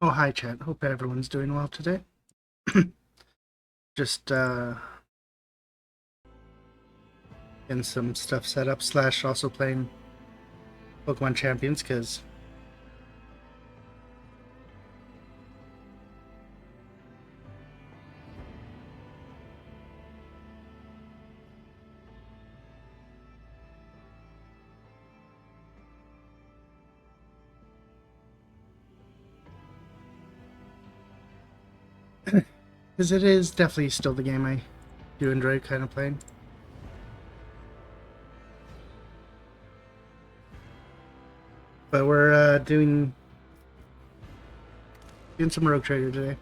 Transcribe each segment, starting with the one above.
Oh, hi, chat. Hope everyone's doing well today. Just getting some stuff set up, slash also playing Pokemon Champions, because it is definitely still the game I do enjoy kind of playing. But we're doing some Rogue Trader today.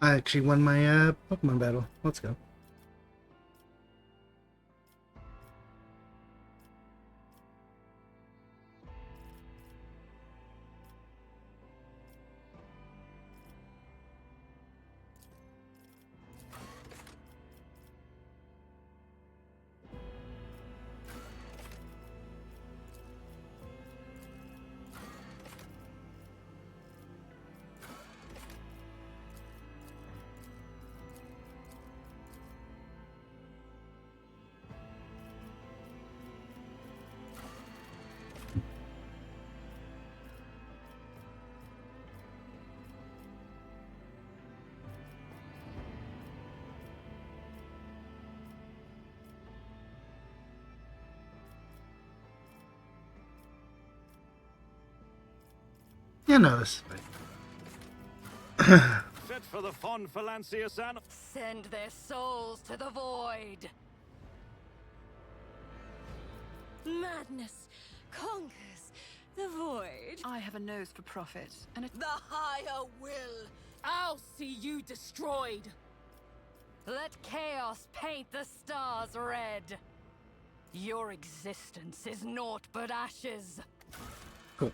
I actually won my Pokemon battle. Let's go. Yeah, no, this is fine. Fit for the fun, Phalancia-san. Send their souls to the void. Madness conquers the void. I have a nose for profit, and The higher will. I'll see you destroyed. Let chaos paint the stars red. Your existence is naught but ashes. Cool.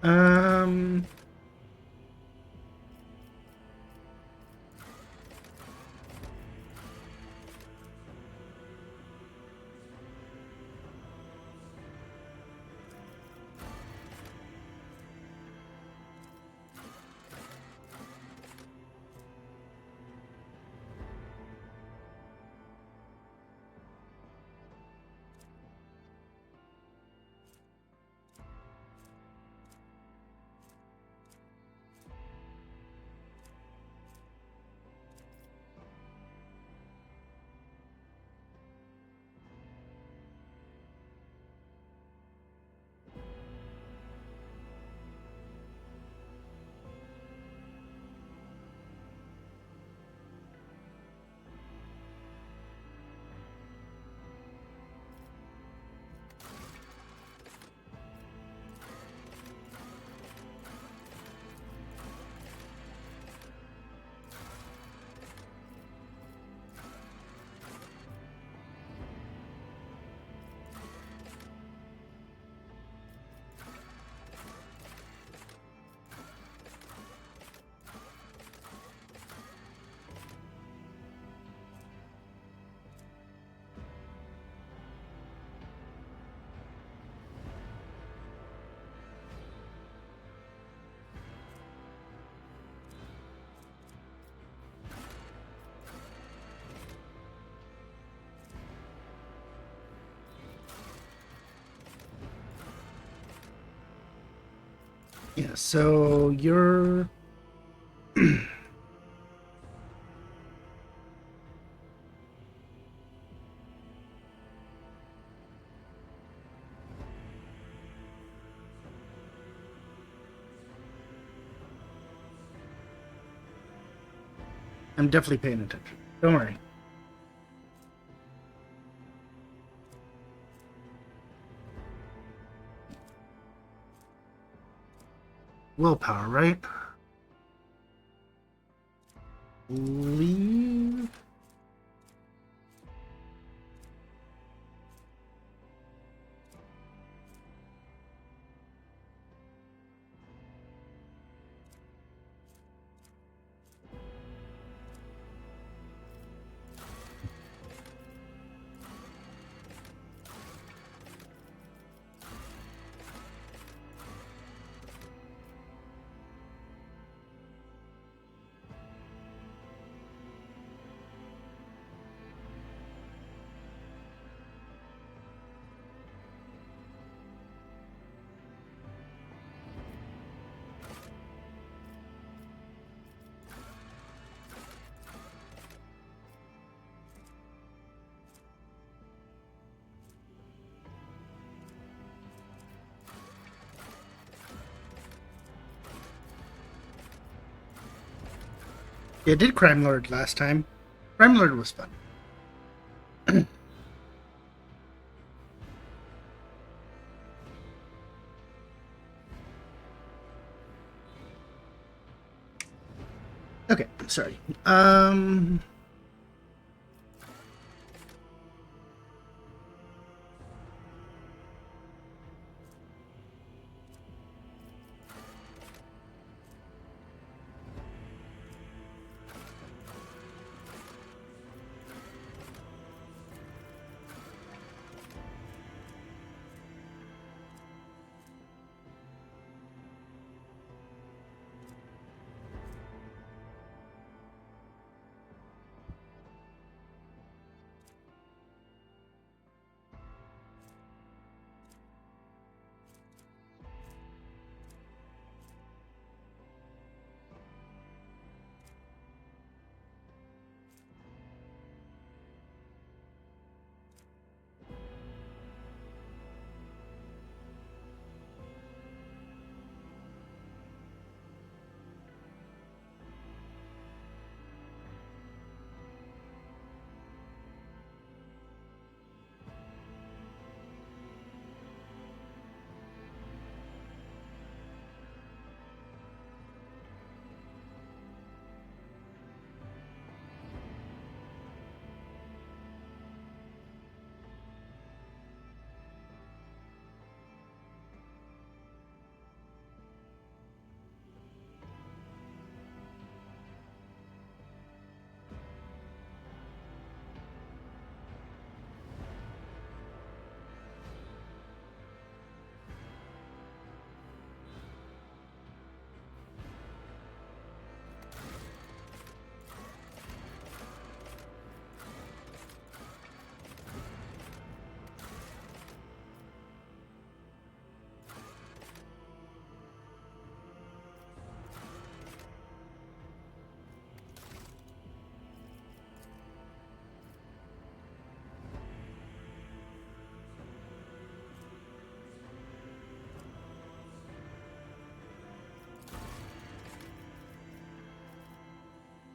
Um. Yeah. So you're. I'm definitely paying attention. Don't worry. willpower, right? Leave. Yeah, I did Crime Lord last time. Crime Lord was fun. Okay, sorry.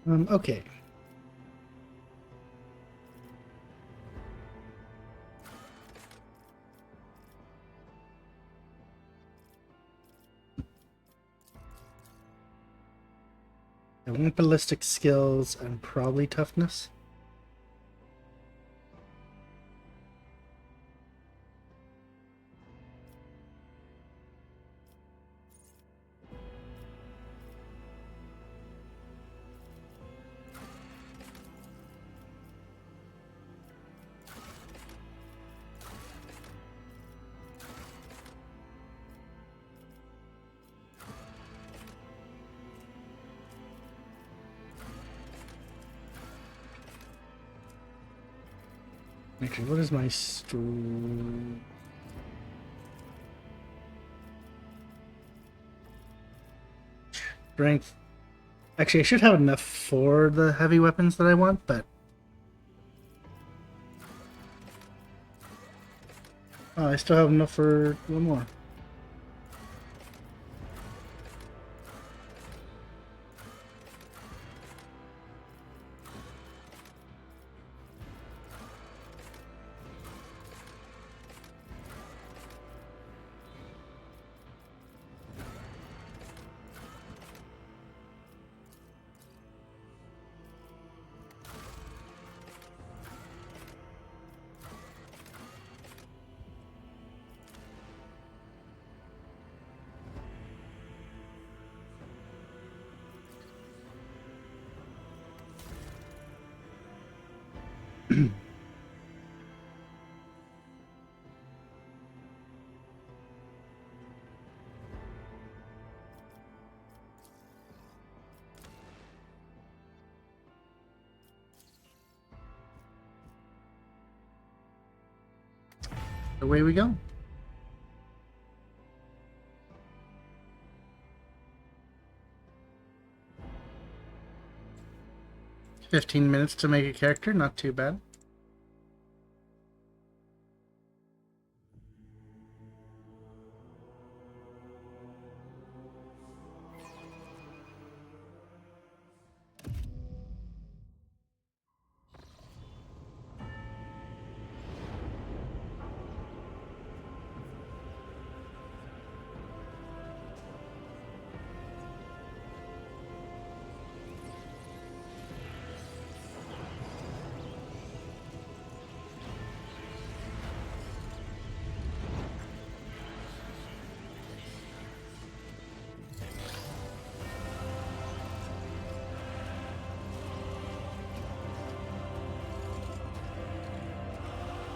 Okay. I want ballistic skills and probably toughness. Actually, what is my strength? Actually, I should have enough for the heavy weapons that I want, but oh, I still have enough for one more. Away we go. $15 to make a character, not too bad.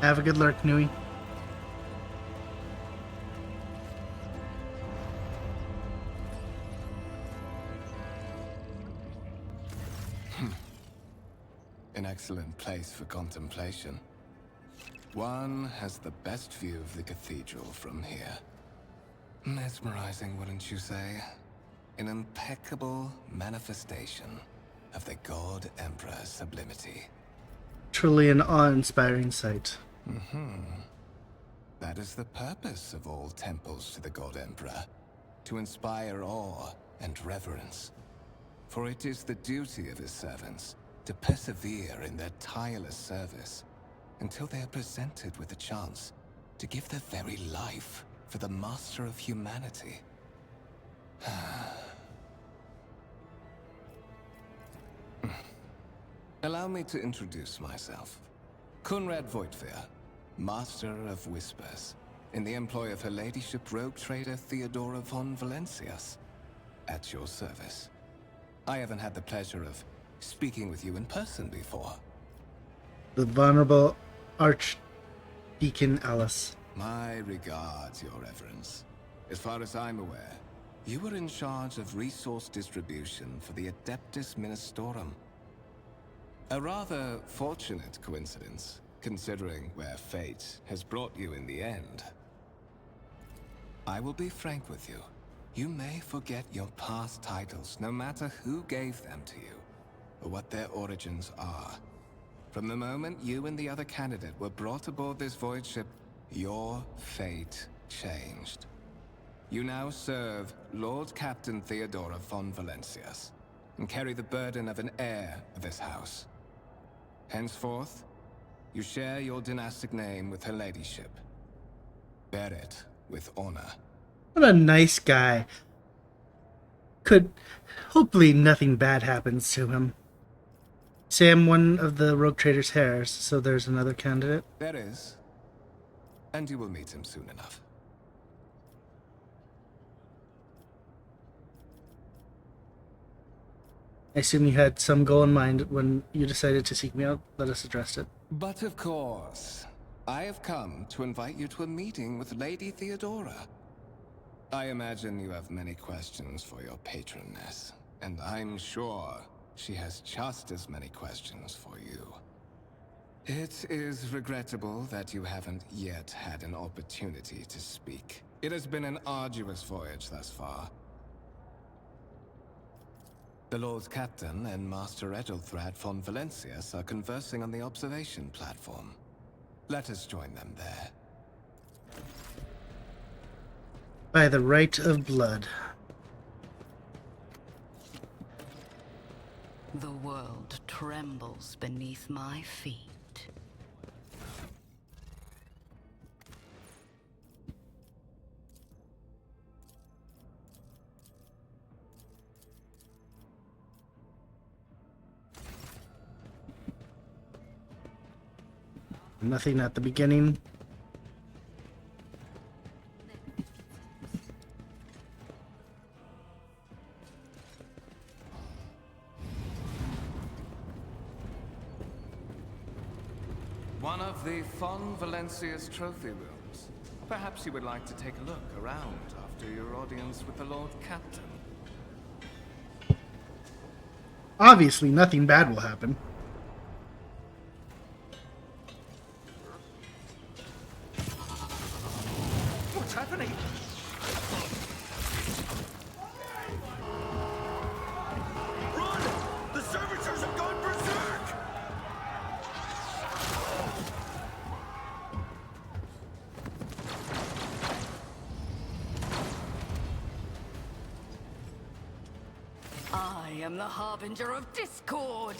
Have a good lurk, Nui. An excellent place for contemplation. One has the best view of the cathedral from here. Mesmerizing, wouldn't you say? An impeccable manifestation of the God Emperor's sublimity. Truly an awe-inspiring sight. That is the purpose of all temples to the God Emperor, to inspire awe and reverence. For it is the duty of his servants to persevere in their tireless service until they are presented with a chance to give their very life for the master of humanity. Allow me to introduce myself. Kunrad Voitvir, Master of Whispers, in the employ of Her Ladyship rogue trader Theodora von Valencias. At your service. I haven't had the pleasure of speaking with you in person before. The Venerable Archdeacon Alice. My regards, Your Reverence. As far as I'm aware, you were in charge of resource distribution for the Adeptus Ministorum. A rather fortunate coincidence, considering where fate has brought you in the end. I will be frank with you. You may forget your past titles, no matter who gave them to you, or what their origins are. From the moment you and the other candidate were brought aboard this void ship, your fate changed. You now serve Lord Captain Theodora von Valencias, and carry the burden of an heir of this house. Henceforth, you share your dynastic name with Her Ladyship. Bear it with honor. What a nice guy. Hopefully nothing bad happens to him. Say I'm one of the rogue trader's heirs, so there's another candidate. There is. And you will meet him soon enough. I assume you had some goal in mind when you decided to seek me out. Let us address it. But of course, I have come to invite you to a meeting with Lady Theodora. I imagine you have many questions for your patroness, and I'm sure she has just as many questions for you. It is regrettable that you haven't yet had an opportunity to speak. It has been an arduous voyage thus far. The Lord Captain and Master Edelthrad von Valencias are conversing on the observation platform. Let us join them there. By the right of blood. The world trembles beneath my feet. Nothing at the beginning. One of the Fon Valencia's trophy rooms. Perhaps you would like to take a look around after your audience with the Lord Captain. Obviously, nothing bad will happen. What's happening? Run! The servitors have gone berserk! I am the harbinger of discord.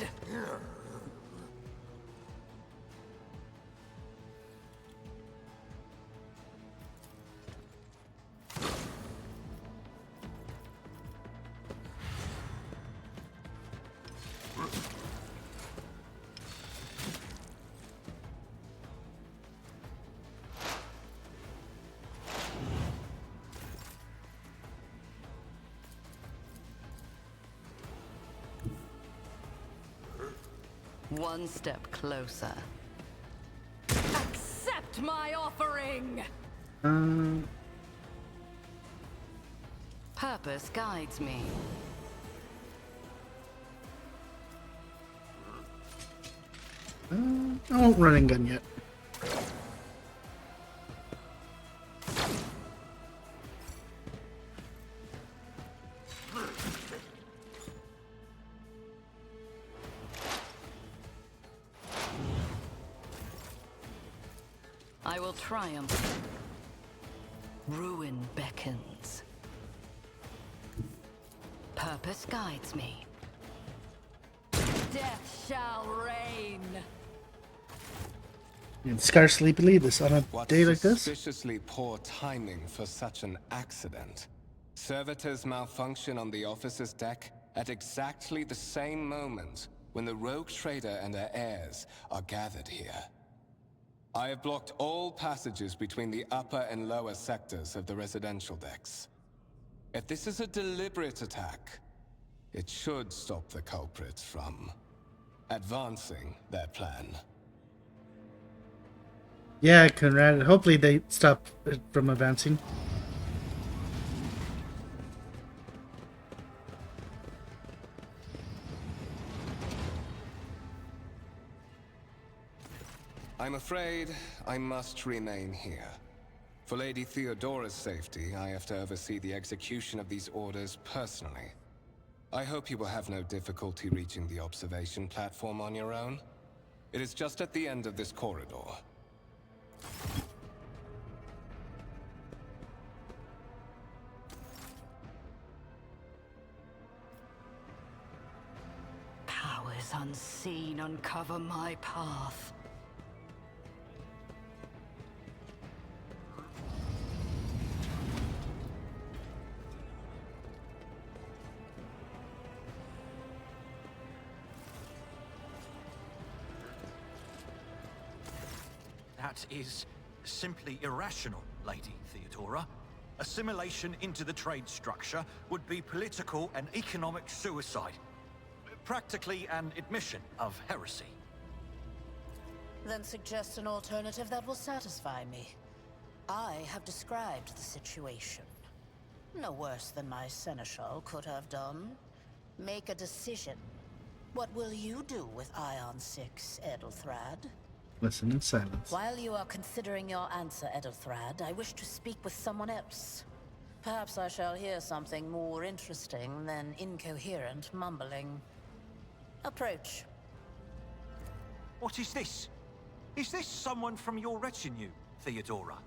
One step closer. Accept my offering! Purpose guides me. I won't run and gun yet. I will triumph. Ruin beckons. Purpose guides me. Death shall reign. You can scarcely believe this on a What day like this. suspiciously poor timing for such an accident. Servitors malfunction on the officer's deck at exactly the same moment when the rogue trader and her heirs are gathered here. I have blocked all passages between the upper and lower sectors of the residential decks. If this is a deliberate attack, it should stop the culprits from advancing their plan. Yeah, Conrad. Hopefully they stop it from advancing. I'm afraid I must remain here. For Lady Theodora's safety, I have to oversee the execution of these orders personally. I hope you will have no difficulty reaching the observation platform on your own. It is just at the end of this corridor. Powers unseen uncover my path. That is simply irrational, Lady Theodora. Assimilation into the trade structure would be political and economic suicide. Practically an admission of heresy. Then suggest an alternative that will satisfy me. I have described the situation. No worse than my seneschal could have done. Make a decision. What will you do with Ion 6, Edelthrad? Listen in silence. While you are considering your answer, Edelthrad, I wish to speak with someone else. Perhaps I shall hear something more interesting than incoherent mumbling. Approach. What is this? Is this someone from your retinue, Theodora?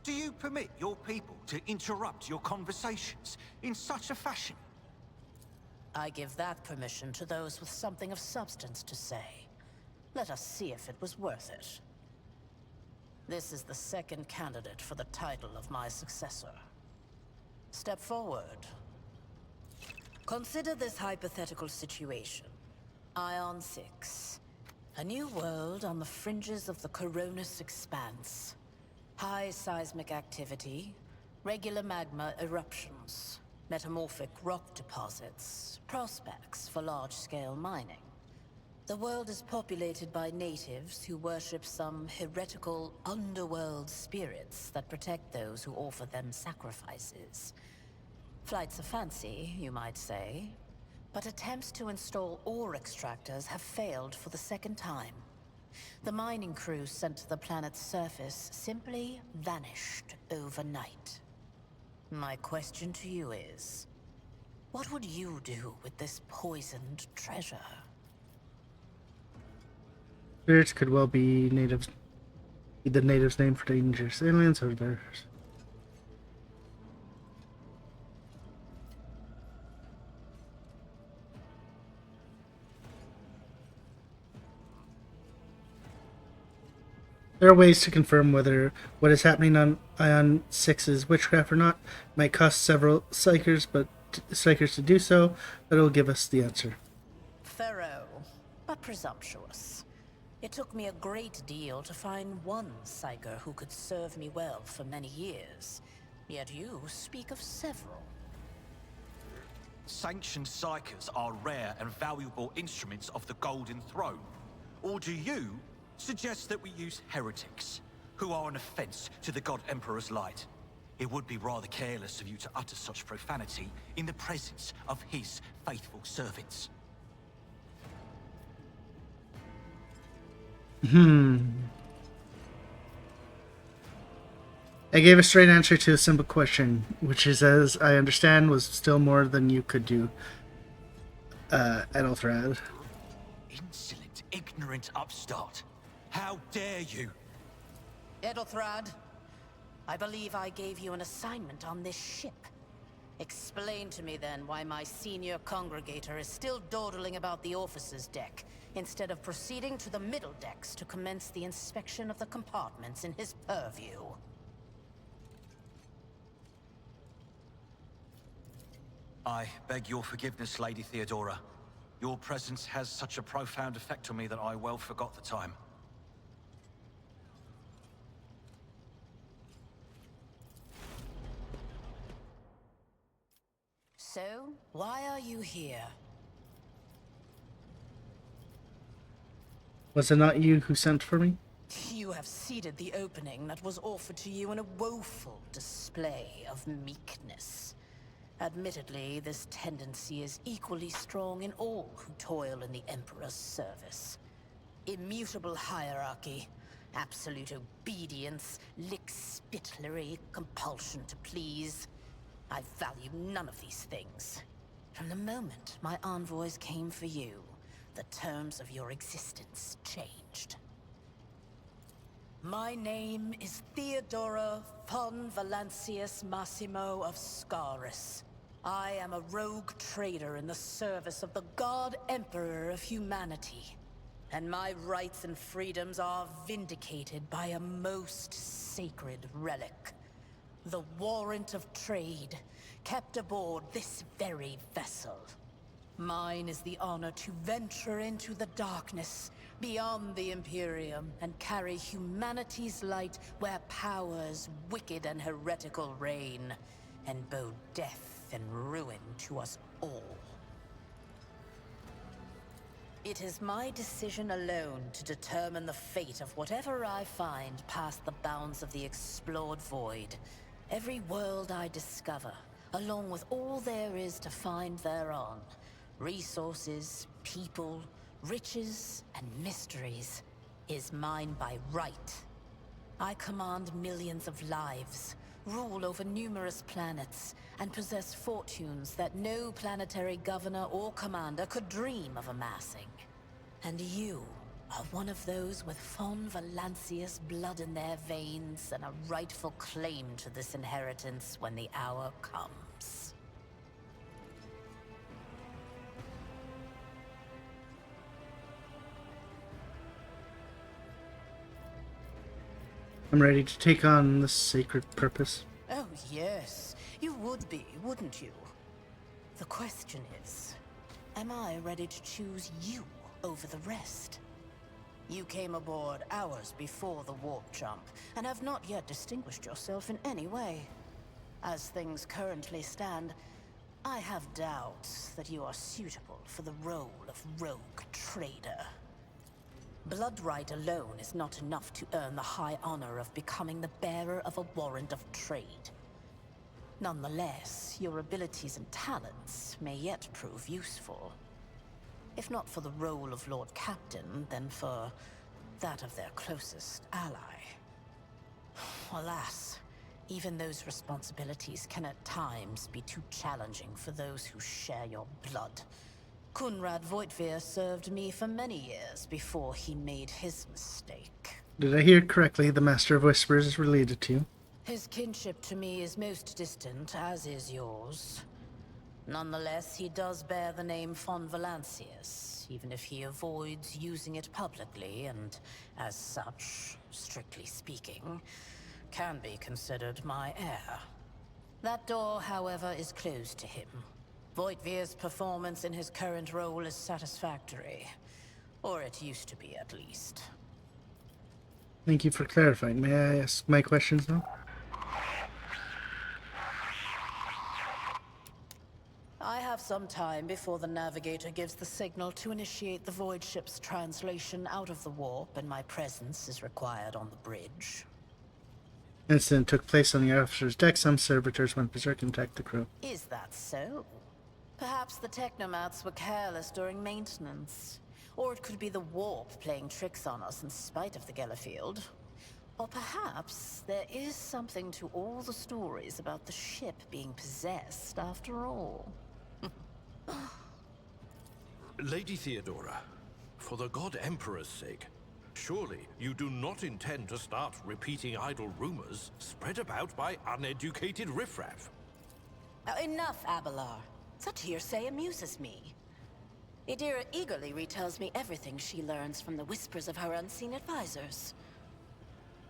Do you permit your people to interrupt your conversations in such a fashion? I give that permission to those with something of substance to say. Let us see if it was worth it. This is the second candidate for the title of my successor. Step forward. Consider this hypothetical situation. Ion 6. A new world on the fringes of the Coronis expanse. High seismic activity, regular magma eruptions, metamorphic rock deposits, prospects for large-scale mining. The world is populated by natives who worship some heretical underworld spirits that protect those who offer them sacrifices. Flights of fancy, you might say, but attempts to install ore extractors have failed for the second time. The mining crews sent to the planet's surface simply vanished overnight. My question to you is, what would you do with this poisoned treasure? Spirits could well be natives. The natives' name for dangerous aliens or theirs. There are ways to confirm whether what is happening on Ion 6 is witchcraft or not. It might cost several psychers to do so, but it will give us the answer. Thorough, but presumptuous. It took me a great deal to find one psyker who could serve me well for many years. Yet you speak of several. Sanctioned psychers are rare and valuable instruments of the Golden Throne. Or do you suggest that we use heretics, who are an offense to the God Emperor's light? It would be rather careless of you to utter such profanity in the presence of his faithful servants. I gave a straight answer to a simple question, which is, as I understand, was still more than you could do, Ethelred. Insolent, ignorant upstart. How dare you? Ethelred, I believe I gave you an assignment on this ship. Explain to me then why my senior congregator is still dawdling about the officer's deck, instead of proceeding to the middle decks to commence the inspection of the compartments in his purview. I beg your forgiveness, Lady Theodora. Your presence has such a profound effect on me that I well forgot the time. So, why are you here? Was it not you who sent for me? You have ceded the opening that was offered to you in a woeful display of meekness. Admittedly, this tendency is equally strong in all who toil in the Emperor's service. Immutable hierarchy, absolute obedience, lickspittlery, compulsion to please. I value none of these things. From the moment my envoys came for you, the terms of your existence changed. My name is Theodora von Valancius Massimo of Scaris. I am a rogue trader in the service of the God Emperor of humanity. And my rights and freedoms are vindicated by a most sacred relic. The warrant of trade, kept aboard this very vessel. Mine is the honor to venture into the darkness, beyond the Imperium, and carry humanity's light where powers wicked and heretical reign, and bow death and ruin to us all. It is my decision alone to determine the fate of whatever I find past the bounds of the explored void. Every world I discover, along with all there is to find thereon, resources, people, riches, and mysteries, is mine by right. I command millions of lives, rule over numerous planets, and possess fortunes that no planetary governor or commander could dream of amassing. And you are one of those with von Valancius blood in their veins and a rightful claim to this inheritance when the hour comes. I'm ready to take on this sacred purpose. Oh yes, you would be, wouldn't you? The question is, am I ready to choose you over the rest? You came aboard hours before the warp jump, and have not yet distinguished yourself in any way. As things currently stand, I have doubts that you are suitable for the role of rogue trader. Blood right alone is not enough to earn the high honor of becoming the bearer of a warrant of trade. Nonetheless, your abilities and talents may yet prove useful. If not for the role of Lord Captain, then for that of their closest ally. Alas, even those responsibilities can at times be too challenging for those who share your blood. Kunrad Voitvir served me for many years before he made his mistake. Did I hear correctly? The Master of Whispers is related to you. His kinship to me is most distant, as is yours. Nonetheless, he does bear the name von Valancius, even if he avoids using it publicly, and as such, strictly speaking, can be considered my heir. That door, however, is closed to him. Voitvir's performance in his current role is satisfactory. Or it used to be, at least. Thank you for clarifying. May I ask my questions now? I have some time before the Navigator gives the signal to initiate the Void ship's translation out of the warp, and my presence is required on the bridge. Incident took place on the officer's deck. Some servitors went berserk and attacked the crew. Is that so? Perhaps the Technomats were careless during maintenance. Or it could be the warp playing tricks on us in spite of the Gellerfield. Or perhaps there is something to all the stories about the ship being possessed after all. Lady Theodora, for the God Emperor's sake, surely you do not intend to start repeating idle rumors spread about by uneducated riffraff. Enough, Abelard. Such hearsay amuses me. Idira eagerly retells me everything she learns from the whispers of her unseen advisors.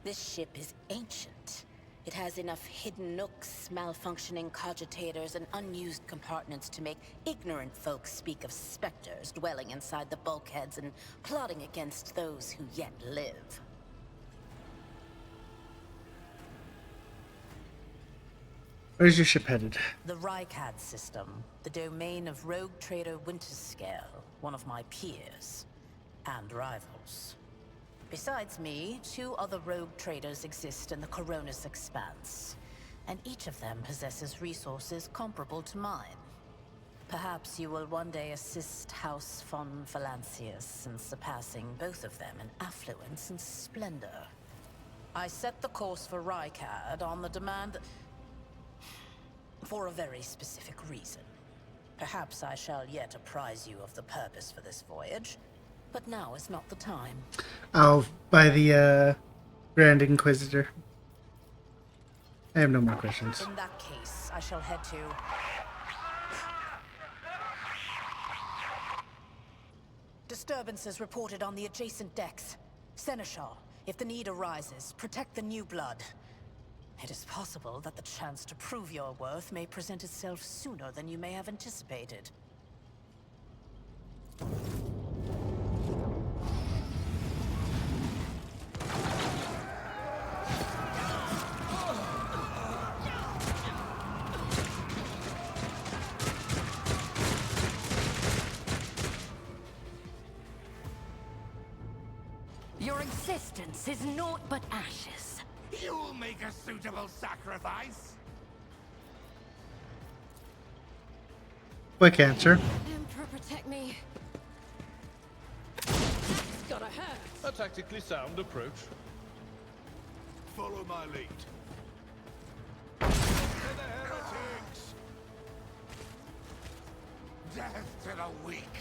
This ship is ancient. It has enough hidden nooks, malfunctioning cogitators, and unused compartments to make ignorant folks speak of specters dwelling inside the bulkheads and plotting against those who yet live. Where's your ship headed? The Rykad system, the domain of rogue trader Winterscale, one of my peers and rivals. Besides me, 2 other rogue traders exist in the Coronis Expanse, and each of them possesses resources comparable to mine. Perhaps you will one day assist House von Valancius in surpassing both of them in affluence and splendor. I set the course for Rykad on the demand for a very specific reason. Perhaps I shall yet apprise you of the purpose for this voyage, but now is not the time. Oh, by the Grand Inquisitor. I have no more questions. In that case, I shall head to... Disturbances reported on the adjacent decks. Seneschal, if the need arises, protect the new blood. It is possible that the chance to prove your worth may present itself sooner than you may have anticipated. Your existence is naught but ashes. You'll make a suitable sacrifice. Quick answer. Emperor, protect me. That's gotta hurt. A tactically sound approach. Follow my lead. To the heretics! Death to the weak!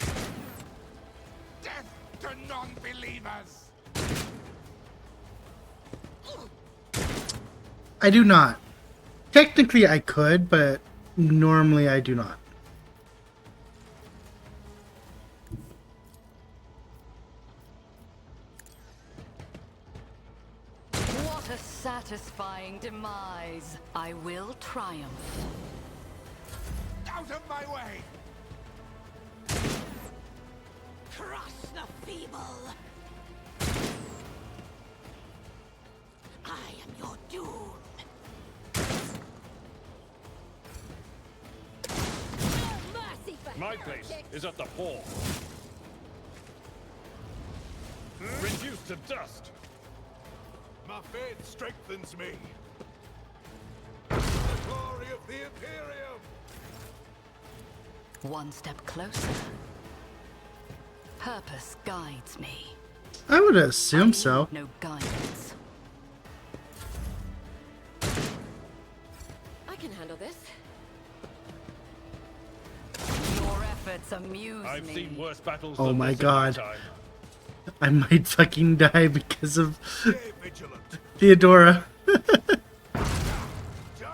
Death to non-believers! I do not. Technically I could, but normally I do not. What a satisfying demise. I will triumph. Out of my way! Crush the feeble. I am your doom. No mercy for My place heretics. is at the fore. to dust. My faith strengthens me. The glory of the Imperium! One step closer. Purpose guides me. I would assume so. No guidance. I can handle this. Your efforts amuse I've me. seen worse battles Oh than my this in my God. time. I might fucking die because of Stay vigilant. Theodora. Die!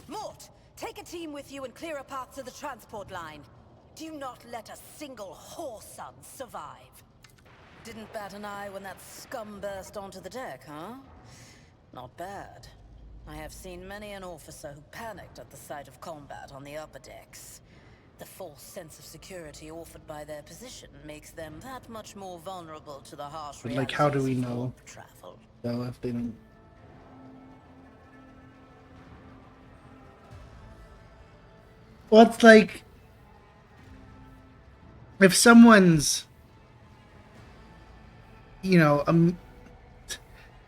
Mort, take a team with you and clear a path to the transport line. Do not let a single whoreson survive. Didn't bat an eye when that scum burst onto the deck, huh? Not bad. I have seen many an officer who panicked at the sight of combat on the upper decks. The false sense of security offered by their position makes them that much more vulnerable to the harsh But, like, how do we realities of know? warp travel. No, if they don't. Well, it's like if someone's, you know,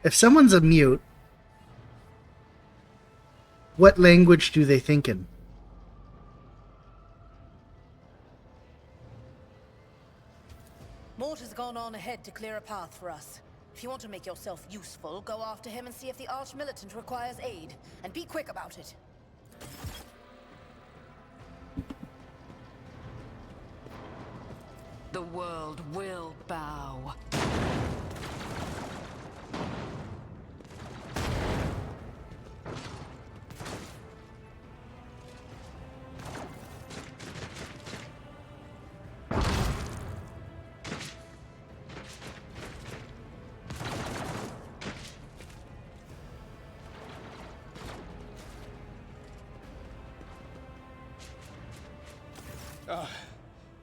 if someone's a mute, what language do they think in? Mort has gone on ahead to clear a path for us. If you want to make yourself useful, go after him and see if the Arch-Militant requires aid. And be quick about it. The world will bow.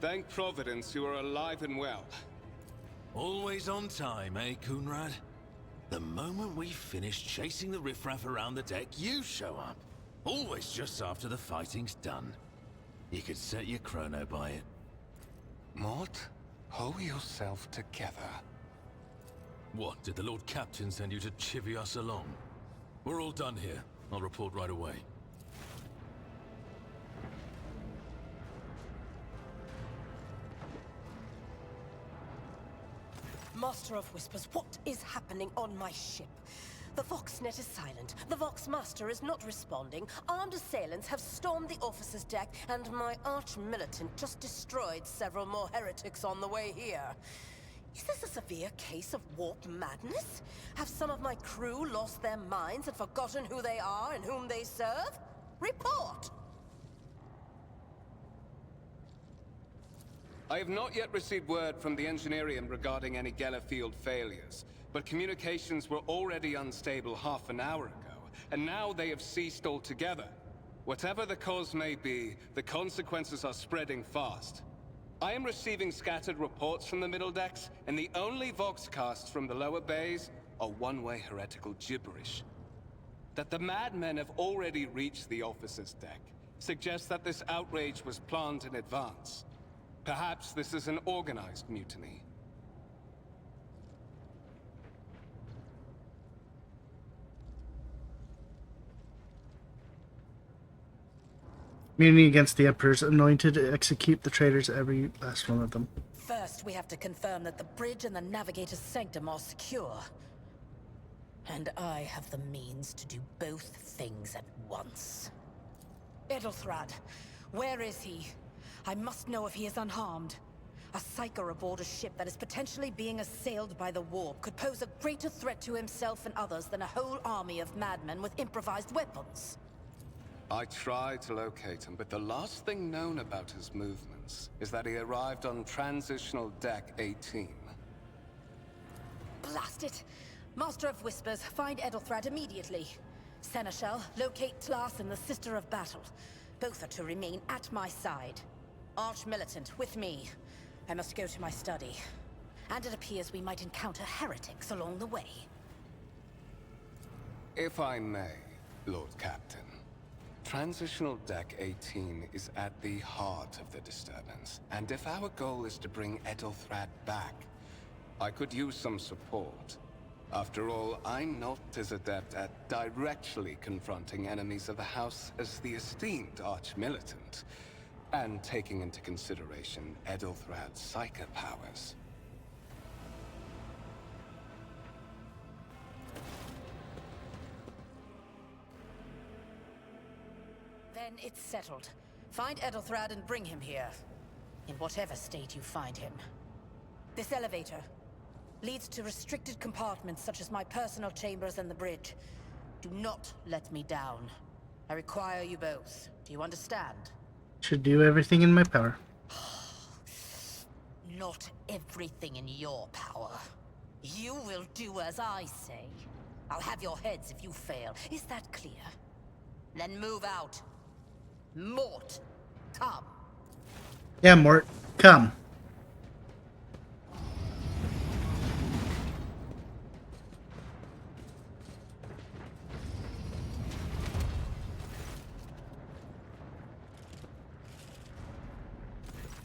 Thank Providence you are alive and well. Always on time, eh, Kunrad? The moment we finish chasing the riffraff around the deck, you show up. Always just after the fighting's done. You could set your chrono by it. Mort, hold yourself together. What, did the Lord Captain send you to chivvy us along? We're all done here. I'll report right away. Master of Whispers, what is happening on my ship? The Voxnet is silent. The Voxmaster is not responding. Armed assailants have stormed the officer's deck, and my arch-militant just destroyed several more heretics on the way here. Is this a severe case of warp madness? Have some of my crew lost their minds and forgotten who they are and whom they serve? Report! I have not yet received word from the Engineerium regarding any Gellerfield failures, but communications were already unstable half an hour ago, and now they have ceased altogether. Whatever the cause may be, the consequences are spreading fast. I am receiving scattered reports from the middle decks, and the only voxcasts from the lower bays are one-way heretical gibberish. That the madmen have already reached the officer's deck suggests that this outrage was planned in advance. Perhaps this is an organized mutiny. Mutiny against the Emperor's anointed to execute the traitors, every last one of them. First, we have to confirm that the bridge and the Navigator's Sanctum are secure. And I have the means to do both things at once. Edelthrad, where is he? I must know if he is unharmed. A Psyker aboard a ship that is potentially being assailed by the warp could pose a greater threat to himself and others than a whole army of madmen with improvised weapons. I tried to locate him, but the last thing known about his movements is that he arrived on Transitional Deck 18. Blast it! Master of Whispers, find Edelthrad immediately. Seneschal, locate Tlas and the Sister of Battle. Both are to remain at my side. Arch-Militant, with me. I must go to my study. And it appears we might encounter heretics along the way. If I may, Lord Captain. Transitional Deck 18 is at the heart of the disturbance, and if our goal is to bring Ethelthrad back, I could use some support. After all, I'm not as adept at directly confronting enemies of the House as the esteemed Arch-Militant, and taking into consideration Ethelthrad's psychic powers. Then it's settled. Find Ethelthrad and bring him here. In whatever state you find him. This elevator leads to restricted compartments such as my personal chambers and the bridge. Do not let me down. I require you both. Do you understand? Should do everything in my power. Not everything in your power. You will do as I say. I'll have your heads if you fail. Is that clear? Then move out. Mort, come. Yeah, Mort, come.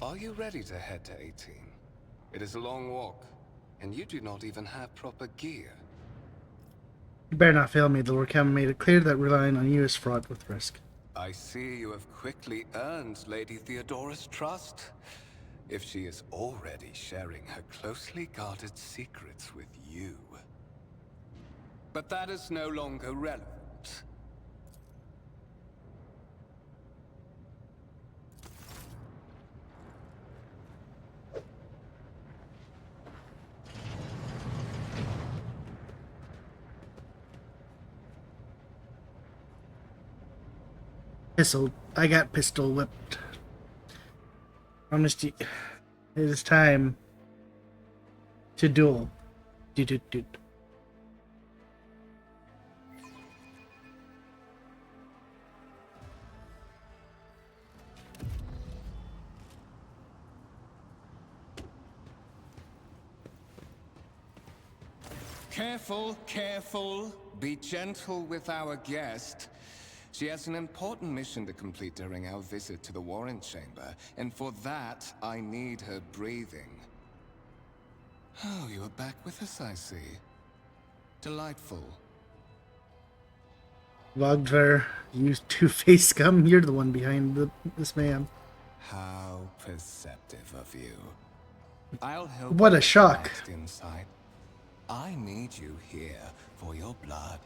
Are you ready to head to 18? It is a long walk, and you do not even have proper gear. You better not fail me. The Lord Cameron made it clear that relying on you is fraught with risk. I see you have quickly earned Lady Theodora's trust. If she is already sharing her closely guarded secrets with you. But that is no longer relevant. I got pistol whipped. Promised you. It is time to duel. Do. Careful, careful. Be gentle with our guest. She has an important mission to complete during our visit to the Warren Chamber, and for that, I need her breathing. Oh, you are back with us, I see. Delightful. Wagner, you two-faced scum. You're the one behind this man. How perceptive of you. I'll help. What a you shock. next insight. I need you here for your blood.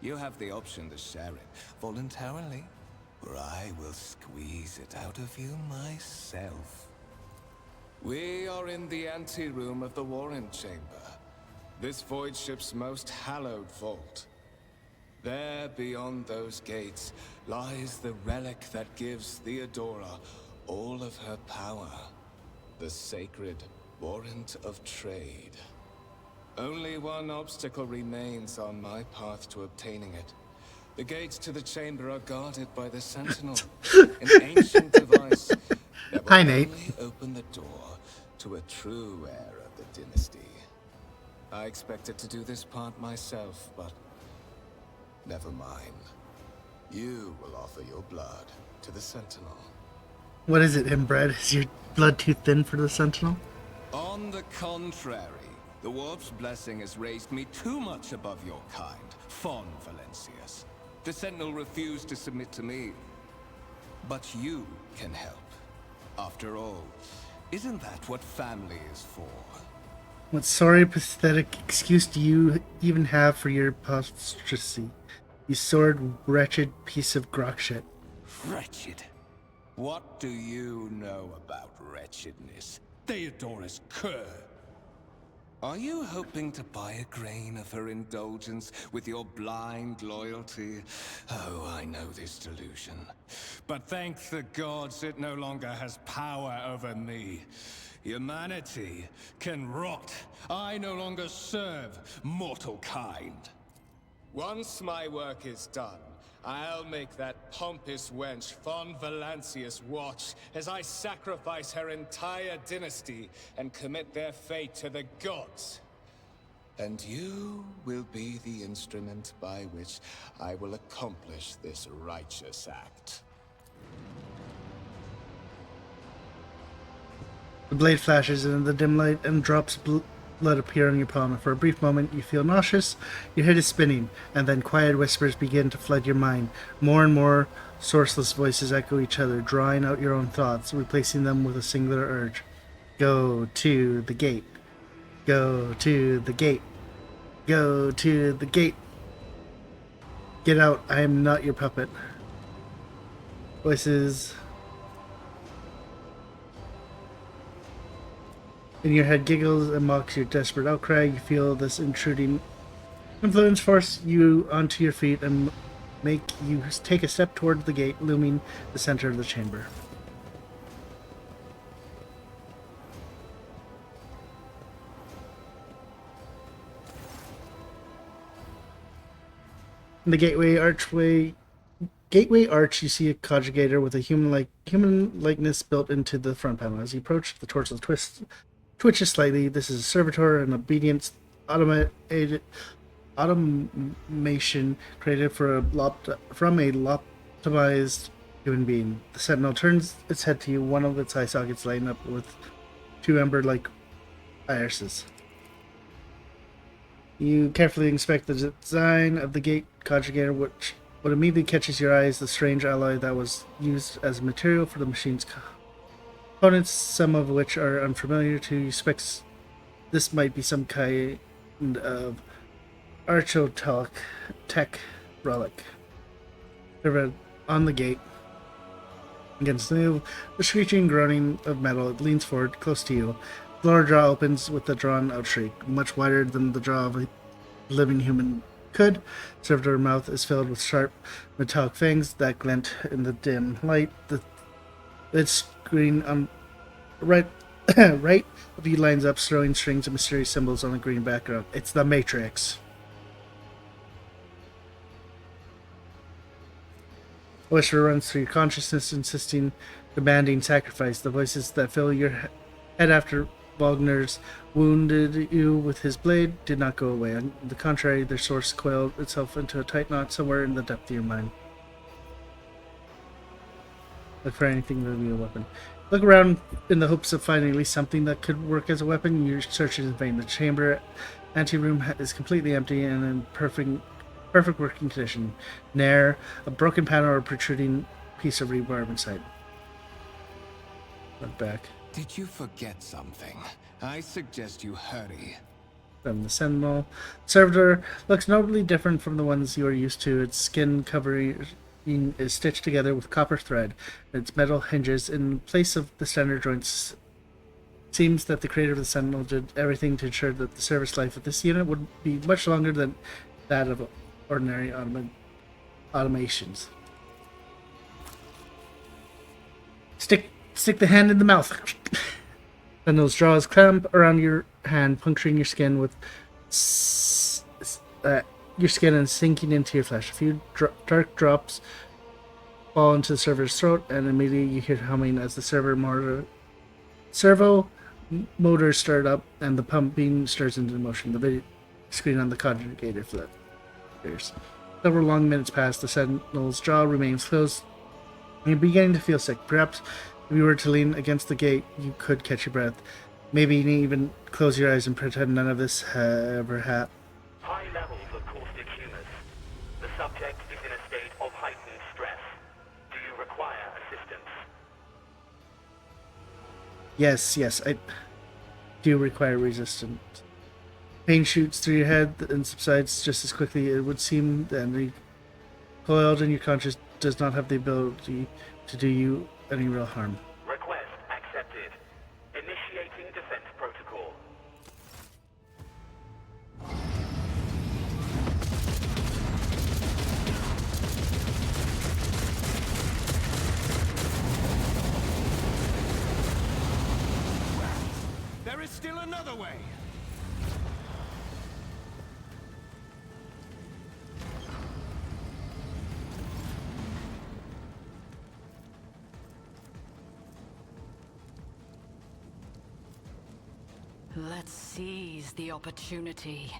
You have the option to share it voluntarily, or I will squeeze it out of you myself. We are in the anteroom of the Warren Chamber, this void ship's most hallowed vault. There, beyond those gates, lies the relic that gives Theodora all of her power. The sacred Warrant of Trade. Only one obstacle remains on my path to obtaining it. The gates to the chamber are guarded by the Sentinel, an ancient device that will Hi, Nate. only open the door to a true heir of the dynasty. I expected to do this part myself, but never mind. You will offer your blood to the Sentinel. What is it, inbred? Is your blood too thin for the Sentinel? On the contrary, the Warp's blessing has raised me too much above your kind, Fon Valencius. The Sentinel refused to submit to me. But you can help. After all, isn't that what family is for? What sorry, pathetic excuse do you even have for your apostasy? You sordid, wretched piece of grok shit. Wretched? What do you know about wretchedness? Theodora's cur. Are you hoping to buy a grain of her indulgence with your blind loyalty? Oh, I know this delusion. But thank the gods it no longer has power over me. Humanity can rot. I no longer serve mortal kind. Once my work is done, I'll make that pompous wench Fon Valencius watch as I sacrifice her entire dynasty and commit their fate to the gods. And you will be the instrument by which I will accomplish this righteous act. The blade flashes in the dim light and drops blood appear on your palm. For a brief moment, you feel nauseous, your head is spinning, and then quiet whispers begin to flood your mind. More and more sourceless voices echo each other, drawing out your own thoughts, replacing them with a singular urge. Go to the gate. Go to the gate. Go to the gate. Get out. I am not your puppet. Voices in your head giggles and mocks your desperate outcry. You feel this intruding influence force you onto your feet and make you take a step toward the gate, looming the center of the chamber. In the gateway arch, you see a conjugator with a human likeness built into the front panel. As you approach, the torso twitches slightly. This is a servitor, an obedience automation created from a lobotomized human being. The sentinel turns its head to you, one of its eye sockets lighting up with two ember-like irises. You carefully inspect the design of the gate conjugator, which what immediately catches your eye is the strange alloy that was used as material for the machine's components, some of which are unfamiliar to you. Suspects this might be some kind of Archotech relic. On the gate, against the screeching groaning of metal, it leans forward, close to you. The lower jaw opens with a drawn-out shriek, much wider than the jaw of a living human could. The servitor mouth is filled with sharp, metallic fangs that glint in the dim light. Its screen on right of you lines up, throwing strings of mysterious symbols on a green background. It's the Matrix. A whisper runs through your consciousness, demanding sacrifice. The voices that fill your head after Wagner's wounded you with his blade did not go away. On the contrary, their source coiled itself into a tight knot somewhere in the depth of your mind. Look for anything that would be a weapon. Look around in the hopes of finding at least something that could work as a weapon. Your search is in vain. The chamber anteroom is completely empty and in perfect working condition. Ne'er a broken panel or a protruding piece of rebar inside. Look back. Did you forget something? I suggest you hurry. From the sentinel. Servitor looks notably different from the ones you are used to. Its skin covering is stitched together with copper thread. Its metal hinges in place of the standard joints. It seems that the creator of the sentinel did everything to ensure that the service life of this unit would be much longer than that of ordinary automations. Stick the hand in the mouth. Then those jaws clamp around your hand, puncturing your skin with your skin and sinking into your flesh. A few dark drops fall into the server's throat, and immediately you hear humming as the servo motor start up and the pump beam stirs into motion. The video screen on the conjugator flickers. Several long minutes pass. The sentinel's jaw remains closed. You're beginning to feel sick. Perhaps if you were to lean against the gate, you could catch your breath. Maybe even close your eyes and pretend none of this ever happened. High levels of caustic humus. The subject is in a state of heightened stress. Do you require assistance? Yes, I do require resistance. Pain shoots through your head and subsides just as quickly. It would seem that the coiled in your conscience does not have the ability to do you any real harm. Request accepted. Initiating defense protocol. There is still another way. Let's seize the opportunity.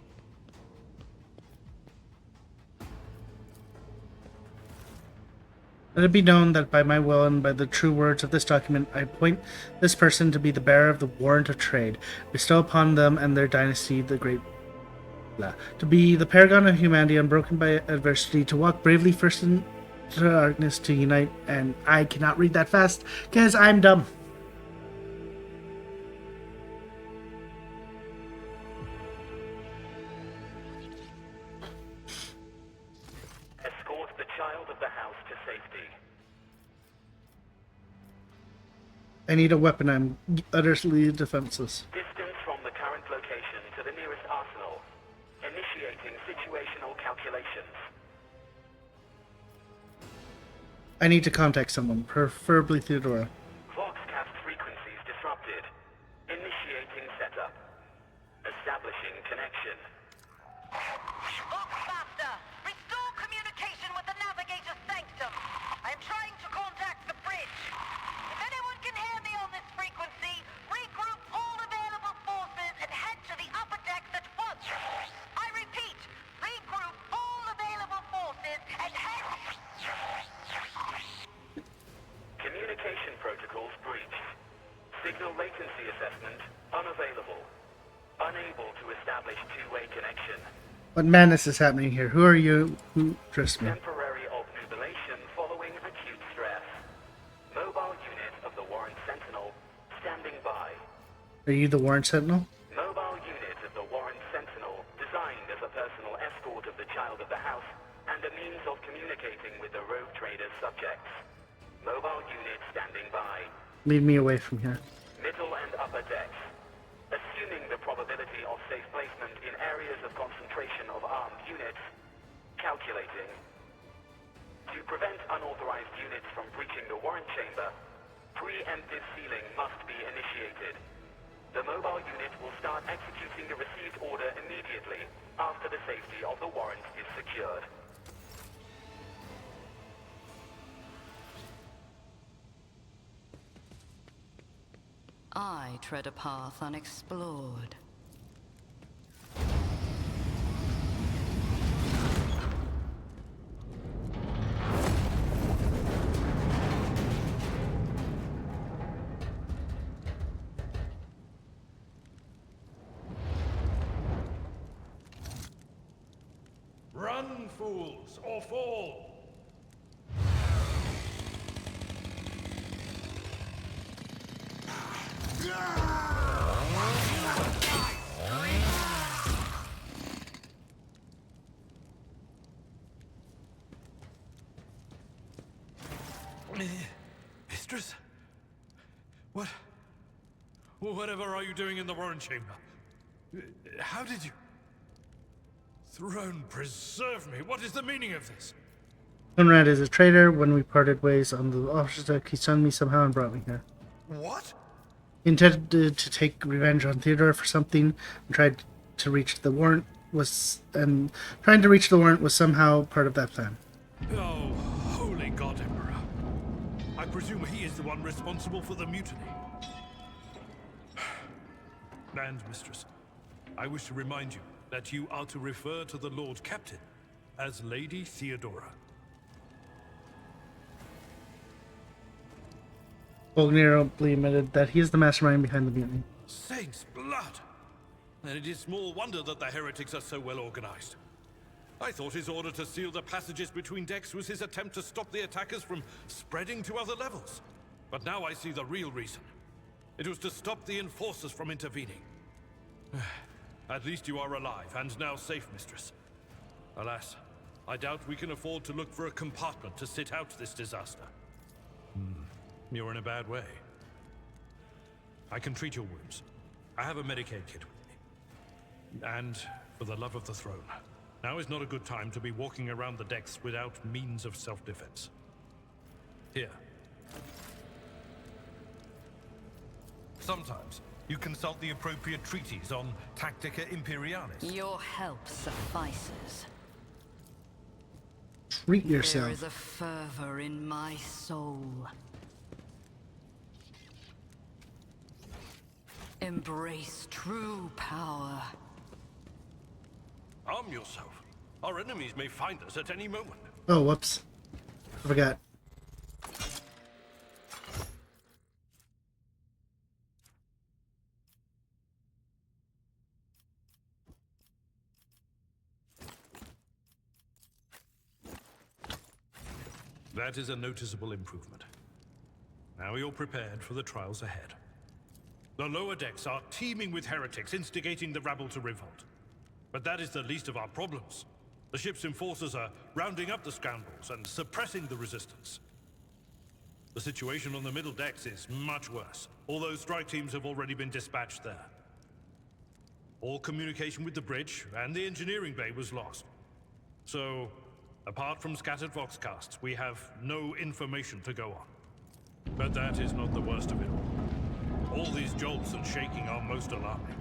Let it be known that by my will and by the true words of this document, I appoint this person to be the bearer of the warrant of trade, bestow upon them and their dynasty the great to be the paragon of humanity unbroken by adversity, to walk bravely first into darkness, to unite, and I cannot read that fast because I'm dumb. Escort the child of the house to safety. I need a weapon. I'm utterly defenseless. Distance from the current location to the nearest arsenal. Initiating situational calculations. I need to contact someone, preferably Theodora. Voxcast frequencies disrupted. Initiating setup. Establishing connection. Voxmaster, restore communication with the Navigator's Sanctum. I am trying to contact the bridge. If anyone can hear me on this frequency, regroup all available forces and head to the upper decks at once. I repeat, regroup all available forces and head... Communication protocols breached. Signal latency assessment unavailable. Unable to establish two-way connection. What madness is happening here? Who are you? Who dressed me? Temporary obnubilation following acute stress. Mobile unit of the Warren Sentinel standing by. Are you the Warren Sentinel? Mobile unit of the Warren Sentinel designed as a personal escort of the child of the house and a means of communicating with the rogue trader's subjects. Mobile unit standing by. Lead me away from here. Middle and upper decks. Assuming the probability of safe placement in areas of concentration of armed units. Calculating. To prevent unauthorized units from breaching the warrant chamber, preemptive sealing must be initiated. The mobile unit will start executing the received order immediately after the safety of the warrant is secured. I tread a path unexplored. Run, fools, or fall! Mistress? What? Whatever are you doing in the Warren Chamber? How did you... Throne preserve me! What is the meaning of this? Conrad is a traitor. When we parted ways on the officer's deck, he summoned me somehow and brought me here. What? He intended to take revenge on Theodora for something and tried to reach the warrant trying to reach the warrant was somehow part of that plan. Oh, holy God, Emperor. I presume he is the one responsible for the mutiny. And, Mistress, I wish to remind you that you are to refer to the Lord Captain as Lady Theodora. Bognir openly admitted that he is the mastermind behind the mutiny. Saint's blood! And it is small wonder that the heretics are so well organized. I thought his order to seal the passages between decks was his attempt to stop the attackers from spreading to other levels. But now I see the real reason. It was to stop the enforcers from intervening. At least you are alive, and now safe, Mistress. Alas, I doubt we can afford to look for a compartment to sit out this disaster. You're in a bad way. I can treat your wounds. I have a Medicaid kit with me. And, for the love of the throne, now is not a good time to be walking around the decks without means of self-defense. Here. Sometimes, you consult the appropriate treaties on Tactica Imperialis. Your help suffices. Treat There yourself. is a fervor in my soul. Embrace true power. Arm yourself. Our enemies may find us at any moment. Oh, whoops. I forgot. That is a noticeable improvement. Now you're prepared for the trials ahead. The lower decks are teeming with heretics instigating the rabble to revolt. But that is the least of our problems. The ship's enforcers are rounding up the scoundrels and suppressing the resistance. The situation on the middle decks is much worse, although strike teams have already been dispatched there. All communication with the bridge and the engineering bay was lost. So, apart from scattered voxcasts, we have no information to go on. But that is not the worst of it all. All these jolts and shaking are most alarming.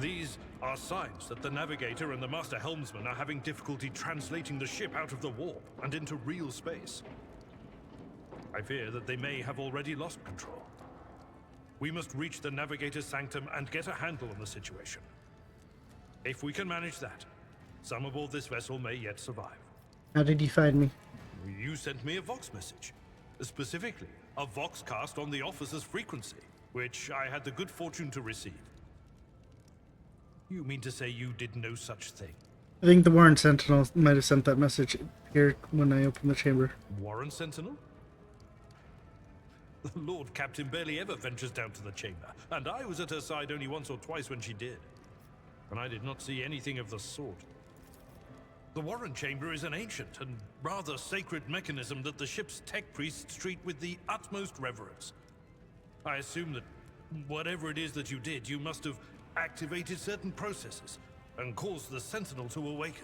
These are signs that the Navigator and the Master Helmsman are having difficulty translating the ship out of the warp and into real space. I fear that they may have already lost control. We must reach the Navigator's sanctum and get a handle on the situation. If we can manage that, some aboard this vessel may yet survive. How did you find me? You sent me a Vox message. Specifically, a Voxcast on the officer's frequency, which I had the good fortune to receive. You mean to say you did no such thing? I think the Warren Sentinel might have sent that message here when I opened the chamber. Warren Sentinel? The Lord Captain barely ever ventures down to the chamber, and I was at her side only once or twice when she did. And I did not see anything of the sort. The Warren Chamber is an ancient and rather sacred mechanism that the ship's tech priests treat with the utmost reverence. I assume that whatever it is that you did, you must have activated certain processes and caused the Sentinel to awaken.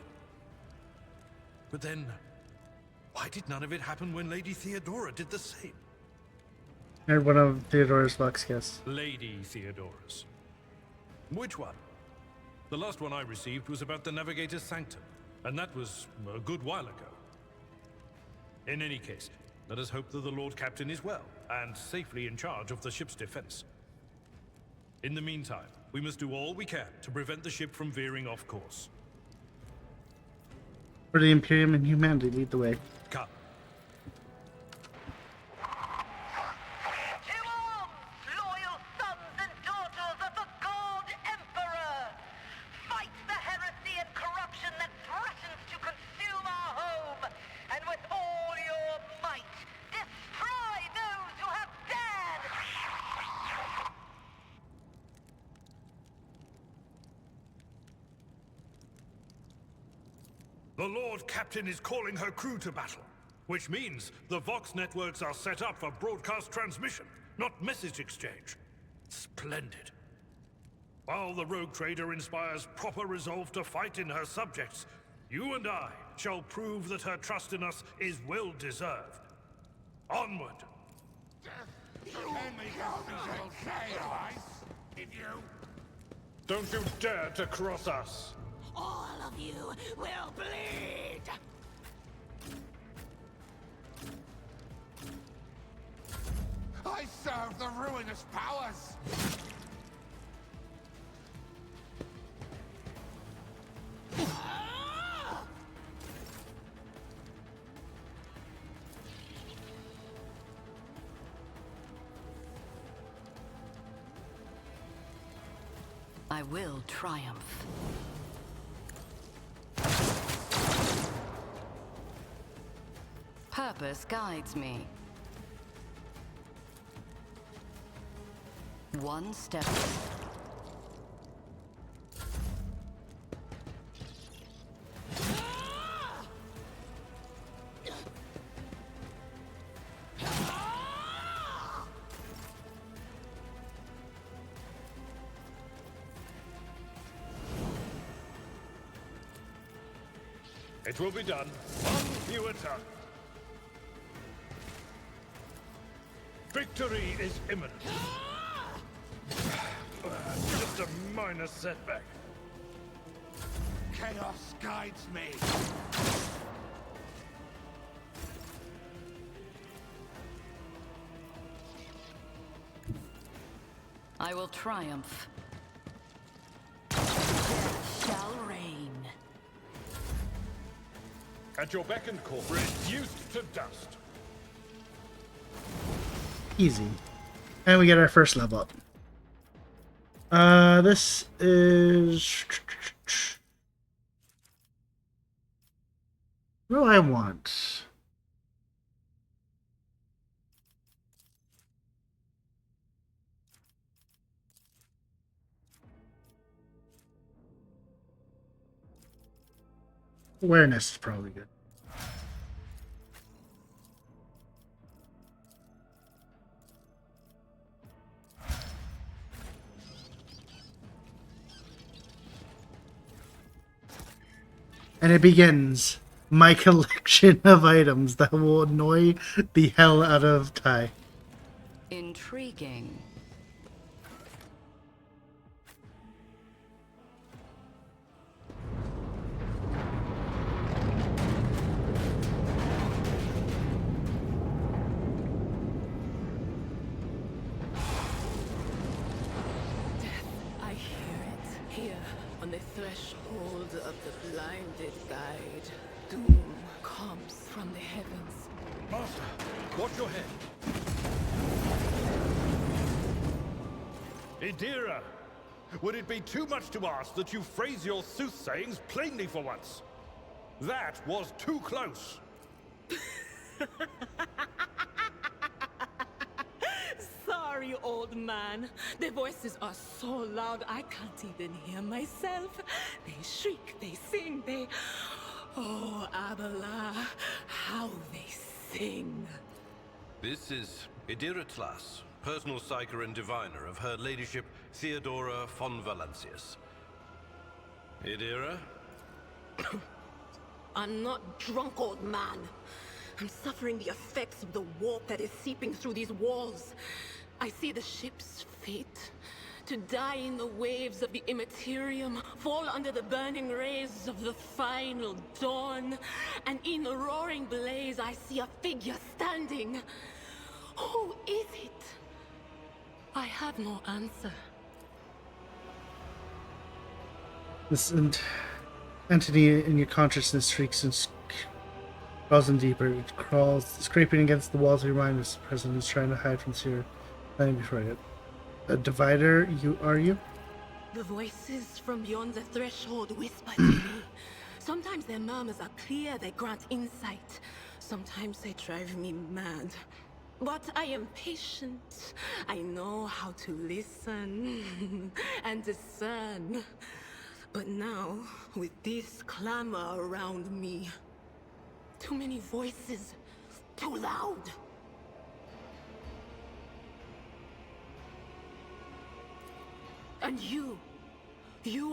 But then, why did none of it happen when Lady Theodora did the same? I heard one of Theodora's Voxcasts. Lady Theodora's. Which one? The last one I received was about the Navigator's Sanctum, and that was a good while ago. In any case, let us hope that the Lord Captain is well, and safely in charge of the ship's defense. In the meantime, we must do all we can to prevent the ship from veering off course. For the Imperium and humanity, lead the way. Come. To arms, loyal sons and daughters of the God Emperor! Fight the heresy and corruption that threatens to consume our home, and with all your might, destroy those who have dared! The Lord Captain is calling her crew to battle, which means the Vox networks are set up for broadcast transmission, not message exchange. Splendid. While the rogue trader inspires proper resolve to fight in her subjects, you and I shall prove that her trust in us is well deserved. Onward! Don't you dare to cross us! All of you will bleed! I serve the ruinous powers! I will triumph. Purpose guides me. One step. It will be done. One fewer turn. Victory is imminent. Just a minor setback. Chaos guides me. I will triumph. Death shall reign. At your beck and call, reduced to dust. Easy. And we get our first level up. This is... What do I want? Awareness is probably good. And it begins my collection of items that will annoy the hell out of Ty. Intriguing. I hear it. Here, on the threshold of the blinded guide, doom comes from the heavens. Master, watch your head. Idira, would it be too much to ask that you phrase your soothsayings plainly for once? That was too close. Sorry, old man. The voices are so loud I can't even hear myself. They shriek, they sing, they... Oh, Abala, how they sing. This is Idira Tlas, personal psyker and diviner of Her Ladyship Theodora von Valancius. Idira? I'm not drunk, old man. I'm suffering the effects of the warp that is seeping through these walls. I see the ship's fate. To die in the waves of the Immaterium, fall under the burning rays of the final dawn. And in the roaring blaze, I see a figure standing. Who is it? I have no answer. This entity in your consciousness shrieks and crawls in deeper. It crawls, scraping against the walls of your mind as the president is trying to hide from Seer. Planning before it. A divider, are you? The voices from beyond the threshold whisper to me. Sometimes their murmurs are clear, they grant insight. Sometimes they drive me mad. But I am patient. I know how to listen and discern. But now, with this clamor around me, too many voices, too loud. And you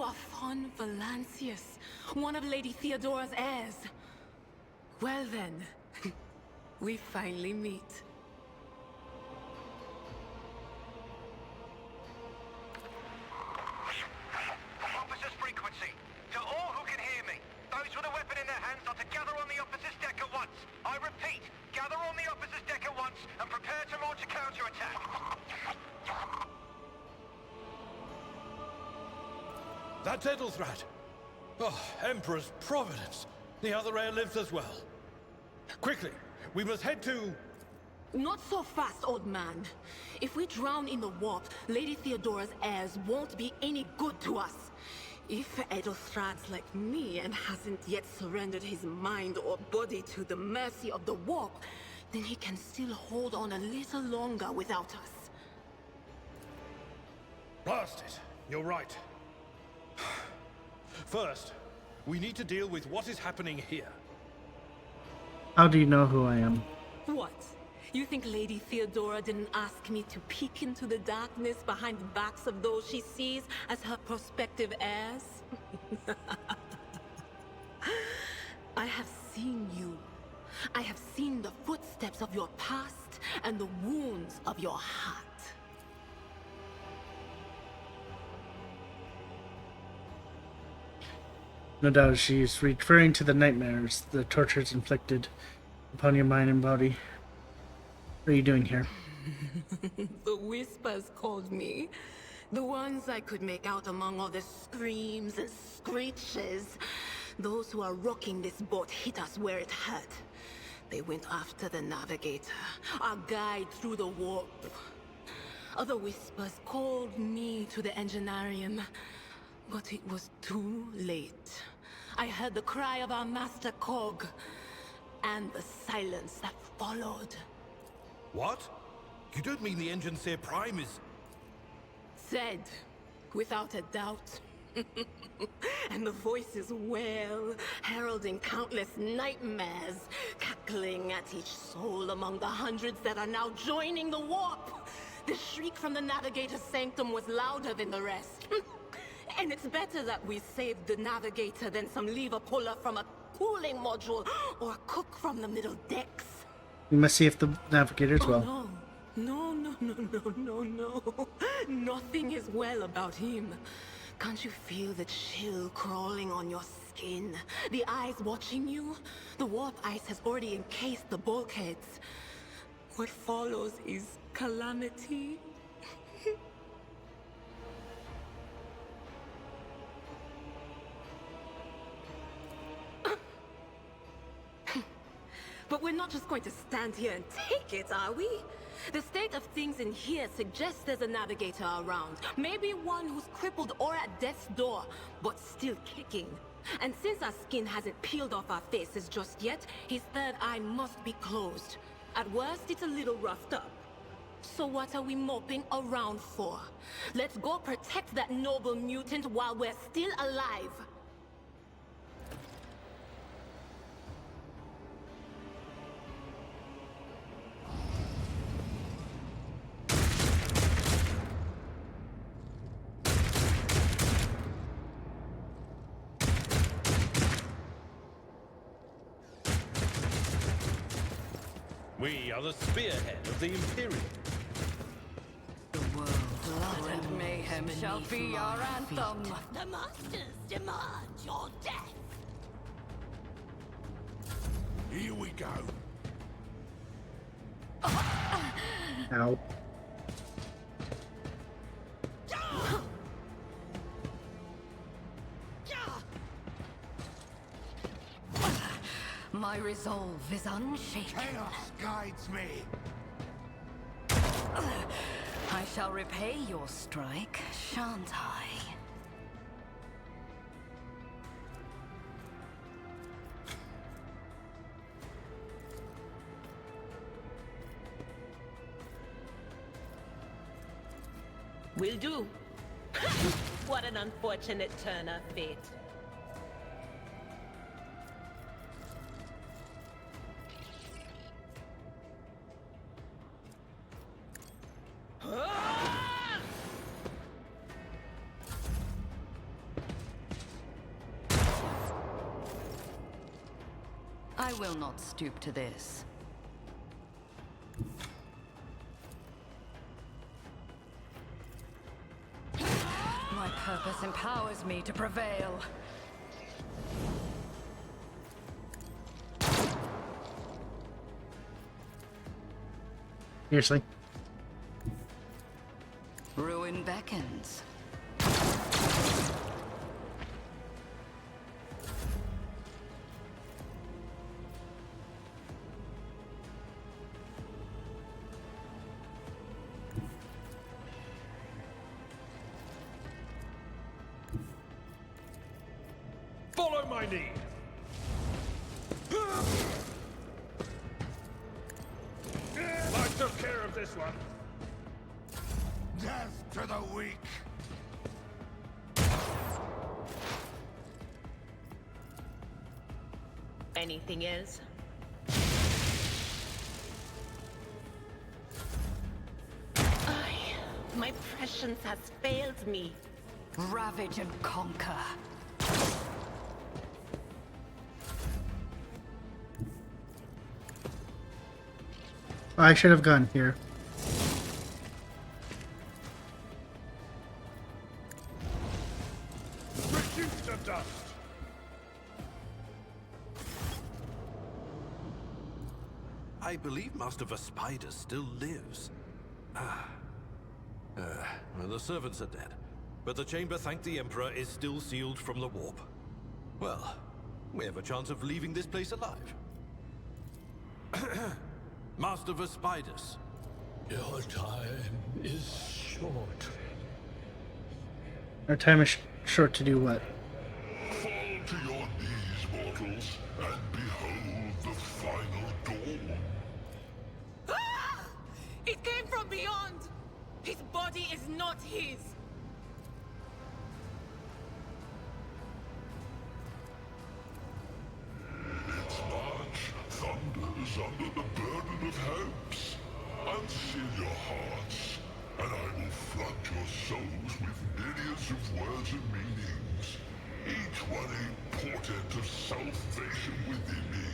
are Von Valancius, one of Lady Theodora's heirs. Well then, we finally meet. Officers frequency. To all who can hear me, those with a weapon in their hands are to gather on the officers' deck at once. I repeat, gather on the officers' deck at once and prepare to launch a counterattack. That's Edelthrat. Oh, Emperor's Providence. The other heir lives as well. Quickly, we must head to... Not so fast, old man. If we drown in the warp, Lady Theodora's heirs won't be any good to us. If Edelthrat's like me and hasn't yet surrendered his mind or body to the mercy of the warp, then he can still hold on a little longer without us. Blast it. You're right. First, we need to deal with what is happening here. How do you know who I am? What? You think Lady Theodora didn't ask me to peek into the darkness behind the backs of those she sees as her prospective heirs? I have seen you. I have seen the footsteps of your past and the wounds of your heart. No doubt she is referring to the nightmares, the tortures inflicted upon your mind and body. What are you doing here? The Whispers called me. The ones I could make out among all the screams and screeches. Those who are rocking this boat hit us where it hurt. They went after the Navigator, our guide through the warp. Other whispers called me to the Engineerium, but it was too late. I heard the cry of our master Cog, and the silence that followed. What? You don't mean the Enginseer Prime is... Said, without a doubt. And the voices wail, heralding countless nightmares, cackling at each soul among the hundreds that are now joining the warp. The shriek from the Navigator's sanctum was louder than the rest. And it's better that we saved the Navigator than some lever puller from a cooling module or a cook from the middle decks. We must see if the Navigator's well. No. Nothing is well about him. Can't you feel the chill crawling on your skin? The eyes watching you? The warp ice has already encased the bulkheads. What follows is calamity. But we're not just going to stand here and take it, are we? The state of things in here suggests there's a Navigator around. Maybe one who's crippled or at death's door, but still kicking. And since our skin hasn't peeled off our faces just yet, his third eye must be closed. At worst, it's a little roughed up. So what are we moping around for? Let's go protect that noble mutant while we're still alive. We are the spearhead of the Imperium. Blood and mayhem shall be our anthem. The Masters demand your death. Here we go. Ow. My resolve is unshaken. Chaos guides me. I shall repay your strike, shan't I? Will do. What an unfortunate turn of fate. I will not stoop to this. My purpose empowers me to prevail. Seriously. Ruin beckons. Follow my lead. I took care of this one. Death to the weak. Anything else? My prescience has failed me. Ravage and conquer. I should have gone here. Reduce to dust. I believe Master Vespider still lives. Well, the servants are dead, but the chamber, thank the Emperor, is still sealed from the warp. Well, we have a chance of leaving this place alive. Master Vespidas. Your time is short. Our time is short to do what? Fall to your knees, mortals, and behold the final dawn. Ah! It came from beyond! His body is not his! Its march thunders under the burden of hopes. Unseal your hearts, and I will flood your souls with myriads of words and meanings, each one a portent of salvation within me.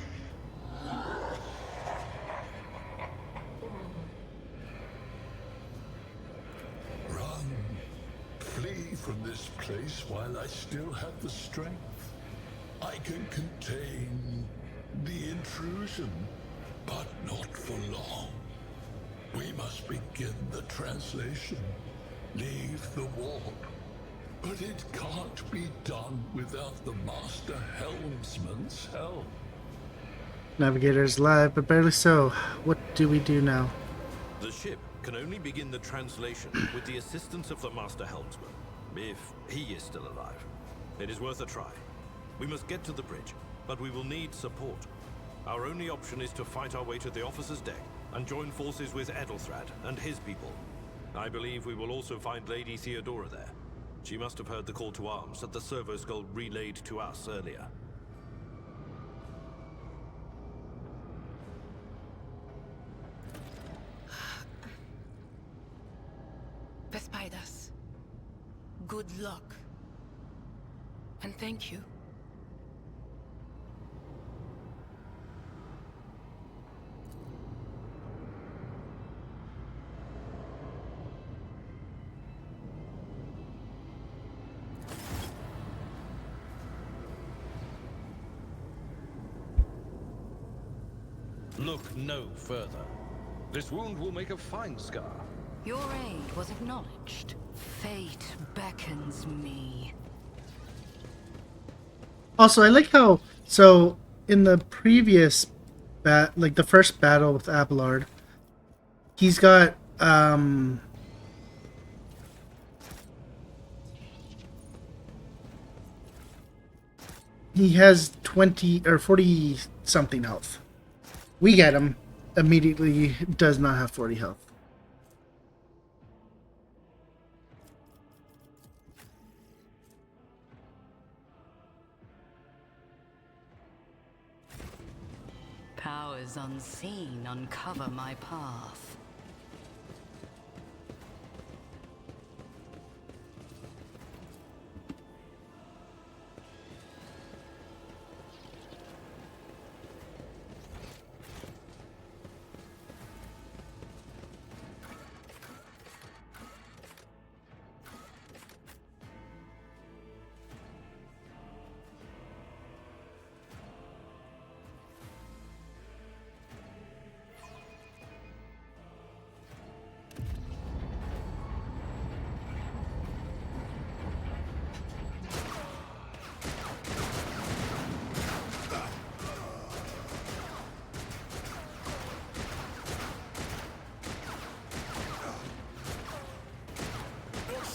Run. Flee from this place while I still have the strength. I can contain the intrusion, but not for long. We must begin the translation. Leave the warp. But it can't be done without the Master Helmsman's help. Navigator is alive, but barely so. What do we do now? The ship can only begin the translation with the assistance of the Master Helmsman, if he is still alive. It is worth a try. We must get to the bridge, but we will need support. Our only option is to fight our way to the officer's deck and join forces with Edelthrad and his people. I believe we will also find Lady Theodora there. She must have heard the call to arms that the Servo Skull relayed to us earlier. Vespidas, good luck. And thank you. Look no further. This wound will make a fine scar. Your aid was acknowledged. Fate beckons me. Also, I like how, so in the previous like the first battle with Abelard, he's got he has 20 or 40 something health. We get him immediately, does not have 40 health. Powers unseen uncover my path.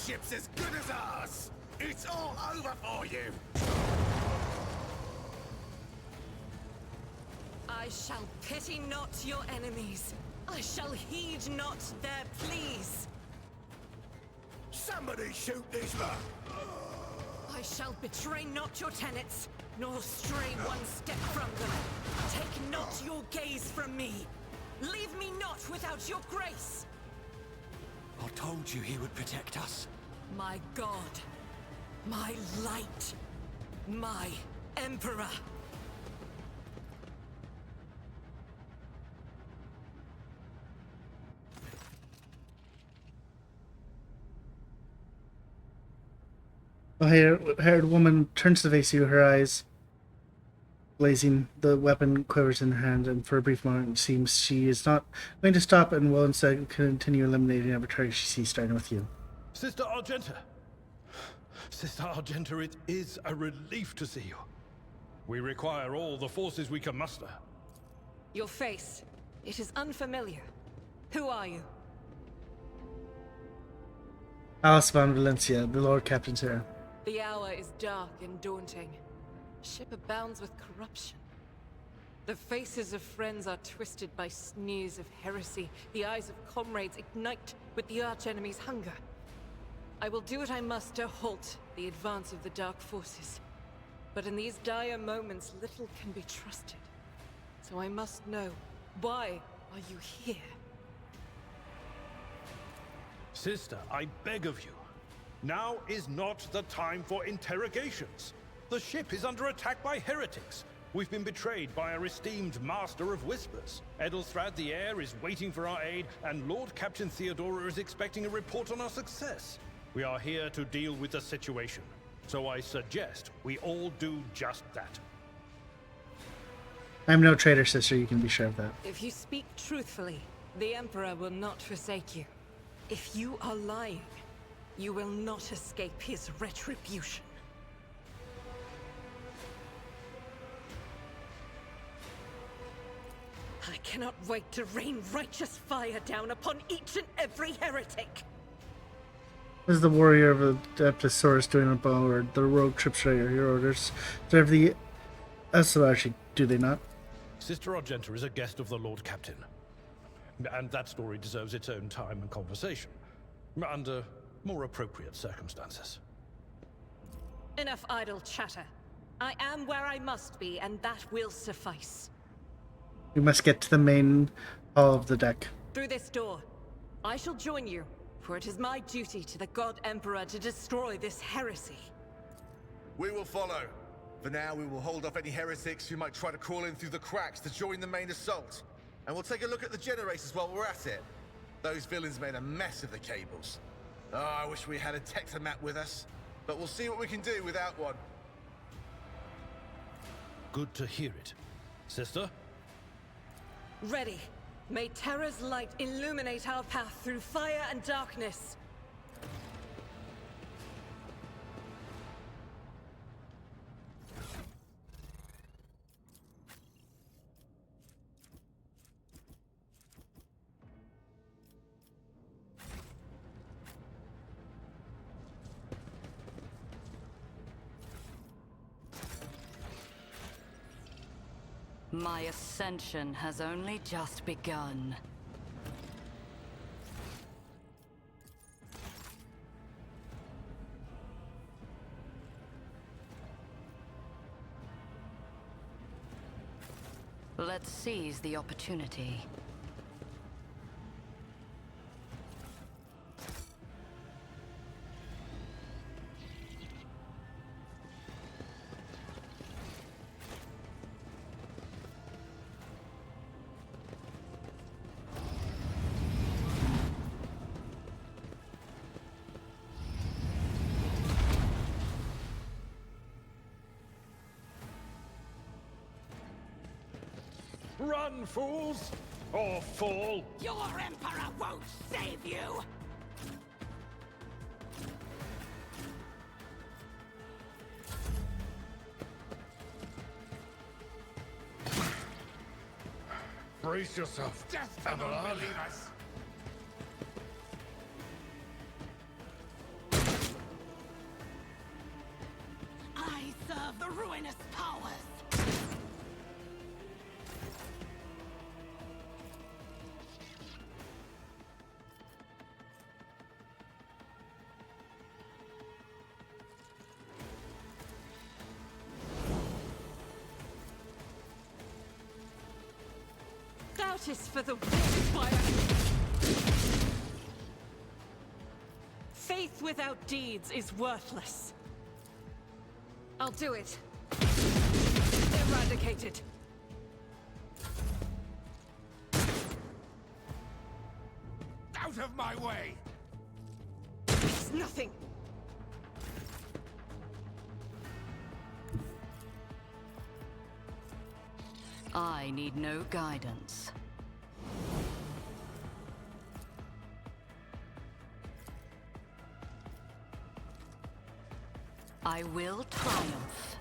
Ship's as good as ours! It's all over for you! I shall pity not your enemies. I shall heed not their pleas. Somebody shoot this man! I shall betray not your tenets, nor stray one step from them. Take not your gaze from me. Leave me not without your grace. I told you he would protect us. My God, my light, my Emperor. A haired woman turns to face you, her eyes Blazing, the weapon quivers in her hand, and for a brief moment it seems she is not going to stop and will instead continue eliminating every target she sees, starting with you. Sister Argenta! Sister Argenta, it is a relief to see you. We require all the forces we can muster. Your face. It is unfamiliar. Who are you? Alice von Valencia, the Lord Captain's here. The hour is dark and daunting. Ship abounds with corruption. The faces of friends are twisted by sneers of heresy. The eyes of comrades ignite with the archenemy's hunger. I will do what I must to halt the advance of the Dark Forces. But in these dire moments, little can be trusted. So I must know, why are you here? Sister, I beg of you. Now is not the time for interrogations. The ship is under attack by heretics. We've been betrayed by our esteemed Master of Whispers. Edelstrad the Heir is waiting for our aid, and Lord Captain Theodora is expecting a report on our success. We are here to deal with the situation, so I suggest we all do just that. I'm no traitor, sister, you can be sure of that. If you speak truthfully, the Emperor will not forsake you. If you are lying, you will not escape his retribution. I cannot wait to rain righteous fire down upon each and every heretic. This is the warrior of the Adeptosaurus doing a bow, or the rogue tripstrayer. Your orders serve the Esselarchi, do they not? Sister Argenta is a guest of the Lord Captain. And that story deserves its own time and conversation. Under more appropriate circumstances. Enough idle chatter. I am where I must be, and that will suffice. We must get to the main hall of the deck. Through this door. I shall join you, for it is my duty to the God Emperor to destroy this heresy. We will follow. For now, we will hold off any heretics who might try to crawl in through the cracks to join the main assault. And we'll take a look at the generators while we're at it. Those villains made a mess of the cables. Oh, I wish we had a Tectomat with us. But we'll see what we can do without one. Good to hear it. Sister? Ready. May Terra's light illuminate our path through fire and darkness. My ascension has only just begun. Let's seize the opportunity. Run, fools! Or fall! Your Emperor won't save you! Brace yourself, Death to Abelard. unbelievers! I serve the ruinous powers! Doubt is for the weak, fire. Faith without deeds is worthless. I'll do it. Eradicated. Out of my way! It's nothing. I need no guidance. I will triumph.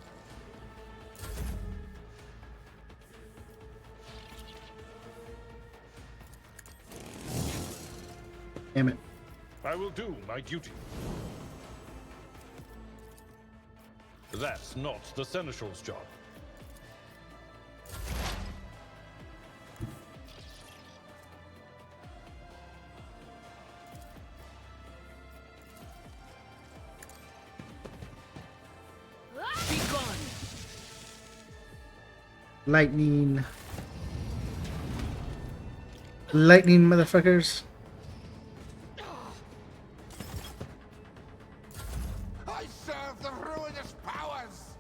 Damn it. I will do my duty. That's not the Seneschal's job. Be gone. Lightning. Lightning, motherfuckers. I serve the ruinous powers!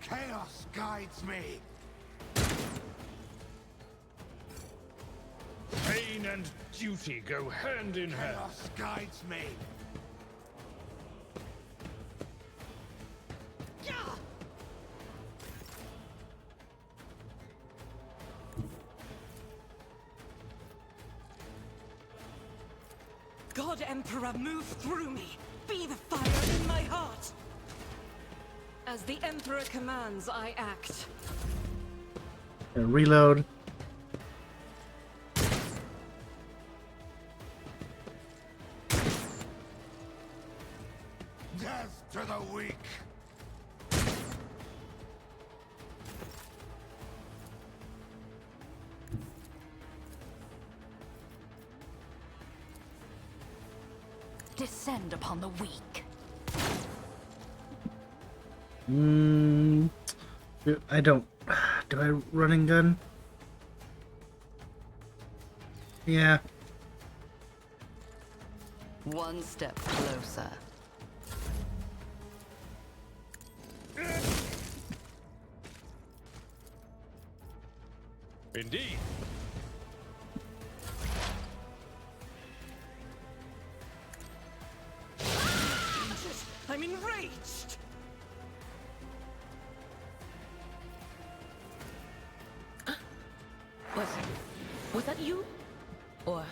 Chaos guides me! Pain and duty go hand in hand. Chaos guides me! God Emperor, move through me. Be the fire in my heart. As the Emperor commands, I act. Reload. Death to the weak! Descend upon the weak. I don't. Do I run and gun? Yeah. One step closer. Indeed. I'm enraged. Was that you? Or...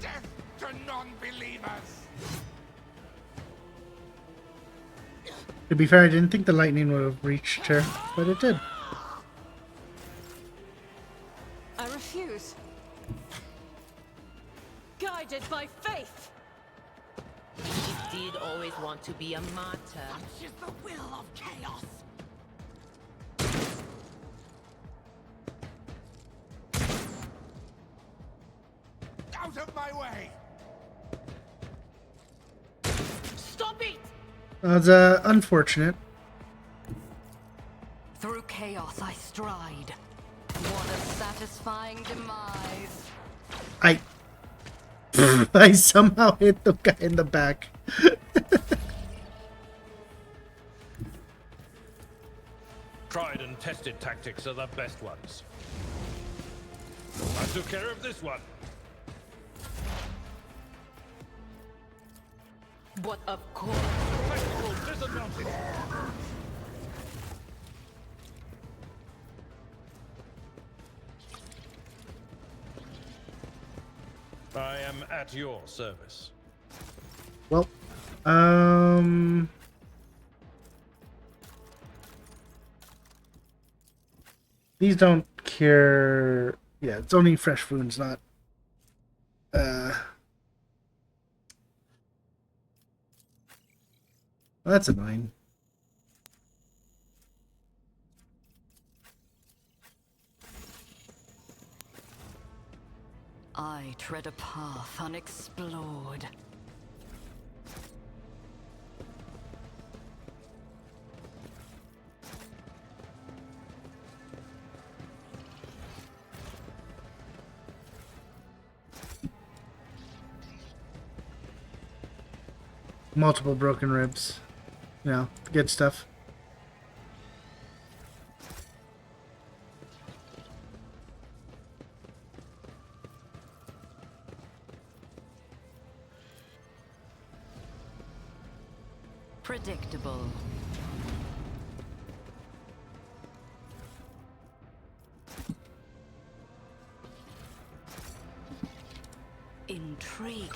Death to non-believers! To be fair, I didn't think the lightning would have reached her, but it did. I refuse. Guided by faith. He did always want to be a martyr. Such is the will of chaos. Out of my way! Stop it! That's unfortunate. Through chaos I stride. What a satisfying demise. I somehow hit the guy in the back. Tried and tested tactics are the best ones. I took care of this one. But of course. Tactical disadvantage. I am at your service. Well, these don't cure. Yeah, it's only fresh wounds, not. That's annoying. I tread a path unexplored. Multiple broken ribs. You know, good stuff. Predictable. Intriguing.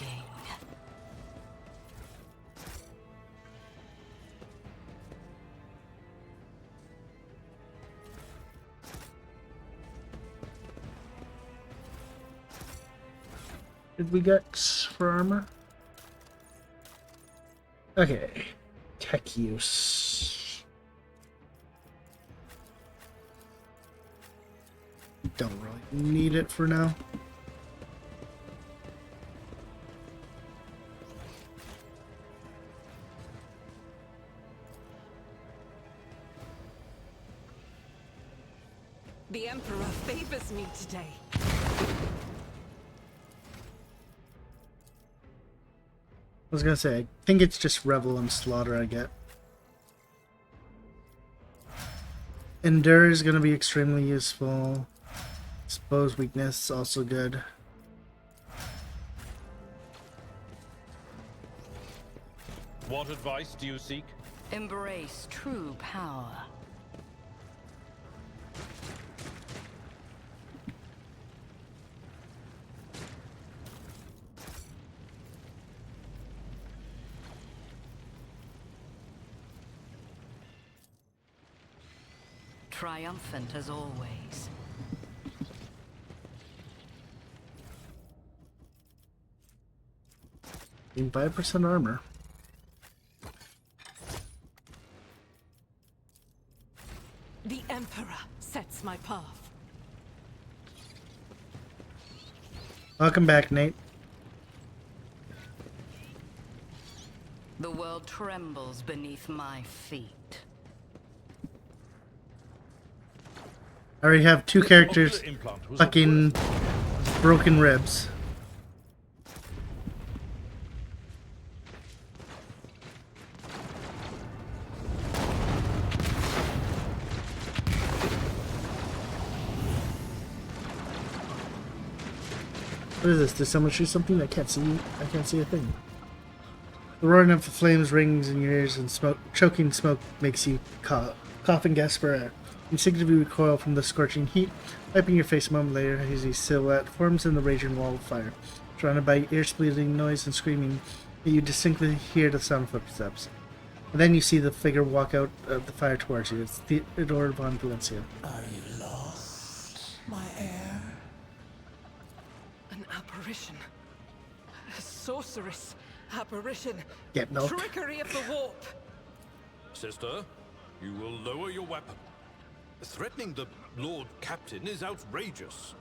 Did we get for armor? Okay. Tech use. Don't really need it for now. The Emperor favors me today. I was gonna say, I think it's just Revel and Slaughter I get. Endure is gonna be extremely useful. Expose weakness, also good. What advice do you seek? Embrace true power. Triumphant as always. In 5% armor. The Emperor sets my path. Welcome back, Nate. The world trembles beneath my feet. I already have two characters fucking broken ribs. What is this? Did someone shoot something? I can't see. I can't see a thing. The roaring of the flames rings in your ears, and choking smoke makes you cough and gasp for air. Instinctively recoil from the scorching heat, wiping your face a moment later as a silhouette forms in the raging wall of fire. Surrounded by ear-splitting noise and screaming, you distinctly hear the sound of footsteps. And then you see the figure walk out of the fire towards you. It's Theodora von Valencia. Are you lost, my heir? An apparition. A sorceress apparition. Get milk. Trickery of the warp. Sister, you will lower your weapon. Threatening the Lord Captain is outrageous.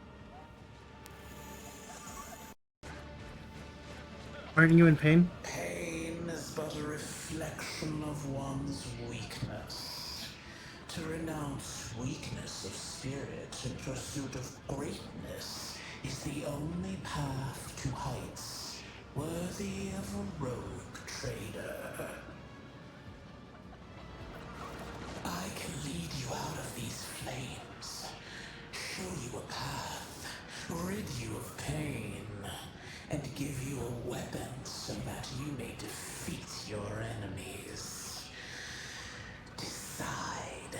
Aren't you in pain? Pain is but a reflection of one's weakness. To renounce weakness of spirit in pursuit of greatness is the only path to heights worthy of a rogue trader. I can lead you out of these flames, show you a path, rid you of pain, and give you a weapon so that you may defeat your enemies. Decide.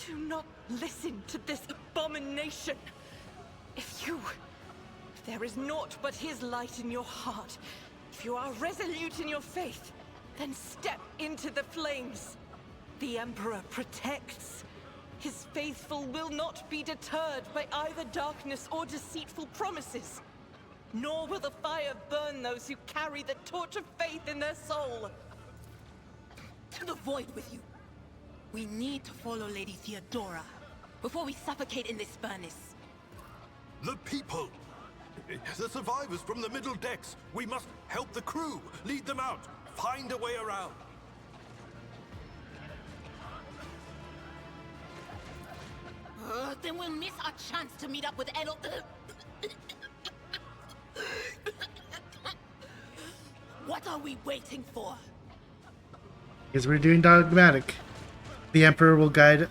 Do not listen to this abomination. If there is naught but his light in your heart, if you are resolute in your faith, then step into the flames. The Emperor protects. His faithful will not be deterred by either darkness or deceitful promises. Nor will the fire burn those who carry the torch of faith in their soul. To the void with you. We need to follow Lady Theodora before we suffocate in this furnace. The people! The survivors from the middle decks! We must help the crew! Lead them out! Find a way around! Then we'll miss our chance to meet up with Edel. What are we waiting for? Because we're doing dogmatic. The Emperor will guide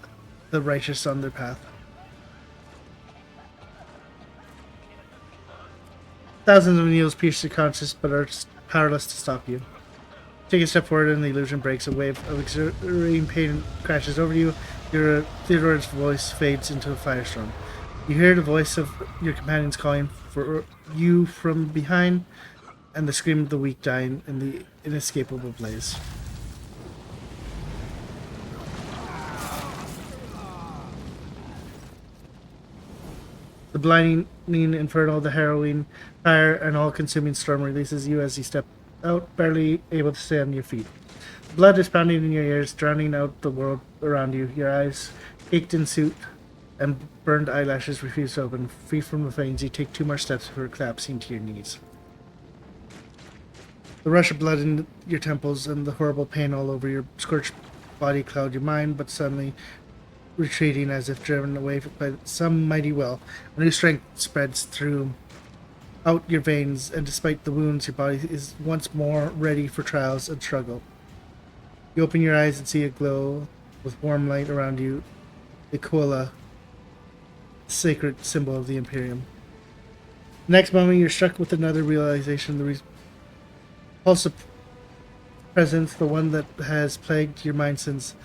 the righteous on their path. Thousands of needles pierce your conscience, but are powerless to stop you. Take a step forward, and the illusion breaks. A wave of extreme pain crashes over you. Your Theodora's voice fades into a firestorm. You hear the voice of your companions calling for you from behind, and the scream of the weak dying in the inescapable blaze. The blinding inferno, the harrowing fire, and all-consuming storm releases you as you step out, barely able to stay on your feet. Blood is pounding in your ears, drowning out the world around you. Your eyes, caked in soot, and burned eyelashes refuse to open. Free from the fangs, you take 2 more steps before collapsing to your knees. The rush of blood in your temples and the horrible pain all over your scorched body cloud your mind, but suddenly retreating as if driven away by some mighty will. A new strength spreads throughout your veins, and despite the wounds, your body is once more ready for trials and struggle. You open your eyes and see a glow with warm light around you, the Koala, sacred symbol of the Imperium. The next moment, you're struck with another realization. The repulsive presence, the one that has plagued your mind since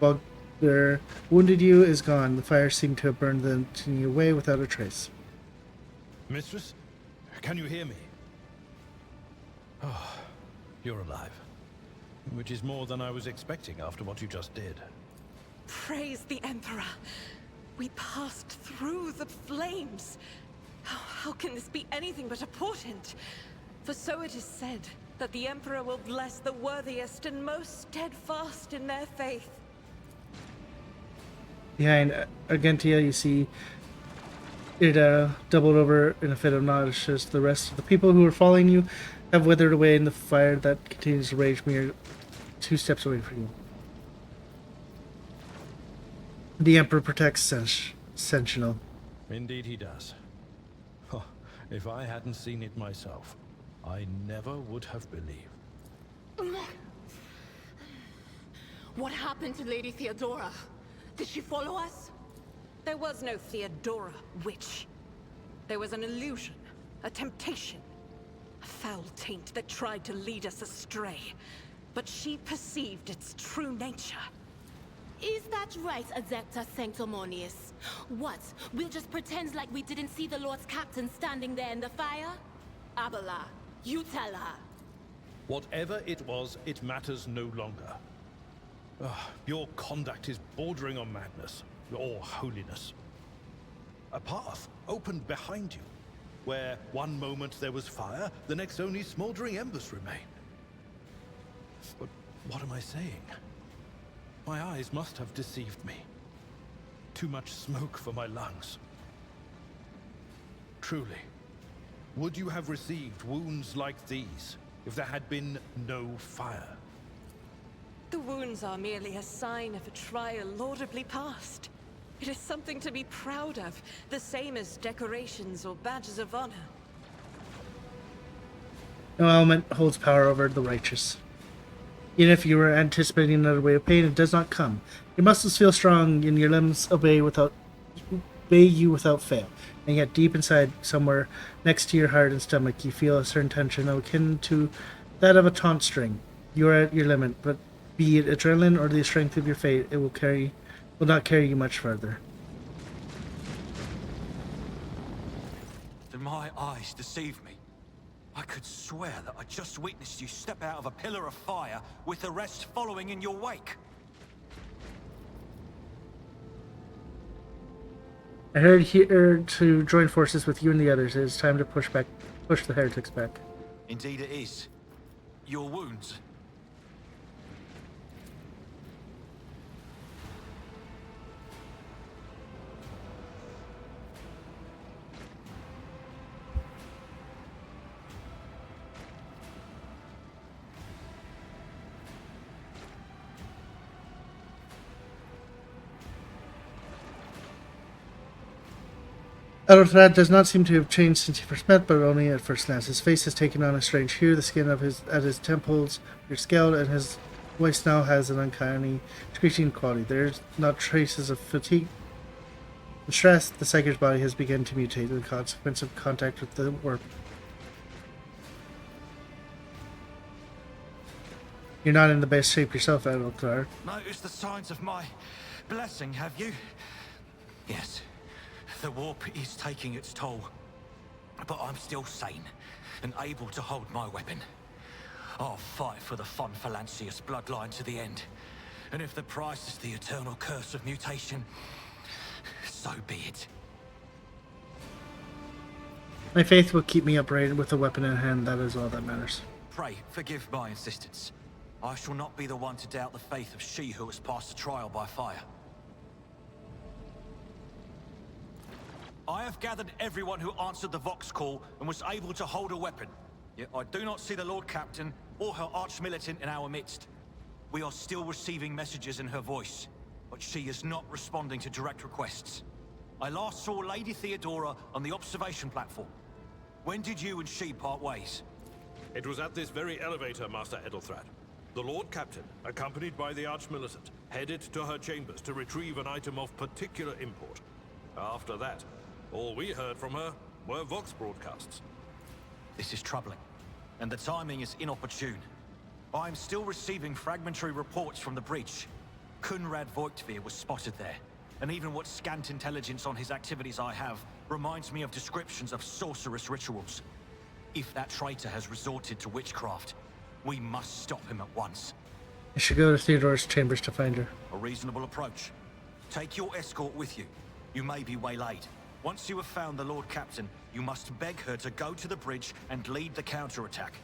Bogdir wounded you, is gone. The fire seemed to have burned them away without a trace. Mistress, can you hear me? Oh, you're alive. Which is more than I was expecting after what you just did. Praise the Emperor. We passed through the flames. How can this be anything but a portent? For so it is said that the Emperor will bless the worthiest and most steadfast in their faith. Behind Argentia, you see Irda doubled over in a fit of nausea. The rest of the people who were following you have withered away in the fire that continues to rage mere 2 steps away from you. The Emperor protects Sentinel. Indeed he does. Huh. If I hadn't seen it myself, I never would have believed. What happened to Lady Theodora? Did she follow us? There was no Theodora, witch. There was an illusion, a temptation, a foul taint that tried to lead us astray. But she perceived its true nature. Is that right, Adepta Sanctimonious? What? We'll just pretend like we didn't see the Lord's Captain standing there in the fire? Abala, you tell her. Whatever it was, it matters no longer. Your conduct is bordering on madness, or holiness. A path opened behind you, where one moment there was fire, the next only smoldering embers remain. But what am I saying? My eyes must have deceived me. Too much smoke for my lungs. Truly, would you have received wounds like these if there had been no fire? The wounds are merely a sign of a trial laudably passed. It is something to be proud of, the same as decorations or badges of honor. No element holds power over the righteous. Even if you were anticipating another wave of pain, it does not come. Your muscles feel strong, and your limbs obey you without fail. And yet, deep inside, somewhere next to your heart and stomach, you feel a certain tension akin to that of a taut string. You are at your limit, but be it adrenaline or the strength of your fate, it will not carry you much further. Did my eyes deceive me? I could swear that I just witnessed you step out of a pillar of fire with the rest following in your wake. I heard here to join forces with you and the others. It is time to push the heretics back. Indeed it is. Your wounds. Elrond does not seem to have changed since you first met, but only at first glance. His face has taken on a strange hue, the skin at his temples are scaled, and his voice now has an uncanny, screeching quality. There's not traces of fatigue. The stress, the psychic body has begun to mutate as a consequence of contact with the warp. You're not in the best shape yourself, Edelthar. Notice the signs of my blessing, have you? Yes. The warp is taking its toll. But I'm still sane and able to hold my weapon. I'll fight for the Von Valancius bloodline to the end. And if the price is the eternal curse of mutation, so be it. My faith will keep me upright with a weapon in hand. That is all that matters. Pray, forgive my insistence. I shall not be the one to doubt the faith of she who has passed the trial by fire. I have gathered everyone who answered the Vox call and was able to hold a weapon. Yet I do not see the Lord Captain or her arch-militant in our midst. We are still receiving messages in her voice, but she is not responding to direct requests. I last saw Lady Theodora on the observation platform. When did you and she part ways? It was at this very elevator, Master Edelthrad. The Lord Captain, accompanied by the Arch-Militant, headed to her chambers to retrieve an item of particular import. After that, all we heard from her were Vox broadcasts. This is troubling, and the timing is inopportune. I am still receiving fragmentary reports from the breach. Kunrad Voigtveer was spotted there, and even what scant intelligence on his activities I have reminds me of descriptions of sorcerous rituals. If that traitor has resorted to witchcraft, we must stop him at once. I should go to Theodora's chambers to find her. A reasonable approach. Take your escort with you. You may be waylaid. Once you have found the Lord Captain, you must beg her to go to the bridge and lead the counterattack.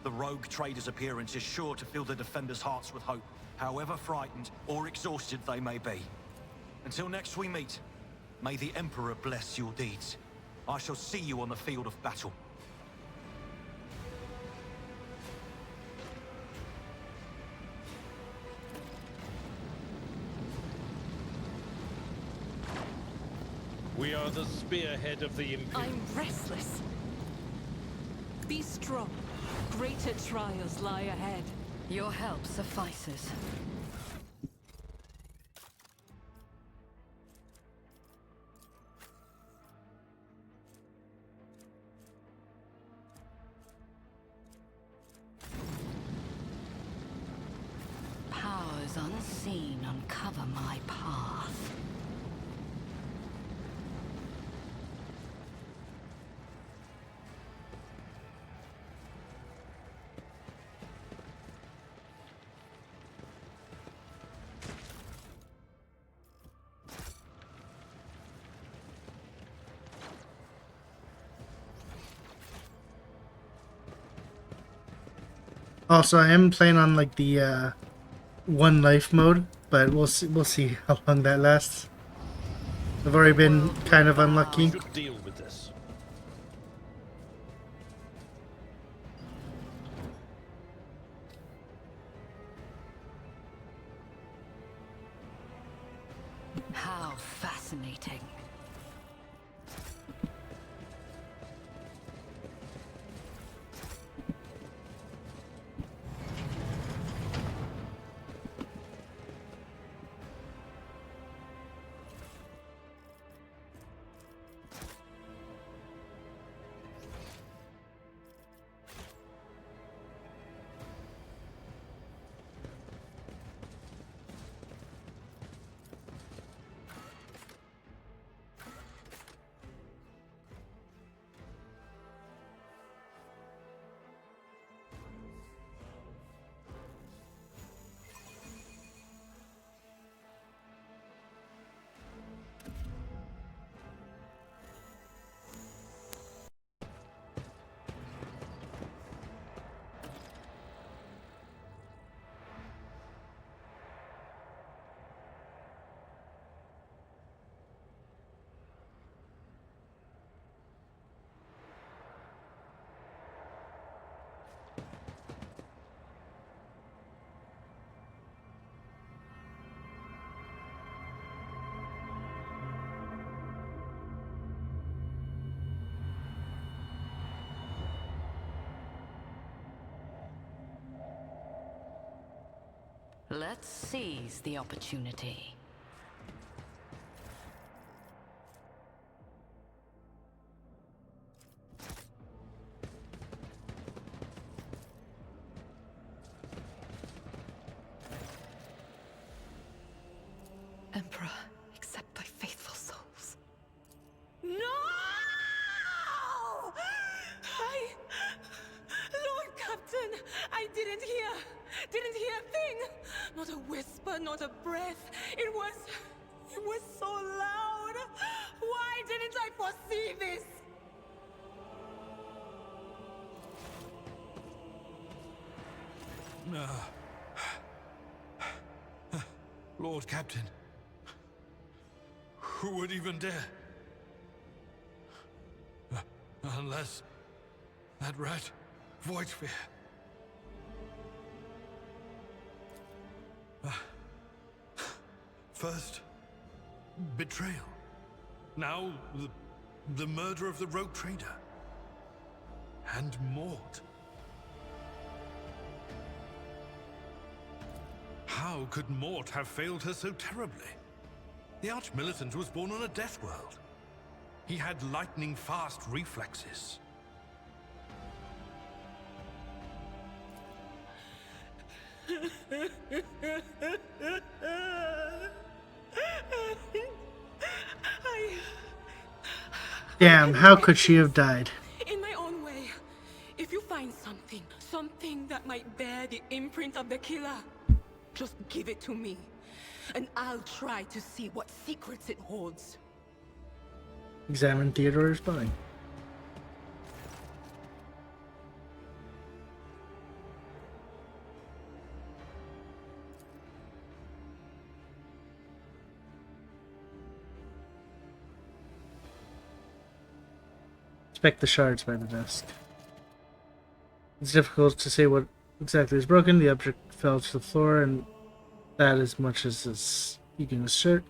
The rogue trader's appearance is sure to fill the defenders' hearts with hope, however frightened or exhausted they may be. Until next we meet, may the Emperor bless your deeds. I shall see you on the field of battle. We are the spearhead of the Imperium. I'm restless. Be strong. Greater trials lie ahead. Your help suffices. Powers unseen uncover my path. Also, I am playing on like the one life mode, but we'll see how long that lasts. I've already been kind of unlucky. Should deal with this. How fascinating. Let's seize the opportunity. Emperor, accept thy faithful souls. No! Lord Captain, I didn't hear a thing. Not a whisper, not a breath. It was so loud. Why didn't I foresee this? Lord Captain. Who would even dare? Unless that rat, Voidsphere. First, betrayal. Now, the murder of the rogue trader. And Mort. How could Mort have failed her so terribly? The Arch-Militant was born on a death world. He had lightning-fast reflexes. Damn, how could she have died? In my own way. If you find something that might bear the imprint of the killer, just give it to me, and I'll try to see what secrets it holds. Examine Theodora's body. Inspect the shards by the desk. It's difficult to say what exactly is broken. The object fell to the floor, and that as much as you can assert.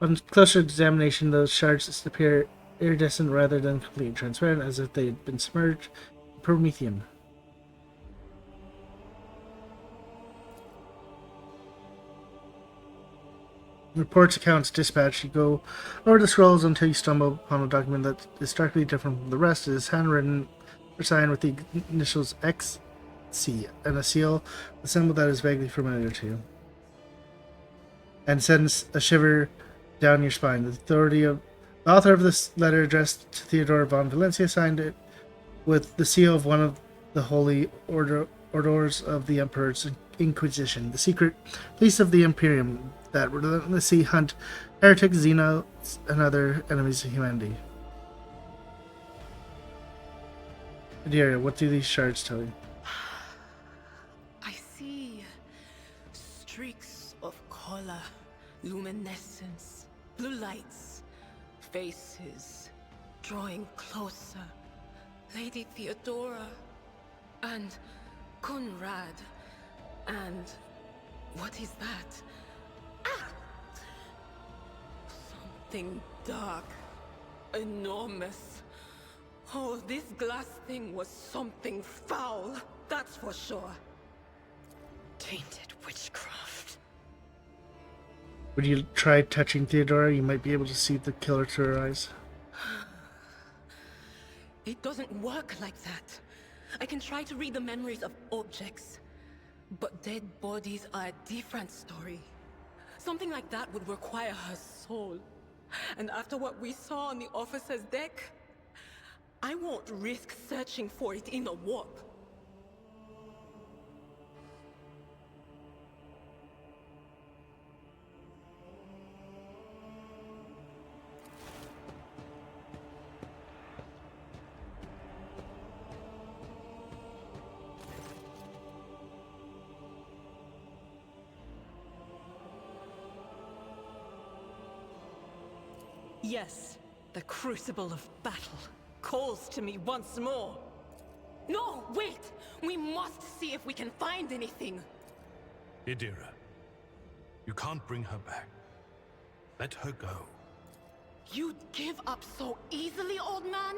On closer examination, those shards appear iridescent rather than completely transparent, as if they had been submerged in promethium. Reports, accounts, dispatch. You go over the scrolls until you stumble upon a document that is starkly different from the rest. It is handwritten or signed with the initials XC and a seal, a symbol that is vaguely familiar to you, and sends a shiver down your spine. The author of this letter, addressed to Theodora von Valencia, signed it with the seal of one of the holy orders of the Emperor's Inquisition, the secret police of the Imperium that relentlessly hunt heretics, xenos, and other enemies of humanity. Aderia, what do these shards tell you? I see streaks of color, luminescence, blue lights, faces drawing closer. Lady Theodora and Conrad and what is that? Ah! Something dark, enormous. Oh, this glass thing was something foul, that's for sure. Tainted witchcraft. Would you try touching Theodora? You might be able to see the killer to her eyes. It doesn't work like that. I can try to read the memories of objects, but dead bodies are a different story. Something like that would require her soul. And after what we saw on the officer's deck, I won't risk searching for it in a warp. Yes, the crucible of battle calls to me once more. No, wait! We must see if we can find anything. Idira, you can't bring her back. Let her go. You'd give up so easily, old man?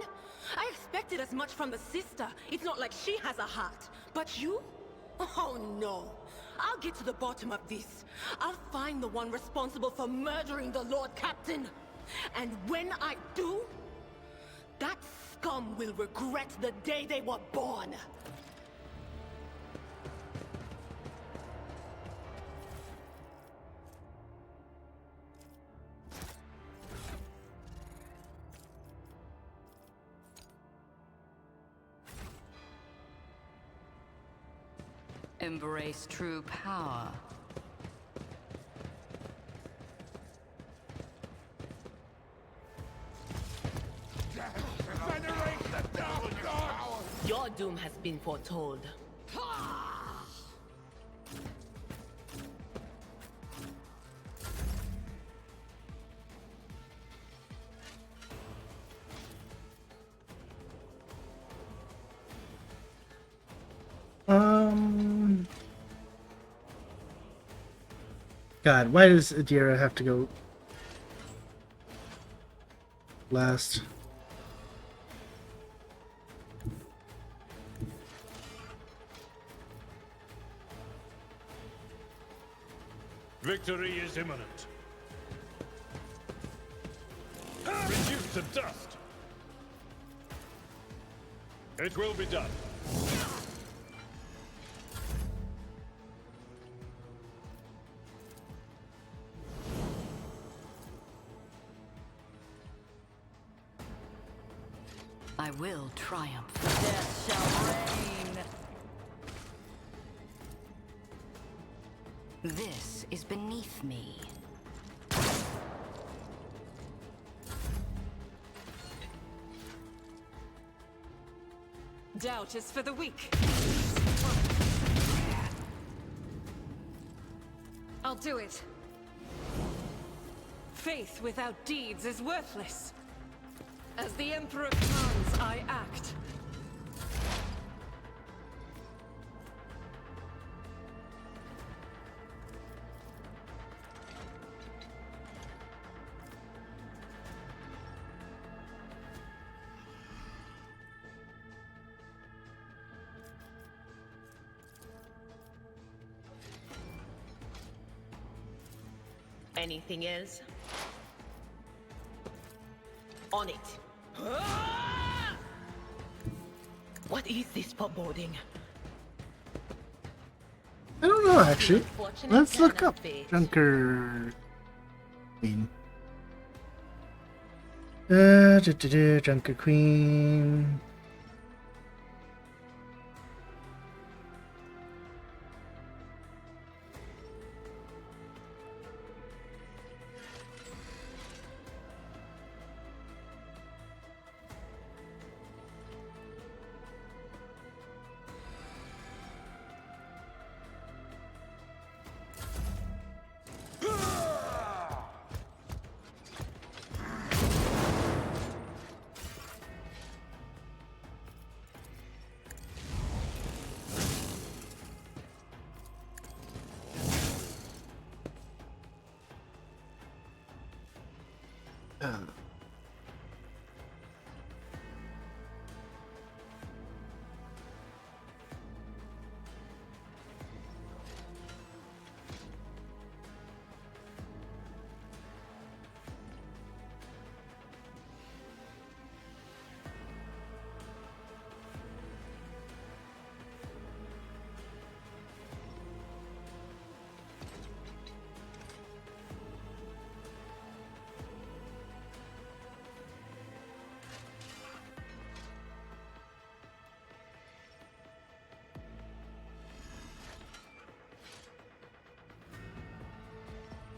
I expected as much from the sister. It's not like she has a heart. But you? Oh no. I'll get to the bottom of this. I'll find the one responsible for murdering the Lord Captain. And when I do, that scum will regret the day they were born. Embrace true power. Your doom has been foretold. God, why does Adira have to go last? Victory is imminent. Reduced to dust. It will be done. I will triumph. Death shall reign. This is beneath me. Doubt is for the weak. I'll do it. Faith without deeds is worthless. As the Emperor commands, I act. Anything else? On it. What is this foreboding? I don't know, actually. Let's look up Junker Queen. Junker Queen.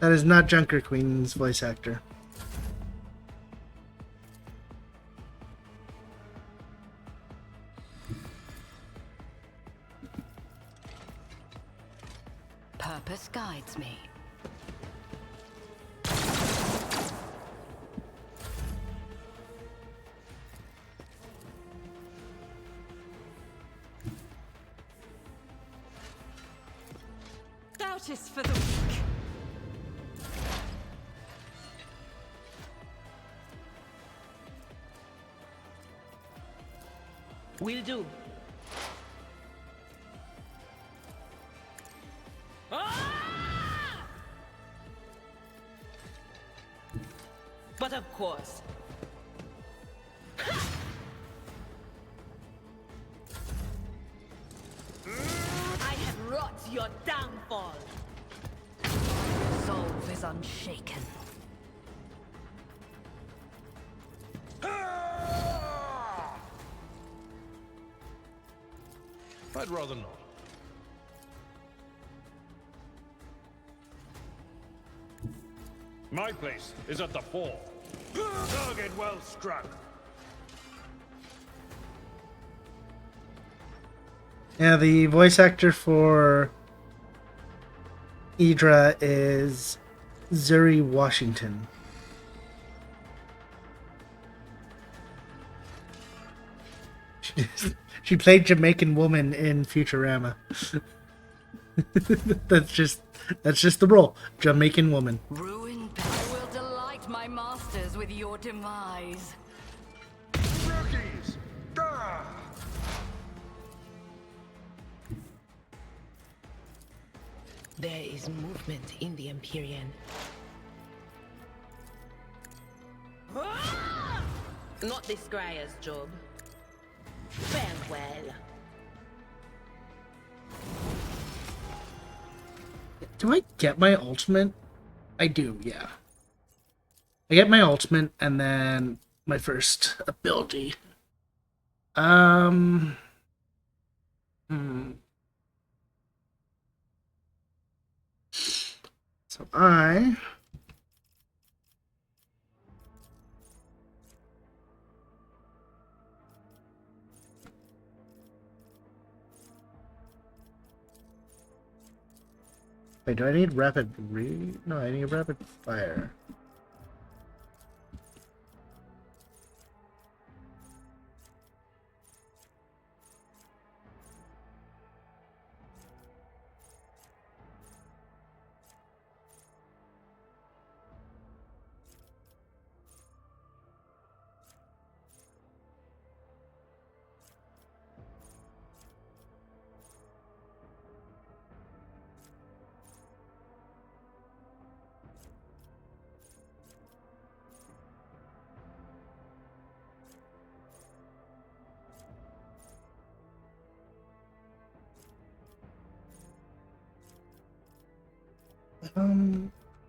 That is not Junker Queen's voice actor. Purpose guides me. Doubt is for the weak. Will do. But of course. I have wrought your downfall. Resolve is unshaken. I'd rather not. My place is at the fore. Target well struck. Yeah, the voice actor for Idra is Zuri Washington. She played Jamaican woman in Futurama. that's just the role. Jamaican woman. Ruin, I will delight my masters with your demise. Rookies! Gah! There is movement in the Empyrean. Not this Scryer's job. Farewell. Do I get my ultimate? I do, yeah. I get my ultimate and then my first ability. So I wait, do I need rapid No, I need rapid fire.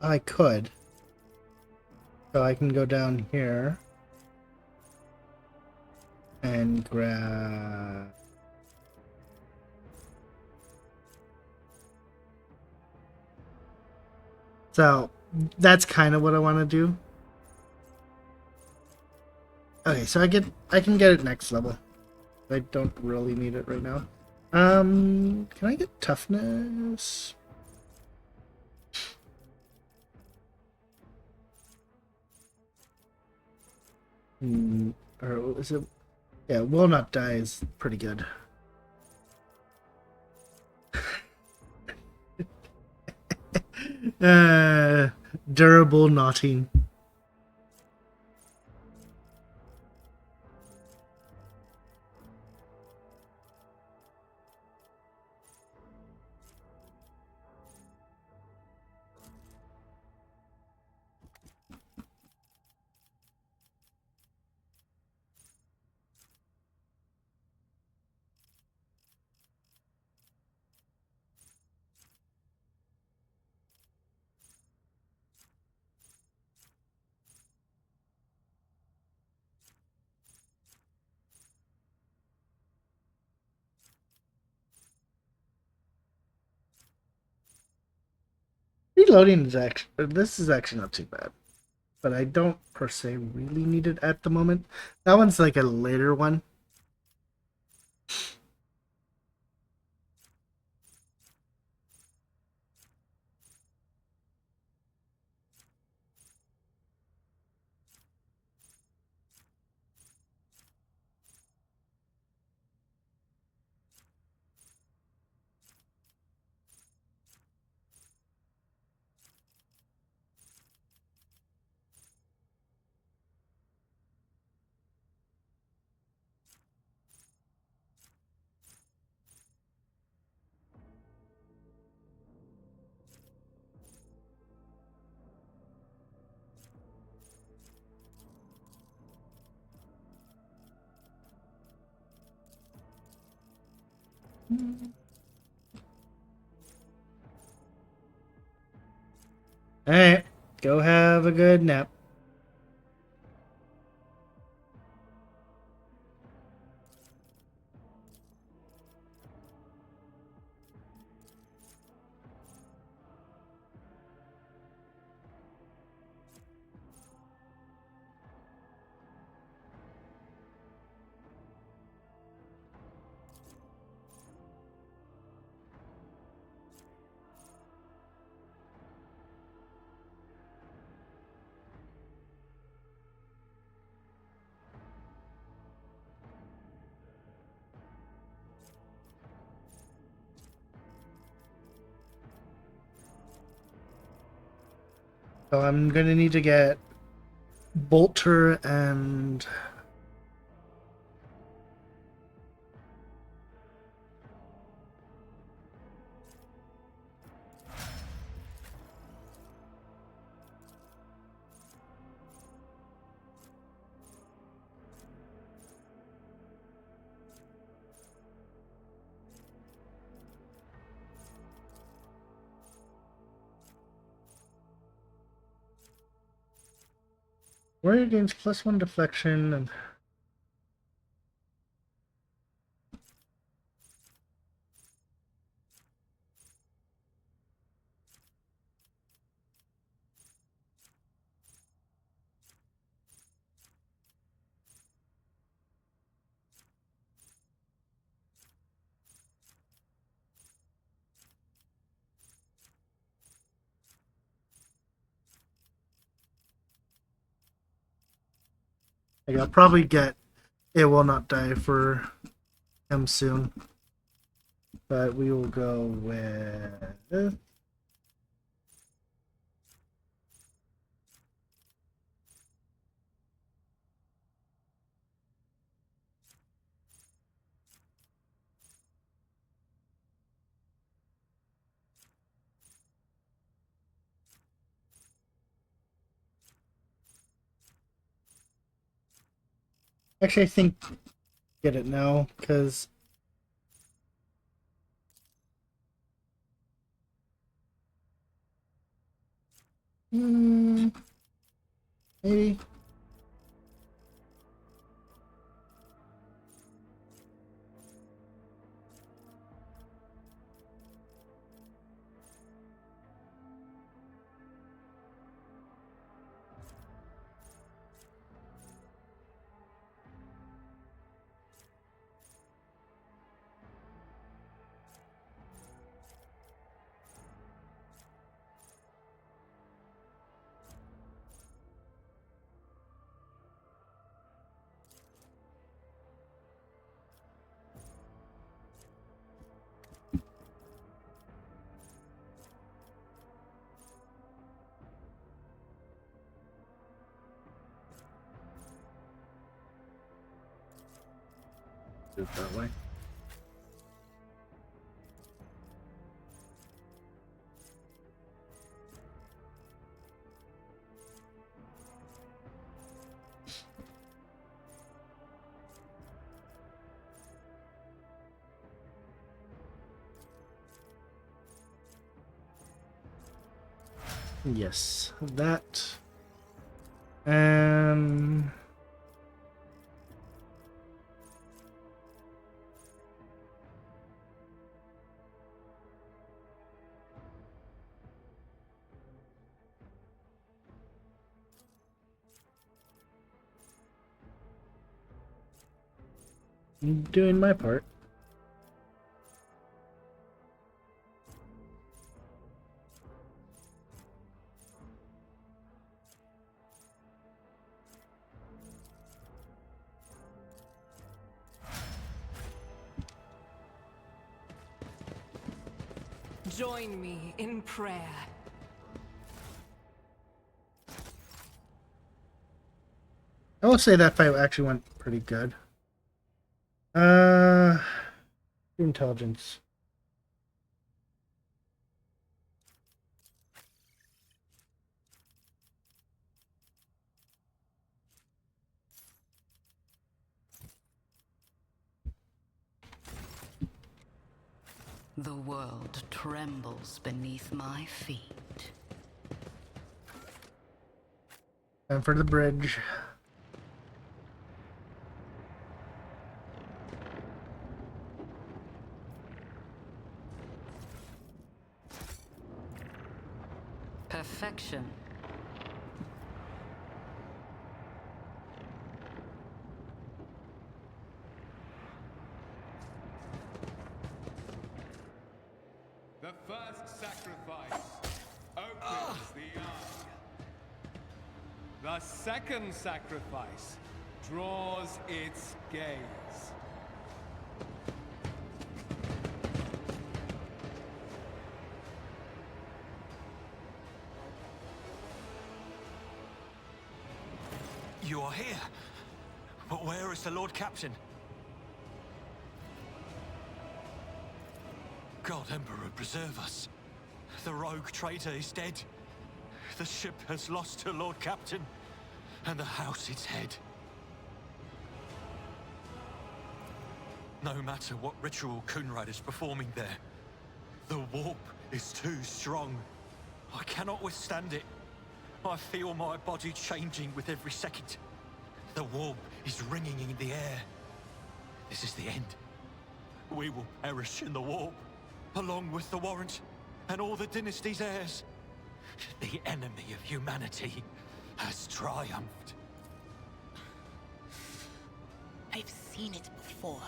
I could. So I can go down here and grab. So that's kind of what I want to do. Okay, so I can get it next level. I don't really need it right now. Can I get toughness? Or is it? Yeah, will not die is pretty good. Durable knotting. Reloading is actually, this is actually not too bad, but I don't per se really need it at the moment. That one's like a later one. Alright, go have a good nap. So I'm gonna need to get Bolter and warrior gains +1 deflection and like, I'll probably get It Will Not Die for him soon. But we will go with actually I think get it now, because maybe. Do it that way. Yes, that. And I'm doing my part. Join me in prayer. I will say that fight actually went pretty good. Intelligence. The world trembles beneath my feet. And for the bridge. Perfection. The first sacrifice opens the eye. The second sacrifice draws its gaze. You are here. But where is the Lord Captain? God Emperor preserve us. The rogue traitor is dead. The ship has lost her Lord Captain, and the house its head. No matter what ritual Kunrad is performing there, the warp is too strong. I cannot withstand it. I feel my body changing with every second. The warp is ringing in the air. This is the end. We will perish in the warp, along with the Warrant and all the dynasty's heirs. The enemy of humanity has triumphed. I've seen it before.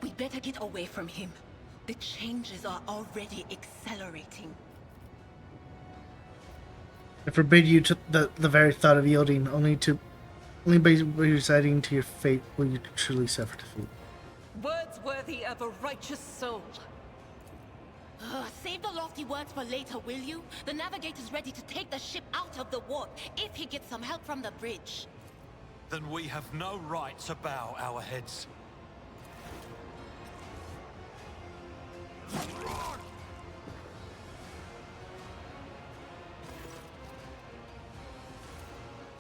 We'd better get away from him. The changes are already accelerating. I forbid you to the very thought of yielding. Only by resigning to your fate will you truly suffer defeat. Words worthy of a righteous soul. Save the lofty words for later, will you? The navigator's ready to take the ship out of the warp if he gets some help from the bridge. Then we have no right to bow our heads.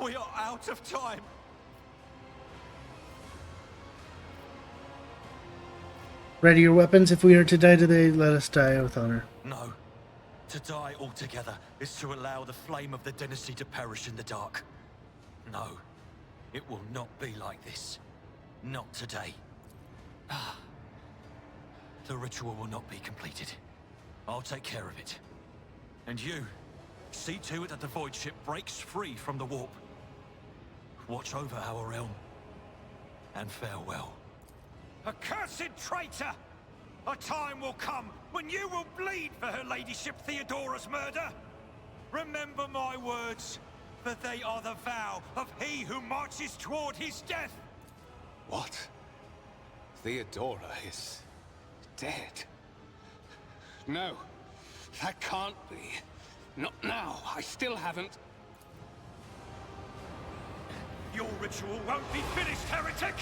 We are out of time. Ready your weapons. If we are to die today, let us die with honor. No. To die altogether is to allow the flame of the dynasty to perish in the dark. No. It will not be like this. Not today. The ritual will not be completed. I'll take care of it. And you, see to it that the Void Ship breaks free from the warp. Watch over our realm. And farewell. Accursed traitor! A time will come when you will bleed for her ladyship Theodora's murder. Remember my words, for they are the vow of he who marches toward his death. What? Theodora is dead? No, that can't be. Not now. I still haven't. Your ritual won't be finished, heretic!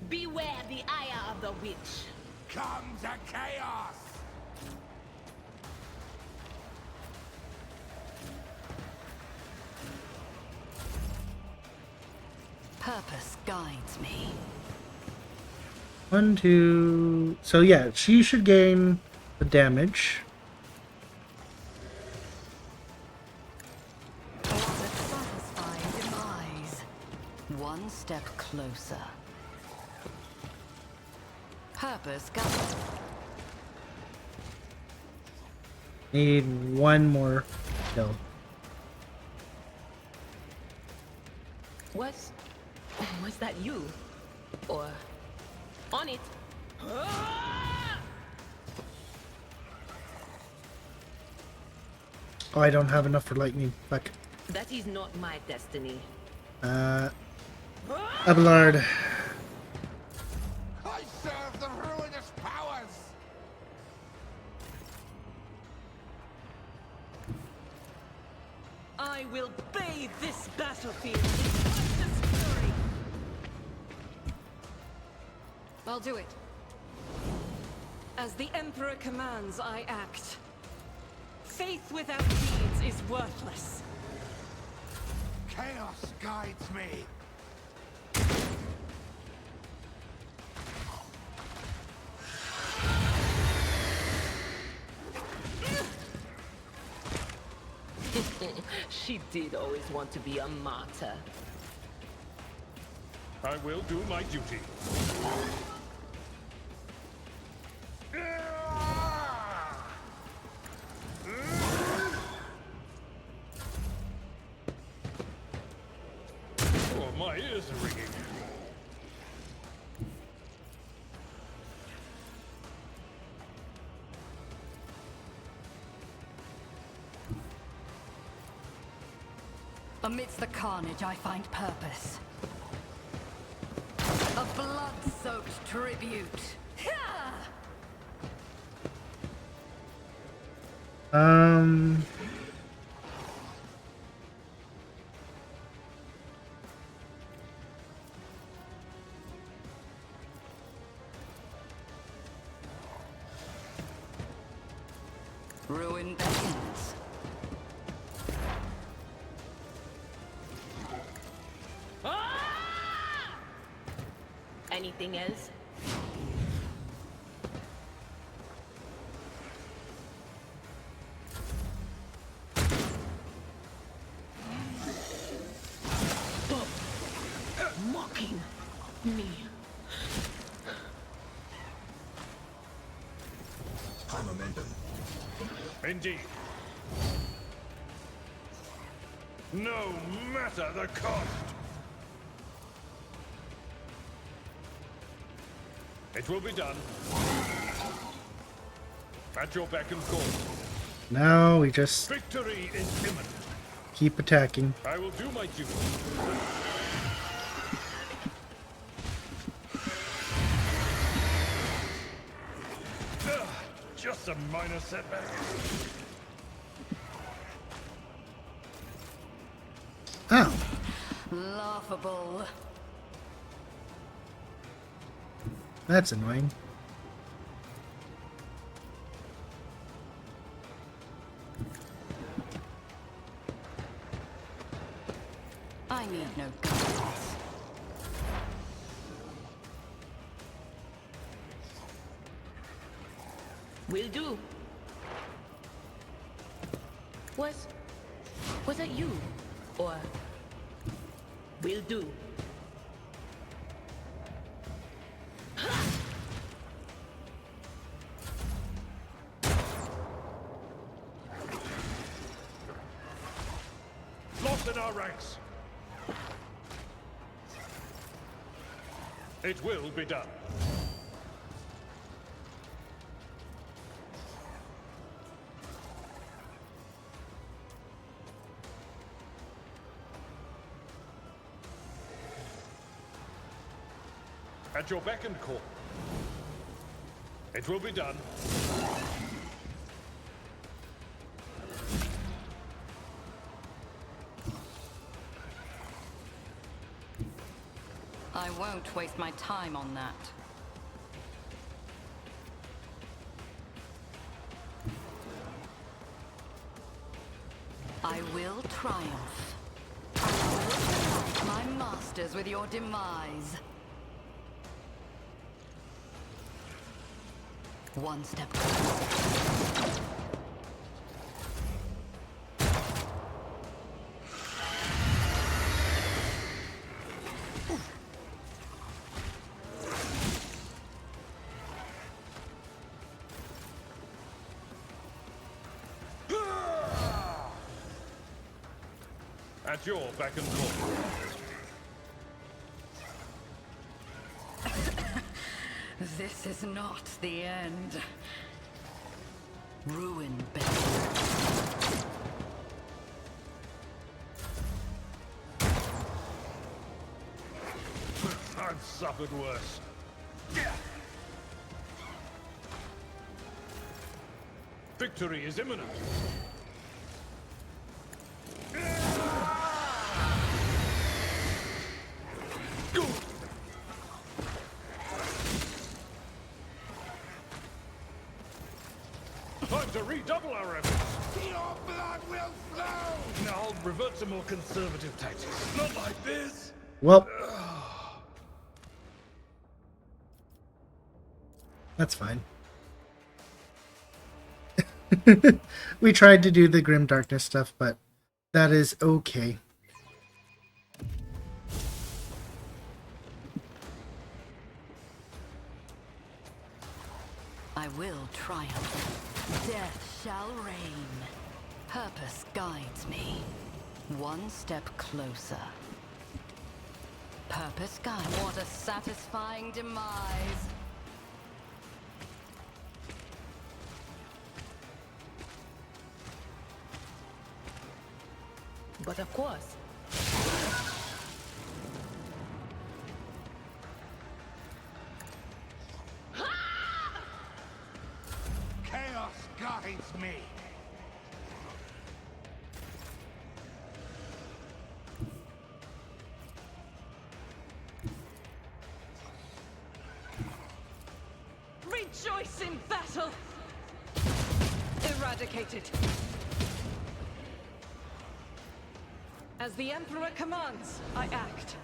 Beware the ire of the witch. Come to chaos! Purpose guides me. 1, 2. So yeah, she should gain the damage. What a satisfying demise. One step closer. Purpose guides. Need one more kill. Was that you? Or on it? Oh, I don't have enough for lightning. Fuck. That is not my destiny. Abelard. I serve the ruinous powers! I will bathe this battlefield in righteous fury. I'll do it. As the Emperor commands, I act. Faith without deeds is worthless. Chaos guides me! She did always want to be a martyr. I will do my duty. Oh, my ears are ringing. Amidst the carnage, I find purpose. A blood-soaked tribute. Ruin beckons. Anything else? Mocking me. High momentum. Indeed. No matter the cost. It will be done. At your beck and call. Now we just Victory is imminent. keep attacking. I will do my duty. Just a minor setback. Oh. Laughable. That's annoying. I need no guidance. Will do. Was that you? Or will do? Lost in our ranks. It will be done. At your beck and call. It will be done. I won't waste my time on that. I will triumph. I will unite my masters with your demise. One step closer. At your beck and call. This is not the end. Ruin beckons. I've suffered worse. Victory is imminent. Time to redouble our efforts. Your blood will flow! Now I'll revert to more conservative tactics. Not like this. Well, that's fine. We tried to do the Grim Darkness stuff, but that is okay. I will triumph. Death shall reign. Purpose guides me. One step closer. Purpose guides. What a satisfying demise. But of course, guides me. Rejoice in battle! Eradicated. As the Emperor commands, I act.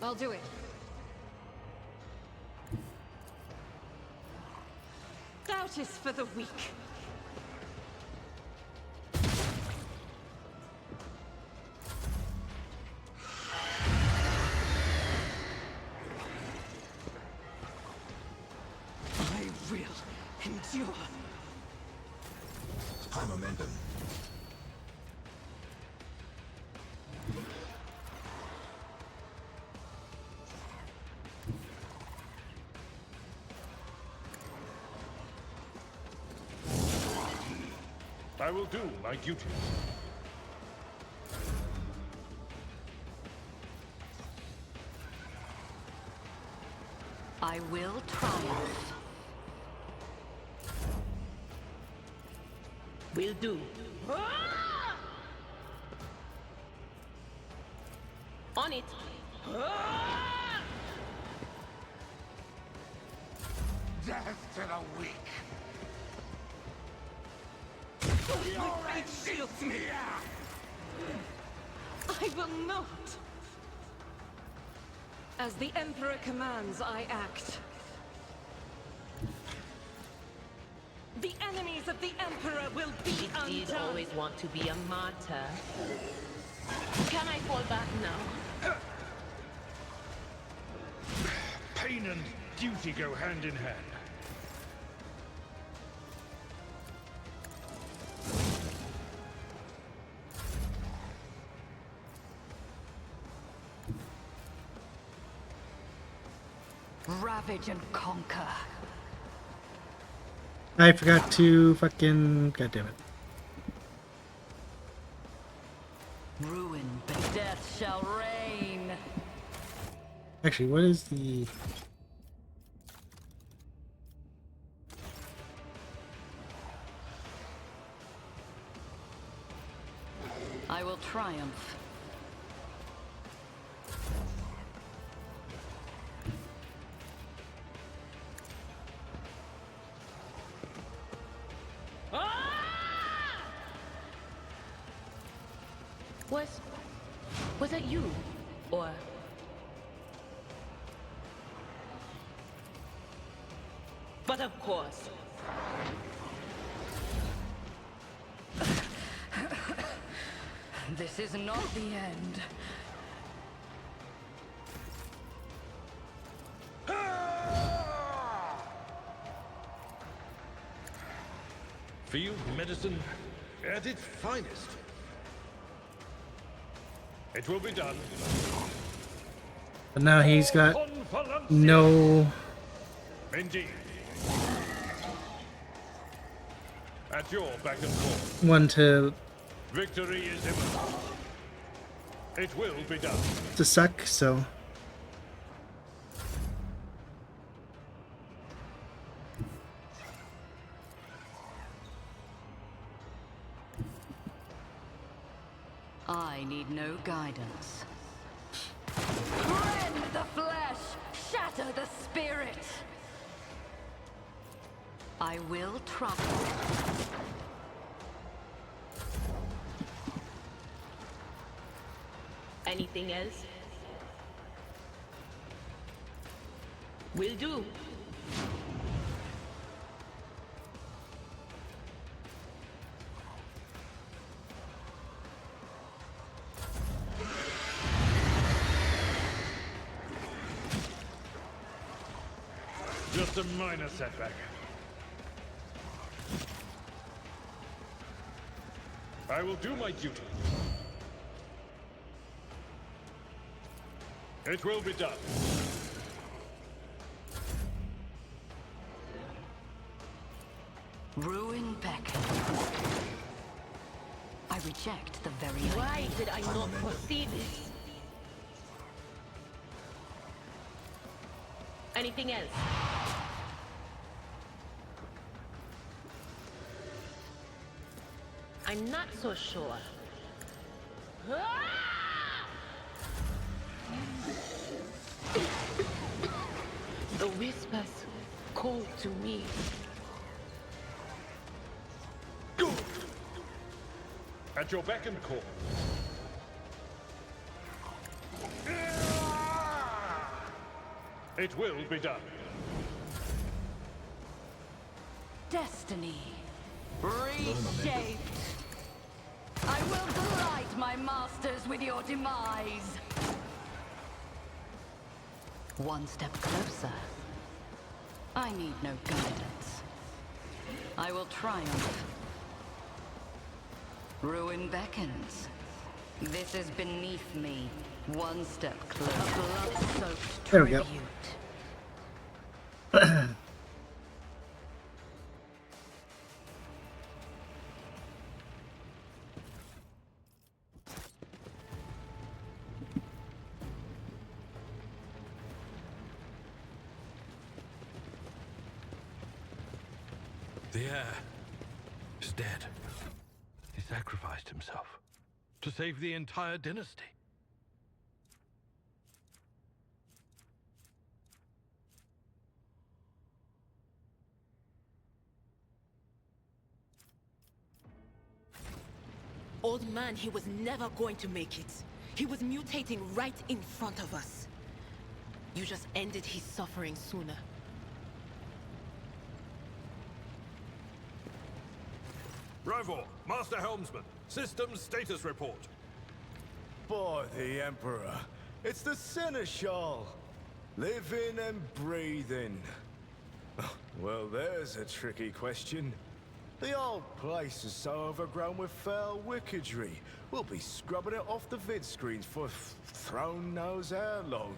I'll do it. Doubt is for the weak. I will endure. High momentum. I will do my duty. I will triumph. Will do. On it. Death to the weak. Your right shields me! I will not! As the Emperor commands, I act. The enemies of the Emperor will be undone! Did always want to be a martyr. Can I fall back now? Pain and duty go hand in hand. Ravage and conquer. I forgot to fucking... God damn it. Ruin, but death shall reign. Actually, what is the... I will triumph. Was it you? Or... But of course. This is not the end. Field medicine at its finest. It will be done. But now he's got no... Indeed. At your back and forth. one to Victory is imminent. It will be done. suck, so... I need no guidance. Rend the flesh! Shatter the spirit! I will trouble. Anything else? Will do. Just a minor setback. I will do my duty. It will be done. Ruin beckon. I reject the very Why idea. did I not foresee this? Anything else? I'm not so sure. The whispers call to me. At your beck and call. It will be done. Destiny. Reshaped. I will delight my masters with your demise. One step closer. I need no guidance. I will triumph. Ruin beckons. This is beneath me. One step closer. A blood-soaked There we go. tribute. The heir is dead. He sacrificed himself to save the entire dynasty. Old man, he was never going to make it. He was mutating right in front of us. You just ended his suffering sooner. Rivor, Master Helmsman, systems status report. By the Emperor, it's the Seneschal. Living and breathing. Well, there's a tricky question. The old place is so overgrown with foul wickedry. We'll be scrubbing it off the vid screens for throne knows how long.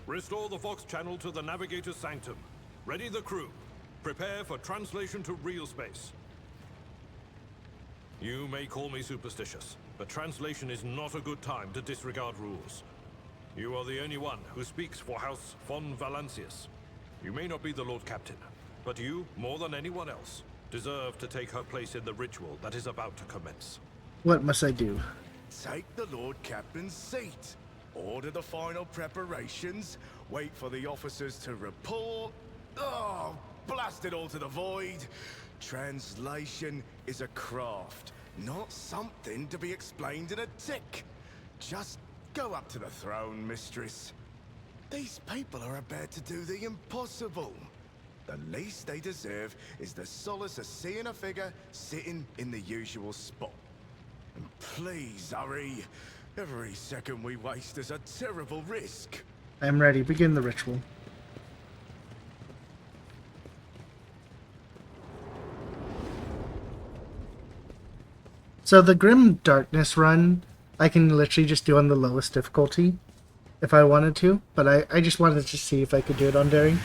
Restore the Vox channel to the Navigator's Sanctum. Ready the crew. Prepare for translation to real space. You may call me superstitious, but translation is not a good time to disregard rules. You are the only one who speaks for House von Valancius. You may not be the Lord Captain, but you, more than anyone else, deserve to take her place in the ritual that is about to commence. What must I do? Take the Lord Captain's seat. Order the final preparations. Wait for the officers to report. Oh, blast it all to the void. Translation is a craft, not something to be explained in a tick. Just go up to the throne, mistress. These people are about to do the impossible. The least they deserve is the solace of seeing a figure sitting in the usual spot. And please hurry. Every second we waste is a terrible risk. I am ready. Begin the ritual. So the Grim Darkness run, I can literally just do on the lowest difficulty if I wanted to, but I just wanted to see if I could do it on Daring.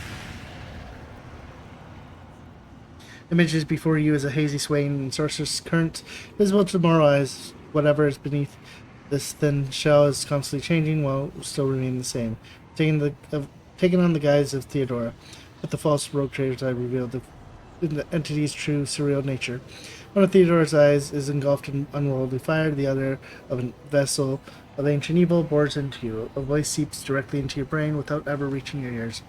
Images before you is a hazy swaying and sorcerous current, visible to mortal eyes. Whatever is beneath this thin shell is constantly changing while still remaining the same. Taking on the guise of Theodora, with the false rogue traders I revealed the entity's true surreal nature. One of Theodora's eyes is engulfed in unworldly fire, the other of a vessel of ancient evil bores into you. A voice seeps directly into your brain without ever reaching your ears.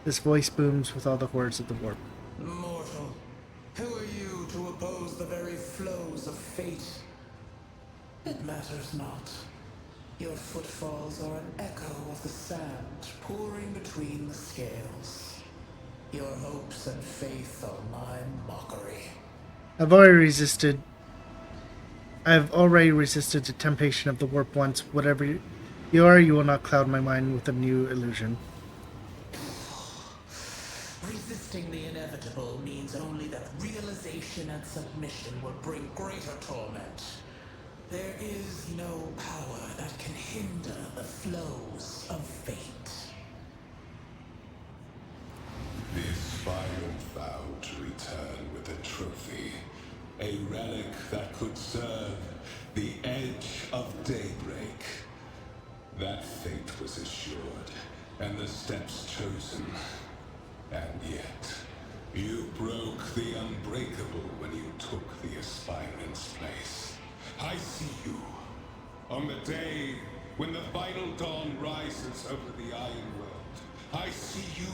This voice booms with all the horrors of the warp. Mortal, who are you to oppose the very flows of fate? It matters not. Your footfalls are an echo of the sand pouring between the scales. Your hopes and faith are my mockery. I've already resisted the temptation of the warp once. Whatever you are, you will not cloud my mind with a new illusion. Resisting the inevitable means only that realization and submission will bring greater torment. There is no power that can hinder the flows of fate. The aspirant vowed to return with a trophy, A relic that could serve the edge of daybreak. That fate was assured, and the steps chosen. And yet, you broke the unbreakable when you took the aspirant's place. I see you. On the day when the final dawn rises over the Iron World, I see you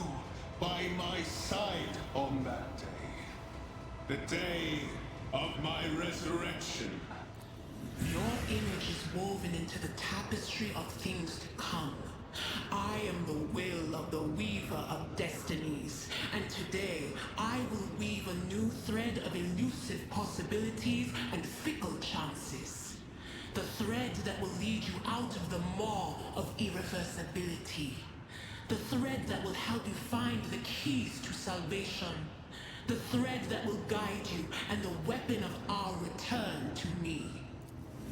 by my side on that day. The day of my resurrection. Your image is woven into the tapestry of things to come. I am the will of the weaver of destinies, and today I will weave a new thread of elusive possibilities and fickle chances. The thread that will lead you out of the maw of irreversibility. The thread that will help you find the keys to salvation. The thread that will guide you and the weapon of our return to me.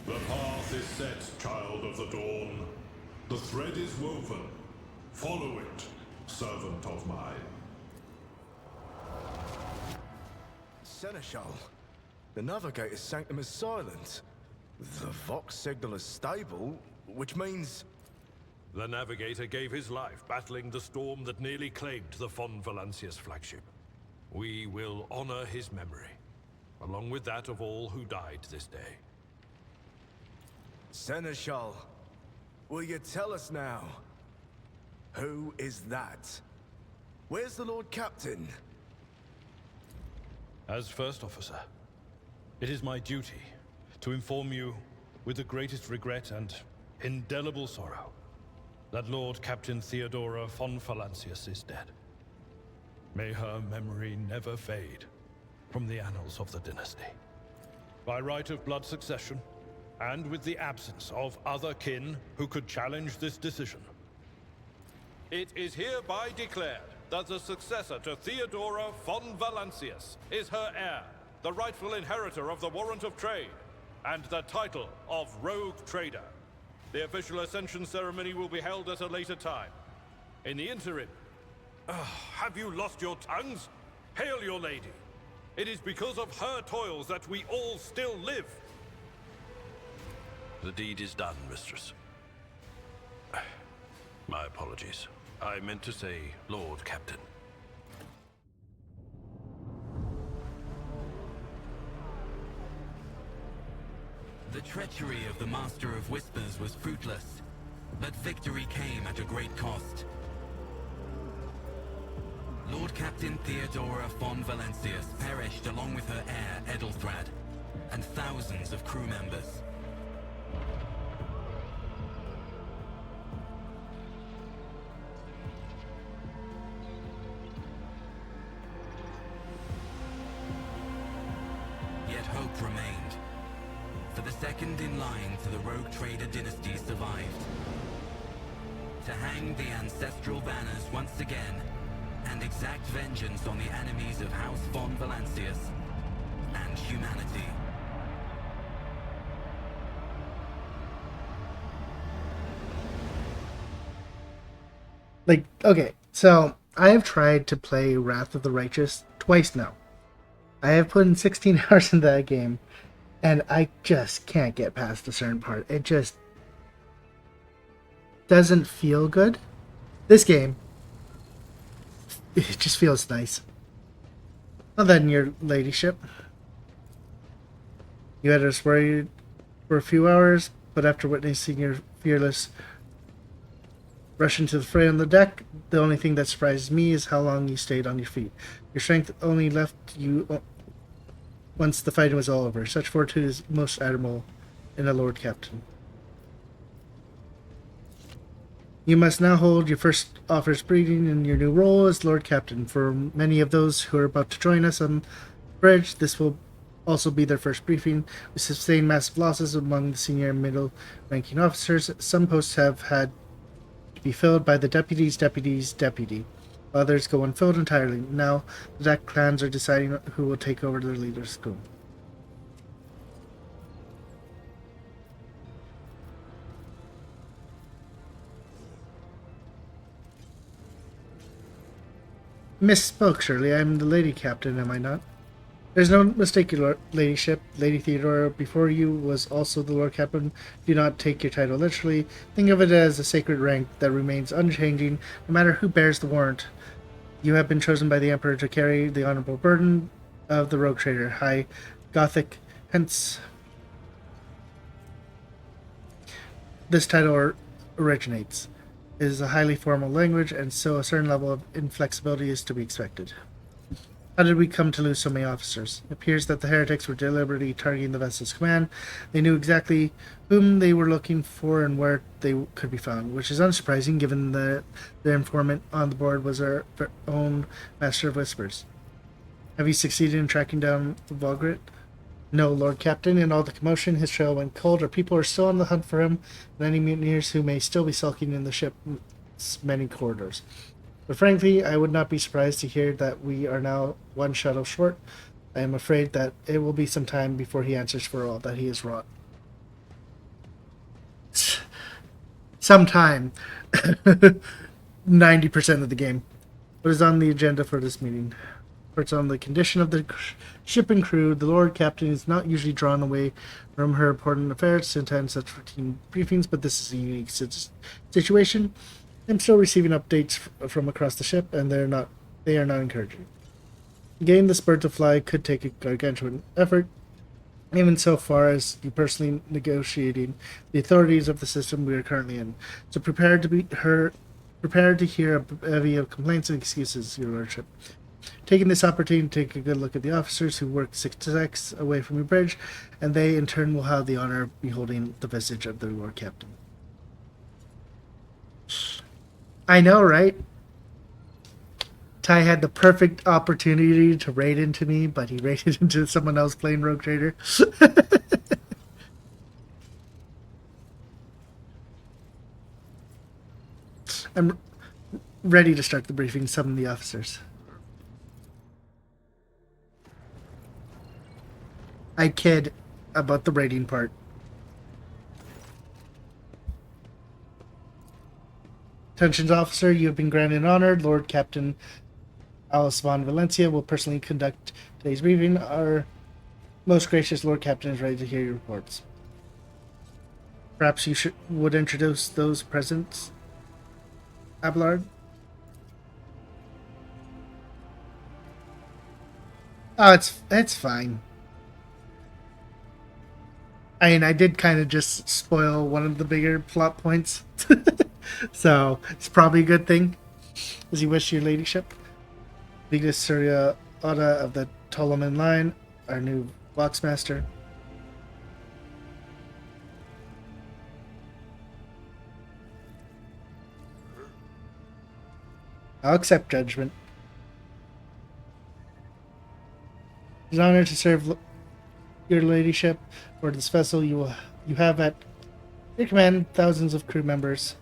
The path is set, child of the dawn. The thread is woven. Follow it, servant of mine. Seneschal, the Navigator's sanctum is silent. The Vox signal is stable, which means... The Navigator gave his life battling the storm that nearly claimed the Von Valancius flagship. We will honor his memory, along with that of all who died this day. Seneschal, will you tell us now? Who is that? Where's the Lord Captain? As First Officer, it is my duty to inform you with the greatest regret and indelible sorrow that Lord Captain Theodora von Valancius is dead. May her memory never fade from the annals of the dynasty. By right of blood succession, and with the absence of other kin who could challenge this decision, it is hereby declared that the successor to Theodora von Valancius is her heir, the rightful inheritor of the Warrant of Trade, and the title of Rogue Trader. The official ascension ceremony will be held at a later time. In the interim, have you lost your tongues? Hail your lady. It is because of her toils that we all still live. The deed is done, mistress. My apologies. I meant to say Lord Captain. The treachery of the Master of Whispers was fruitless, but victory came at a great cost. Lord Captain Theodora von Valancius perished along with her heir, Edelthrad, and thousands of crew members. Yet hope remained. For the second in line to the Rogue Trader dynasty survived. To hang the ancestral banners once again, and exact vengeance on the enemies of House von Valancius and humanity. Like, okay, so I have tried to play Wrath of the Righteous twice now. I have put in 16 hours into that game, and I just can't get past a certain part. It just doesn't feel good. This game, it just feels nice. Well then, your ladyship. You had us worried for a few hours, but after witnessing your fearless rush into the fray on the deck, the only thing that surprises me is how long you stayed on your feet. Your strength only left you once the fighting was all over. Such fortitude is most admirable in a Lord Captain. You must now hold your first officer's breeding in your new role as Lord Captain. For many of those who are about to join us on the bridge, this will also be their first briefing. We sustained massive losses among the senior and middle-ranking officers. Some posts have had to be filled by the deputy. Others go unfilled entirely. Now, the deck clans are deciding who will take over their leader's school. Misspoke, surely. I'm the lady captain, am I not? There's no mistake, your ladyship. Lady Theodora before you was also the Lord Captain. Do not take your title literally. Think of it as a sacred rank that remains unchanging, no matter who bears the warrant. You have been chosen by the Emperor to carry the honorable burden of the rogue trader, High Gothic. Hence, this title originates. It is a highly formal language, and so a certain level of inflexibility is to be expected. How did we come to lose so many officers? It appears that the heretics were deliberately targeting the vessel's command. They knew exactly whom they were looking for and where they could be found, which is unsurprising given that their informant on the board was our own Master of Whispers. Have you succeeded in tracking down Volgrit? No, Lord Captain. In all the commotion, his trail went cold. Our people are still on the hunt for him, and any mutineers who may still be sulking in the ship's many corridors. But frankly, I would not be surprised to hear that we are now one shuttle short. I am afraid that it will be some time before he answers for all that he has wrought. Some time. 90% of the game. What is on the agenda for this meeting? Reports on the condition of the ship and crew. The Lord Captain is not usually drawn away from her important affairs to attend such routine briefings, but this is a unique situation. I'm still receiving updates from across the ship, and they are not encouraging. Getting this bird to fly could take a gargantuan effort, even so far as you personally negotiating the authorities of the system we are currently in. So prepared to hear a bevy of complaints and excuses, Your Lordship. Taking this opportunity to take a good look at the officers who work 6 decks away from your bridge, and they in turn will have the honor of beholding the visage of their Lord Captain. I know, right? Ty had the perfect opportunity to raid into me, but he raided into someone else playing Rogue Trader. I'm ready to start the briefing. Summon the officers. I kid about the raiding part. Attention, officer, you have been granted an honor. Lord Captain Alice von Valencia will personally conduct today's briefing. Our most gracious Lord Captain is ready to hear your reports. Perhaps you would introduce those present, Abelard? Oh, it's fine. I mean, I did kind of just spoil one of the bigger plot points. So, it's probably a good thing. As you wish, your ladyship. Vigus Surya Oda of the Ptoleman line, our new Voxmaster. I'll accept judgment. It's an honor to serve your ladyship. For this vessel, you have at your command thousands of crew members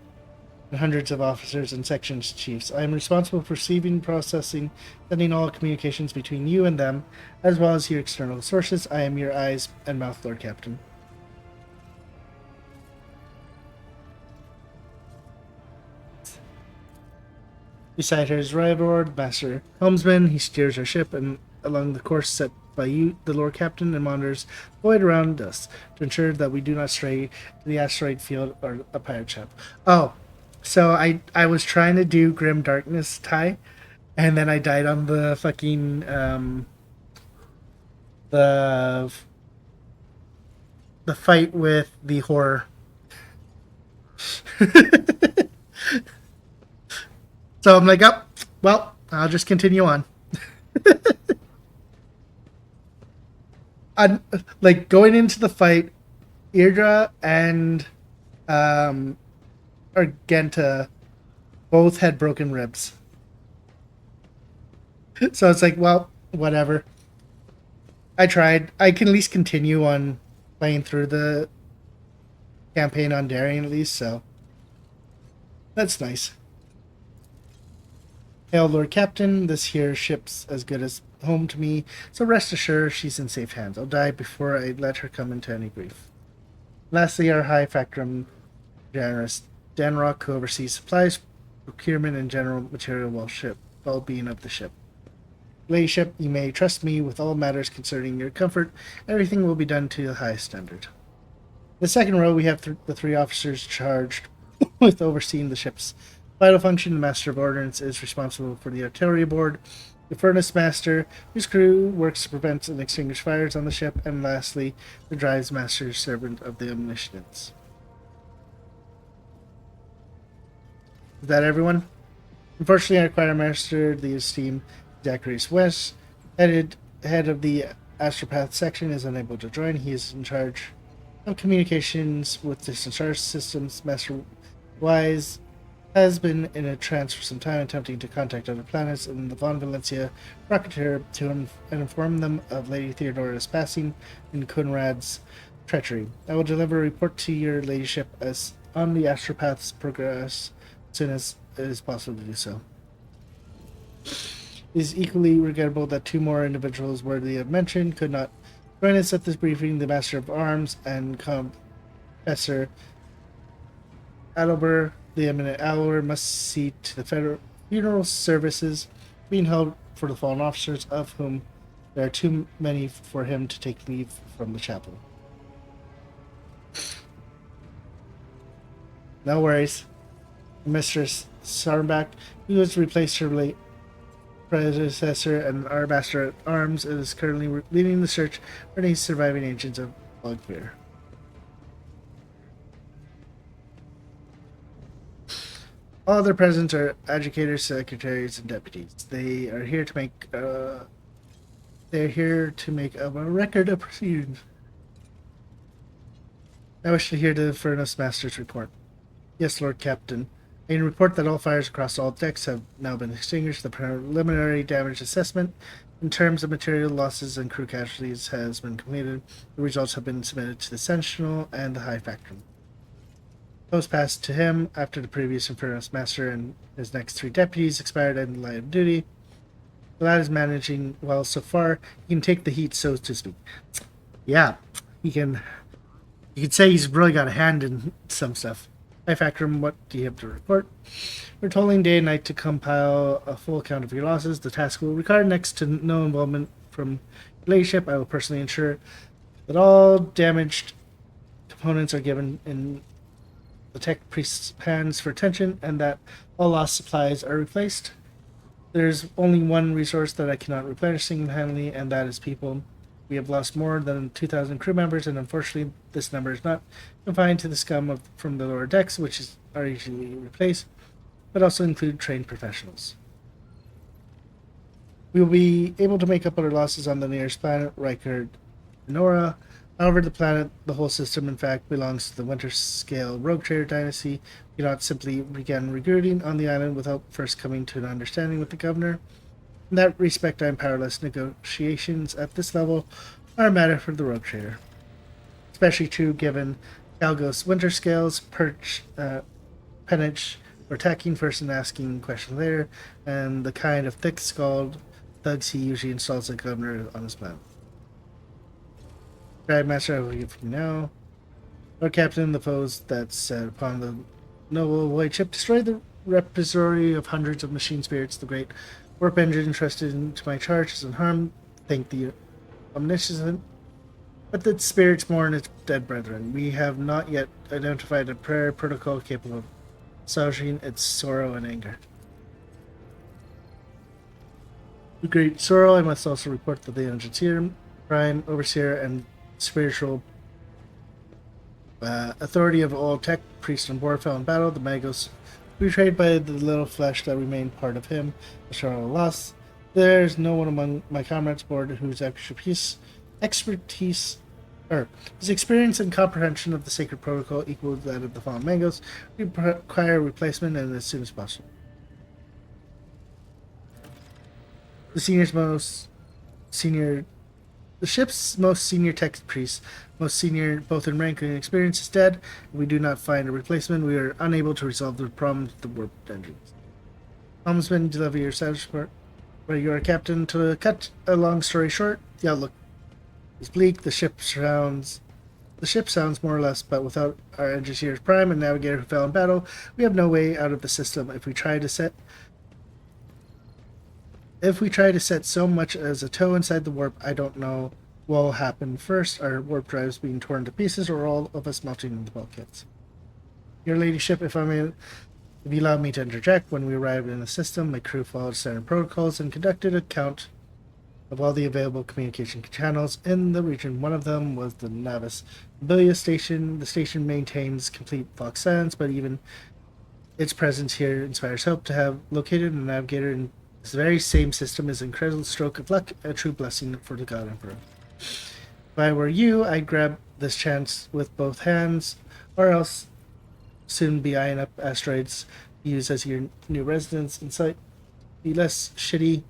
and hundreds of officers and section chiefs. I am responsible for receiving, processing, sending all communications between you and them, as well as your external sources. I am your eyes and mouth, Lord Captain. Beside her is Ryvord, Master Helmsman. He steers our ship and along the course set by you, the Lord Captain, and monitors the void around us to ensure that we do not stray to the asteroid field or a pirate ship. Oh, so I was trying to do Grim Darkness, Ty, and then I died on the fucking the fight with the horror. So I'm like, oh, well, I'll just continue on. I'm, like, going into the fight, Irdra and Argenta both had broken ribs. So it's like, well, whatever. I tried. I can at least continue on playing through the campaign on Darien at least, so that's nice. Hail, Lord Captain, this here ship's as good as home to me, so rest assured she's in safe hands. I'll die before I let her come into any grief. Lastly, our High Factorum Generous Danrock, who oversees supplies, procurement, and general material well-being of the ship. Ladyship, you may trust me with all matters concerning your comfort. Everything will be done to the highest standard. In the second row, we have the 3 officers charged with overseeing the ship's vital function. The Master of Ordnance is responsible for the artillery board, the Furnace Master, whose crew works to prevent and extinguish fires on the ship, and lastly, the Drives Master, servant of the Omniscience. Is that everyone? Unfortunately, our choir master, the esteemed Zacharias West, head of the Astropath section, is unable to join. He is in charge of communications with distant star systems. Master Wise has been in a trance for some time, attempting to contact other planets and the Von Valencia Rocketeer to inform them of Lady Theodora's passing and Conrad's treachery. I will deliver a report to your ladyship as on the Astropath's progress as soon as it is possible to do so. It is equally regrettable that 2 more individuals worthy of mention could not join us at this briefing. The Master of Arms and Professor Adelber, the eminent Alor, must see to the federal funeral services being held for the fallen officers, of whom there are too many for him to take leave from the chapel. No worries. Mistress Sarmbach, who has replaced her late predecessor and our Master at Arms, is currently leading the search for any surviving agents of Bugbear. All other present are educators, secretaries, and deputies. They are here to make a record of proceedings. I wish to hear the Furnace Master's report. Yes, Lord Captain. I can report that all fires across all decks have now been extinguished. The preliminary damage assessment in terms of material losses and crew casualties has been completed. The results have been submitted to the Sentinel and the High Factum. Post passed to him after the previous Furnace Master and his next 3 deputies expired in the line of duty. The lad is managing well so far. He can take the heat, so to speak. Yeah, he can. You could say he's really got a hand in some stuff. High Factum, what do you have to report? We're tolling day and night to compile a full account of your losses. The task will require next to no involvement from your ladyship. I will personally ensure that all damaged components are given in the tech priest's hands for attention, and that all lost supplies are replaced. There's only one resource that I cannot replenish single-handedly, and that is people. We have lost more than 2,000 crew members, and unfortunately, this number is not confined to the scum from the lower decks, which are usually replaced, but also include trained professionals. We will be able to make up our losses on the nearest planet, Rykard Nora. However, the whole system, in fact, belongs to the Winter-Scale Rogue Trader dynasty. We cannot simply begin recruiting on the island without first coming to an understanding with the governor. In that respect, I am powerless. Negotiations at this level are a matter for the Rogue Trader. Especially true given Galgos Winterscale's penance for attacking first and asking questions later, and the kind of thick-skulled thugs he usually installs the governor on his planet. Drive Master, I will give from now. Lord Captain, the foes that set upon the noble void ship destroyed the repository of hundreds of machine spirits. The great warp engine entrusted into my charge is unharmed, thank the Omniscient, but the spirits mourn its dead brethren. We have not yet identified a prayer protocol capable of assuaging its sorrow and anger. With great sorrow, I must also report that the Engineer, Prime, Overseer, and spiritual authority of all tech, priest and board fell in battle. The Magos, betrayed by the little flesh that remained part of him, the Charlotte lost. There is no one among my comrades aboard whose expertise, his experience and comprehension of the sacred protocol equals that of the fallen Magos. We require replacement, and as soon as possible. The ship's most senior tech priest, most senior both in rank and experience, is dead. If we do not find a replacement, we are unable to resolve the problem with the warp engines. Helmsman, deliver your status report. Where you are, Captain. To cut a long story short, the outlook is bleak. The ship sounds more or less, but without our engineers Prime and Navigator who fell in battle, we have no way out of the system. If we try to set If we try to set so much as a toe inside the warp, I don't know what will happen first, our warp drives being torn to pieces or all of us melting into bulkheads. Your ladyship, if you allow me to interject, when we arrived in the system, my crew followed standard protocols and conducted a count of all the available communication channels in the region. One of them was the Navis Mobilia station. The station maintains complete Vox silence, but even its presence here inspires hope. To have located a navigator in this very same system is an incredible stroke of luck, a true blessing for the God Emperor. If I were you, I'd grab this chance with both hands, or else soon be eyeing up asteroids to use as your new residence in sight. Be less shitty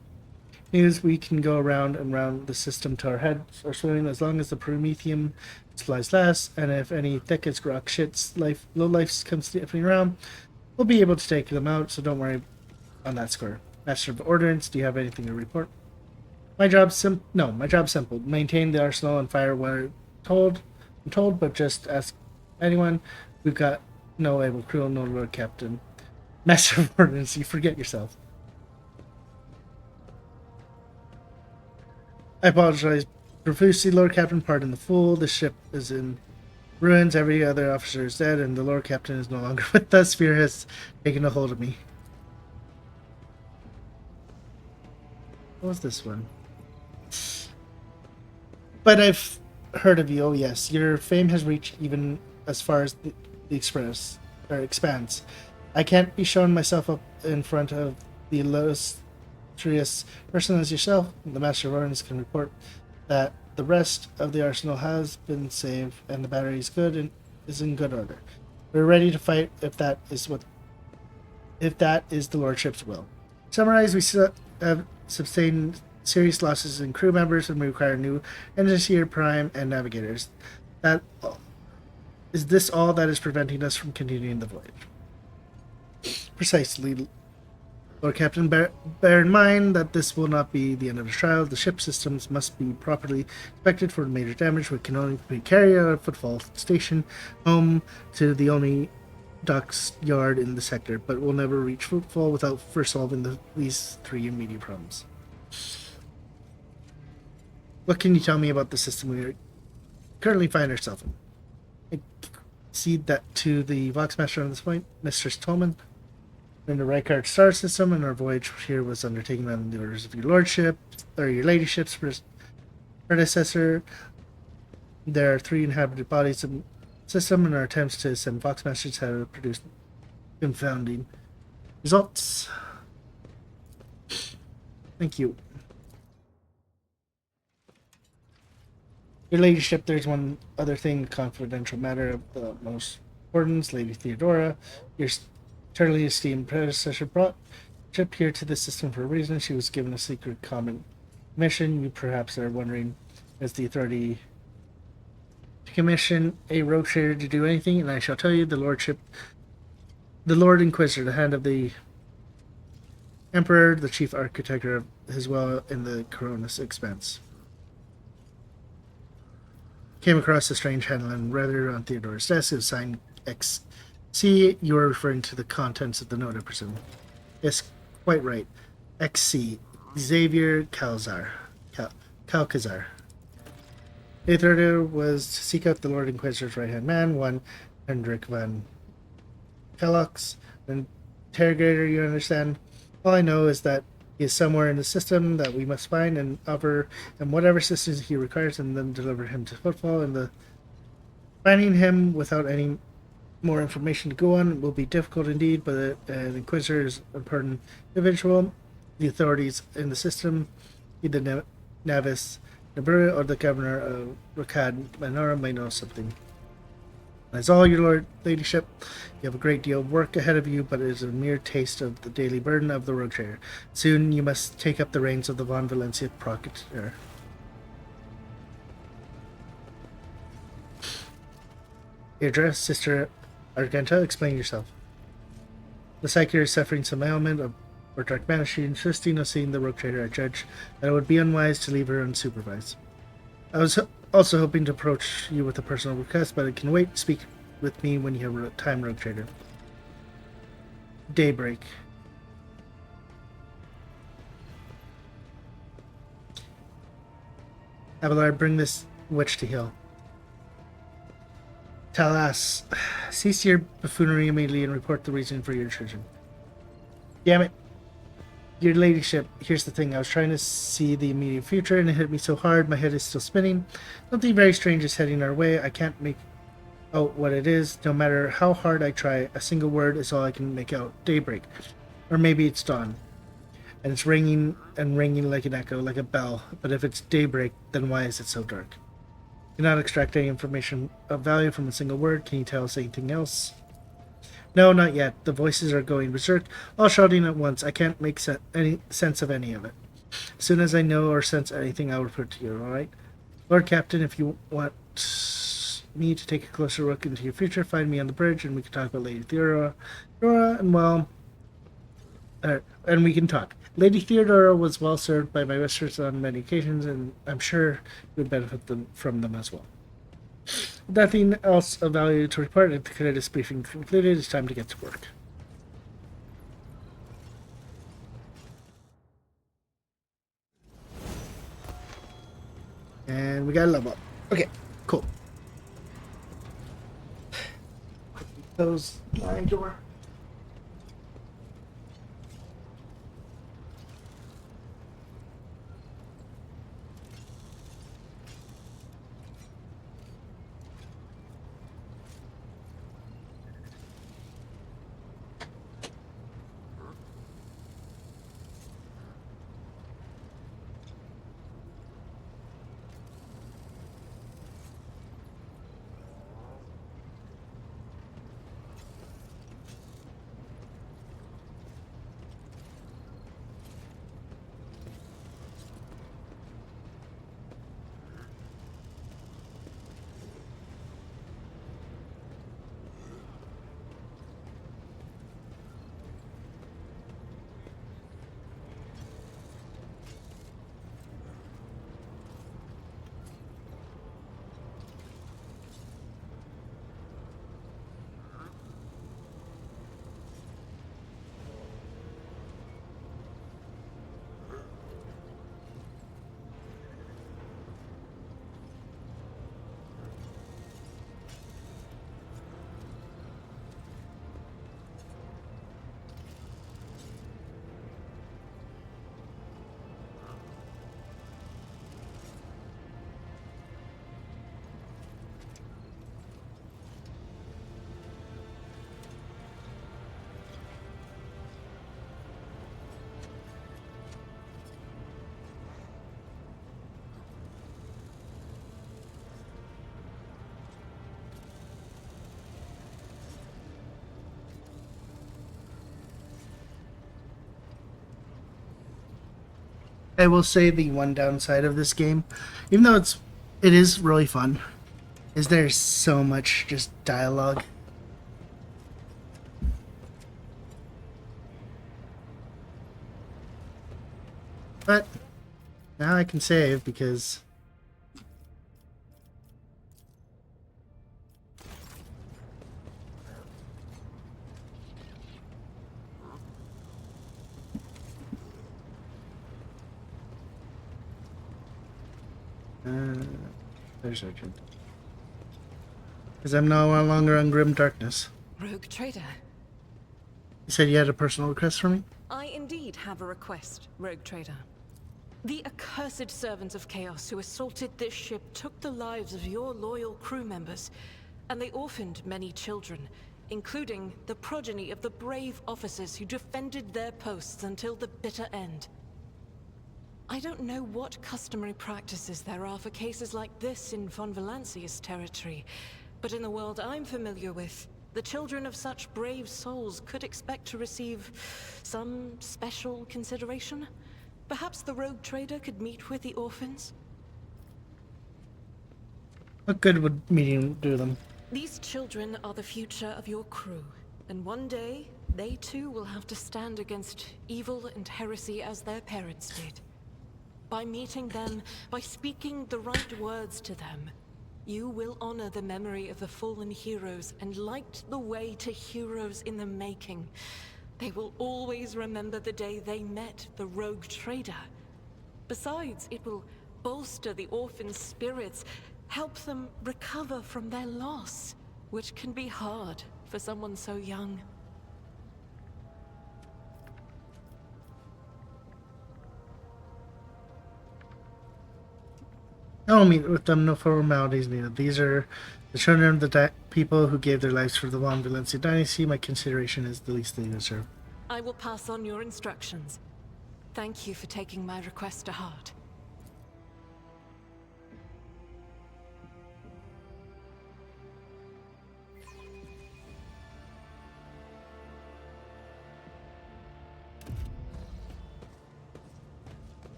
news. We can go around and round the system to our heads or swimming as long as the Prometheum supplies last, and if any thickest rock shits low life comes sniffing around, we'll be able to take them out, so don't worry on that score. Master of Ordnance, do you have anything to report? My job's simple. Maintain the arsenal and fire when I'm told, but just ask anyone. We've got no able crew, no Lord Captain. Master of Ordnance, you forget yourself. I apologize profusely, Lord Captain. Pardon the fool. The ship is in ruins. Every other officer is dead, and the Lord Captain is no longer with us. Fear has taken a hold of me. What was this one? But I've heard of you. Oh yes, your fame has reached even as far as the expanse. I can't be showing myself up in front of the illustrious person as yourself. The Master of Ordnance can report that the rest of the arsenal has been saved and the battery is good and is in good order. We're ready to fight if that is the Lordship's will. Summarize, we have sustained serious losses in crew members and we require new Engineer Prime and navigators. Is this all that is preventing us from continuing the voyage? Precisely, Lord Captain. Bear in mind that this will not be the end of the trial. The ship systems must be properly inspected for major damage. We can only carry out a footfall station home to the only docks yard in the sector, but we'll never reach footfall without first solving these three immediate problems. What can you tell me about the system we currently find ourselves in? I cede that to the Voxmaster on this point, Mistress Tolman. We're in the Rykard star system, and our voyage here was undertaken on the orders of your lordship, or your ladyship's predecessor. There are 3 inhabited bodies in the system, and our attempts to send Voxmasters have produced confounding results. Thank you. Your ladyship, there's one other thing, confidential matter of the most importance. Lady Theodora, your eternally esteemed predecessor, brought ship here to the system for a reason. She was given a secret common mission. You perhaps are wondering, has the authority to commission a rogue trader to do anything? And I shall tell you, the Lord Inquisitor, the hand of the Emperor, the chief architect of his will in the Coronis Expanse, came across a strange handling rather on Theodora's desk. It was signed XC. You are referring to the contents of the note, I presume. Yes, quite right. XC. Xavier Calzar. Calcazar. Theodora was to seek out the Lord Inquisitor's right-hand man, one Hendrik van Kellox, an interrogator, you understand? All I know is that he is somewhere in the system that we must find and offer him whatever assistance he requires and then deliver him to Footfall. And finding him without any more information to go on will be difficult indeed, but an Inquisitor is an important individual. The authorities in the system, either Navis Nabura or the Governor of Rakad Manora, may know something. As all your ladyship, you have a great deal of work ahead of you, but it is a mere taste of the daily burden of the rogue trader. Soon you must take up the reins of the Von Valencia Procurator. Idra, Sister Argenta, explain yourself. The Psychic is suffering some ailment or dark mana. She insisting on seeing the rogue trader. I judge that it would be unwise to leave her unsupervised. I was also hoping to approach you with a personal request, but I can wait. Speak with me when you have time, rogue trader. Daybreak. Abelard, bring this witch to heel. Talas, cease your buffoonery immediately and report the reason for your intrusion. Damn it. Your ladyship, here's the thing. I was trying to see the immediate future and it hit me so hard my head is still spinning. Something very strange is heading our way. I can't make out what it is. No matter how hard I try, a single word is all I can make out. Daybreak. Or maybe it's dawn. And it's ringing and ringing like an echo, like a bell. But if it's daybreak, then why is it so dark? Cannot extract any information of value from a single word. Can you tell us anything else? No, not yet. The voices are going berserk, all shouting at once. I can't make any sense of any of it. As soon as I know or sense anything, I'll report to you, alright? Lord Captain, if you want me to take a closer look into your future, find me on the bridge and we can talk about Lady Theodora. And we can talk. Lady Theodora was well served by my mistress on many occasions, and I'm sure you would benefit from them as well. Nothing else of value to report. The Cadet briefing concluded. It's time to get to work. And we got a level up. Okay, cool. Close my door. I will say the one downside of this game, even though it is really fun, is there's so much just dialogue. But now I can save because there's Urgent. Because I'm no longer on Grim Darkness. Rogue Trader. You said you had a personal request for me? I indeed have a request, Rogue Trader. The accursed servants of Chaos who assaulted this ship took the lives of your loyal crew members, and they orphaned many children, including the progeny of the brave officers who defended their posts until the bitter end. I don't know what customary practices there are for cases like this in Von Valancius territory, but in the world I'm familiar with, the children of such brave souls could expect to receive some special consideration. Perhaps the Rogue Trader could meet with the orphans? What good would meeting do them? These children are the future of your crew, and one day, they too will have to stand against evil and heresy as their parents did. By meeting them, by speaking the right words to them, you will honor the memory of the fallen heroes and light the way to heroes in the making. They will always remember the day they met the Rogue Trader. Besides, it will bolster the orphan's spirits, help them recover from their loss, which can be hard for someone so young. I will meet with them, no formalities needed. These are the children of the people who gave their lives for the Von Valencia dynasty. My consideration is the least they deserve. I will pass on your instructions. Thank you for taking my request to heart.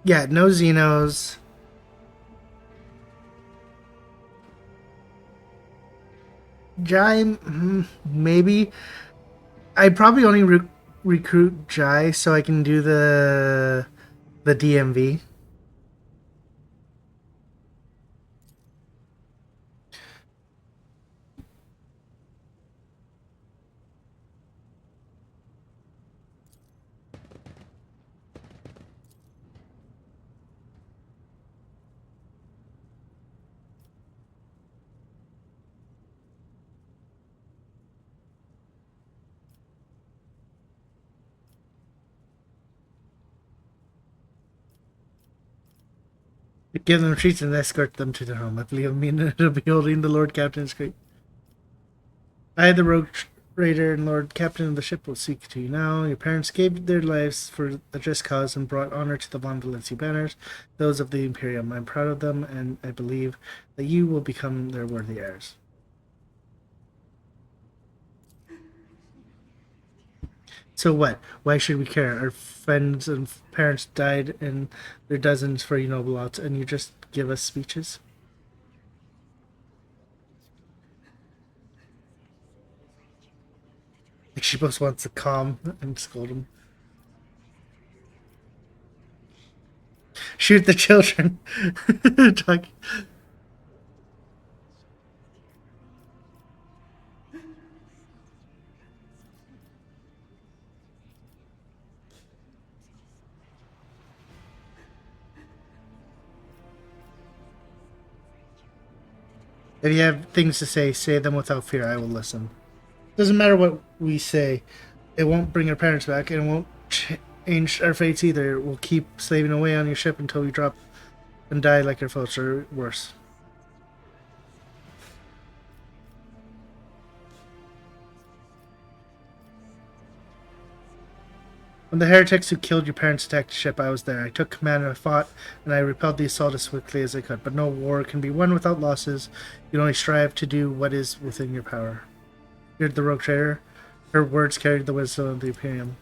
Yeah, no Xenos. Jai, maybe. I'd probably only recruit Jai so I can do the DMV. Give them treats and escort them to their home. I believe I'm to be holding the Lord Captain's great. I, the rogue raider and Lord Captain of the ship, will speak to you now. Your parents gave their lives for a just cause and brought honor to the Von Valencia banners, those of the Imperium. I'm proud of them, and I believe that you will become their worthy heirs. So what? Why should we care? Our friends and parents died in their dozens for you noble lots, and you just give us speeches? She both wants to calm and scold him. Shoot the children. If you have things to say them without fear. I will listen. Doesn't matter what we say. It won't bring our parents back, and it won't change our fates either. We'll keep slaving away on your ship until we drop and die like our foes, or worse. When the heretics who killed your parents attacked the ship, I was there. I took command and I fought, and I repelled the assault as quickly as I could. But no war can be won without losses. You only strive to do what is within your power. You're the rogue trader. Her words carried the wisdom of the Imperium.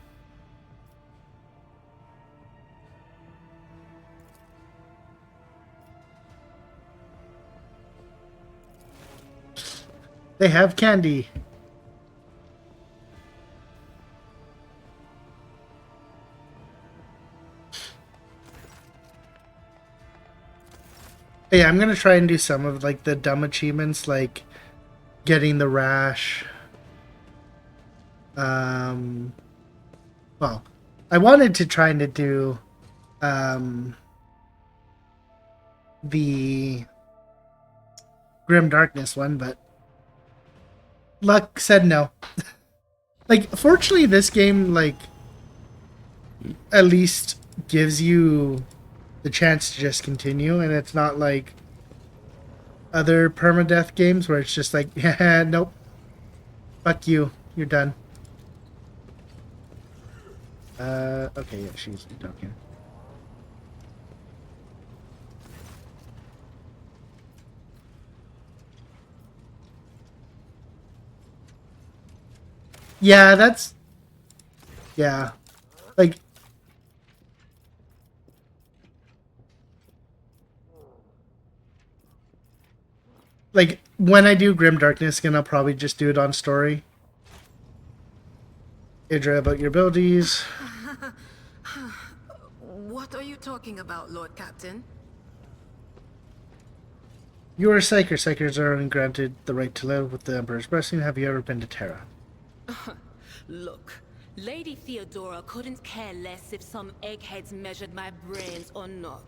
They have candy. Yeah, I'm gonna try and do some of like the dumb achievements, like getting the rash. Well, I wanted to try to do the Grim Darkness one, but luck said no. Like, fortunately, this game, like, at least gives you the chance to just continue, and it's not like other permadeath games where it's just like, yeah, nope, fuck you, you're done. Okay, yeah, she's talking. Yeah, that's... Yeah. Like... Like, when I do Grim Darkness again, I'll probably just do it on story. Idra, about your abilities. What are you talking about, Lord Captain? You are a Psyker. Psykers are only granted the right to live with the Emperor's blessing. Have you ever been to Terra? Look, Lady Theodora couldn't care less if some eggheads measured my brains or not.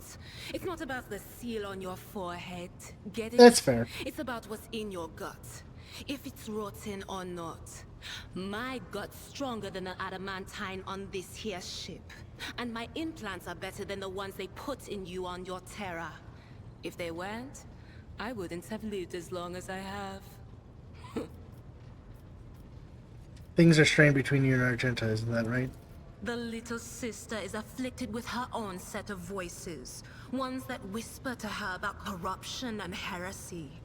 It's not about the seal on your forehead. Get it? That's fair. It's about what's in your gut. If it's rotten or not. My gut's stronger than the adamantine on this here ship. And my implants are better than the ones they put in you on your Terra. If they weren't, I wouldn't have lived as long as I have. Things are strained between you and Argenta, isn't that right? The little sister is afflicted with her own set of voices. Ones that whisper to her about corruption and heresy.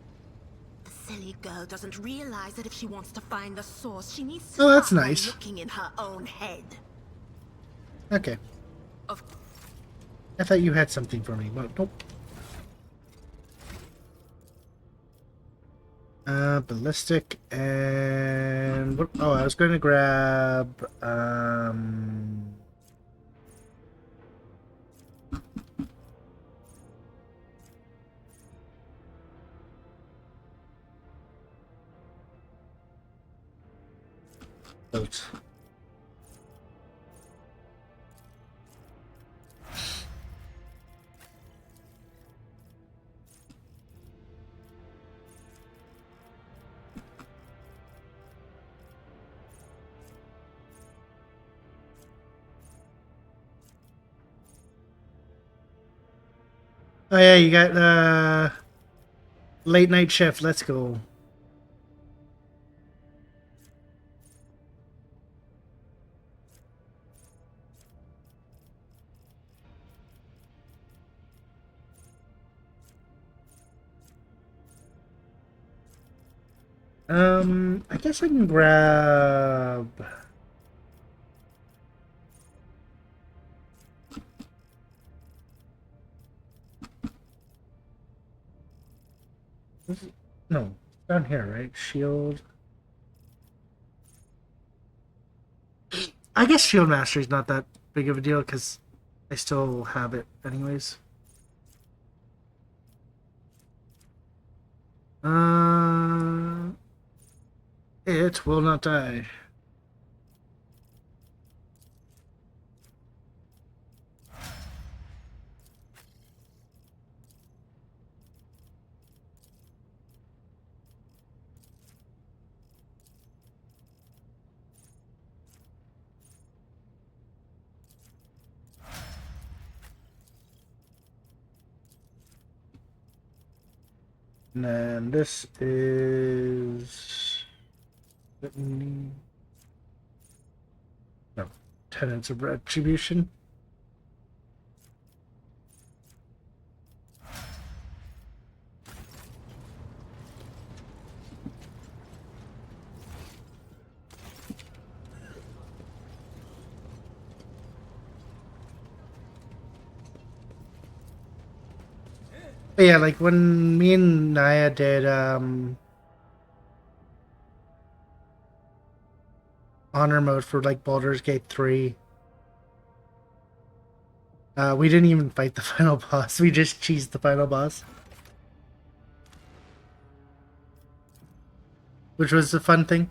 The silly girl doesn't realize that if she wants to find the source, she needs to that's start by nice. looking in her own head. Okay. Of I thought you had something for me, but nope. Ballistic and what? Oh, I was going to grab boats. Oh yeah, you got late night shift. Let's go. I guess I can grab no, down here, right? Shield. I guess Shield Mastery is not that big of a deal because I still have it anyways. It will not die. And then this is no, Tenants of Retribution. But yeah, like when me and Naya did honor mode for like Baldur's Gate 3, we didn't even fight the final boss. We just cheesed the final boss, which was a fun thing.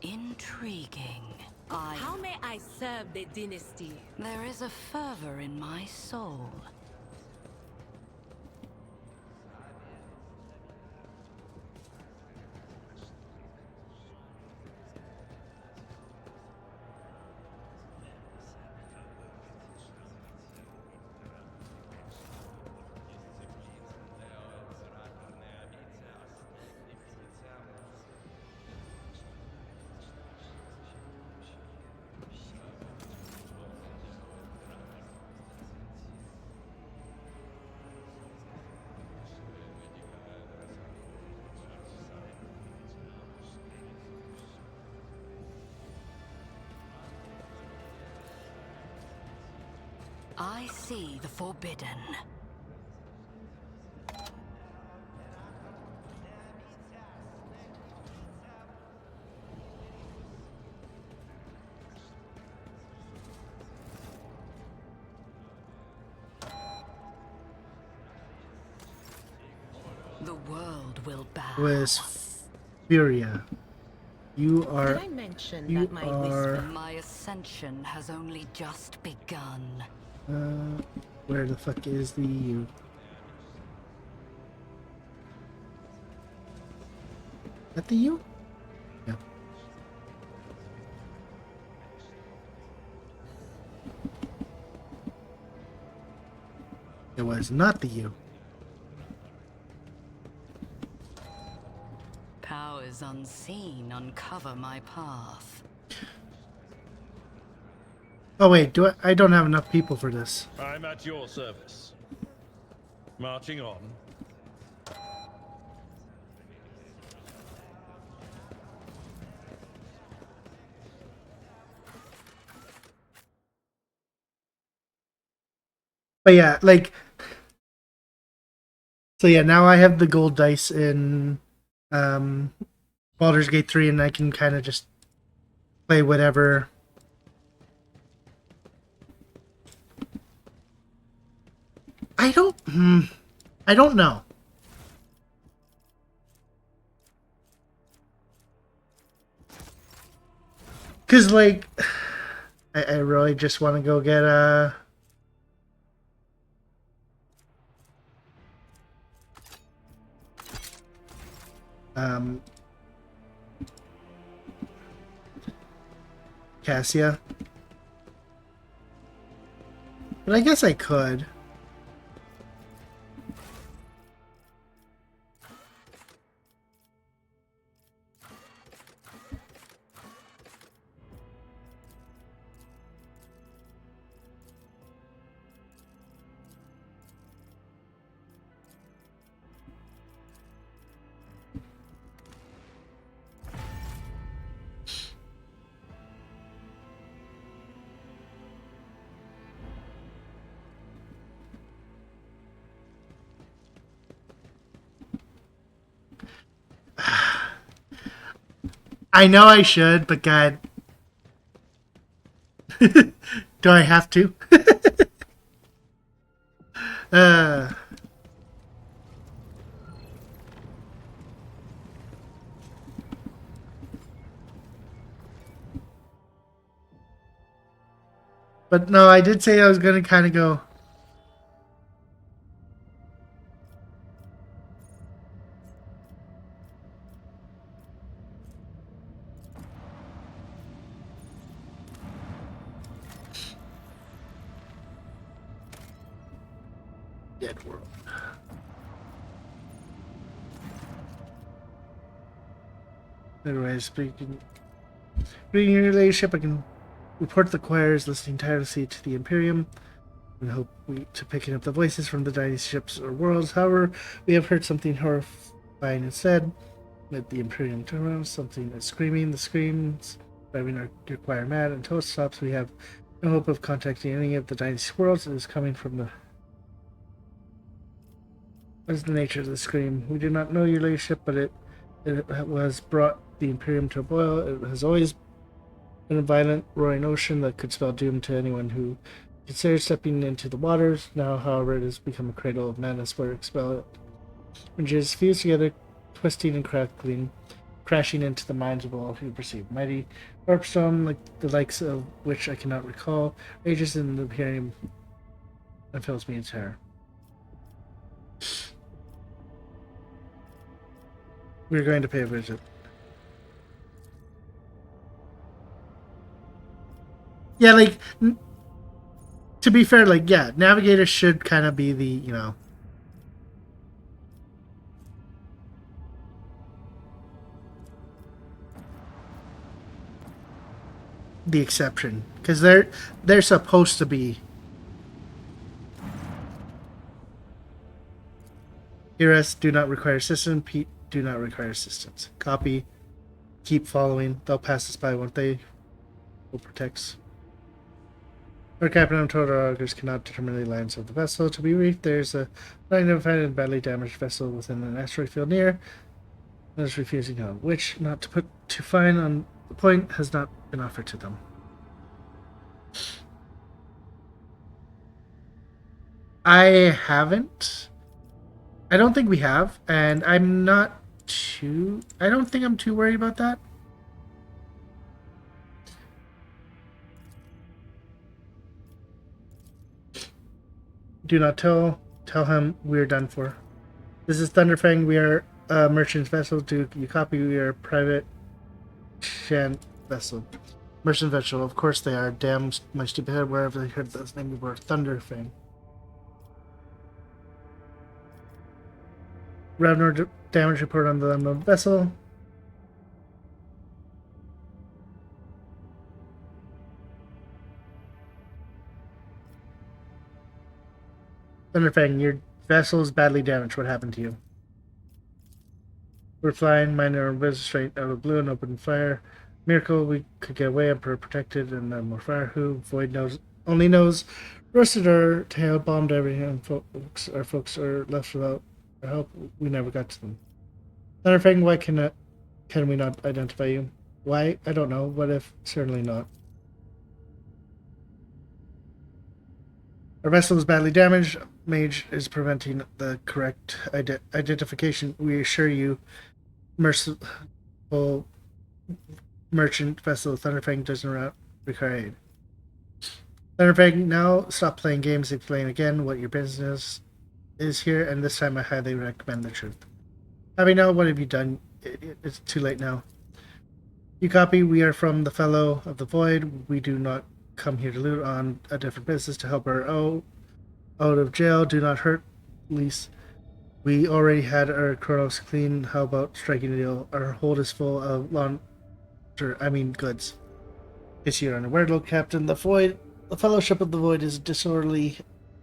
Intriguing. How may I serve the dynasty? There is a fervor in my soul. I see the forbidden. The world will bow. Was Furia. You are. Did I mention You that my are. My ascension has only just begun. Where the fuck is the you? At the U? Yeah. It was not the U. Powers unseen uncover my path. Oh wait, I don't have enough people for this. I'm at your service. Marching on. But yeah, like, so yeah, now I have the gold dice in Baldur's Gate 3, and I can kind of just play whatever. I don't know. Cause like, I really just want to go get Cassia. But I guess I could. I know I should, but God. Do I have to? But no, I did say I was going to kind of go. Dead world. Anyways, speaking your relationship, I can report the choirs listening tirelessly to the Imperium and hope to picking up the voices from the dynasty ships or worlds. However, we have heard something horrifying instead. Let the Imperium turn around, something is screaming. The screams driving your choir mad. Until it stops, we have no hope of contacting any of the dynasty worlds. It is coming from the... What is the nature of the scream? We do not know your ladyship, but it has brought the Imperium to a boil. It has always been a violent, roaring ocean that could spell doom to anyone who considers stepping into the waters. Now, however, it has become a cradle of madness where expel images fused together, twisting and crackling, crashing into the minds of all who perceive. Mighty warp storm, like the likes of which I cannot recall, rages in the Imperium and fills me in terror. We're going to pay a visit. Yeah, like, to be fair, like, yeah, Navigator should kind of be the, you know, the exception, because they're supposed to be. Heroes do not require assistance. Pete do not require assistance. Copy. Keep following. They'll pass us by, won't they? Will protects. Our captain and told our augurs cannot determine the lines of the vessel. To be brief, there's a unidentified and badly damaged vessel within an asteroid field near that is refusing help, which, not to put too fine on the point, has not been offered to them. I haven't. I don't think we have, and I'm not too... I don't think I'm too worried about that. Do not tell him we're done for. This is Thunderfang. We are a merchant vessel. Do you copy? We are a private Shan vessel. Merchant vessel. Of course they are. Damn my stupid head. Wherever they heard this name before. Thunderfang. Ravnor damage report on the unknown vessel. Thunderfang, your vessel is badly damaged. What happened to you? We're flying, minding our business straight out of the blue and open fire. Miracle we could get away and protected and then more fire. Who? Void only knows. Roasted our tail, bombed everything, and our folks are left without our help. We never got to them. Thunderfang, why can we not identify you? Why? I don't know. What if? Certainly not. Our vessel is badly damaged. Mage is preventing the correct identification. We assure you, merciful merchant vessel Thunderfang doesn't require aid. Thunderfang, now stop playing games. Explain again what your business is here, and this time I highly recommend the truth. Having now, what have you done? It's too late now. You copy. We are from the Fellow of the Void. We do not come here to loot on a different business to help her out of jail. Do not hurt, least. We already had our Kronos clean. How about striking a deal? Our hold is full of goods. Is you're unaware, Lord Captain, the Fellowship of the Void is a disorderly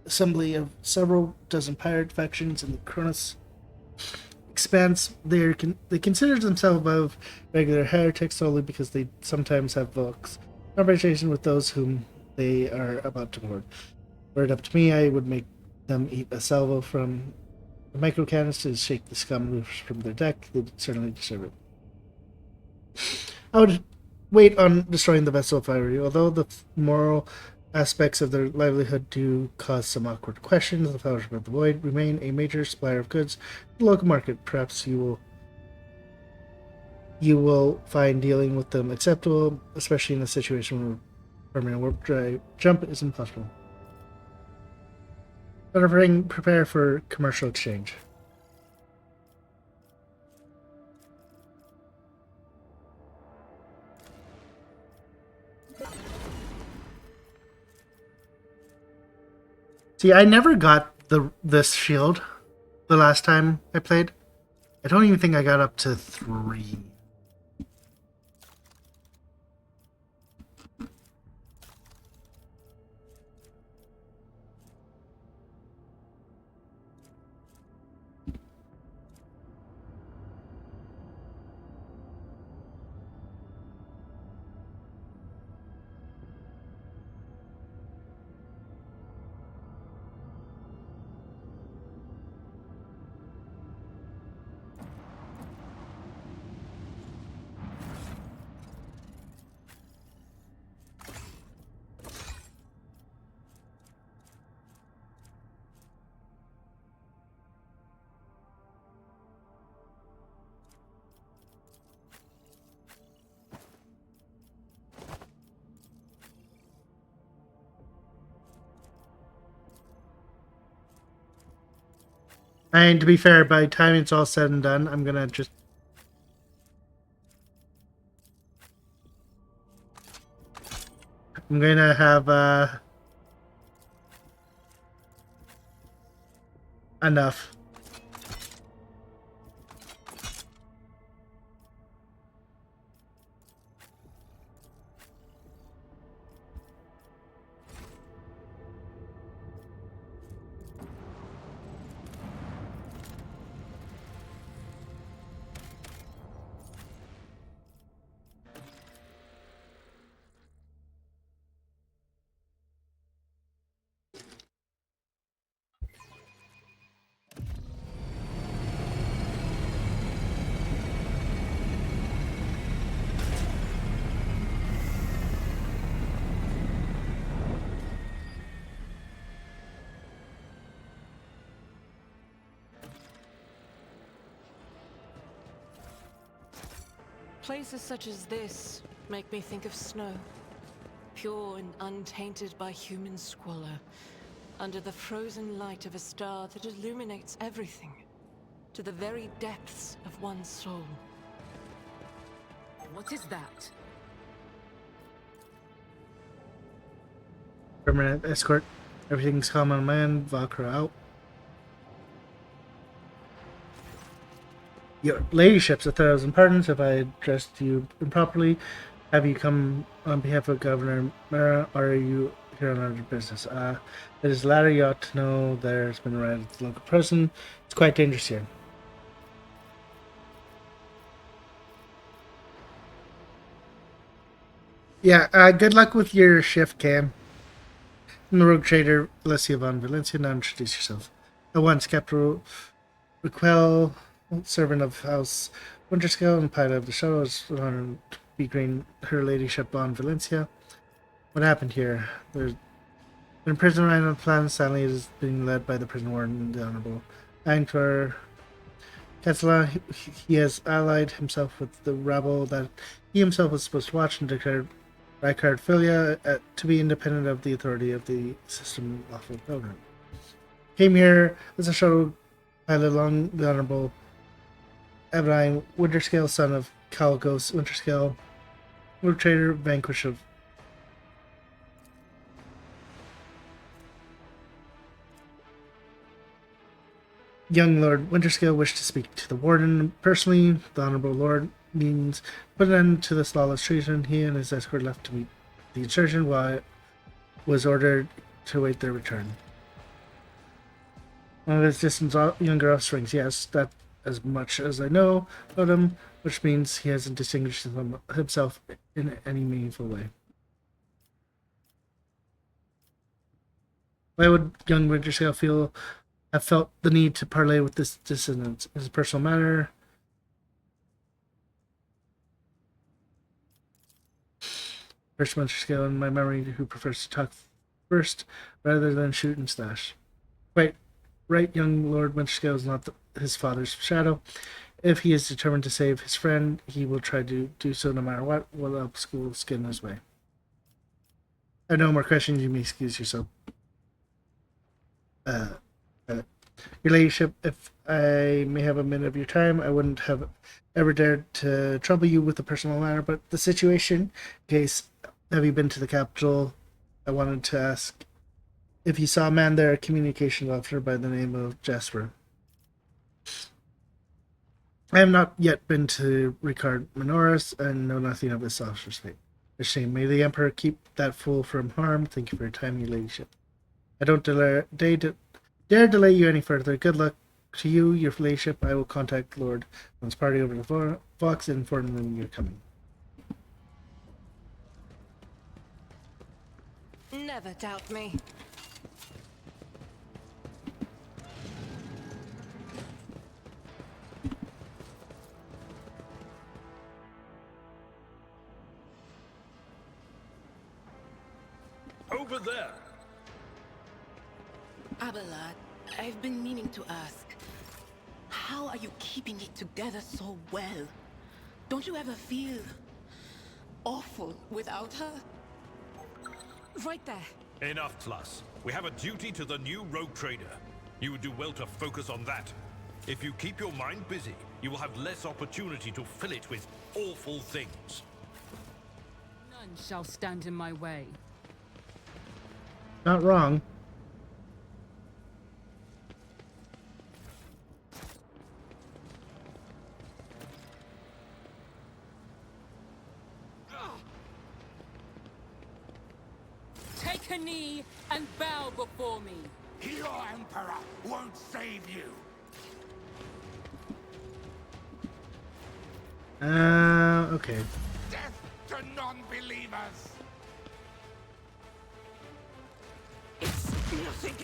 assembly of several dozen pirate factions in the Kronos expanse. They consider themselves above regular heretics solely because they sometimes have conversation with those whom they are about to board. Were it up to me, I would make them eat a salvo from the microcannons to shake the scum loose from their deck. They certainly deserve it. I would wait on destroying the vessel if I were you. Although the moral aspects of their livelihood do cause some awkward questions, the Fellowship of the Void remain a major supplier of goods to the local market. Perhaps you will find dealing with them acceptable, especially in a situation where permanent warp drive jump is impossible. Prepare for commercial exchange. See, I never got this shield the last time I played. I don't even think I got up to 3. And to be fair, by the time it's all said and done, I'm gonna just... I'm gonna have, enough. Places such as this make me think of snow. Pure and untainted by human squalor. Under the frozen light of a star that illuminates everything. To the very depths of one's soul. What is that? Permanent escort. Everything's calm on my end. Valkyra out. Your ladyships, 1,000 pardons if I addressed you improperly. Have you come on behalf of Governor Mara, or are you here on other business? It is the latter. You ought to know there's been a riot at the local prison. It's quite dangerous here. Yeah, good luck with your shift, Cam. I'm the rogue trader, Alessia von Valencia. Now introduce yourself. At once, Captain Raquel, servant of House Winterscale and pilot of the shuttle, is honored to be greeting her ladyship von Valencia. What happened here? There's been a prison riot on the planet. Sadly, it is being led by the prison warden, the Honorable Angvar Katsala. He has allied himself with the rabble that he himself was supposed to watch and declared Rykard Filia to be independent of the authority of the system lawful government. Came here as a shuttle pilot along the Honorable Evelyn Winterscale, son of Calgos Winterscale, rogue trader, vanquish of young Lord Winterscale wished to speak to the warden personally. The Honorable Lord means put an end to this lawless treason. He and his escort left to meet the insurgent while it was ordered to await their return. One of his distant younger offsprings, yes, that as much as I know about him, which means he hasn't distinguished himself in any meaningful way. Why would young Winterscale have felt the need to parley with this dissident? As a personal matter, First Winterscale in my memory who prefers to talk first rather than shoot and slash. Quite right, young Lord Winterscale is not his father's shadow. If he is determined to save his friend, he will try to do so no matter what. Will help school skin his way. I have no more questions. You may excuse yourself. Your ladyship, if I may have a minute of your time, I wouldn't have ever dared to trouble you with a personal matter, but the situation, in case, have you been to the capital? I wanted to ask if you saw a man there, a communications officer by the name of Jasper. I have not yet been to Ricard Minoris and know nothing of this officer's fate. A shame. May the Emperor keep that fool from harm. Thank you for your time, your ladyship. I don't dare delay you any further. Good luck to you, your ladyship. I will contact Lord One's party over the Vox and inform them you're coming. Never doubt me. Over there! Abelard, I've been meaning to ask. How are you keeping it together so well? Don't you ever feel awful without her? Right there. Enough, Tlas. We have a duty to the new rogue trader. You would do well to focus on that. If you keep your mind busy, you will have less opportunity to fill it with awful things. None shall stand in my way. Not wrong. Take a knee and bow before me. Your Emperor won't save you. Okay. Death to non-believers. It's nothing.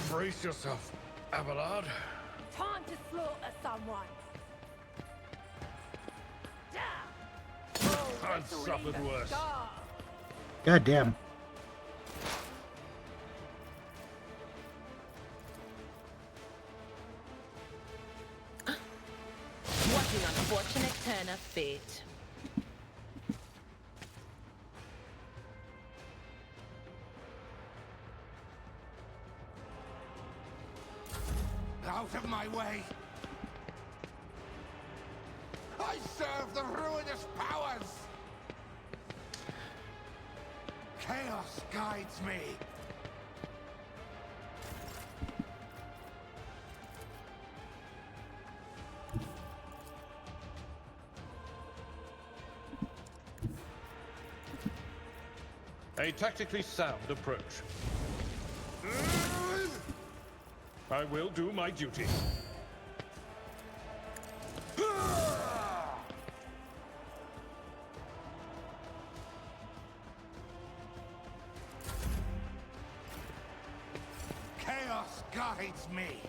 Brace yourself, Abelard. Time to slaughter someone. I've suffered worse. God damn. What an unfortunate turn of fate. Out of my way! I serve the ruinous powers! Chaos guides me! A tactically sound approach. I will do my duty. Chaos guides me!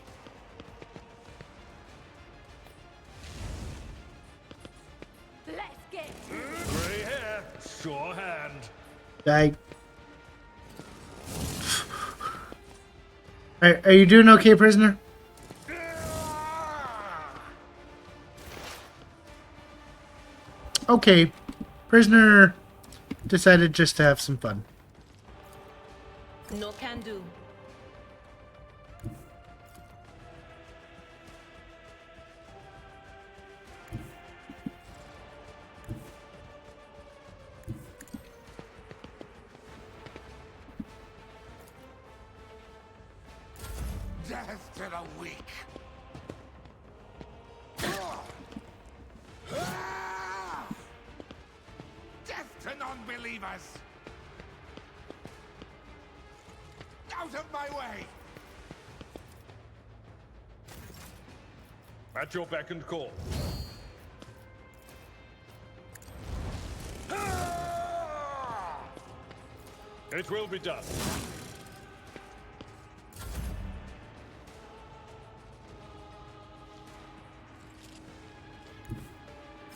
Let's get to it. Grey hair, sure hand. Are you doing okay, prisoner? Okay. Prisoner decided just to have some fun. No can do. Death to the weak! Death to non-believers! Out of my way! At your beck and call. It will be done.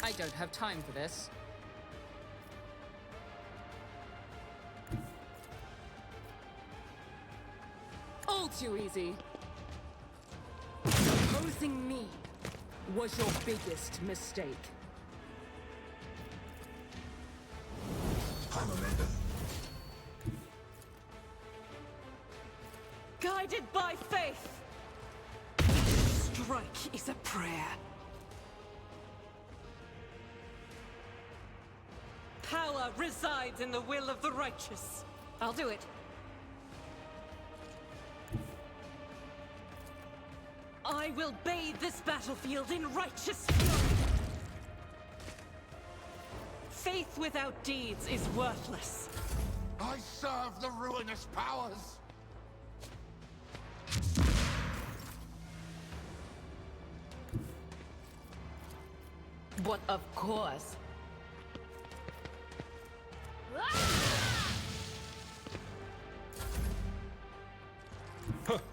I don't have time for this. All too easy. Opposing me was your biggest mistake. High momentum. Guided by faith. Strike is a prayer. Power resides in the will of the righteous. I'll do it. I will bathe this battlefield in righteous fury. Faith without deeds is worthless. I serve the ruinous powers! But of course.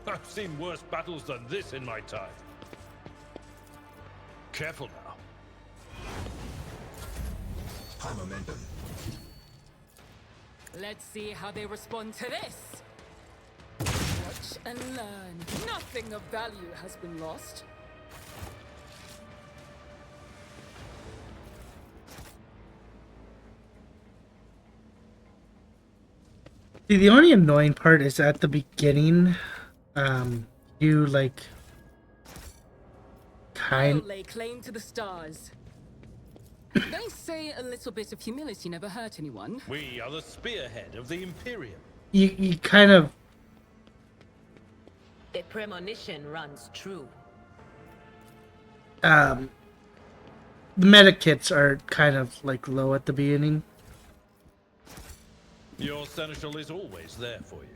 I've seen worse battles than this in my time. Careful now. High momentum. Let's see how they respond to this. Watch and learn. Nothing of value has been lost. See, the only annoying part is at the beginning, you like I'll lay claim to the stars. They say a little bit of humility never hurt anyone. We are the spearhead of the Imperium. you kind of The premonition runs true. the medikits are kind of like low at the beginning. Your seneschal is always there for you.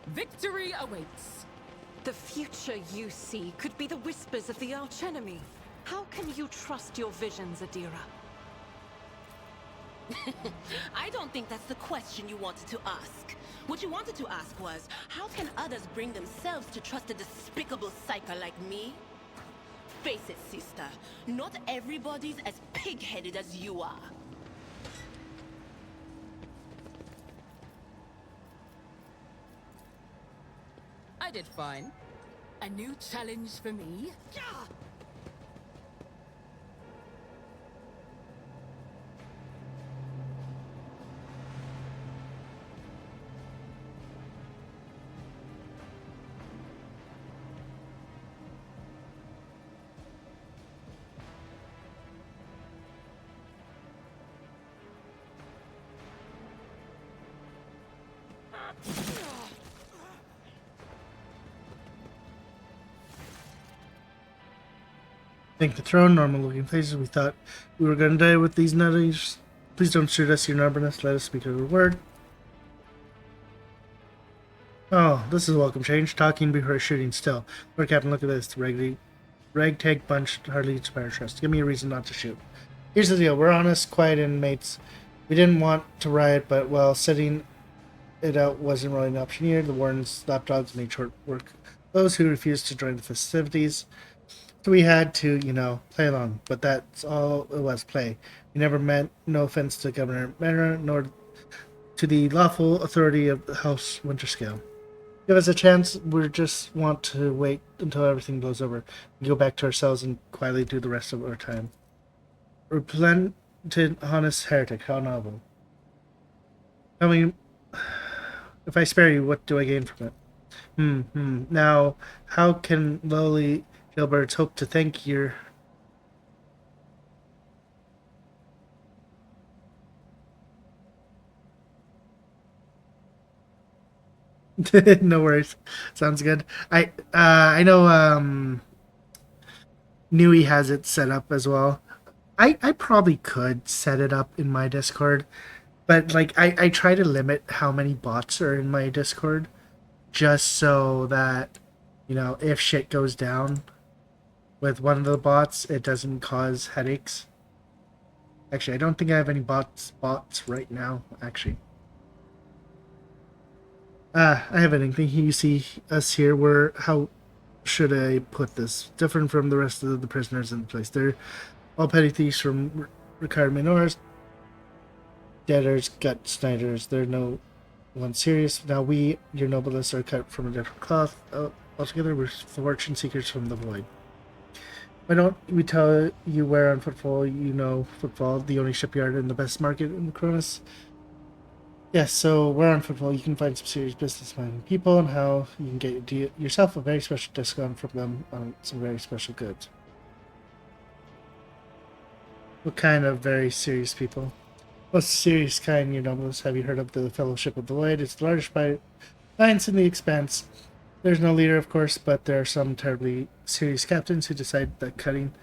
Victory awaits. The future you see could be the whispers of the archenemy. How can you trust your visions, Adira? I don't think that's the question you wanted to ask. What you wanted to ask was, how can others bring themselves to trust a despicable psycho like me? Face it, sister. Not everybody's as pig-headed as you are. I did fine. A new challenge for me? Thank the throne, normal looking faces. We thought we were gonna die with these nutties. Please don't shoot us, your numberness. Let us speak a word. Oh, this is a welcome change. Talking before shooting still. Lord Captain, look at this. The ragtag bunch hardly inspire trust. Give me a reason not to shoot. Here's the deal. We're honest, quiet inmates. We didn't want to riot, but well, sitting it out wasn't really an option here. The warden's lapdogs made short work those who refused to join the festivities. So we had to, play along. But that's all it was, play. We never meant no offense to Governor Manor, nor to the lawful authority of the House Winterscale. Give us a chance. We just want to wait until everything blows over and go back to our cells and quietly do the rest of our time. Repentant, honest heretic. How novel. Tell me, if I spare you, what do I gain from it? Now, how can lowly jailbirds hope to thank your... No worries. Sounds good. I know Nui has it set up as well. I probably could set it up in my Discord, but like I try to limit how many bots are in my Discord just so that, if shit goes down with one of the bots, it doesn't cause headaches. Actually, I don't think I have any bots right now, actually. I have anything. You see us here. How should I put this? Different from the rest of the prisoners in the place. They're all petty thieves from Ricard Minors, debtors, gut sniders. They're no one serious. Now we, your noblest, are cut from a different cloth. Altogether, we're fortune seekers from the void. Why don't we tell you where on Footfall Footfall, the only shipyard and the best market in the Cronus? Yes, so where on Footfall you can find some serious business-minded people and how you can get yourself a very special discount from them on some very special goods. What kind of very serious people? Most serious kind, your noblest. Have you heard of the Fellowship of the Void? It's the largest alliance in the Expanse. There's no leader, of course, but there are some terribly serious captains who decide that cutting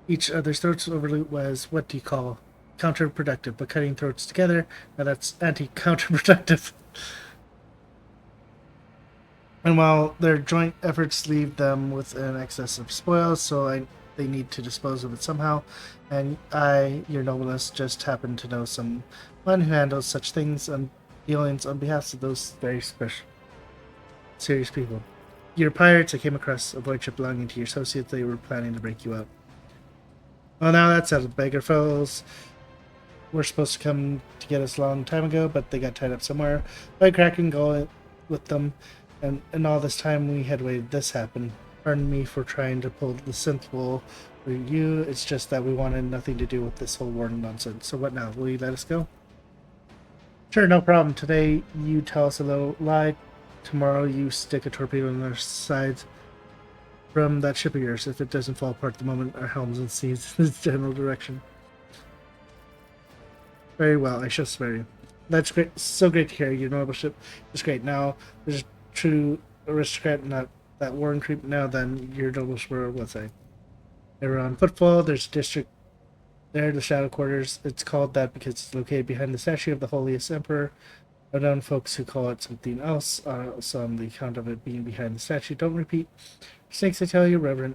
each other's throats over loot was, what do you call, counterproductive, but cutting throats together, now that's anti-counterproductive. And while their joint efforts leave them with an excess of spoils, so they need to dispose of it somehow, and I, your noblest, just happen to know someone who handles such things and dealings on behalf of those very special, serious people. You're pirates. I came across a void ship belonging to your associates. They were planning to break you up. Well, now that's out of beggar fellows. Were supposed to come to get us a long time ago, but they got tied up somewhere. By cracking go with them, and all this time we had waited. This happened. Pardon me for trying to pull the synth wool for you. It's just that we wanted nothing to do with this whole warning nonsense. So what now? Will you let us go? Sure, no problem. Today you tell us a little lie. Tomorrow you stick a torpedo in our sides from that ship of yours. If it doesn't fall apart the moment our helms and seas in its general direction. Very well, I shall spare you. That's great. So great to hear. Your noble ship is great. Now, there's a true aristocrat, not that Warren creep. Now then, your noble were, what's I? They were on Footfall. There's a district there, the Shadow Quarters. It's called that because it's located behind the statue of the holiest emperor. I've known folks who call it something else, so on the account of it being behind the statue. Don't repeat. Snakes, I tell you, Reverend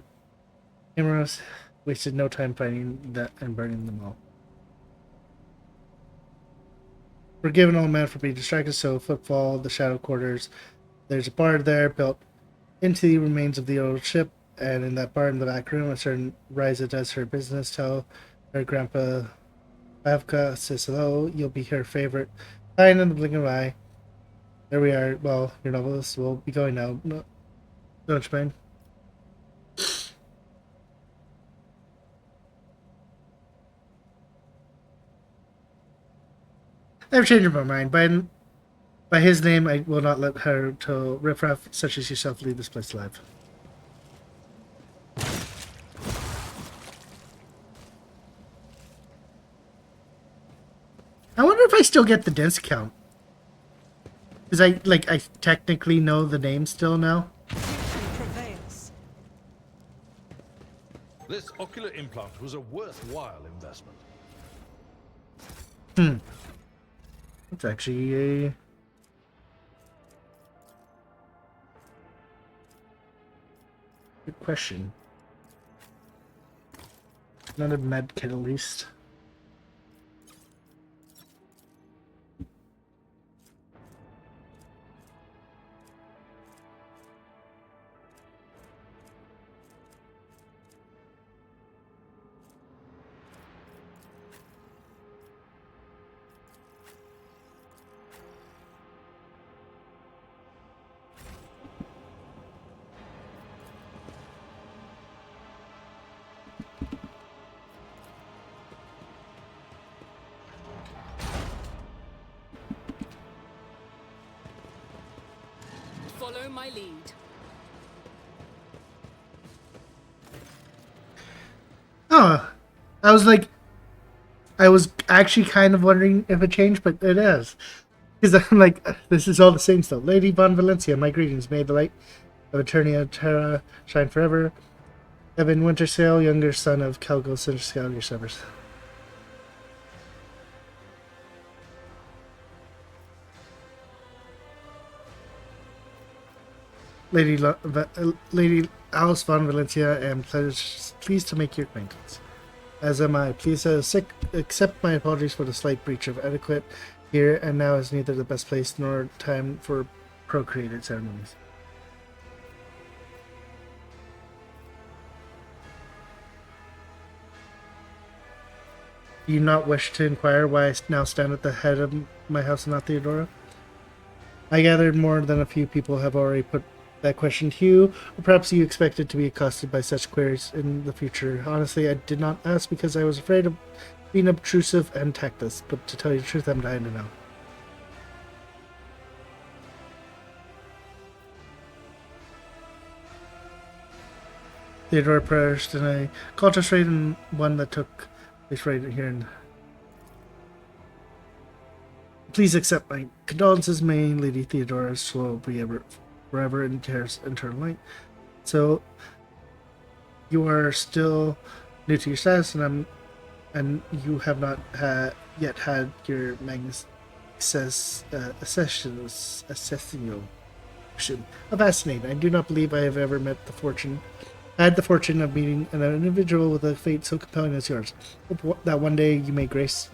Emeros wasted no time finding that and burning them all. Forgive an old man for being distracted, so footfall, the shadow quarters. There's a bar there built into the remains of the old ship, and in that bar in the back room, a certain Ryza does her business. Tell her grandpa Avka says hello. You'll be her favorite. Fine in the blink of an eye. There we are. Well, your novelist will be going now. No, don't you mind? I've changed my mind. By his name, I will not let her to riffraff such as yourself leave this place alive. I wonder if I still get the disc count. Because I technically know the name still now. This ocular implant was a worthwhile investment. It's actually a... good question. Not a med kit, at least. Follow my lead. Oh, I was actually kind of wondering if it changed, but it is. Because I'm like, this is all the same stuff. Lady Von Valencia, my greetings. May the light of Eternia Terra shine forever. Evan Wintersail, younger son of Kelgo Sinterscale, your servers. Lady Alice Von Valencia, I am pleased to make your acquaintance. As am I. Please accept my apologies for the slight breach of etiquette here, and now is neither the best place nor time for procreated ceremonies. Do you not wish to inquire why I now stand at the head of my house and not Theodora? I gathered more than a few people have already put that question to you, or perhaps you expected to be accosted by such queries in the future. Honestly, I did not ask because I was afraid of being obtrusive and tactless, but to tell you the truth, I'm dying to know. Theodora perished in a cultist raid, and one that took place right here in... Please accept my condolences. May Lady Theodora's soul be ever forever in eternal light. So you are still new to your status, and you have not yet had your assassinio. Fascinating. I do not believe I have ever had the fortune of meeting an individual with a fate so compelling as yours. Hope that one day you may grace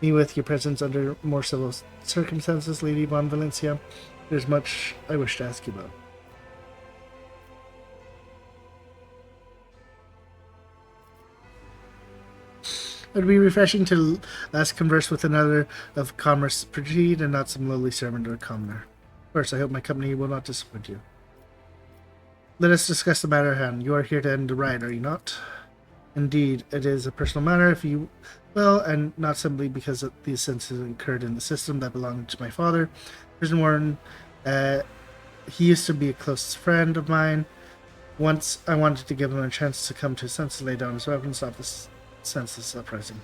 me with your presence under more civil circumstances, Lady Von Valencia. There's much I wish to ask you about. It would be refreshing to last converse with another of commerce proceed and not some lowly servant or commoner. First, I hope my company will not disappoint you. Let us discuss the matter at hand. You are here to end the riot, are you not? Indeed, it is a personal matter, if you will, and not simply because of the offenses incurred in the system that belonged to my father. Prison warden, he used to be a close friend of mine. Once I wanted to give him a chance to come to his senses, lay down his weapon, and stop this senseless uprising.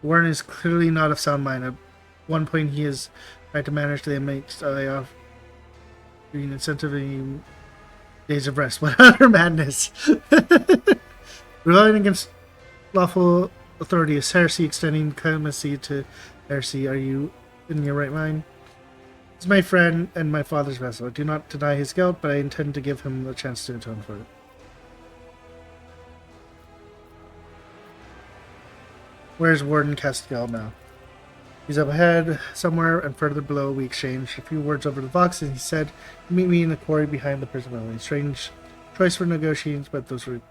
Warren is clearly not of sound mind. At one point, he is trying to manage the inmates off being incentive in days of rest. What utter madness! Relying against lawful authority is heresy. Extending clemency to heresy. Are you in your right mind? He's my friend and my father's vessel. I do not deny his guilt, but I intend to give him a chance to atone for it. Where's Warden Castiel now? He's up ahead somewhere, and further below we exchanged a few words over the Vox, and he said, "Meet me in the quarry behind the prison building." Strange choice for negotiations, but those were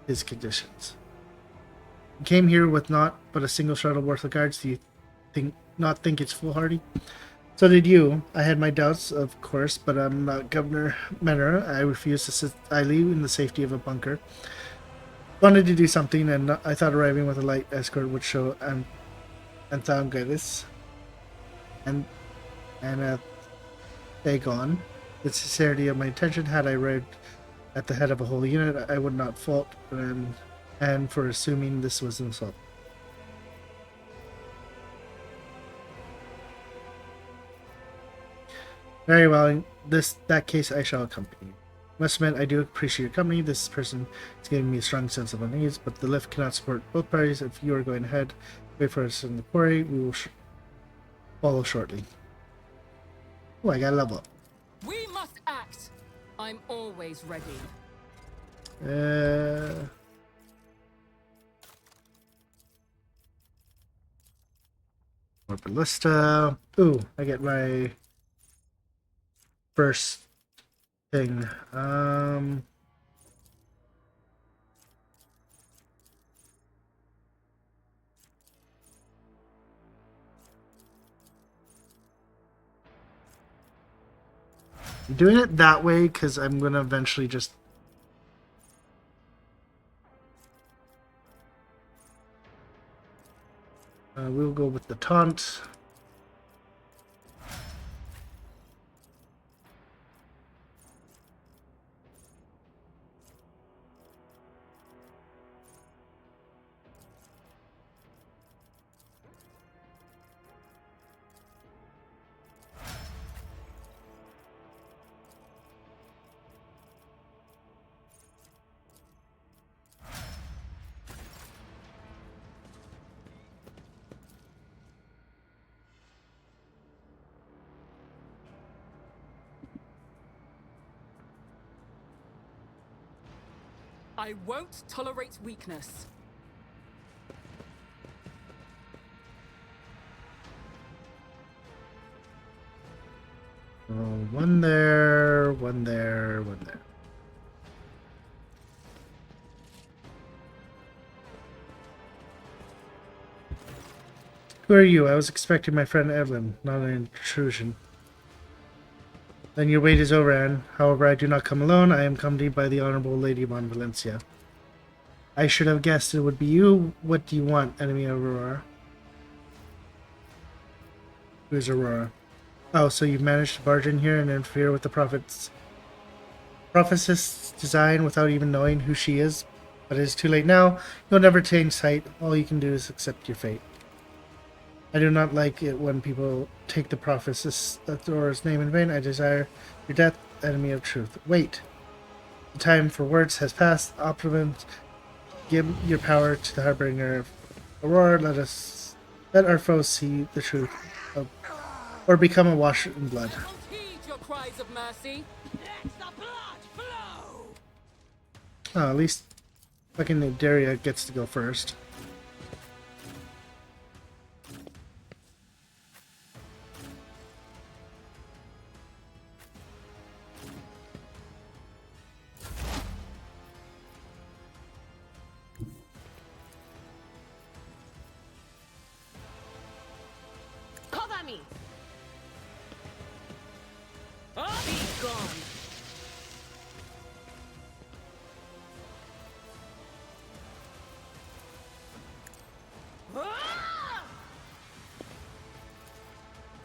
his conditions. He came here with naught but a single shuttle worth of guards. Do you not think it's foolhardy? So did you. I had my doubts, of course, but I'm not Governor Menor. I refused to sit idly in the safety of a bunker. Wanted to do something, and I thought arriving with a light escort would show Anthongaris and Dagon the sincerity of my intention. Had I arrived at the head of a whole unit, I would not fault and for assuming this was an assault. Very well, in that case I shall accompany you. Must admit, I do appreciate your company. This person is giving me a strong sense of unease, but the lift cannot support both parties. If you are going ahead, wait for us in the quarry. We will follow shortly. Oh, I got a level up. We must act. I'm always ready. More ballista. Ooh, I get my first thing. I'm doing it that way because I'm going to eventually just... we'll go with the taunt. I won't tolerate weakness. Oh, one there, one there, one there. Who are you? I was expecting my friend Evelyn, not an intrusion. Then your wait is over, Anne. However, I do not come alone. I am accompanied by the Honorable Lady von Valencia. I should have guessed it would be you. What do you want, enemy Aurora? Who's Aurora? Oh, so you've managed to barge in here and interfere with the prophetess' design without even knowing who she is? But it is too late now. You'll never change sight. All you can do is accept your fate. I do not like it when people take the prophetess Aurora's name in vain. I desire your death, enemy of truth. Wait. The time for words has passed. Optimums, give your power to the harbinger of Aurora. Let our foes see the truth, or become awash in blood. Heed your cries of mercy. Let the blood flow. Oh, at least fucking Daria gets to go first. Cover me. Be gone.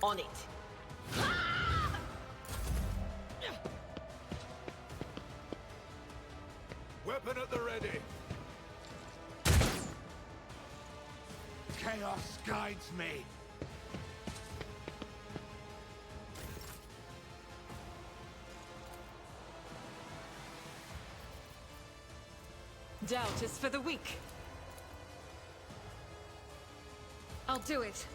On it. Weapon at the ready. Chaos guides me. Doubt is for the weak. I'll do it.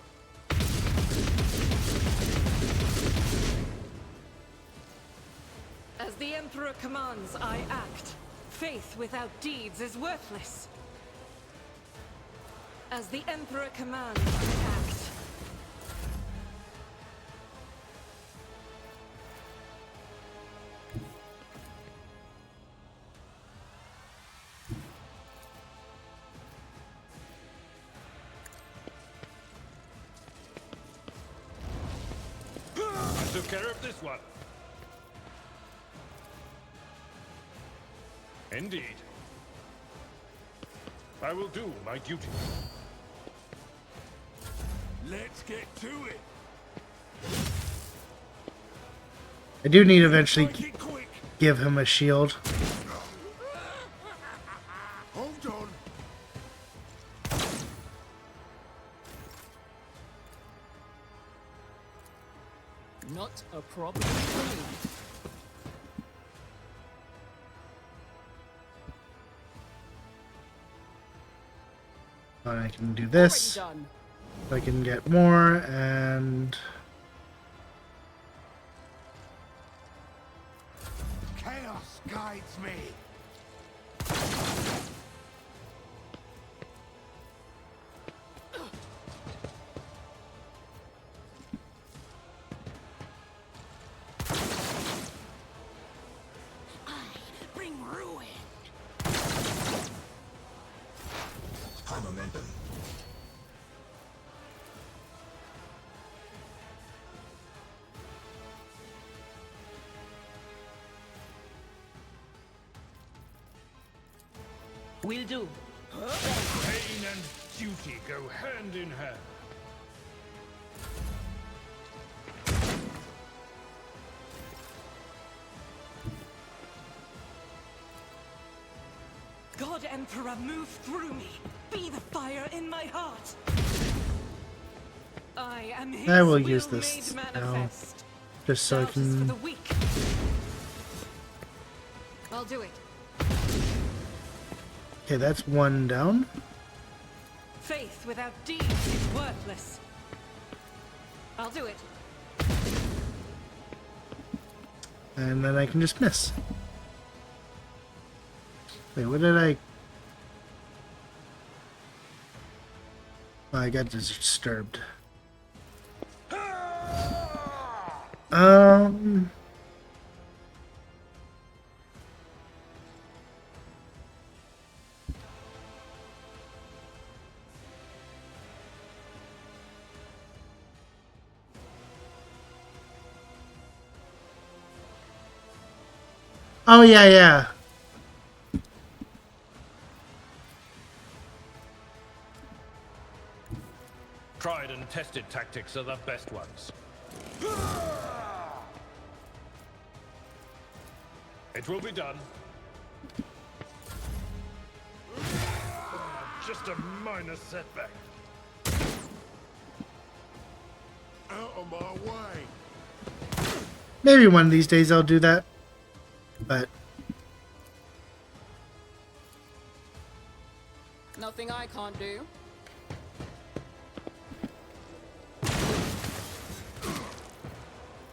the Emperor commands, I act. Faith without deeds is worthless. As the Emperor commands, I act. I took care of this one. Indeed. I will do my duty. Let's get to it. I do need to eventually give him a shield. Hold on. Not a problem for me. I can do this. Done. I can get more, and Chaos guides me. Bring ruin. High momentum. Will do. Pain and duty go hand in hand. God Emperor, move through me. Be the fire in my heart. I am his I will will use this made now, manifest. just so I Doubt is for can. the weak. I'll do it. Okay, that's one down. Faith without deeds is worthless. I'll do it. And then I can just miss. Wait, what did I... Oh, I got disturbed. Oh, yeah. Tried and tested tactics are the best ones. It will be done. Just a minor setback. Out of my way. Maybe one of these days I'll do that. But Nothing I can't do.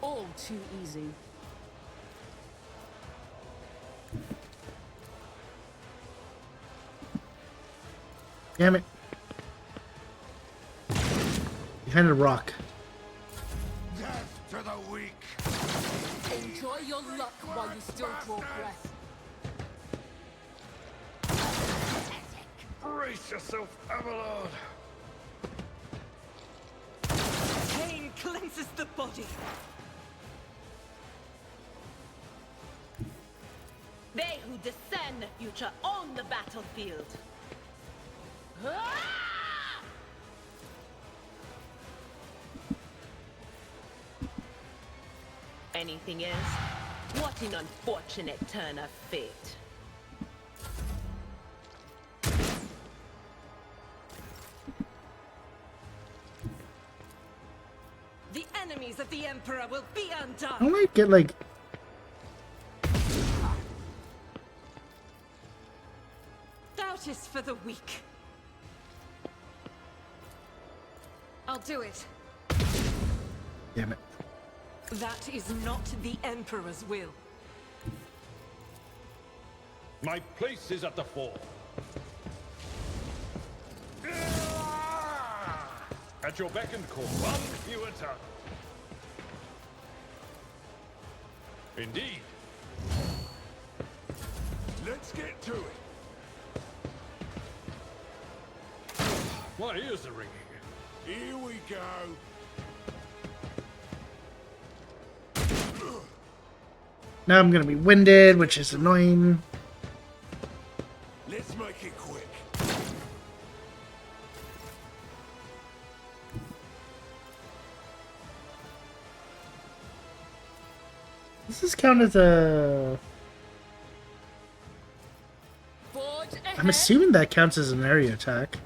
All too easy. damn it. Behind a rock. Death to the weak. Enjoy your luck while you still draw breath. Brace yourself, Abelard. Pain cleanses the body. They who discern the future own the battlefield. Anything else? What an unfortunate turn of fate. The enemies of the Emperor will be undone. I might get like... Doubt is for the weak. I'll do it. Damn it. That is not the Emperor's will. My place is at the fore. At your beck and call, one fewer tongue. Indeed. Let's get to it. My ears are ringing. Here we go. Now I'm gonna be winded, which is annoying. Let's make it quick. Does this count as a... Forge ahead. I'm assuming that counts as an area attack.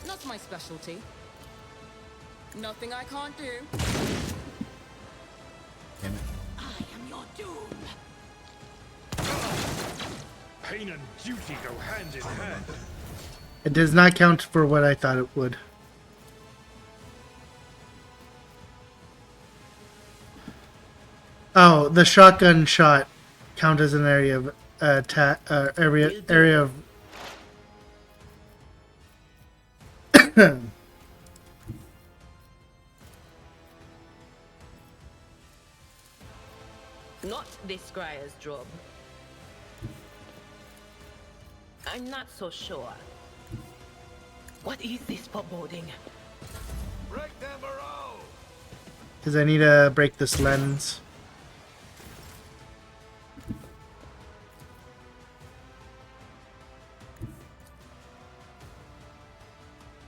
Not my specialty. Nothing I can't do. Damn it. I am your doom. Pain and duty go hand in hand. It does not count for what I thought it would. Oh, the shotgun shot count as an area of attack. Area of. Not this Scryer's job. I'm not so sure. What is this foreboding? Break them all. Because I need to break this lens.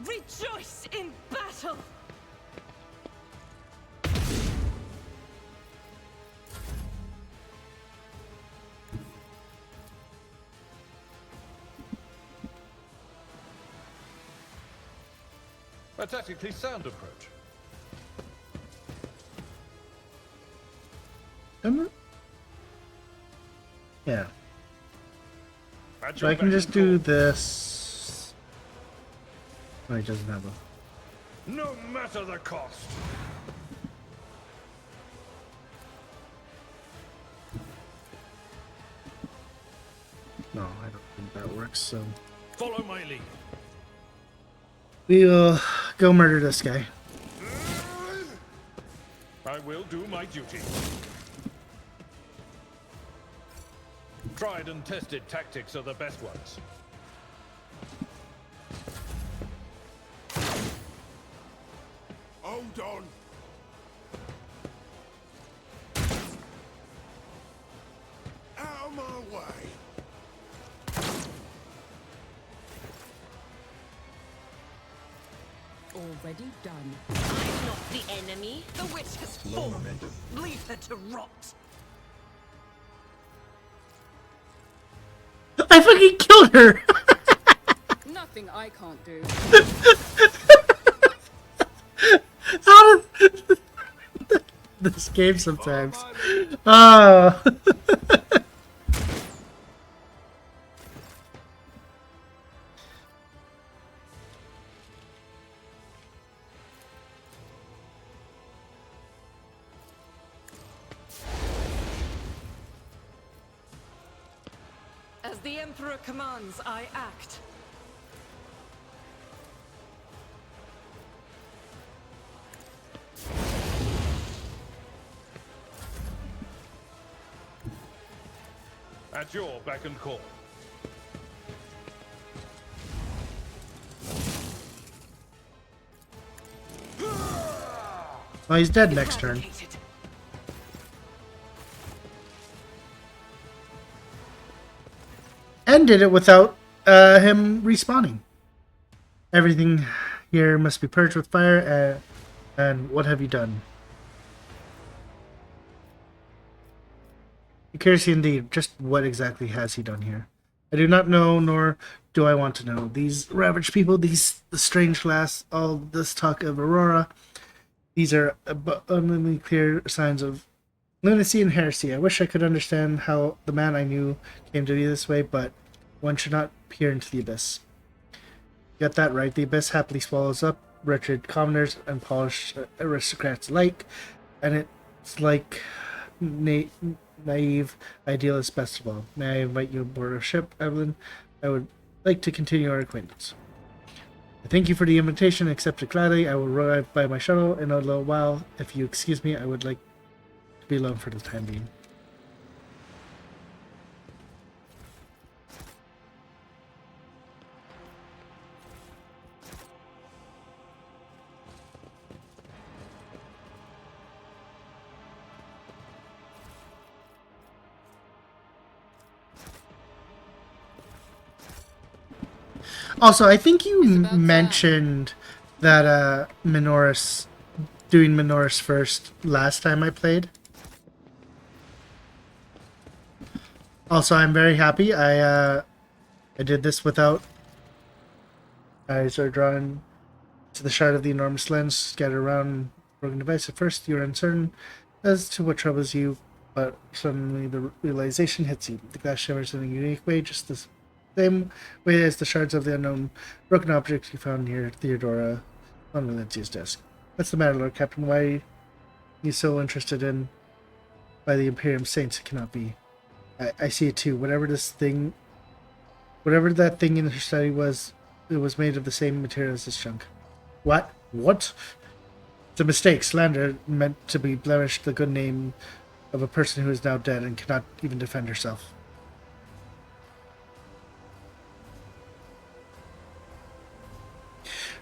Rejoice in battle! A tactically sound approach. Yeah. At So your I can beck just and do call. this. Oh, he doesn't have a. No matter the cost. No, I don't think that works. So Follow my lead. we will go murder this guy. I will do my duty. Tried and tested tactics are the best ones. Hold on. Out of my way. Already done. I'm not the enemy. The witch has fallen. Leave her to rot. I fucking killed her! Nothing I can't do. How does this game sometimes? Oh. As the Emperor commands, I act. At your beck and call. Oh, he's dead next turn. And did it without him respawning. Everything here must be purged with fire, and what have you done? Accuracy indeed. Just what exactly has he done here? I do not know, nor do I want to know. These ravaged people, the strange glass, all this talk of Aurora, these are abundantly clear signs of lunacy and heresy. I wish I could understand how the man I knew came to be this way, but one should not peer into the abyss. Got that right. The abyss happily swallows up wretched commoners and polished aristocrats alike, and it's like naive idealist best of all. May I invite you aboard our ship, Evelyn? I would like to continue our acquaintance. I thank you for the invitation. Accept it gladly. I will arrive by my shuttle in a little while. If you excuse me, I would like to be alone for the time being. Also, I think you mentioned that doing Minoris first last time I played. Also, I'm very happy. I did this without eyes are drawn to the shard of the enormous lens scattered around broken device. At first, you're uncertain as to what troubles you, but suddenly the realization hits you. The glass shimmers in a unique way, just the same way as the shards of the unknown broken objects you found near Theodora on Valencia's desk. What's the matter, Lord Captain? Why are you so interested in by the Imperium Saints? It cannot be. I see it too. Whatever that thing in her study was, it was made of the same material as this junk. What? What? It's a mistake. Slander meant to be blemish the good name of a person who is now dead and cannot even defend herself.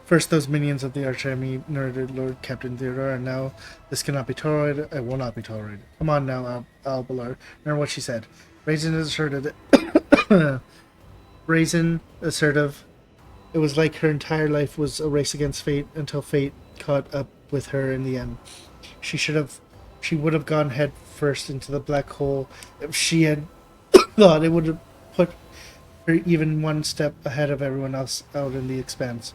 First, those minions of the archenemy murdered Lord Captain Theodora, and now this cannot be tolerated. It will not be tolerated. Come on now, Albalar. Remember what she said. Brazen assertive. Brazen, assertive. It was like her entire life was a race against fate until fate caught up with her in the end. She would have gone head first into the black hole if she had thought it would have put her even one step ahead of everyone else out in the expanse.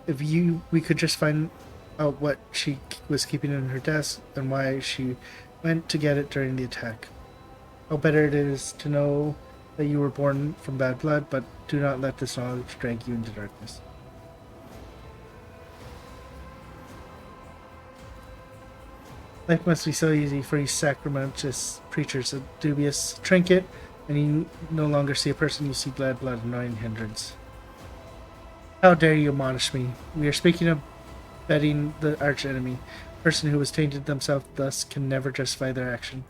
If we could just find out what she was keeping in her desk and why she went to get it during the attack. How better it is to know that you were born from bad blood, but do not let this knowledge drag you into darkness. Life must be so easy for you sacramentous preachers, a dubious trinket, and you no longer see a person, you see blood, annoying hindrance. How dare you admonish me? We are speaking of betting the archenemy. A person who was tainted themselves thus can never justify their action.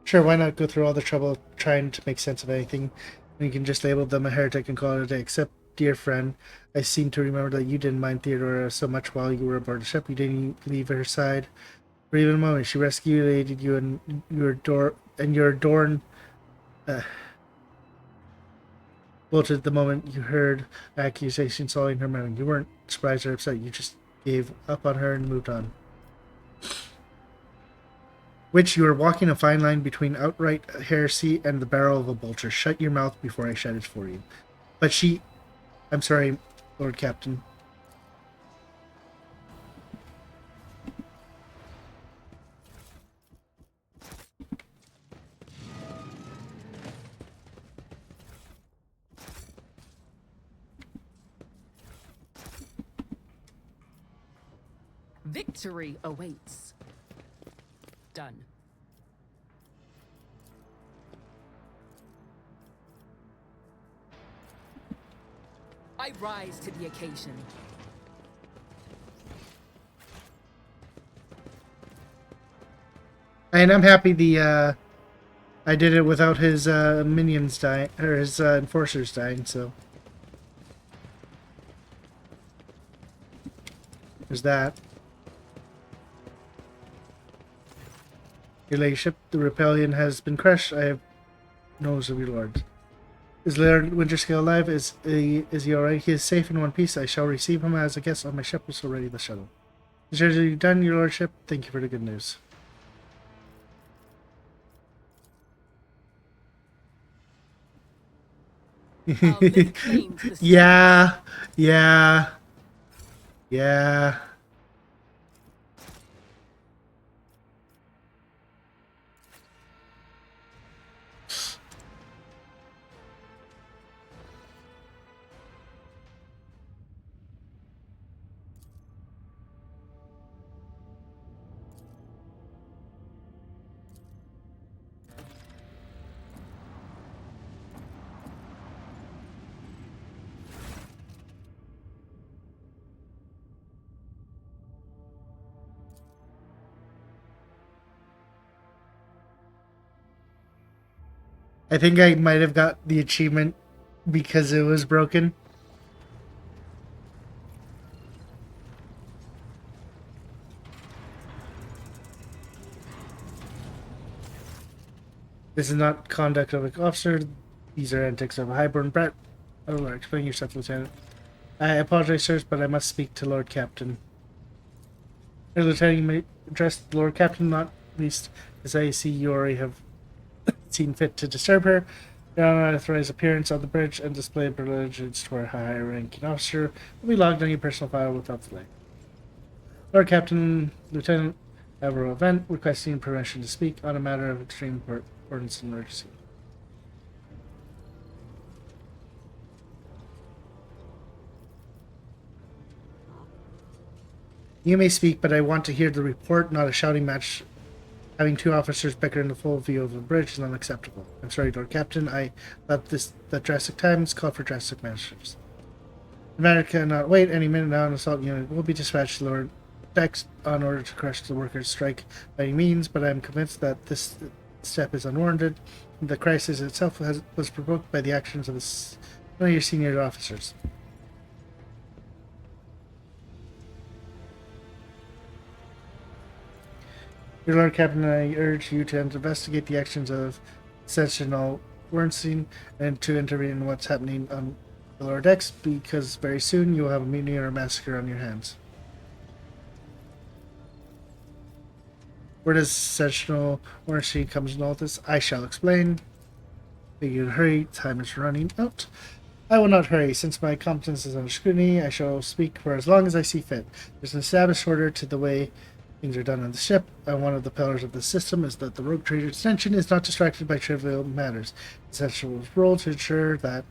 Sure, why not go through all the trouble of trying to make sense of anything when you can just label them a heretic and call it a day? Except, dear friend, I seem to remember that you didn't mind Theodora so much while you were aboard the ship. You didn't leave her side for even a moment. She rescued you and your adorned wilted the moment you heard accusations sullying her memory. You weren't surprised or upset. You just gave up on her and moved on. Which you are walking a fine line between outright heresy and the barrel of a vulture. Shut your mouth before I shut it for you. But I'm sorry, Lord Captain. Victory awaits. Done. I rise to the occasion. And I'm happy I did it without his minions dying, or his enforcers dying, so there's that. Your ladyship, the rebellion has been crushed. I have news of your lord. Is Lord Winterscale alive? Is he alright? He is safe in one piece. I shall receive him as a guest on my ship, so ready the shuttle. Is you done, your lordship? Thank you for the good news. Yeah. I think I might have got the achievement because it was broken. This is not conduct of an officer. These are antics of a highborn brat. Oh, Lord, explain yourself, Lieutenant. I apologize, sirs, but I must speak to Lord Captain. Hey, Lieutenant, you may address the Lord Captain, not least as I see you already have seen fit to disturb her. Your unauthorized appearance on the bridge and display of privileges to our high-ranking officer will be logged on your personal file without delay. Lord Captain, Lieutenant Avro Event, requesting permission to speak on a matter of extreme importance and emergency. You may speak, but I want to hear the report, not a shouting match. Having two officers bicker in the full view of the bridge is unacceptable. I'm sorry, Lord Captain. I thought that drastic times call for drastic measures. The matter cannot wait. Any minute now, an assault unit will be dispatched to Lord Dex on order to crush the workers' strike by any means, but I am convinced that this step is unwarranted. The crisis itself was provoked by the actions of one of your senior officers. Your Lord Captain, I urge you to investigate the actions of Sentinel Wernstein and to intervene in what's happening on the lower decks, because very soon you will have a mutiny or a massacre on your hands. Where does Sentinel Wernstein comes in all this? I shall explain. Beg you to hurry, time is running out. I will not hurry. Since my competence is under scrutiny, I shall speak for as long as I see fit. There's an established order to the way things are done on the ship, and one of the pillars of the system is that the rogue trader's attention is not distracted by trivial matters. It's Essential's role to ensure that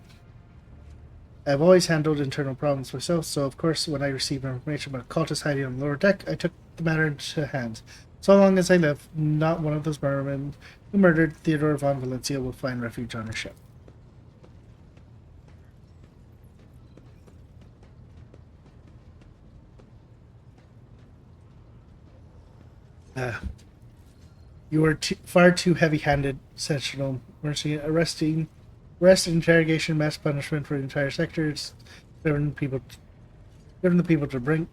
I've always handled internal problems myself, so of course when I received information about cultists hiding on the lower deck, I took the matter into hand. So long as I live, not one of those mermen who murdered Theodore von Valencia will find refuge on her ship. You were far too heavy-handed, Sentinel Mercy. Arrest, interrogation, mass punishment for the entire sector. It's driven the people to brink.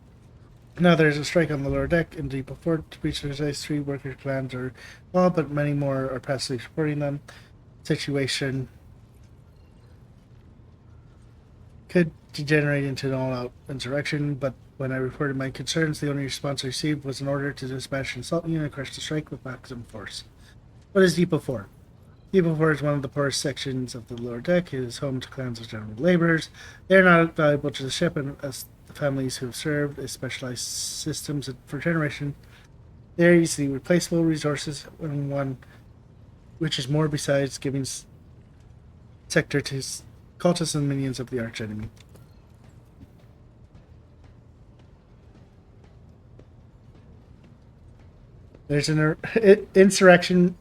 Now there's a strike on the lower deck in deep port. To breach precise 3 workers' plans are well, but many more are passively supporting them. Situation could degenerate into an all-out insurrection, but when I reported my concerns, the only response I received was an order to dispatch an assault unit and crush the strike with maximum force. What is Depot 4? Depot 4 is one of the poorest sections of the lower deck. It is home to clans of general laborers. They are not valuable to the ship, and as the families who have served as specialized systems for generation, they are easily replaceable resources, and one which is more besides giving sector to cultists and minions of the archenemy. There's an insurrection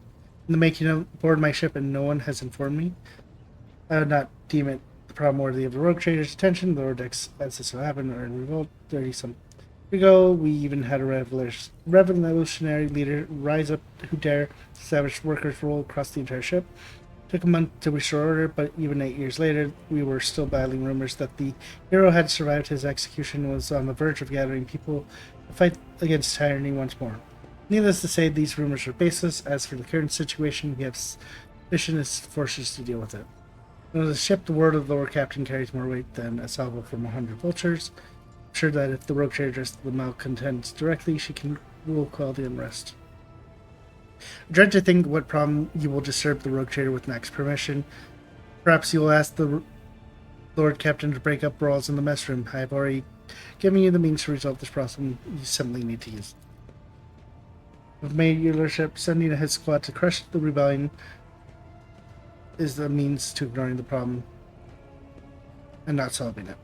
in the making of board my ship, and no one has informed me. I would not deem it the problem worthy of the rogue trader's attention. The lower decks, as this will happen, are in revolt 30-some years ago. We even had a revolutionary leader rise up who dare establish workers' rule across the entire ship. It took a month to restore order, but even 8 years later, we were still battling rumors that the hero had survived his execution and was on the verge of gathering people to fight against tyranny once more. Needless to say, these rumors are baseless. As for the current situation, we have sufficient forces to deal with it. On the ship, the word of the lower captain carries more weight than a salvo from 100 vultures. I'm sure that if the rogue trader addresses the malcontents directly, she can quell the unrest. I dread to think what problem you will disturb the rogue trader with Mac's permission. Perhaps you will ask the Lord Captain to break up brawls in the mess room. I have already given you the means to resolve this problem. You simply need to use it. I've made your lordship sending a hit squad to crush the rebellion is the means to ignoring the problem and not solving it.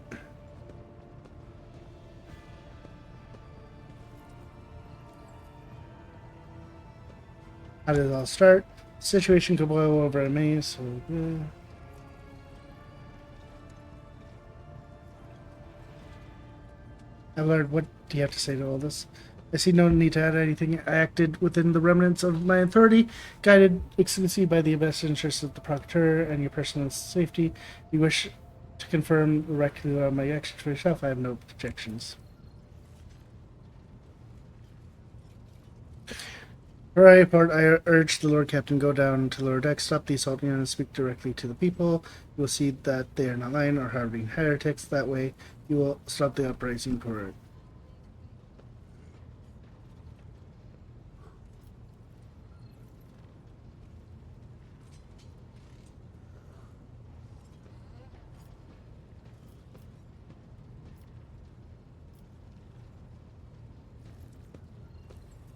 How did it all start? The situation could boil over at me, so I've learned. What do you have to say to all this? I see no need to add anything. I acted within the remnants of my authority, guided exclusively by the best interests of the Procurator and your personal safety. If you wish to confirm directly on my actions for yourself, I have no objections. For my part, I urge the Lord Captain go down to lower deck, stop the assault unit, and speak directly to the people. You will see that they are not lying or harboring heretics. That way, you will stop the uprising for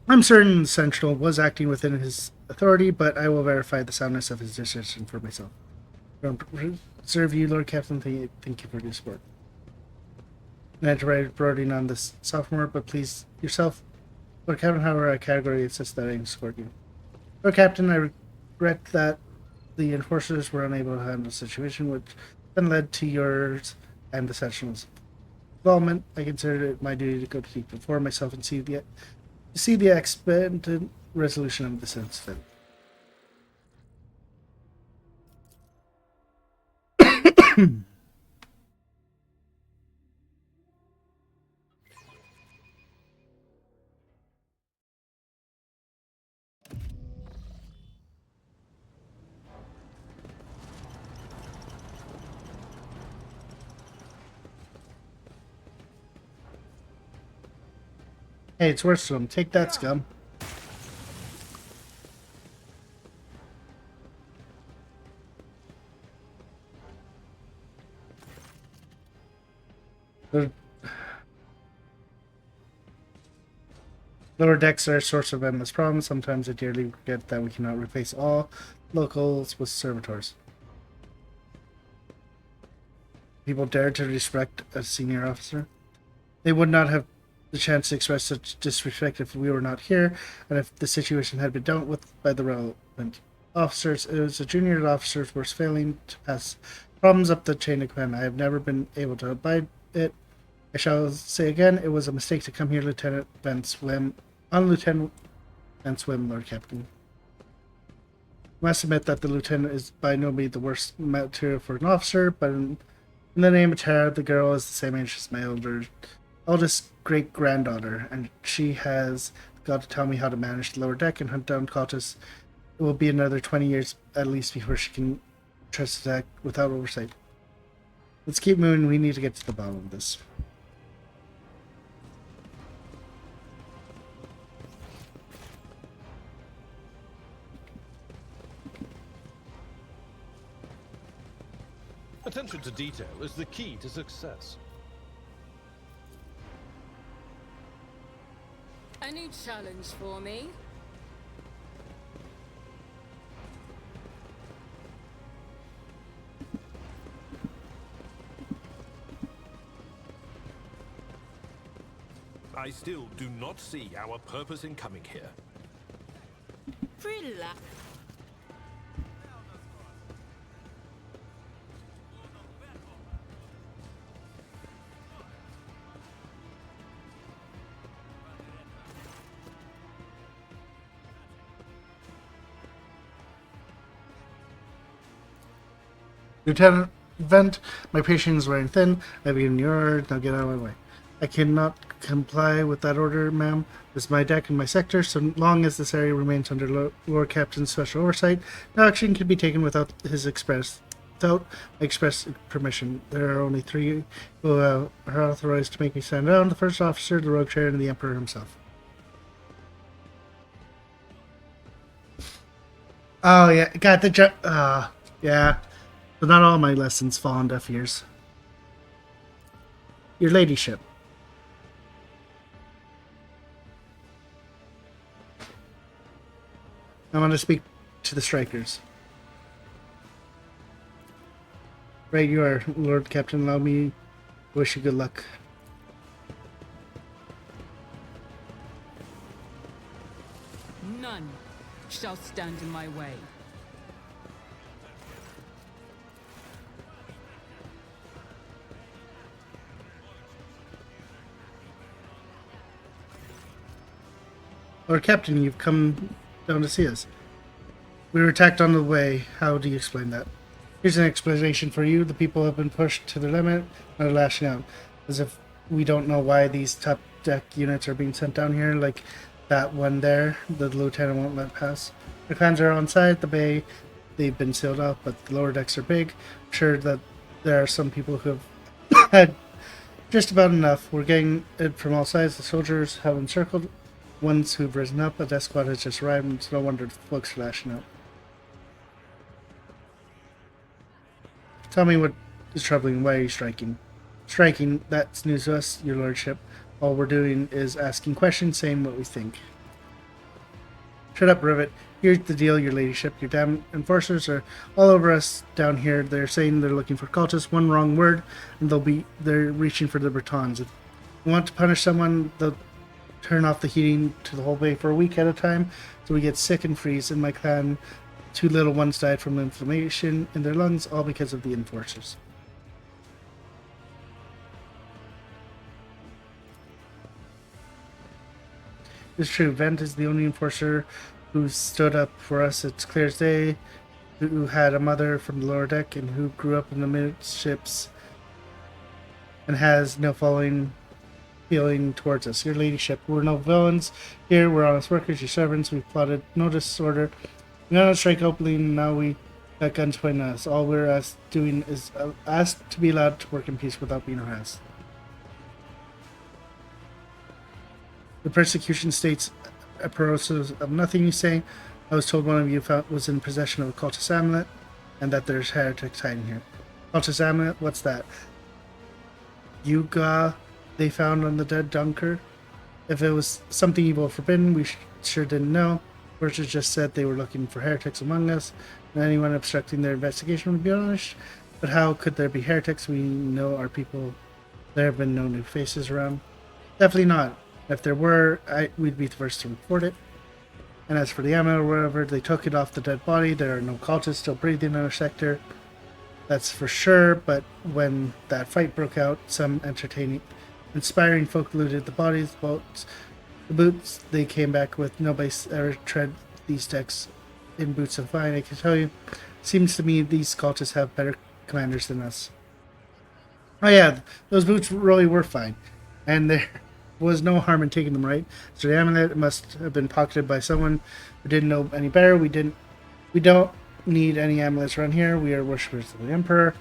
I'm certain Sentinel was acting within his authority, but I will verify the soundness of his decision for myself. Serve you, Lord Captain. Thank you for your support. And I tried brooding on this sophomore, but please yourself, Lord Captain. However, a category insists that I escort you. Lord Captain, I regret that the enforcers were unable to handle the situation, which then led to yours and the Sentinel's involvement. I considered it my duty to go to deep before myself and see the expected resolution of this incident. Hey, it's Worthstone. Take that, scum. Lower decks are a source of endless problems. Sometimes I dearly regret that we cannot replace all locals with servitors. People dare to disrespect a senior officer. They would not have the chance to express such disrespect if we were not here, and if the situation had been dealt with by the relevant officers. It was the junior officers were failing to pass problems up the chain of command. I have never been able to abide it. I shall say again, it was a mistake to come here, Lieutenant Van Swim, Lord Captain. I must admit that the lieutenant is by no means the worst material for an officer, but in the name of Tara, the girl is the same age as my eldest great-granddaughter, and she has got to tell me how to manage the lower deck and hunt down cultists. It will be another 20 years at least before she can trust the deck without oversight. Let's keep moving. We need to get to the bottom of this. Attention to detail is the key to success. Any challenge for me? I still do not see our purpose in coming here. Relax. Lieutenant Vent, my patience is wearing thin. I have given your order. Now get out of my way. I cannot comply with that order, ma'am. This is my deck and my sector. So long as this area remains under Lord Captain's special oversight, no action can be taken without my express permission. There are only 3 who are authorized to make me stand down: the first officer, the rogue trader, and the Emperor himself. Oh yeah, got the yeah. But not all my lessons fall on deaf ears. Your ladyship. I want to speak to the strikers. Right, you are, Lord Captain. Allow me to wish you good luck. None shall stand in my way. Lord Captain, you've come down to see us. We were attacked on the way. How do you explain that? Here's an explanation for you. The people have been pushed to their limit and are lashing out. As if we don't know why these top deck units are being sent down here, like that one there. The lieutenant won't let pass. The clans are on side the bay. They've been sealed off, but the lower decks are big. I'm sure that there are some people who have had just about enough. We're getting it from all sides. The soldiers have encircled. Ones who've risen up. A death squad has just arrived, and it's no wonder the folks are lashing out. Tell me what is troubling. Why are you striking? Striking, that's news to us, your lordship. All we're doing is asking questions, saying what we think. Shut up, Rivet. Here's the deal, your ladyship. Your damn enforcers are all over us down here. They're saying they're looking for cultists. One wrong word, and they're reaching for the Bretons. If you want to punish someone, they'll turn off the heating to the whole bay for a week at a time, so we get sick and freeze. In my clan, 2 little ones died from inflammation in their lungs, all because of the enforcers. It's true, Vent is the only enforcer who stood up for us. It's clear as day, who had a mother from the lower deck and who grew up in the midships and has no feeling towards us. Your ladyship, we're no villains here. We're honest workers, your servants. We've plotted no disorder. We got a strike openly, and now we got guns pointing at us. All we're doing is asked to be allowed to work in peace without being harassed. The persecution states a process of nothing you say. I was told one of you was in possession of a cultist amulet, and that there's heretics hiding here. Cultist amulet? What's that? Yuga they found on the dead Dunker? If it was something evil or forbidden, we sure didn't know. Fortune just said they were looking for heretics among us, and anyone obstructing their investigation would be punished. But how could there be heretics? We know our people. There have been no new faces around. Definitely not. If there were, we'd be the first to report it. And as for the ammo or whatever, they took it off the dead body. There are no cultists still breathing in our sector. That's for sure, but when that fight broke out, some inspiring folk looted the bodies, the boots they came back with. Nobody's ever tread these decks in boots of fine, I can tell you. Seems to me these cultists have better commanders than us. Oh yeah, those boots really were fine. And there was no harm in taking them, right? So the amulet must have been pocketed by someone who didn't know any better. We don't need any amulets around here. We are worshippers of the Emperor.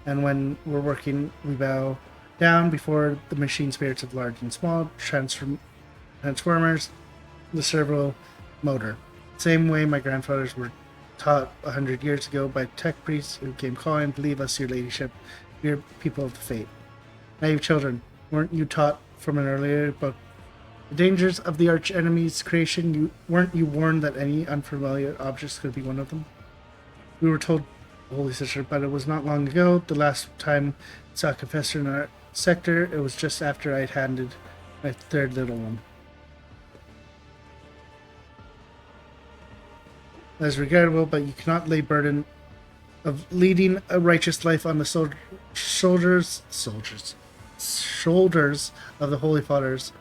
And when we're working, we bow down before the machine spirits of large and small, transformers, the servo motor. Same way my grandfathers were taught 100 years ago by tech priests who came calling, believe us, your ladyship, we are people of the fate. Naive children, weren't you taught from an earlier about the dangers of the arch enemy's creation? Weren't you warned that any unfamiliar objects could be one of them? We were told, Holy Sister, but it was not long ago. The last time I saw a confessor in our sector, it was just after I'd handed my 3rd little one. That is regrettable, but you cannot lay burden of leading a righteous life on the shoulders of the Holy Fathers.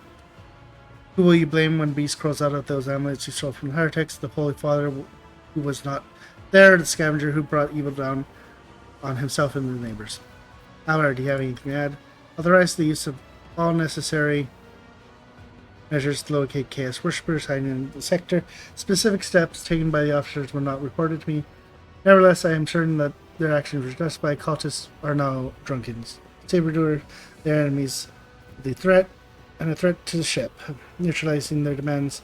Who will you blame when Beast crawls out of those amulets you stole from the heretics? The Holy Father who was not there, the scavenger who brought evil down on himself and the neighbors. Allard, do you have anything to add? Authorize the use of all necessary measures to locate Chaos Worshippers hiding in the sector. Specific steps taken by the officers were not reported to me. Nevertheless, I am certain that their actions were justified. Cultists are now drunkens. Saber-doer, their enemies, the threat, and a threat to the ship. Neutralizing them demands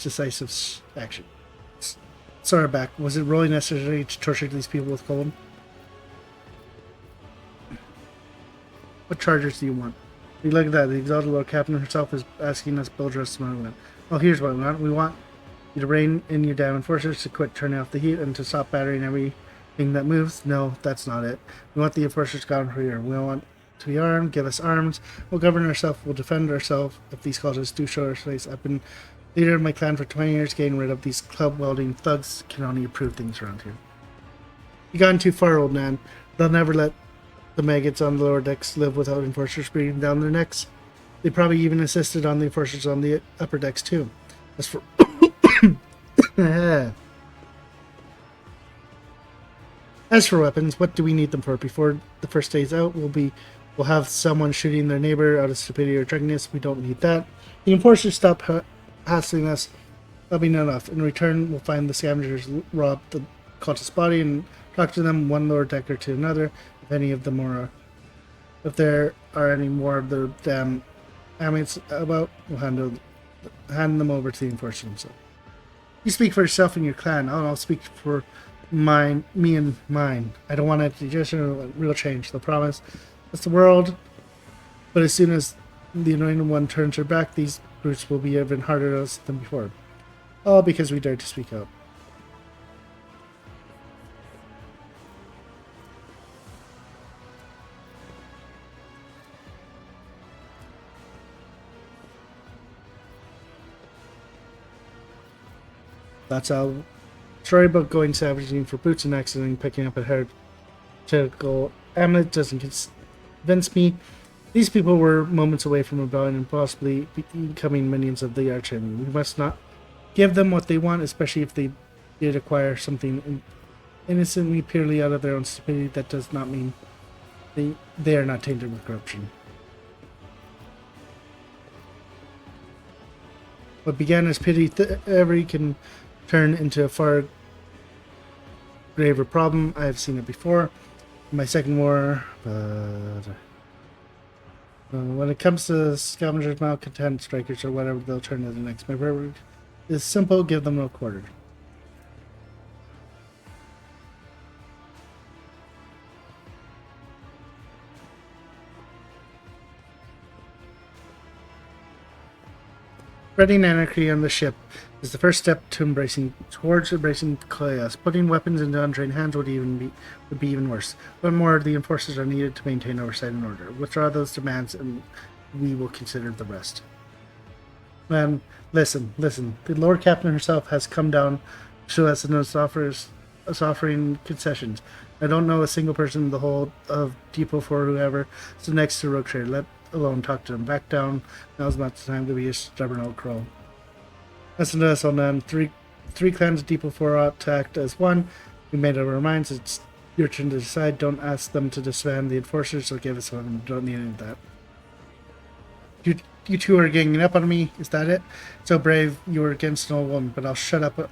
decisive action. Sarback, was it really necessary to torture these people with cold? What charges do you want? You look at that. The exalted Lord Captain herself is asking us build us tomorrow. Well, here's what we want. We want you to rein in your damn enforcers, to quit turning off the heat, and to stop battering everything that moves. No, that's not it. We want the enforcers gone for here. We want to be armed. Give us arms. We'll govern ourselves. We'll defend ourselves if these cultists do show our face. I've been leader of my clan for 20 years. Getting rid of these club-welding thugs can only improve things around here. You've gone too far, old man. They'll never let the maggots on the lower decks live without enforcers breathing down their necks. They probably even assisted on the enforcers on the upper decks too. As for As for weapons, what do we need them for? Before the first day's out, we'll have someone shooting their neighbor out of stupidity or drunkenness. We don't need that. The enforcers stop hassling us. That'll be not enough. In return, we'll find the scavengers rob the cultist's body and talk to them, one lower decker to another. If there are any more of the damn amulets about, we'll hand them over to the enforcer himself. You speak for yourself and your clan. I'll speak for me and mine. I don't want a digestion or real change. They'll promise that's the world, but as soon as the anointed one turns her back, these brutes will be even harder to us than before. All because we dared to speak out. That's our story about going savaging for boots and accidentally picking up a heretical amulet doesn't convince me. These people were moments away from rebellion and possibly becoming minions of the archenemy. We must not give them what they want, especially if they did acquire something innocently, purely out of their own stupidity. That does not mean they are not tainted with corruption. What began as pity every can turn into a far graver problem. I have seen it before in my second war, but when it comes to scavengers, malcontent strikers, or whatever, they'll turn to the next. My prayer is simple: give them no quarter. Spreading anarchy on the ship is the first step towards embracing chaos. Putting weapons into untrained hands would be even worse. But more, the enforcers are needed to maintain oversight and order. Withdraw those demands, and we will consider the rest. Man, listen. The Lord Captain herself has come down to us and is offering concessions. I don't know a single person in the whole of Depot for whoever is next to Rogue Trader. Let alone talk to them. Back down. Now's not the time to be a stubborn old crow. Listen to us, old man. Three clans of Depot 4 ought to act as one. We made up our minds. It's your turn to decide. Don't ask them to disband the enforcers or give us one. Don't need any of that. You two are ganging up on me. Is that it? So brave. You were against an old woman, but I'll shut up.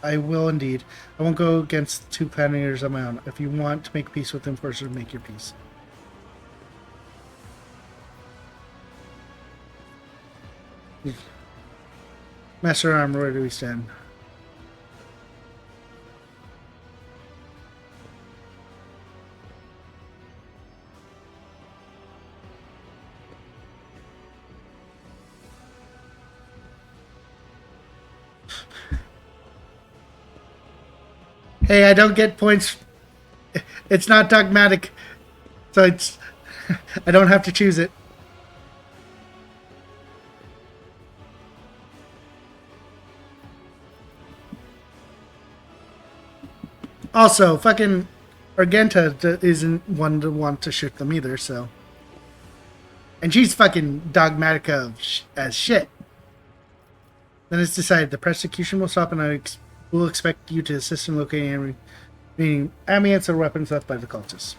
I will indeed. I won't go against two clan leaders on my own. If you want to make peace with the enforcers, make your peace. Master Armor, where do we stand? Hey, I don't get points. It's not dogmatic, so it's I don't have to choose it. Also, fucking Argenta isn't one to want to shoot them either, so. And she's fucking dogmatic as shit. Then it's decided the persecution will stop, and I will expect you to assist in locating any amulets or weapons left by the cultists.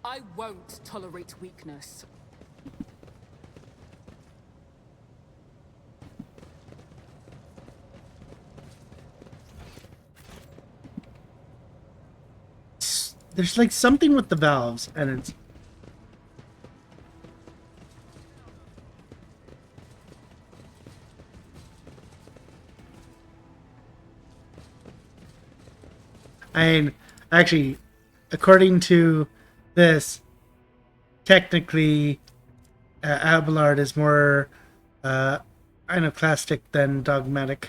I won't tolerate weakness. There's like something with the valves, and it's actually, according to this, technically, Abelard is more iconoclastic than dogmatic.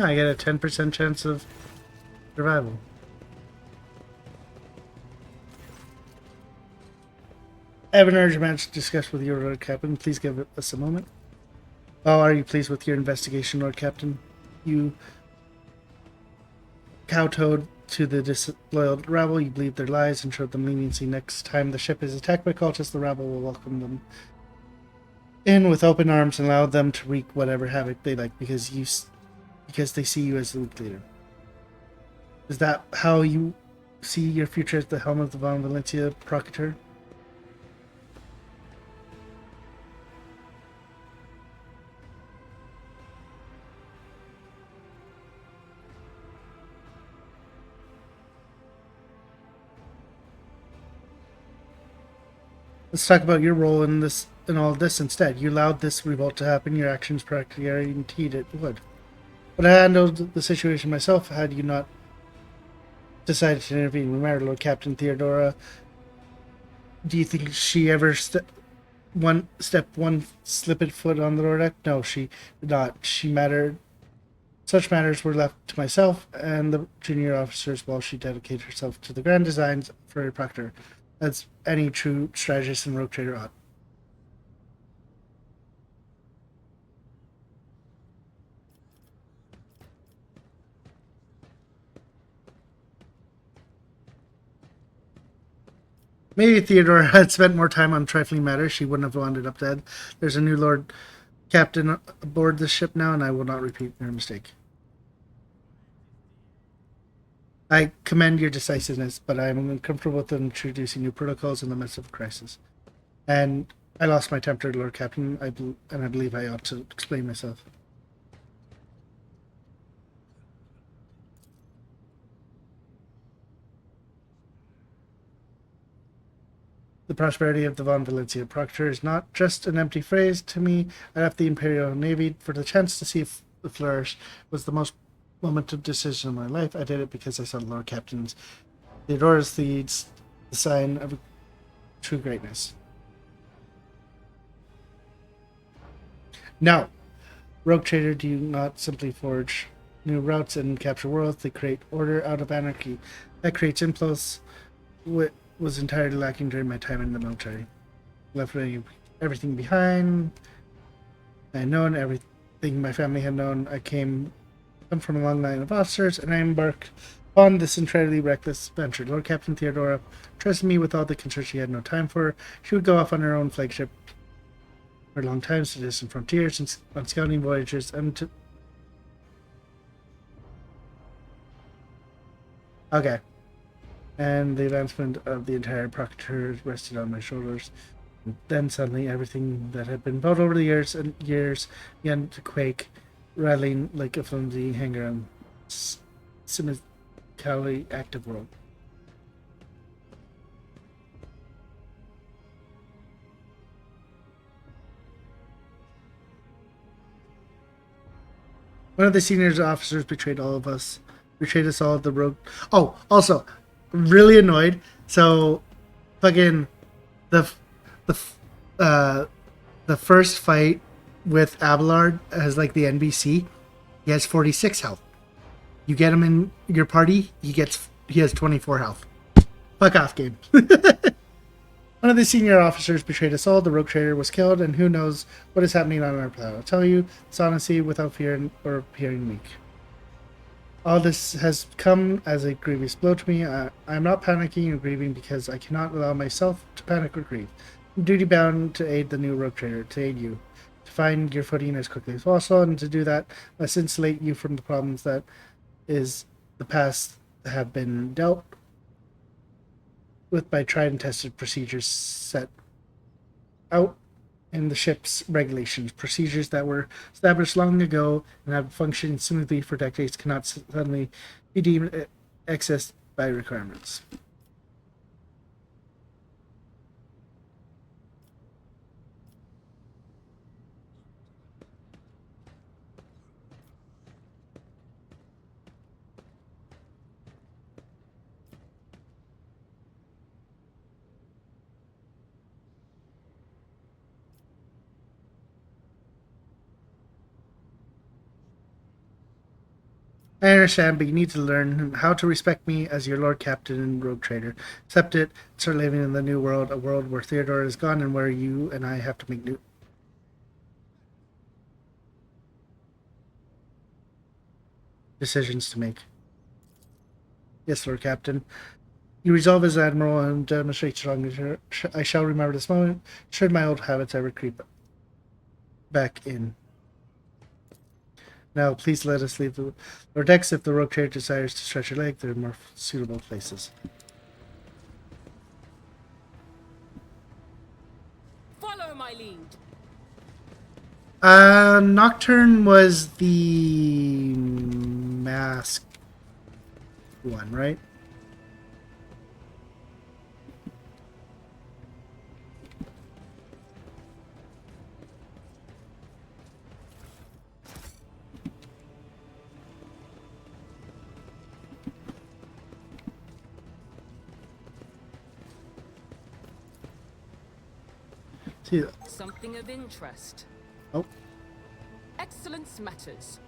Oh, I get a 10% chance of survival. I have an urgent matter to discuss with your Lord Captain. Please give us a moment. Oh, are you pleased with your investigation, Lord Captain? You kowtowed to the disloyal rabble, you believed their lies and showed them leniency. Next time the ship is attacked by cultists, the rabble will welcome them in with open arms and allow them to wreak whatever havoc they like because they see you as the weak leader. Is that how you see your future at the helm of the Von Valencia Procurator? Let's talk about your role in all of this instead. You allowed this revolt to happen. Your actions practically guaranteed it would. But I handled the situation myself had you not decided to intervene. Remember, Lord Captain Theodora, do you think she ever slipped one foot on the lower deck? No, she did not. Such matters were left to myself and the junior officers while she dedicated herself to the grand designs for a proctor, as any true strategist and rogue trader ought. Maybe Theodora had spent more time on trifling matters. She wouldn't have wound up dead. There's a new Lord Captain aboard the ship now, and I will not repeat your mistake. I commend your decisiveness, but I am uncomfortable with introducing new protocols in the midst of a crisis. And I lost my temper, Lord Captain, and I believe I ought to explain myself. The prosperity of the Von Valencia Proctor is not just an empty phrase to me. I left the Imperial Navy for the chance to see if the flourish was the most momentous decision of my life. I did it because I saw Lord Captain's Theodora's leads, the sign of true greatness. Now, rogue trader do not simply forge new routes and capture worlds. They create order out of anarchy. That creates impulse. Was entirely lacking during my time in the military. Left everything behind. I had known everything my family had known. I come from a long line of officers, and I embarked on this entirely reckless venture. Lord Captain Theodora trusted me with all the concern she had no time for. She would go off on her own flagship for long times to distant frontiers and on scouting voyages Okay. And the advancement of the entire Procurator rested on my shoulders. And then suddenly everything that had been built over the years began to quake, rattling like a flimsy hanger on simultaneously active world. One of the senior officers betrayed us all at the rogue. Oh, also, really annoyed. So, fucking the first fight with Abelard as like the NBC, he has 46 health. You get him in your party, he has 24 health. Fuck off, game. One of the senior officers betrayed us all. The rogue trader was killed, and who knows what is happening on our planet. I'll tell you this honestly without fear or appearing weak. All this has come as a grievous blow to me. I am not panicking or grieving because I cannot allow myself to panic or grieve. I'm duty bound to aid the new rogue trader, to aid you, to find your footing as quickly as possible, and to do that, I must insulate you from the problems that is the past have been dealt with by tried and tested procedures set out in the ship's regulations. Procedures that were established long ago and have functioned smoothly for decades cannot suddenly be deemed excess by requirements. I understand, but you need to learn how to respect me as your Lord Captain and Rogue Trader. Accept it, start living in the new world, a world where Theodore is gone and where you and I have to make new decisions to make. Yes, Lord Captain. You resolve as Admiral and demonstrate strong leadership. I shall remember this moment, should my old habits ever creep back in. Now, please let us leave the lower decks. If the Rogue Trader desires to stretch your leg, there are more suitable places. Follow my lead. Nocturne was the mask one, right? See that? Something of interest. Oh. Excellence matters.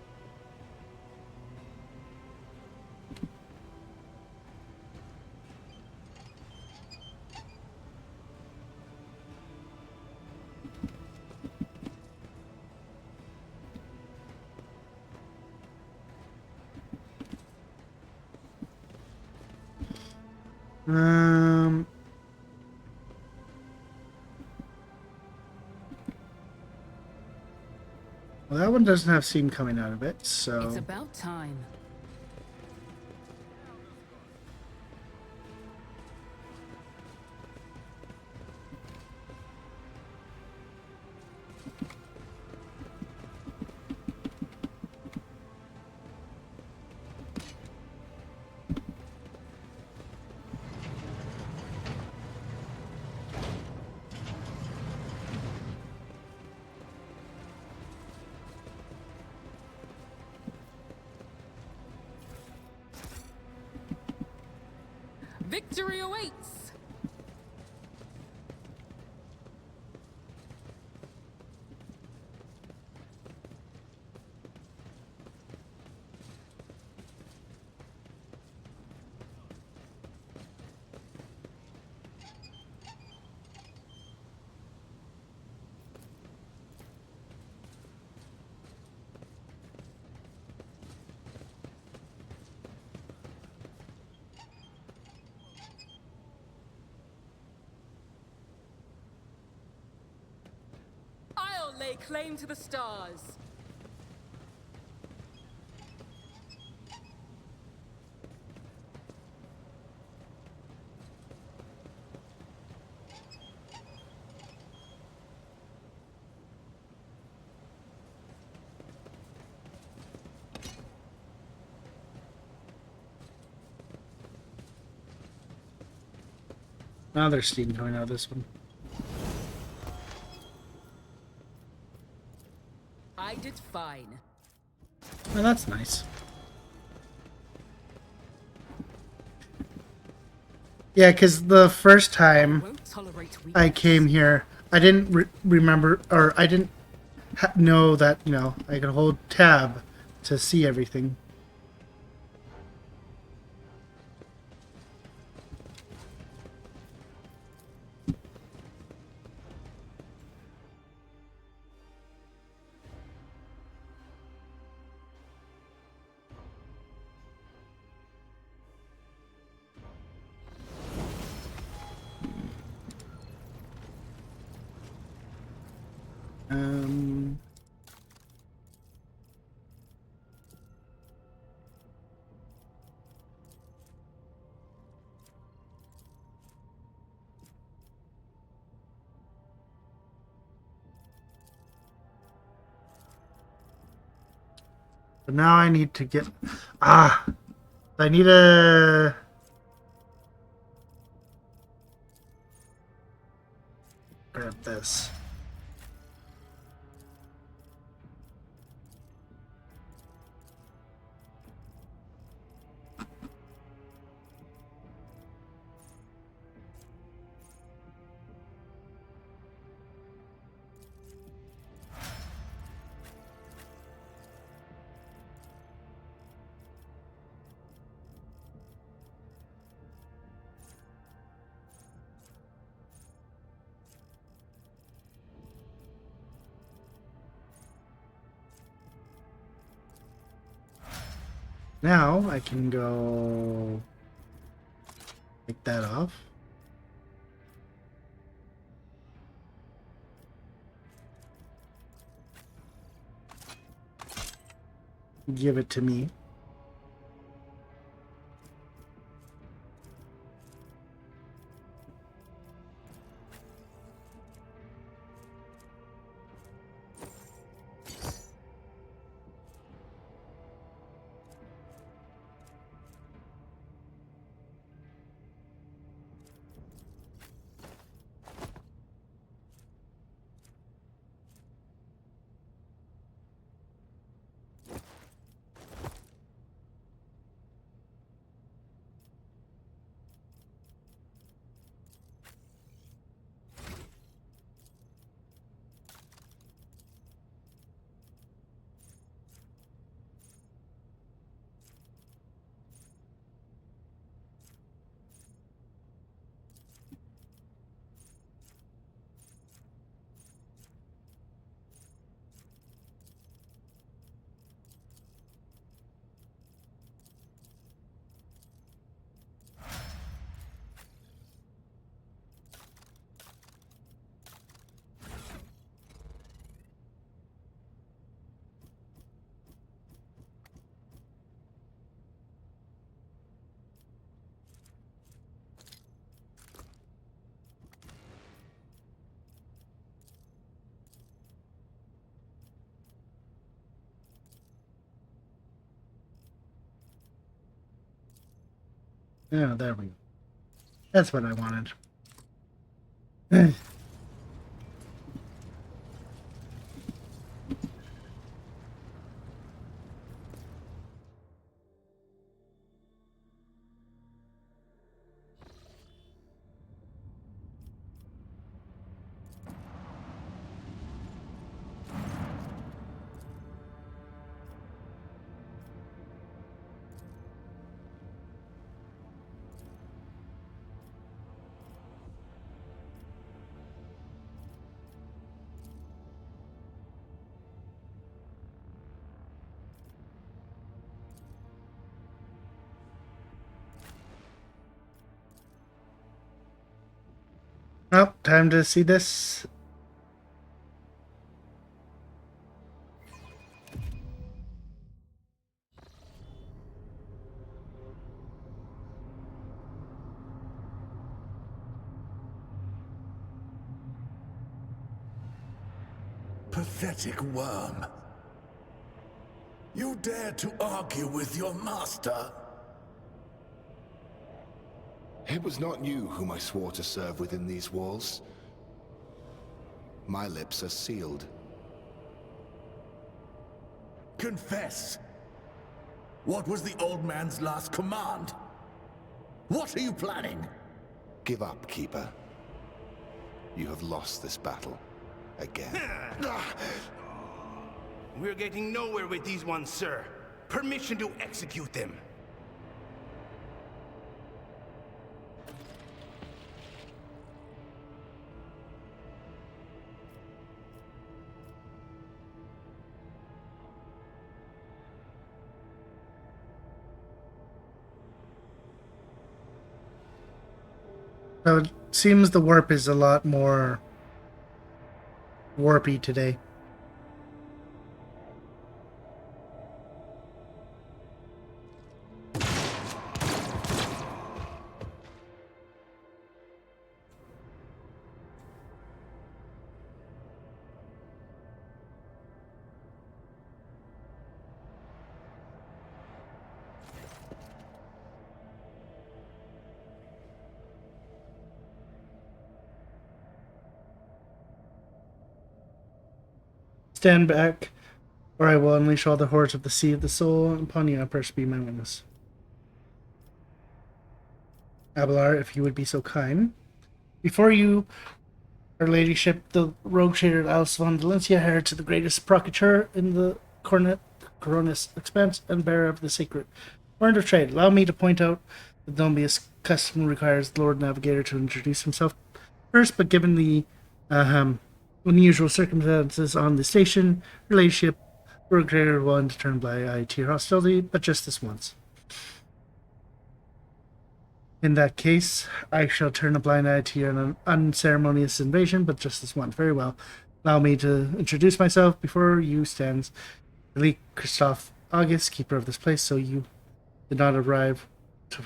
Well, that one doesn't have steam coming out of it, so... It's about time. Victory awaits! I'll lay claim to the stars. Now there's steam coming out of this one. I did fine. Oh, that's nice. Yeah, because the first time I came here, I didn't remember, or I didn't know that, you know, I could hold tab to see everything. But now I need to get... I need a... Grab this. Now I can go take that off. Give it to me. Oh, there we go. That's what I wanted. Well, time to see this. Pathetic worm. You dare to argue with your master? It was not you whom I swore to serve within these walls. My lips are sealed. Confess! What was the old man's last command? What are you planning? Give up, Keeper. You have lost this battle. Again. We're getting nowhere with these ones, sir. Permission to execute them. So it seems the warp is a lot more warpy today. Stand back, or I will unleash all the horrors of the Sea of the Soul upon you, Empress, be my witness. Abelard, if you would be so kind. Before you, Her Ladyship, the rogue trader Alice von Valencia, heir to the greatest procurator in the Coronis expanse and bearer of the sacred warrant of trade. Allow me to point out that Dombius custom requires the Lord Navigator to introduce himself first, but given the unusual circumstances on the station, Her Ladyship Rogue Trader willing to turn a blind eye to your hostility, but just this once. In that case, I shall turn a blind eye to your unceremonious invasion, but just this once. Very well. Allow me to introduce myself. Before you stands Elite Christoph August, keeper of this place, so you did not arrive to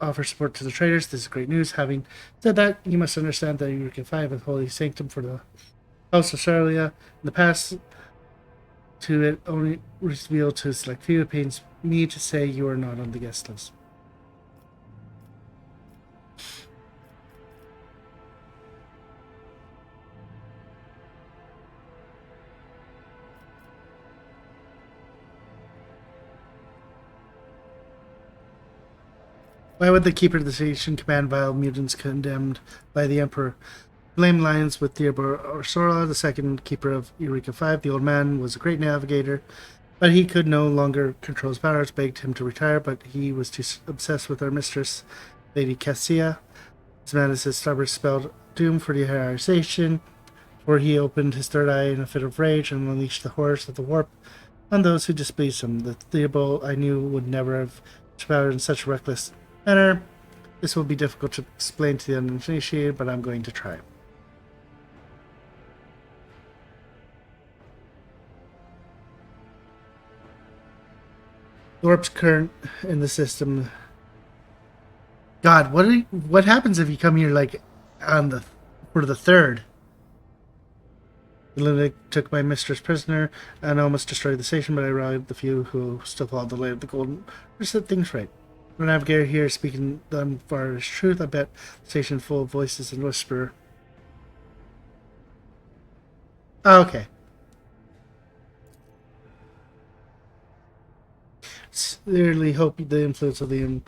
offer support to the traders. This is great news. Having said that, you must understand that Eureka 5 is holy sanctum for the House of Australia. In the past, to it only revealed to a select few. It pains me to say you are not on the guest list. Why would the Keeper of the Station command vile mutants condemned by the Emperor? Blame lines with Theodore Orsola, the second Keeper of Eureka 5. The old man was a great navigator, but he could no longer control his powers. Begged him to retire, but he was too obsessed with our mistress, Lady Cassia. This man is his stubborn spelled doom for the entire station, for he opened his third eye in a fit of rage and unleashed the horrors of the warp on those who displeased him. The Theobald I knew would never have power in such reckless manner. This will be difficult to explain to the uninitiated, but I'm going to try. The warp's current in the system. God, what happens if you come here like on for the third? The lunatic took my mistress prisoner and almost destroyed the station, but I rallied the few who still followed the light of the golden. I set things right. The navigator here speaking the unvarnished truth. I bet the station full of voices and whisper. Okay. Sincerely hope the influence of the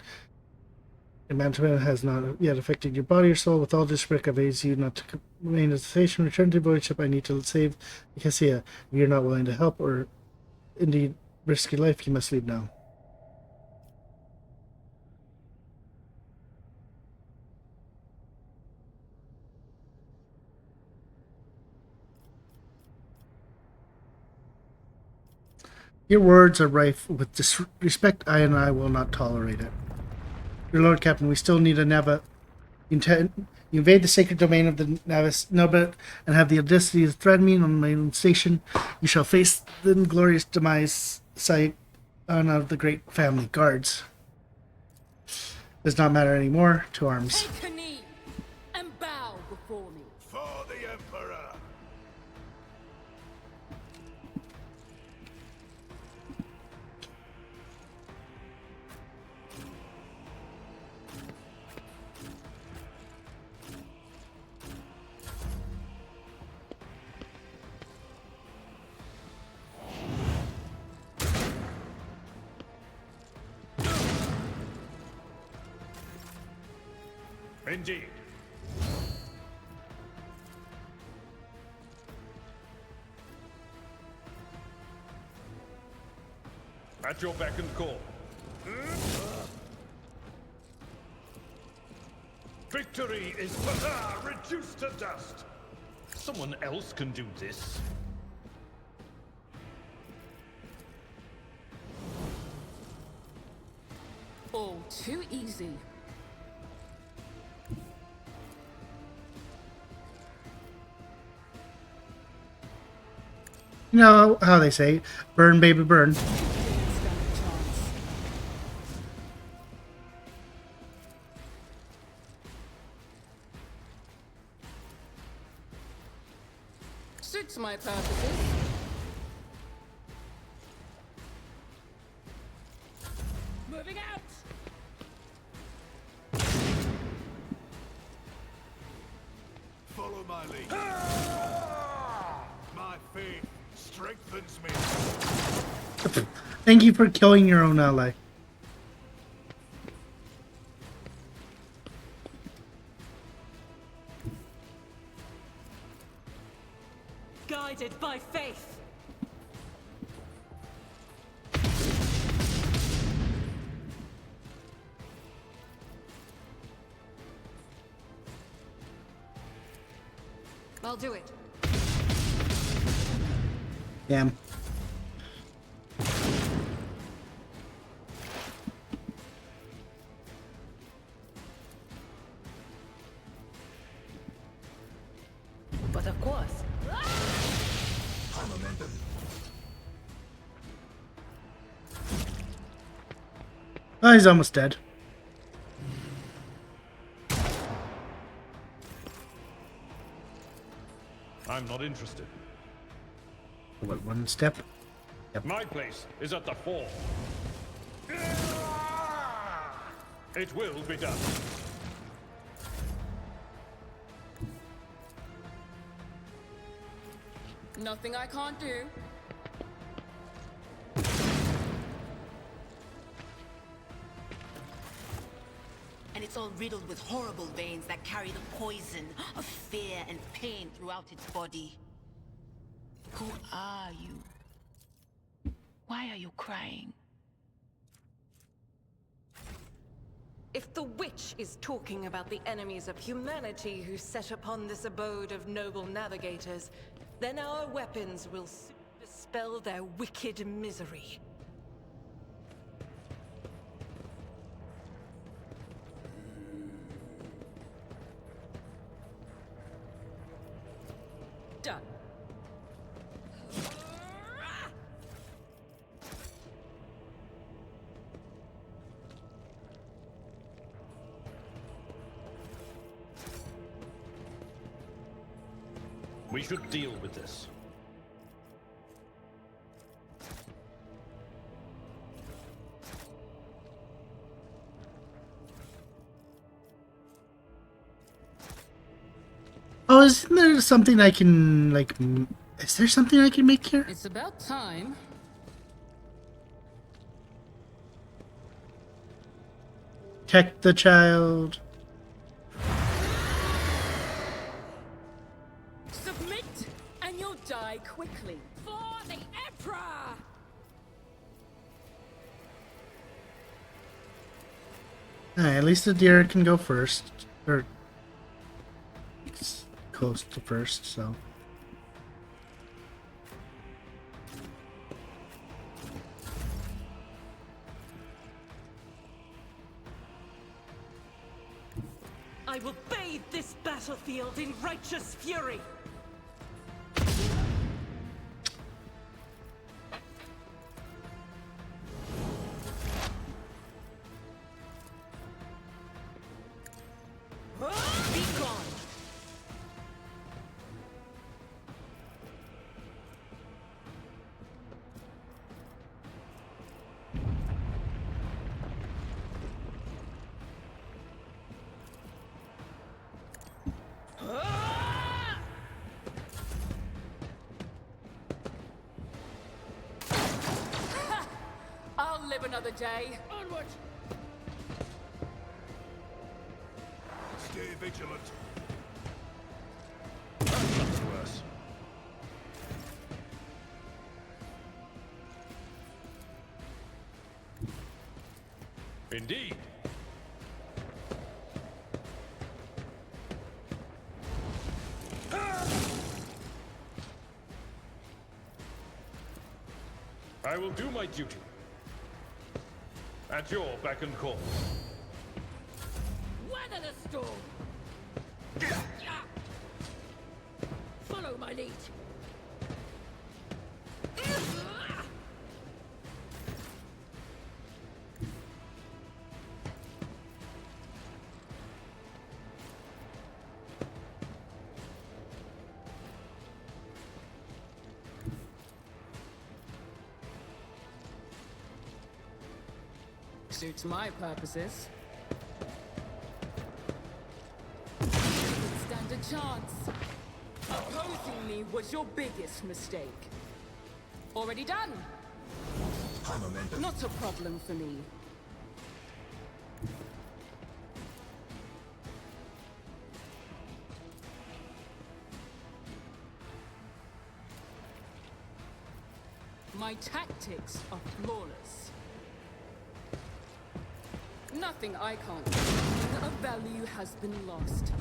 Emantiment has not yet affected your body or soul. With all this respect, I advise you not to remain at the station. Return to the void ship. I need to save Cassia. If you're not willing to help or indeed risk your life, you must leave now. Your words are rife with disrespect. I will not tolerate it. Your Lord Captain, we still need a Neva. You invade the sacred domain of the Navis Nobet and have the audacity to threaten me on my own station. You shall face the inglorious demise sight of the great family guards. Does not matter anymore. To arms. Take a knee and bow before me. For the Emperor! Indeed. At your beck and call. Victory is reduced to dust. Someone else can do this. All too easy. You know how they say, burn baby burn. Suits my purposes. Moving out! Follow my lead. My faith strengthens me. Thank you for killing your own ally. Guided by faith. I'll do it. Damn. Oh, he's almost dead. I'm not interested. What, one step? Yep. My place is at the fore. It will be done. Nothing I can't do. And it's all riddled with horrible veins that carry the poison of fear and pain throughout its body. Who are you? Why are you crying? If the witch is talking about the enemies of humanity who set upon this abode of noble navigators, then our weapons will soon dispel their wicked misery. Done. We should deal with this. Oh, isn't there something I can, like, is there something I can make here? It's about time. Protect the child. Submit, and you'll die quickly. For the Emperor! At least the deer can go first. Or it's close to first, so. I will bathe this battlefield in righteous fury! Be gone! I'll live another day. Onward! Stay vigilant. That's nothing worse. Indeed. I will do my duty. At your beck and call. Weather the storm! Follow my lead. Suits my purposes. Stand a chance. Opposing me was your biggest mistake. Already done. Not a problem for me. My tactics are flawless. Nothing I can't do of value has been lost.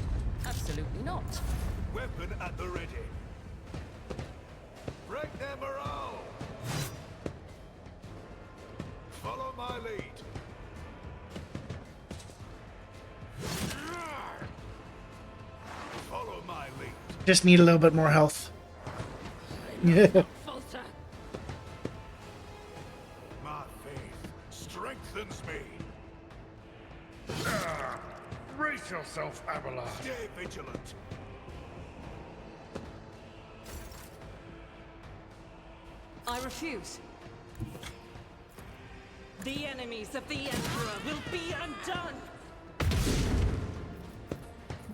Absolutely not. Weapon at the ready. Break their morale. Follow my lead. Follow my lead. Just need a little bit more health. Yeah. Falter. My faith strengthens me. Brace yourself, Abelard. Stay vigilant. I refuse. The enemies of the Emperor will be undone!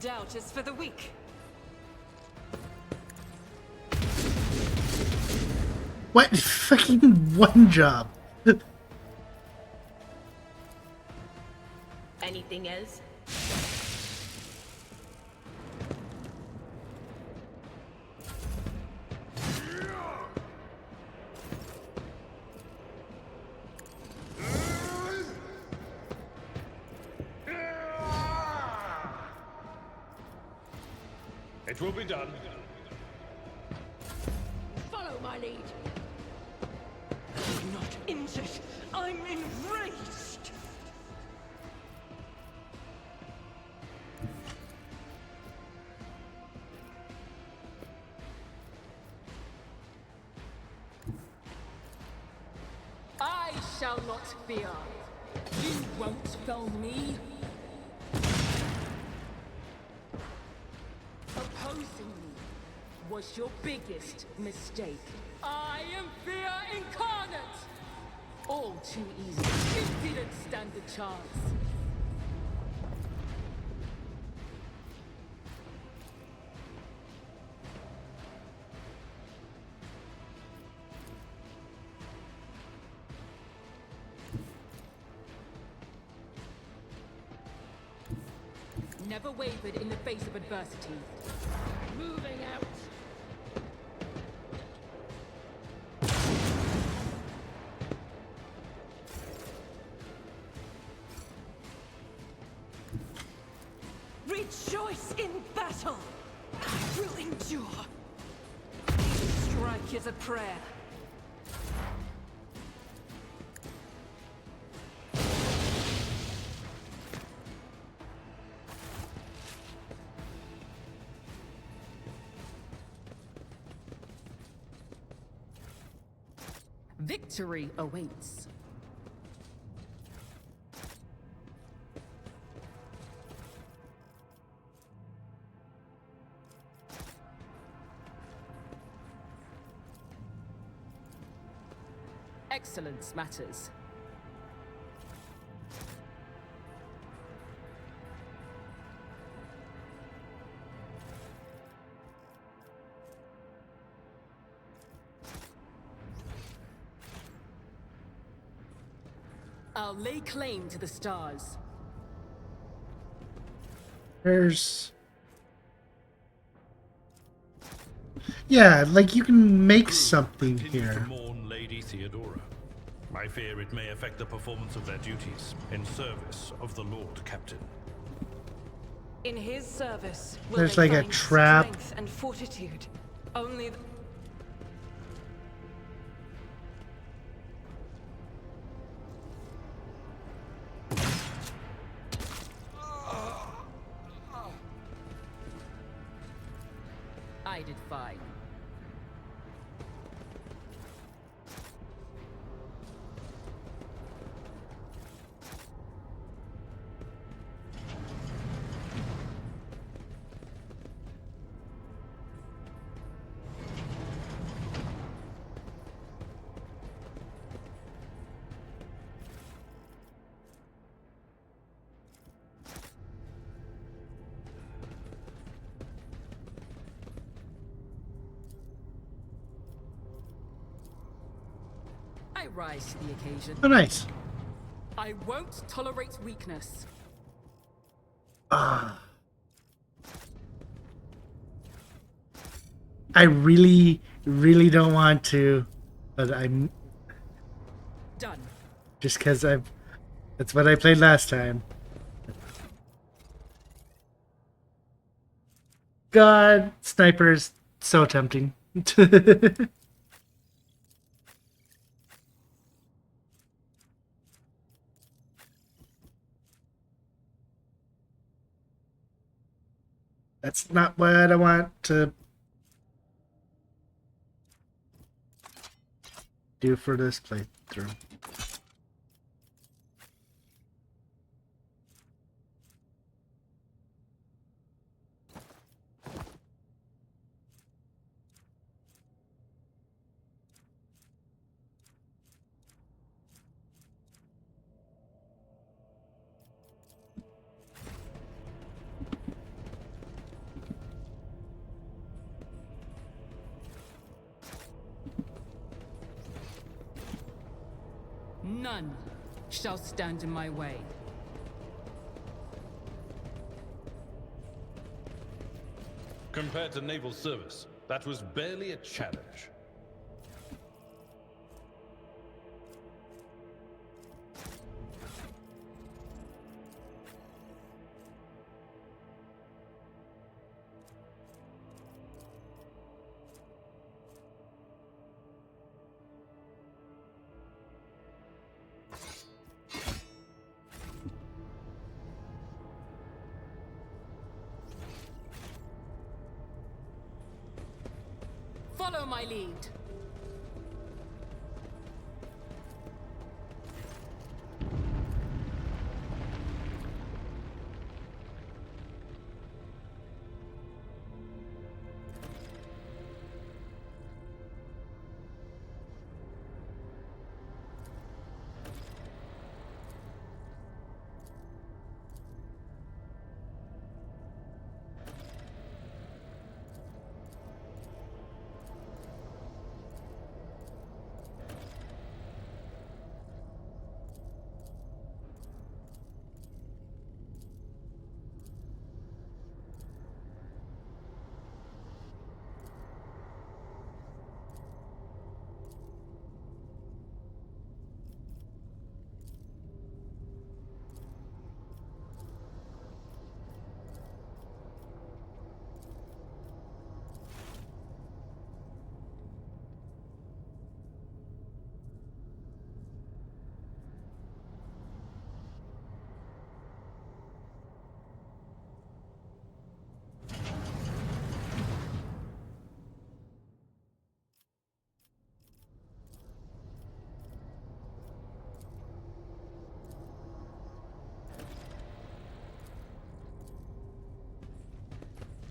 Doubt is for the weak. What? Fucking one job. Anything else? It will be done. Follow my lead. I'm not injured. I'm enraged. I shall not fear. You won't fell me. Opposing me was your biggest mistake. I am fear incarnate. All too easy. You didn't stand a chance. Never wavered in the face of adversity. Moving out. Rejoice in battle! I will endure. Each strike is a prayer. Victory awaits. Excellence matters. I'll lay claim to the stars. There's... Yeah, like you can make something Continue to here. mourn Lady Theodora. I fear it may affect the performance of their duties in service of the Lord Captain. In his service, will There's they like a find trap. strength and fortitude. Only I did fine. I rise to the occasion. Oh, nice. I won't tolerate weakness. I really, really don't want to, but I'm Done. just because that's what I played last time. God, snipers, so tempting. That's not what I want to do for this playthrough. None shall stand in my way. Compared to naval service, that was barely a challenge. Follow my lead.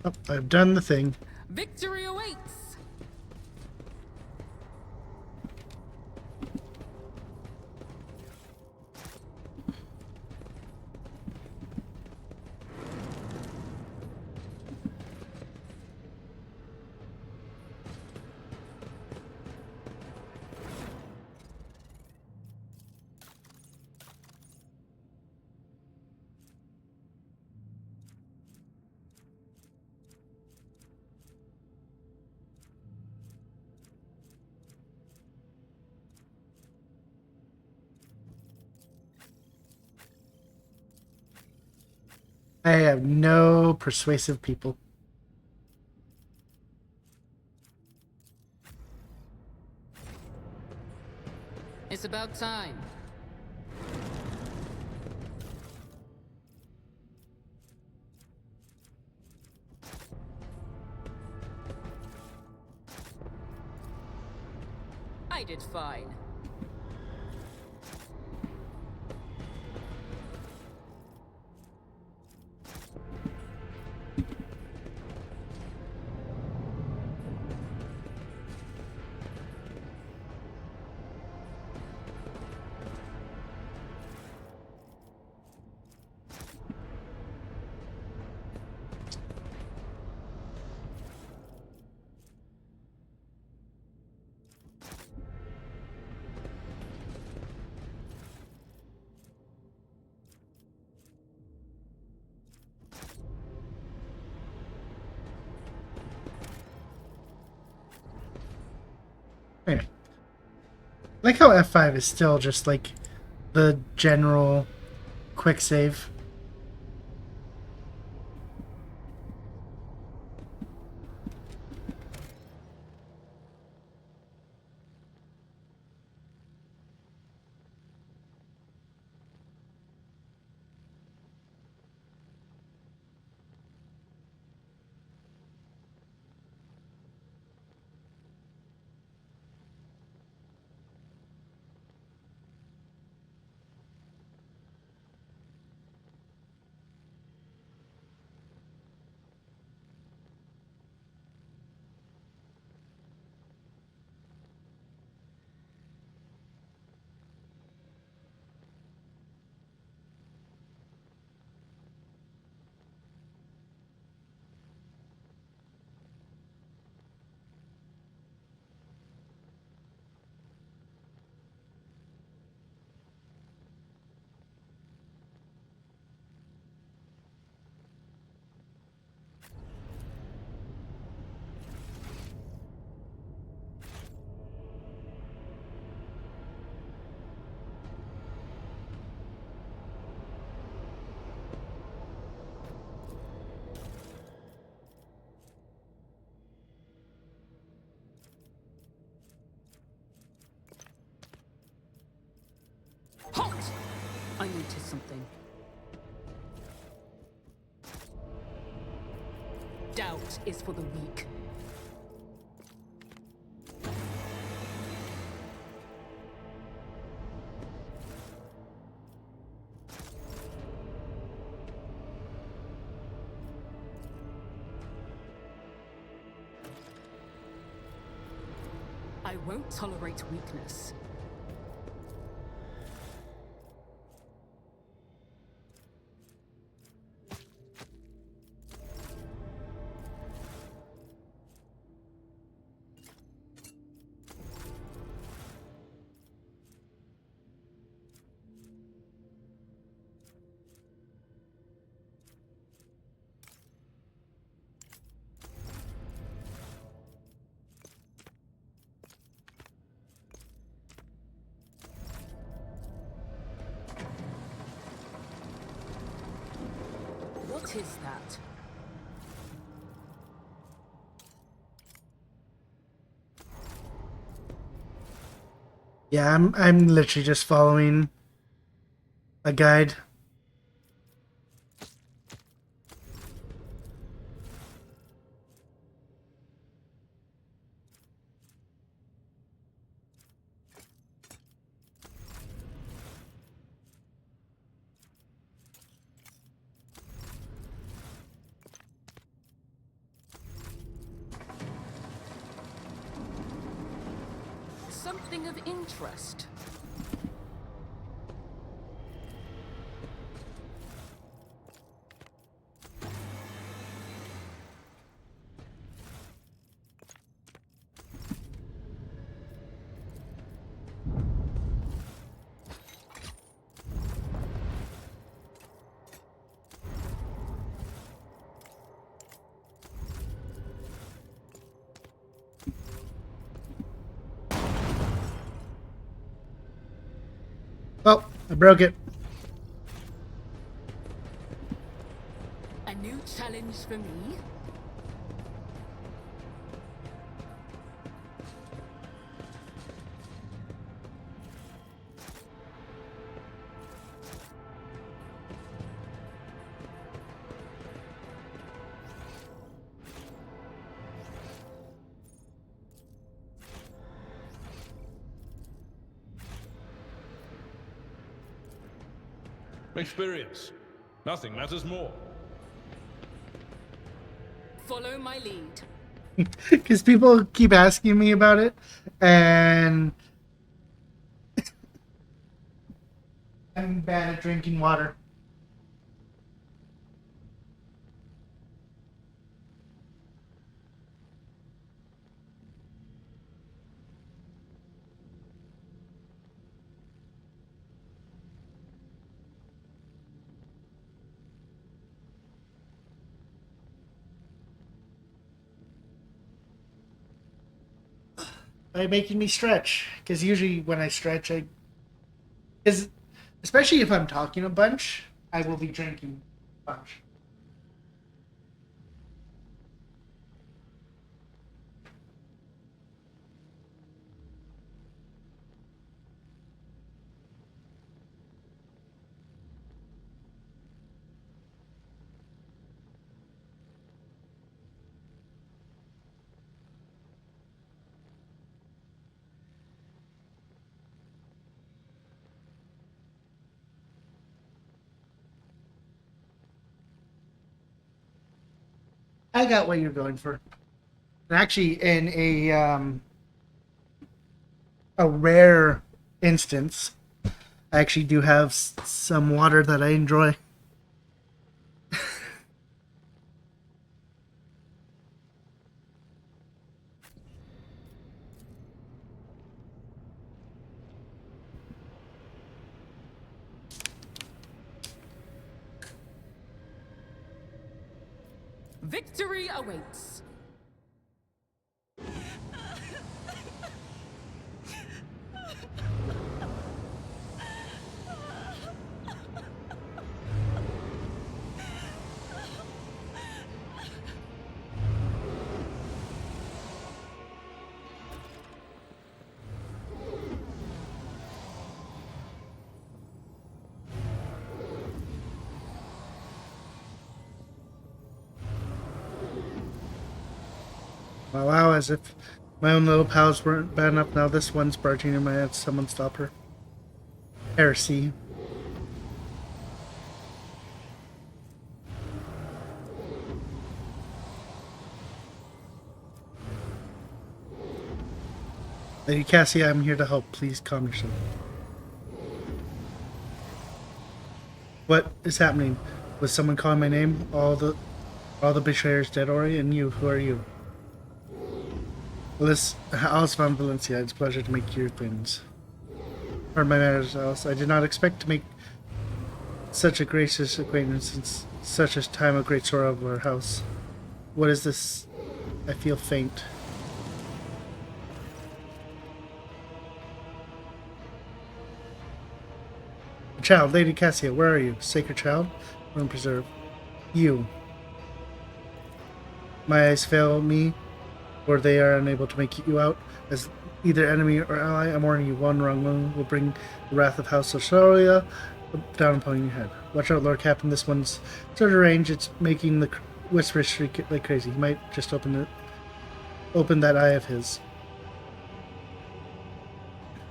Oh, I've done the thing. Victory awaits! I have no persuasive people. It's about time. I did fine. Anyway. Like how F5 is still just like the general quick save. I noticed something. Doubt is for the weak. I won't tolerate weakness. What is that? Yeah, I'm literally just following a guide. Something of interest. Oh, I broke it. A new challenge for me? Experience. Nothing matters more. Follow my lead. Because people keep asking me about it, and I'm bad at drinking water. By making me stretch, because usually when I stretch, because especially if I'm talking a bunch, I will be drinking a bunch. I got what you're going for. And actually, in a rare instance, I actually do have some water that I enjoy. Victory awaits. Wow, as if my own little pals weren't bad enough, now this one's barging in my head. Someone stop her. Heresy. Lady Cassia, I'm here to help. Please calm yourself. What is happening? Was someone calling my name? All the betrayers dead, Ori? And you, who are you? Alice von Valencia, it's a pleasure to make your acquaintance. Pardon my manners, Alice. I did not expect to make such a gracious acquaintance in such a time of great sorrow of our house. What is this? I feel faint. Child, Lady Cassia, where are you? Sacred child? Rune preserve. You. My eyes fail me, or they are unable to make you out. As either enemy or ally, I'm warning you, one wrong move will bring the wrath of House Osoria down upon your head. Watch out, Lord Captain, this one's sort of range. It's making the whispers shriek like crazy. He might just open that eye of his.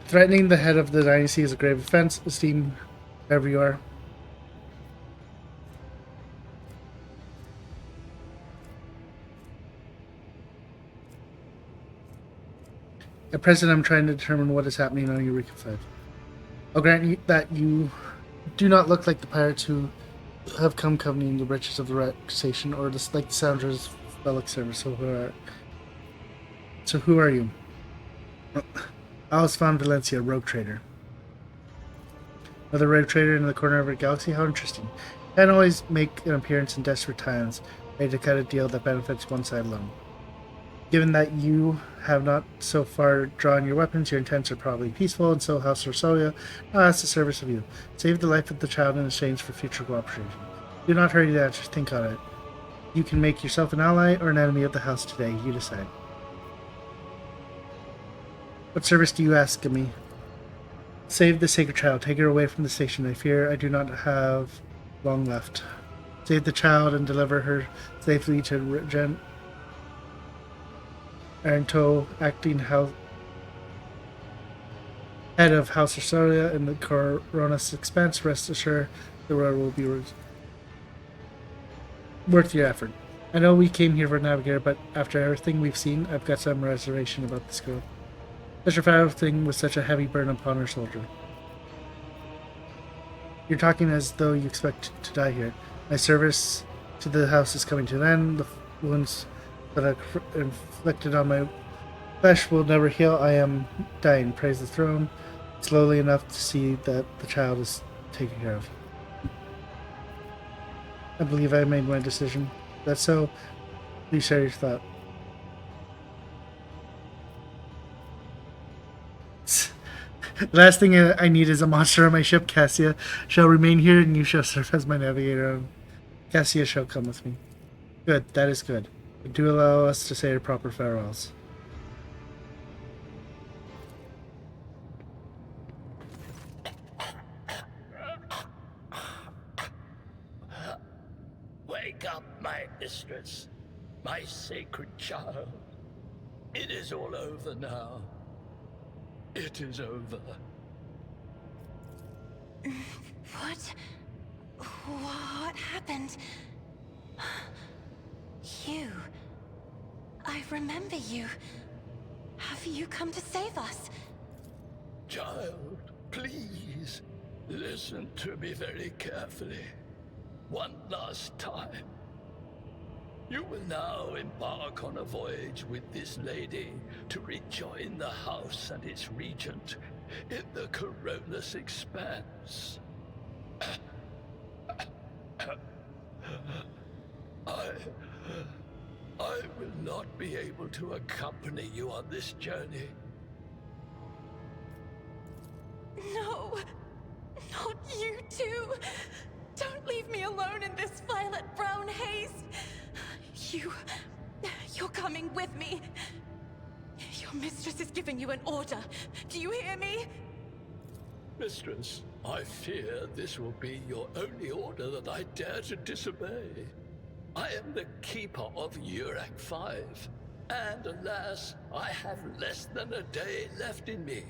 Threatening the head of the dynasty is a grave offense. Esteem wherever you are. At present, I'm trying to determine what is happening on Eureka 5. I'll grant you that you do not look like the pirates who have come coveting the riches of the relaxation, or like the Soundra's relic service. So who are you? Alice von Valencia, rogue trader. Another rogue trader in the corner of our galaxy? How interesting. Can always make an appearance in desperate times, ready to cut a deal that benefits one side alone. Given that you have not so far drawn your weapons, your intents are probably peaceful, and so House Osoria now asks the service of you. Save the life of the child in exchange for future cooperation. Do not hurry to answer, think on it. You can make yourself an ally or an enemy of the house today, you decide. What service do you ask of me? Save the sacred child, take her away from the station. I fear I do not have long left. Save the child and deliver her safely to Aranto, acting head of House Osoria in the Coronas expense. Rest assured the road will be worth your effort. I know we came here for a navigator, but after everything we've seen, I've got some reservation about this girl. Such a foul thing with such a heavy burden upon her soldier. You're talking as though you expect to die here. My service to the house is coming to an end. The wounds that I've inflicted on my flesh will never heal. I am dying. Praise the throne. Slowly enough to see that the child is taken care of. I believe I made my decision. That's so. Please share your thought. Last thing I need is a monster on my ship. Cassia shall remain here, and you shall serve as my navigator. Cassia shall come with me. Good, that is good. But do allow us to say our proper farewells. Wake up, my mistress, my sacred child. It is all over now. It is over. What happened? You. I remember you. Have you come to save us? Child, please, listen to me very carefully. One last time. You will now embark on a voyage with this lady to rejoin the house and its regent in the Coronas expanse. I will not be able to accompany you on this journey. No, not you too. Don't leave me alone in this violet-brown haze. You're coming with me. Your mistress is giving you an order. Do you hear me? Mistress, I fear this will be your only order that I dare to disobey. I am the keeper of Urak 5. And alas, I have less than a day left in me.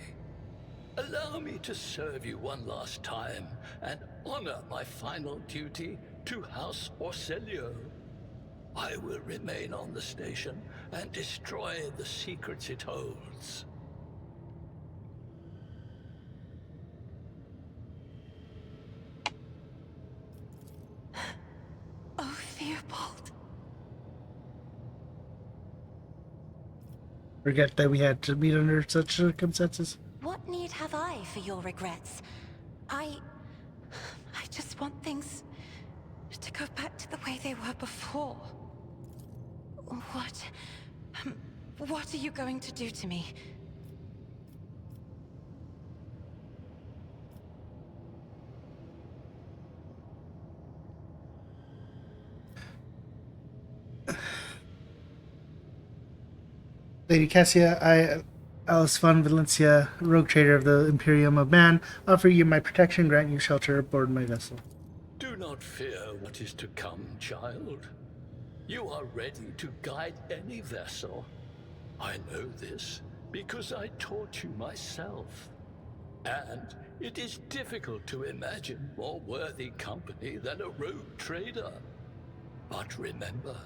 Allow me to serve you one last time and honor my final duty to House Orselio. I will remain on the station and destroy the secrets it holds. Oh, Theobald. Forget that we had to meet under such circumstances. What need have I for your regrets? I just want things to go back to the way they were before. What are you going to do to me? Lady Cassia, Alice von Valencia, rogue trader of the Imperium of Man, offer you my protection, grant you shelter aboard my vessel. Do not fear what is to come, child. You are ready to guide any vessel. I know this because I taught you myself. And it is difficult to imagine more worthy company than a rogue trader. But remember,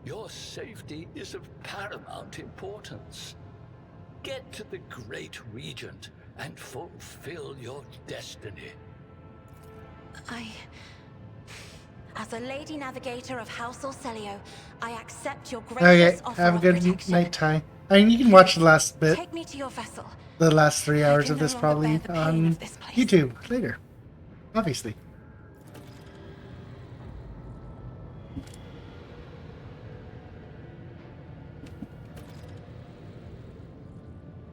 your safety is of paramount importance. Get to the Great Regent and fulfill your destiny. As a Lady Navigator of House Orselio, I accept your Okay, gracious offer have a of good protection. night, Ty. I mean, you can watch the last bit, Take me to your vessel. the last 3 hours can of no this longer probably bear the pain on of this place. YouTube later. Obviously.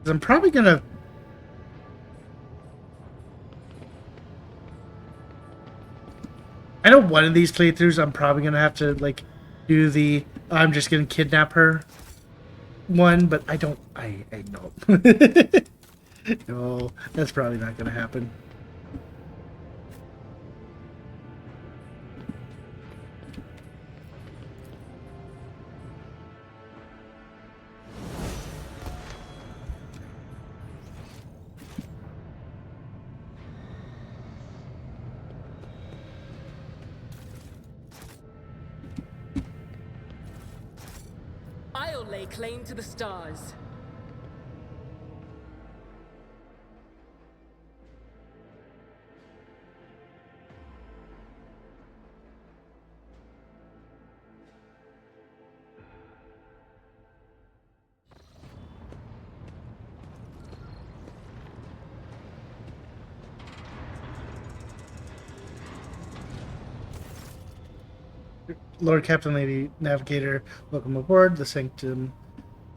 I'm probably gonna I know one of these playthroughs I'm probably gonna have to like do the I'm just gonna kidnap her one, but I know. No, that's probably not gonna happen. I'll lay claim to the stars. Lord Captain, Lady Navigator, welcome aboard. The Sanctum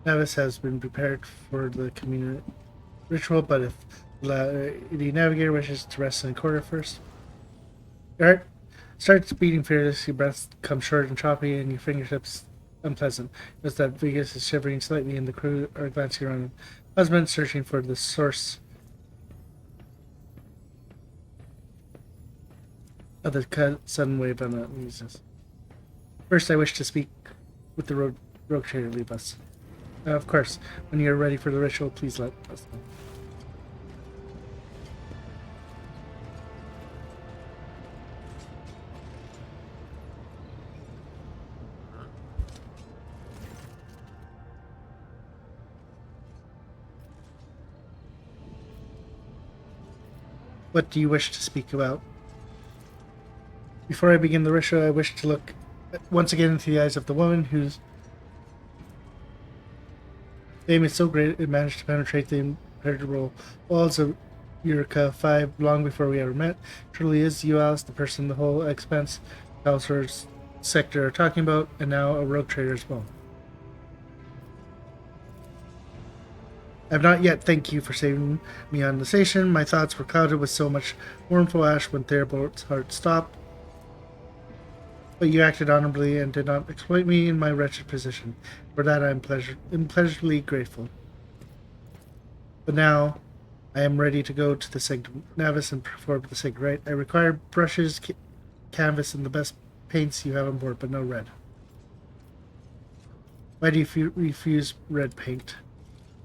Navis has been prepared for the communal ritual, but if Lady Navigator wishes to rest in a quarter first. Your heart starts beating fiercely, your breath comes short and choppy, and your fingertips unpleasant. Notice that Vegas is shivering slightly, and the crew are glancing around. Husband searching for the source of the sudden wave of uneasiness. First, I wish to speak with the rogue trader. Leave us. Of course, when you're ready for the ritual, please let us know. What do you wish to speak about? Before I begin the ritual, I wish to look once again into the eyes of the woman whose fame is so great it managed to penetrate the impenetrable walls of Eureka 5 long before we ever met. Truly is you, Alice, the person the whole expanse House's sector are talking about, and now a rogue trader as well. I have not yet thanked you for saving me on the station. My thoughts were clouded with so much mournful ash when Theobald's heart stopped. But you acted honorably and did not exploit me in my wretched position. For that I am immeasurably grateful. But now, I am ready to go to the Sanctum Navis and perform the sacred rite. I require brushes, canvas, and the best paints you have on board, but no red. Why do you refuse red paint?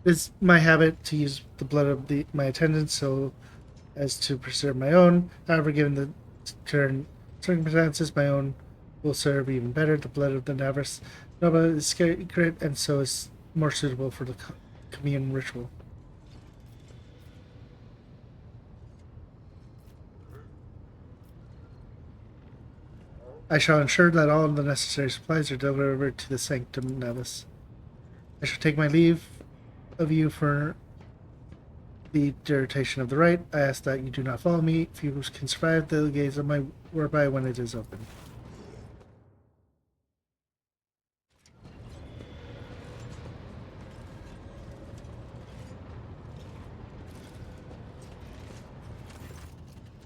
It's my habit to use the blood of my attendants so as to preserve my own. However, given the current circumstances, my own will serve even better. The blood of the Navis Nova is sacred and so is more suitable for the commune ritual. I shall ensure that all the necessary supplies are delivered to the Sanctum Navis. I shall take my leave of you for the duration of the rite. I ask that you do not follow me if you can survive the gaze of my whereby when it is open.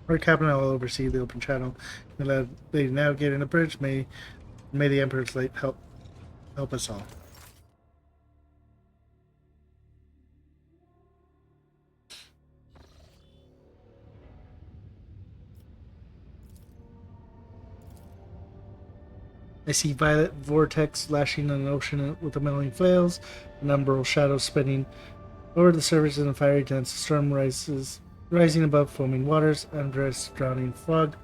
Lord Captain, I will oversee the open channel. May they navigate in the bridge. May the Emperor's light help us all. I see violet vortex lashing in the ocean with the mellowing flails, an umbral shadow spinning over the surface in a fiery dance. Storm rising above foaming waters, under a drowning fog.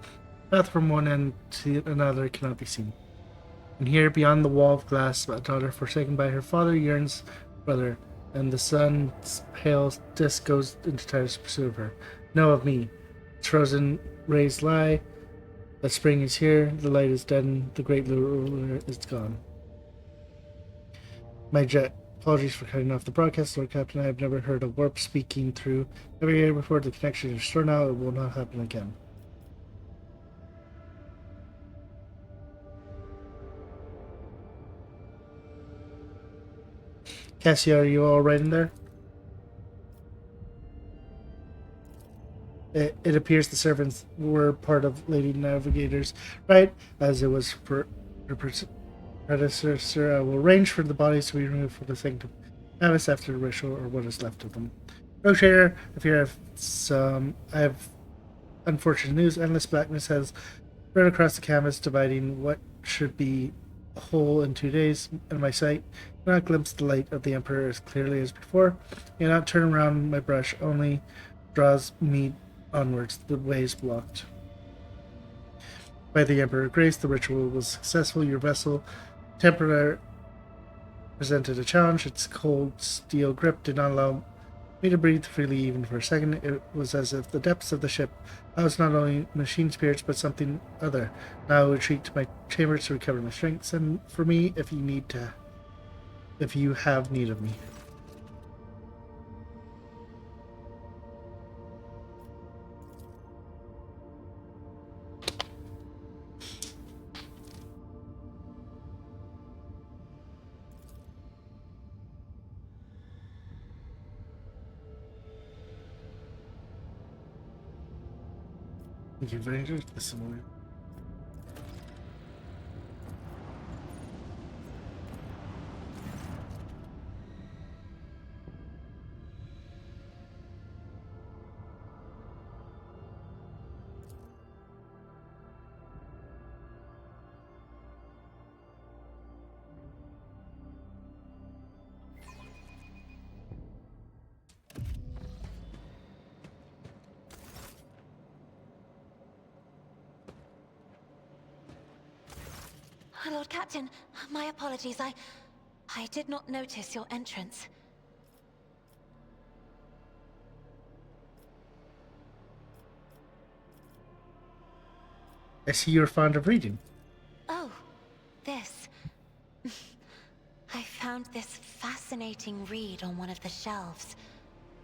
Path from one end to another cannot be seen. And here, beyond the wall of glass, a daughter forsaken by her father yearns brother, and the sun's pale disk goes into tireless pursuit of her. Know of me. Its frozen rays lie. That spring is here, the light is deadened, the great ruler is gone. My jet. Apologies for cutting off the broadcast, Lord Captain. I have never heard a warp speaking through navigator before. The connection is restored now. It will not happen again. Cassie, are you all right in there? It appears the servants were part of Lady Navigator's right, as it was for her predecessor. I will arrange for the bodies to be removed from the Sanctum Navis after the ritual, or what is left of them. Rogue Trader, I fear I have unfortunate news. Endless blackness has spread across the canvas, dividing what should be a whole in 2 days. In my sight, I cannot glimpse the light of the Emperor as clearly as before. I cannot turn around my brush, only draws me onwards. The way is blocked. By the Emperor Grace, the ritual was successful. Your vessel, Templar, presented a challenge. Its cold steel grip did not allow me to breathe freely even for a second. It was as if the depths of the ship housed not only machine spirits but something other. Now I retreat to my chambers to recover my strength. Send for me if you have need of me. Thank you very much. Lord Captain, my apologies. I did not notice your entrance. I see you're fond of reading. Oh, this. I found this fascinating read on one of the shelves,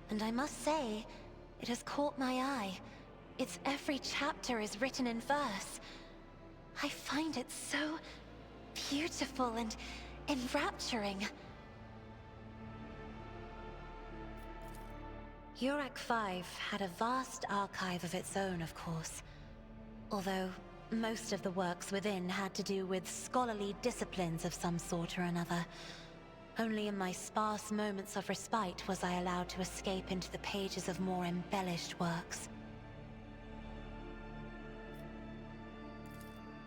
and I must say, it has caught my eye. Its every chapter is written in verse. I find it so beautiful and enrapturing. Uruk V had a vast archive of its own, of course. Although most of the works within had to do with scholarly disciplines of some sort or another. Only in my sparse moments of respite was I allowed to escape into the pages of more embellished works.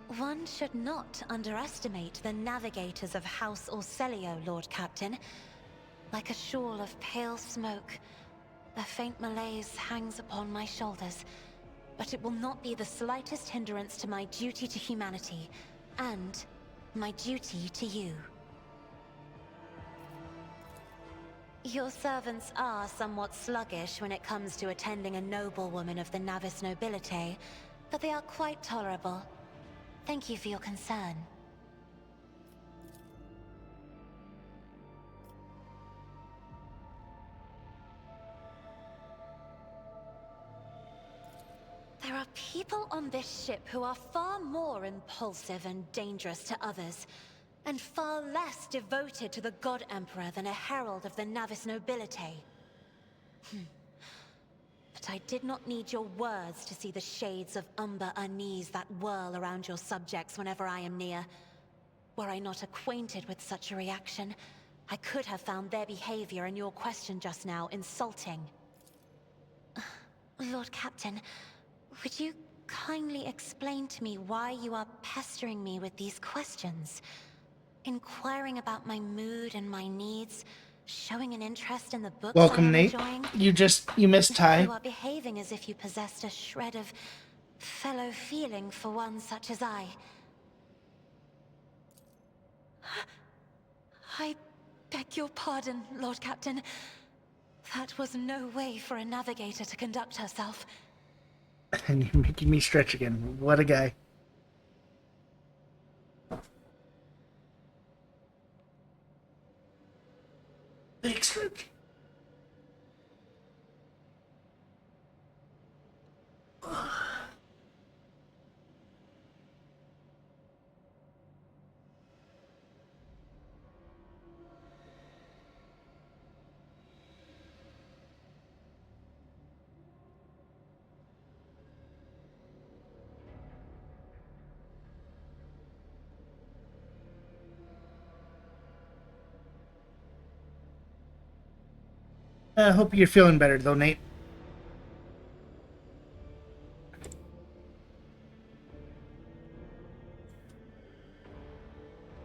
One should not underestimate the navigators of House Orselio, Lord Captain. Like a shawl of pale smoke, a faint malaise hangs upon my shoulders, but it will not be the slightest hindrance to my duty to humanity, and my duty to you. Your servants are somewhat sluggish when it comes to attending a noblewoman of the Navis nobility, but they are quite tolerable. Thank you for your concern. There are people on this ship who are far more impulsive and dangerous to others, and far less devoted to the God Emperor than a herald of the Navis nobility. But I did not need your words to see the shades of umber unease that whirl around your subjects whenever I am near. Were I not acquainted with such a reaction, I could have found their behavior and your question just now insulting. Lord Captain, would you kindly explain to me why you are pestering me with these questions? Inquiring about my mood and my needs, showing an interest in the books Welcome, I am Nate. enjoying. You missed Ty. You are behaving as if you possessed a shred of fellow feeling for one such as I. I beg your pardon, Lord Captain. That was no way for a navigator to conduct herself. And you're making me stretch again. What a guy. Big stretch. I hope you're feeling better, though, Nate.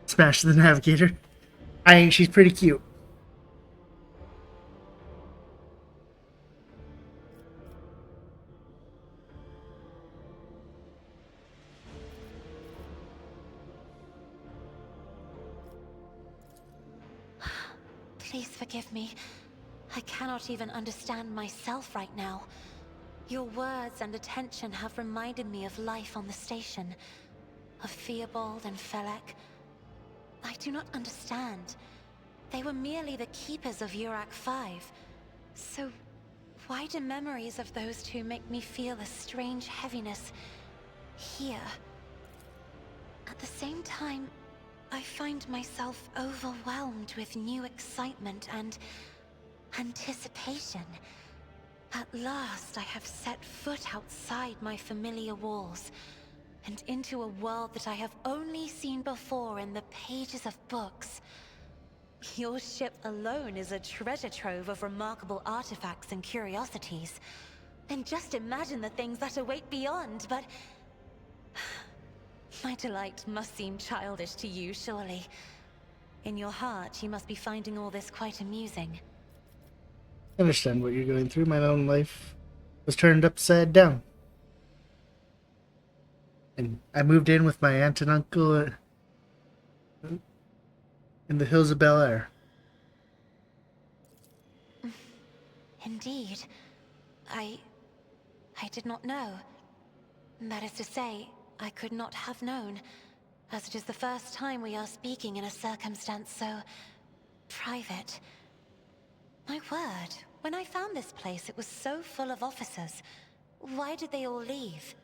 Smash the navigator. She's pretty cute. Please forgive me. I cannot even understand myself right now. Your words and attention have reminded me of life on the station, of Theobald and Felek. I do not understand. They were merely the keepers of Urak 5. So, why do memories of those two make me feel a strange heaviness here? At the same time, I find myself overwhelmed with new excitement and anticipation. At last, I have set foot outside my familiar walls, and into a world that I have only seen before in the pages of books. Your ship alone is a treasure trove of remarkable artifacts and curiosities. And just imagine the things that await beyond, but... my delight must seem childish to you, surely. In your heart, you must be finding all this quite amusing. I understand what you're going through. My own life was turned upside down. And I moved in with my aunt and uncle in the hills of Bel Air. Indeed. I did not know. That is to say, I could not have known, as it is the first time we are speaking in a circumstance so private. My word, when I found this place, it was so full of officers. Why did they all leave?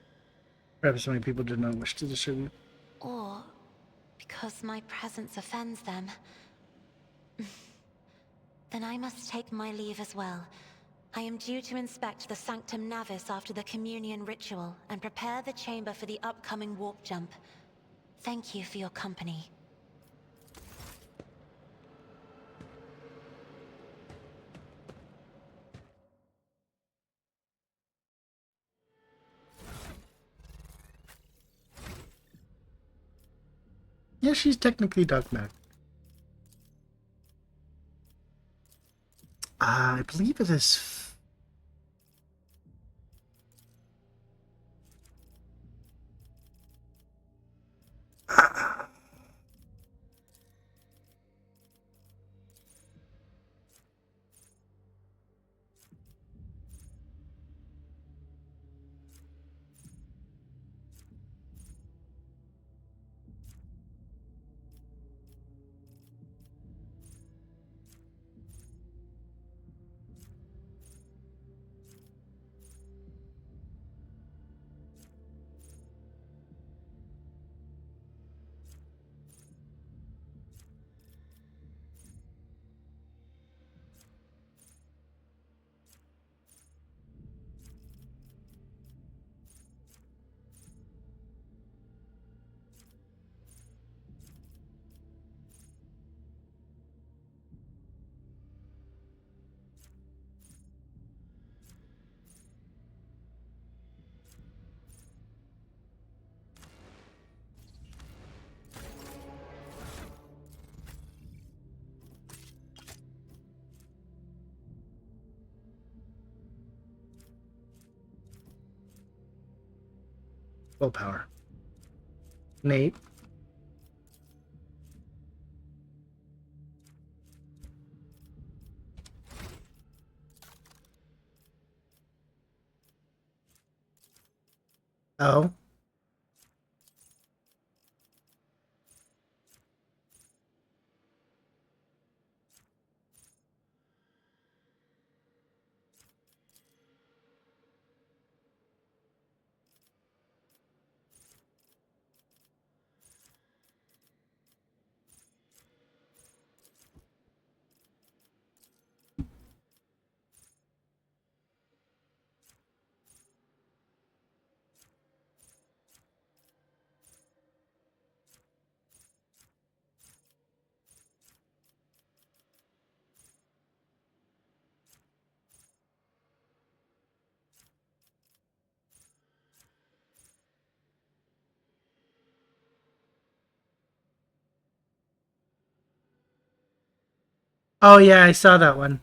Perhaps so many people did not wish to distribute. Or because my presence offends them. Then I must take my leave as well. I am due to inspect the Sanctum Navis after the communion ritual and prepare the chamber for the upcoming warp jump. Thank you for your company. Yeah, she's technically dogmatic. I believe it is. Willpower. Nate. Oh. Oh yeah, I saw that one.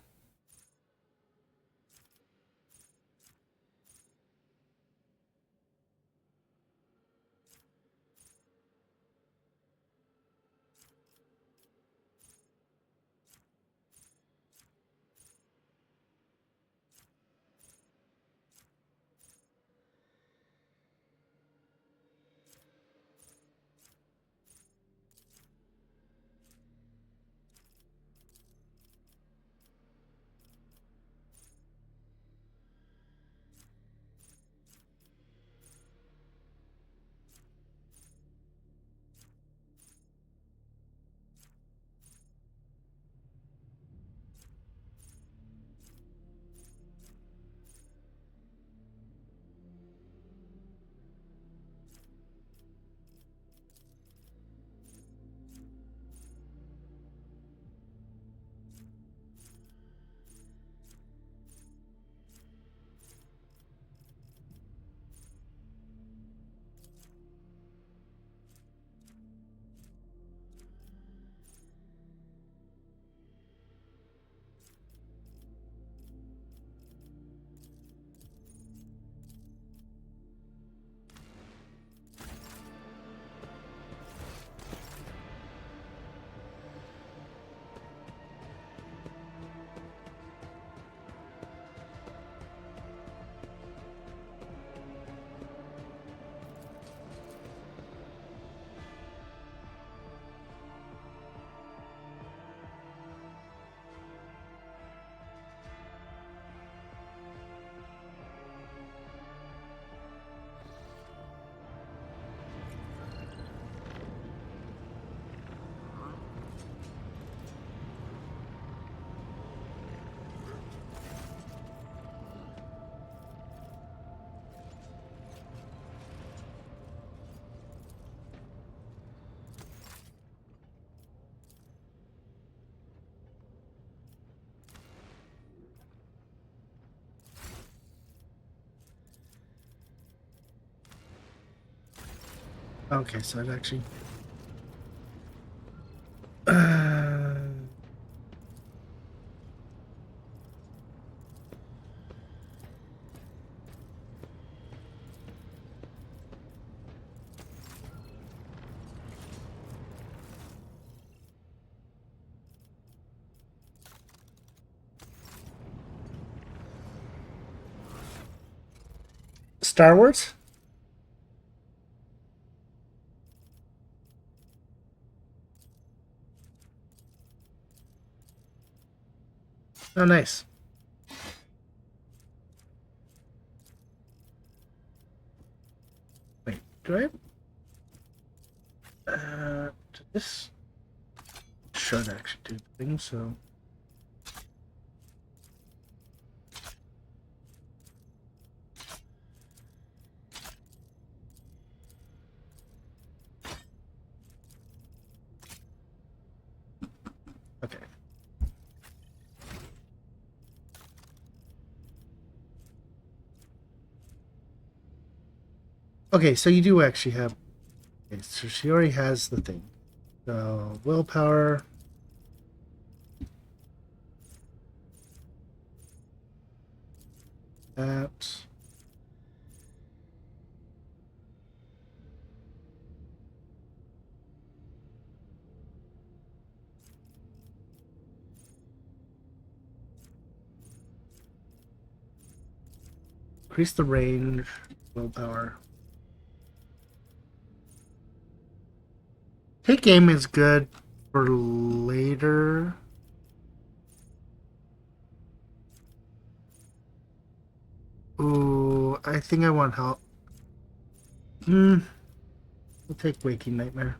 Okay, so it actually Star Wars? Oh, nice. Wait, do I? This should actually do the thing, so. Okay. Okay, so you do actually have. Okay, so she already has the thing. So willpower. That. Increase the range, willpower. Take aim is good for later. Ooh, I think I want help. We'll take Waking Nightmare.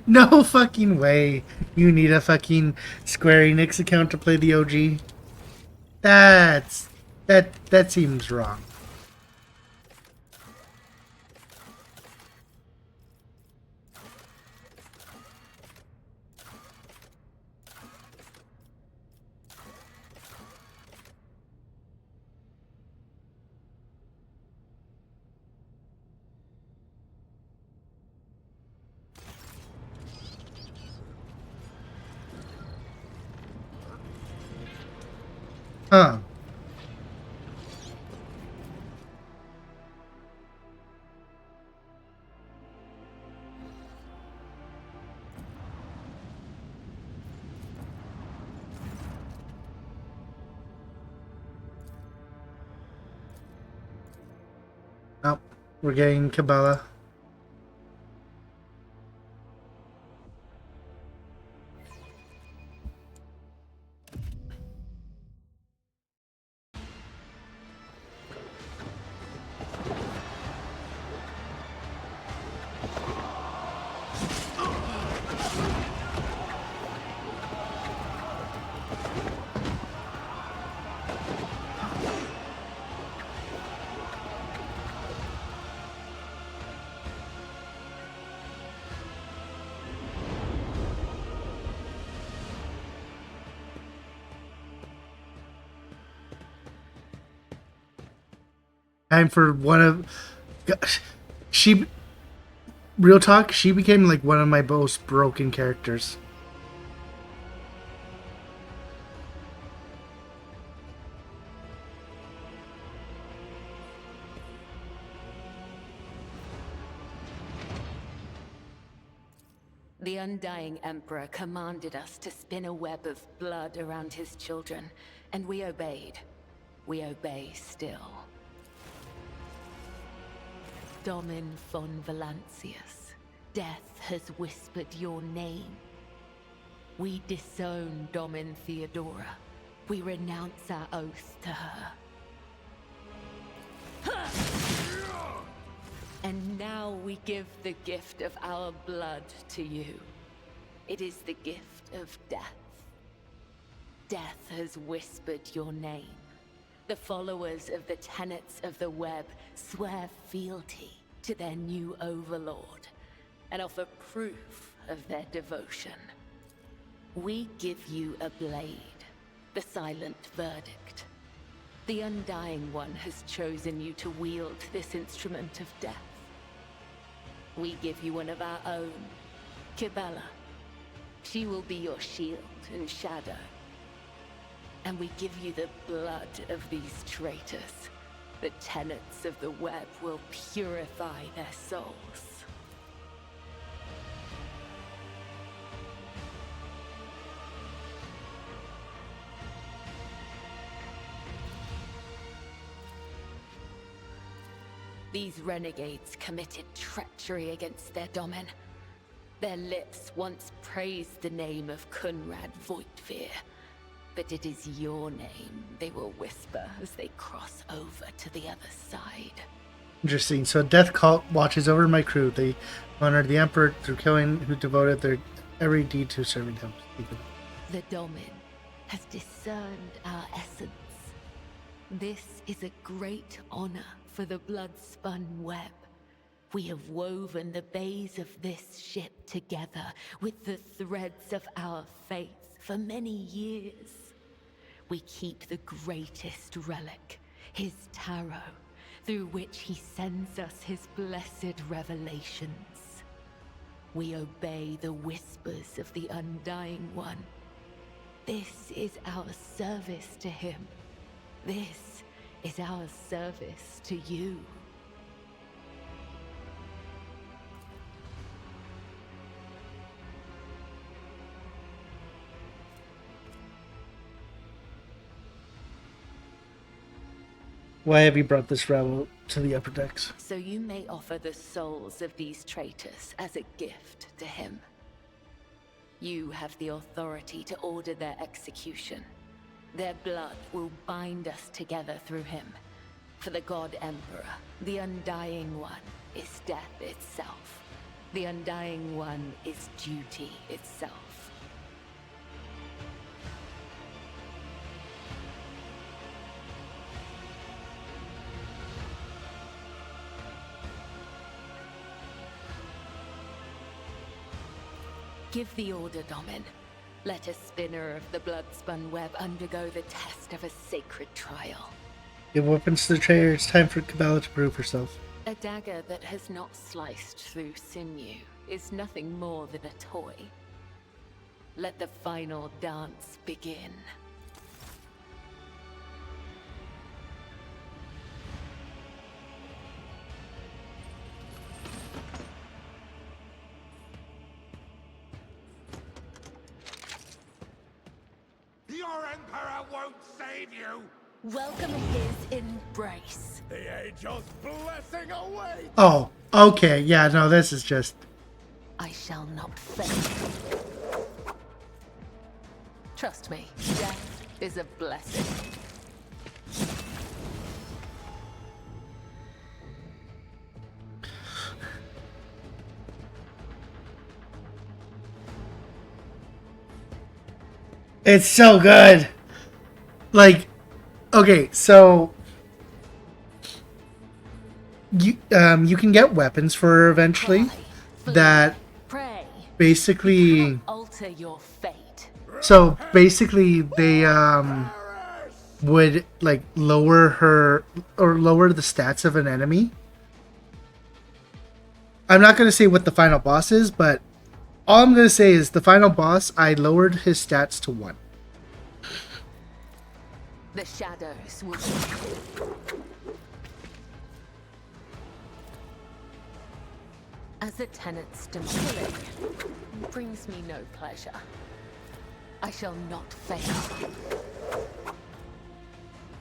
No fucking way. You need a fucking Square Enix account to play the OG. That seems wrong. Huh. Oh, we're getting Kabbalah. Time for one of, gosh, she, real talk, she became like one of my most broken characters. The Undying Emperor commanded us to spin a web of blood around his children, and we obeyed. We obey still. Domin von Valancius, death has whispered your name. We disown Domin Theodora. We renounce our oath to her. And now we give the gift of our blood to you. It is the gift of death. Death has whispered your name. The followers of the tenets of the web swear fealty to their new overlord and offer proof of their devotion. We give you a blade, the silent verdict. The Undying One has chosen you to wield this instrument of death. We give you one of our own, Kibella. She will be your shield and shadow. And we give you the blood of these traitors. The tenets of the web will purify their souls. These renegades committed treachery against their domin. Their lips once praised the name of Kunrad Voigtveer, but it is your name they will whisper as they cross over to the other side. Interesting. So Death Cult watches over my crew. They honored the Emperor through killing who devoted their every deed to serving him. The Domin has discerned our essence. This is a great honor for the blood-spun web. We have woven the bays of this ship together with the threads of our faith for many years. We keep the greatest relic, his tarot, through which he sends us his blessed revelations. We obey the whispers of the Undying One. This is our service to him. This is our service to you. Why have you brought this rabble to the upper decks? So you may offer the souls of these traitors as a gift to him. You have the authority to order their execution. Their blood will bind us together through him. For the God Emperor, the Undying One is death itself. The Undying One is duty itself. Give the order, Domin. Let a spinner of the blood-spun web undergo the test of a sacred trial. Give weapons to the traitor. It's time for Kibella to prove herself. A dagger that has not sliced through sinew is nothing more than a toy. Let the final dance begin. Your Emperor won't save you! Welcome his embrace. The Angel's blessing awaits! Oh, okay. Yeah, no, this is just... I shall not fail. Trust me, death is a blessing. It's so good. Like, okay, so you can get weapons for her eventually that basically alter your fate. So basically they would like lower her or lower the stats of an enemy. I'm not going to say what the final boss is, but all I'm going to say is the final boss, I lowered his stats to 1. The shadows will... As a tenant's killing brings me no pleasure. I shall not fail.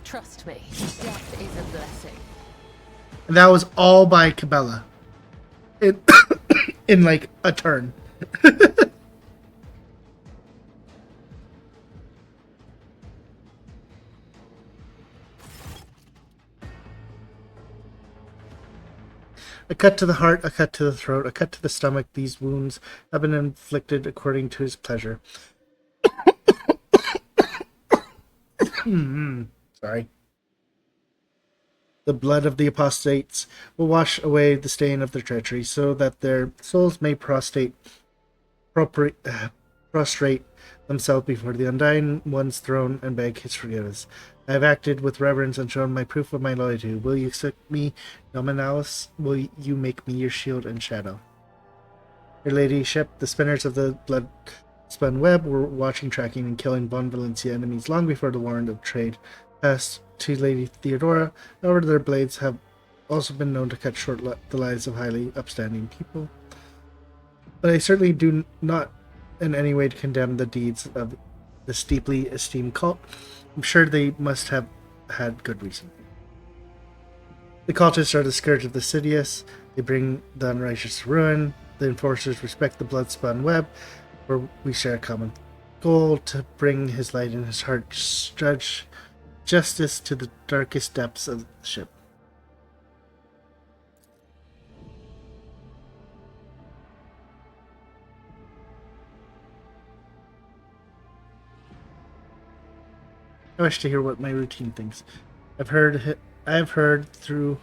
Trust me, death is a blessing. And that was all by Cabela. In like a turn. A cut to the heart, a cut to the throat, a cut to the stomach. These wounds have been inflicted according to his pleasure. Sorry. The blood of the apostates will wash away the stain of their treachery, so that their souls may prostrate themselves before the Undying One's throne and beg his forgiveness. I have acted with reverence and shown my proof of my loyalty. Will you accept me, Nominalis? Will you make me your shield and shadow? Your ladyship, the spinners of the blood-spun web were watching, tracking, and killing Von Valencia enemies long before the warrant of trade passed to Lady Theodora. However, their blades have also been known to cut short the lives of highly upstanding people. But I certainly do not in any way condemn the deeds of this deeply esteemed cult. I'm sure they must have had good reason. The cultists are the scourge of the Sidious. They bring the unrighteous to ruin. The enforcers respect the blood-spun web, where we share a common goal to bring his light in his heart, judge justice to the darkest depths of the ship. I wish to hear what my routine thinks. I've heard through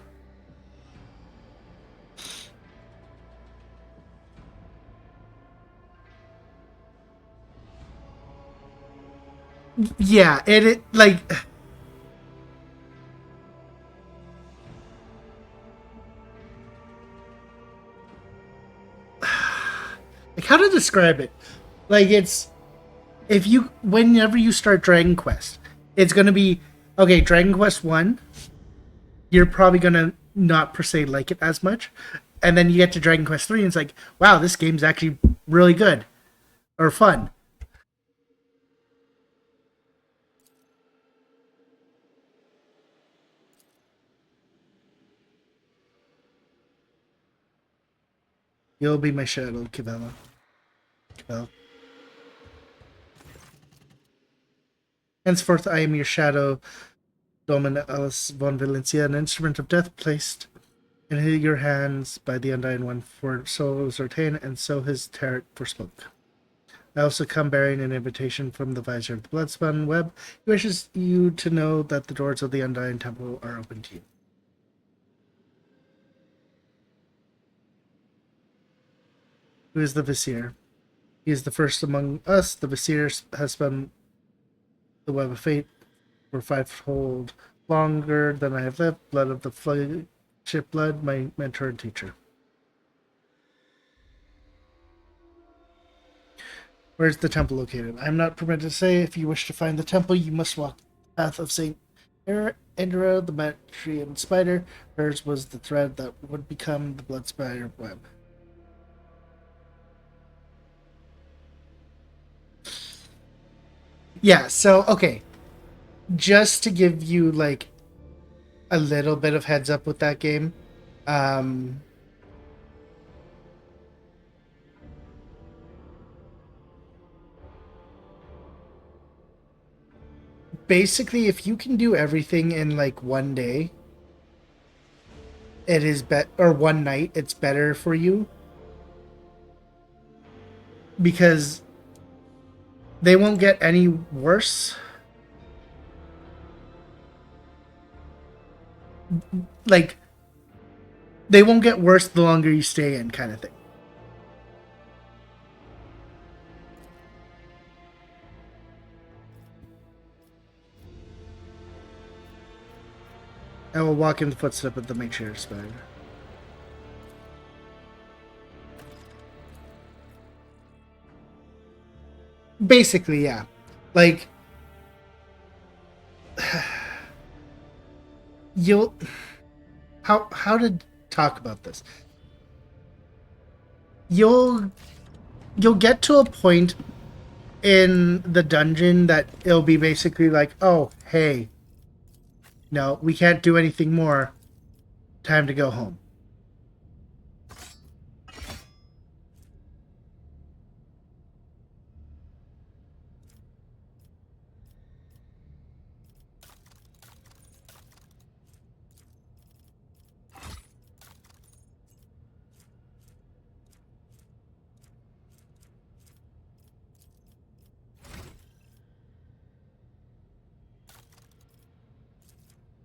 yeah, it like how to describe it? Like whenever you start Dragon Quest, it's gonna be okay. Dragon Quest 1, you're probably gonna not per se like it as much, and then you get to Dragon Quest 3, and it's like, wow, this game's actually really good or fun. You'll be my shadow, Cabela. Henceforth, I am your shadow, Nominalis von Valencia, an instrument of death placed in your hands by the Undying One, for so it was ordained, and so his Tarot forspoke. I also come bearing an invitation from the visor of the Bloodspun web. He wishes you to know that the doors of the Undying Temple are open to you. Who is the Vizier? He is the first among us. The Vizier has spun the web of fate for fivefold longer than I have lived. Blood of the flagship blood, my mentor and teacher. Where's the temple located? I am not permitted to say. If you wish to find the temple, you must walk the path of Saint Indra, the Metrian spider. Hers was the thread that would become the blood spider web. Yeah, so, okay. Just to give you, like, a little bit of heads up with that game. Basically, if you can do everything in, like, one day, it is or one night, it's better for you. Because they won't get any worse. Like, they won't get worse the longer you stay in, kind of thing. I will walk in the footstep of the Metrian spider. Basically, yeah. Like, you'll... How to talk about this? you'll get to a point in the dungeon that it'll be basically like, oh, hey, no, we can't do anything more. Time to go home.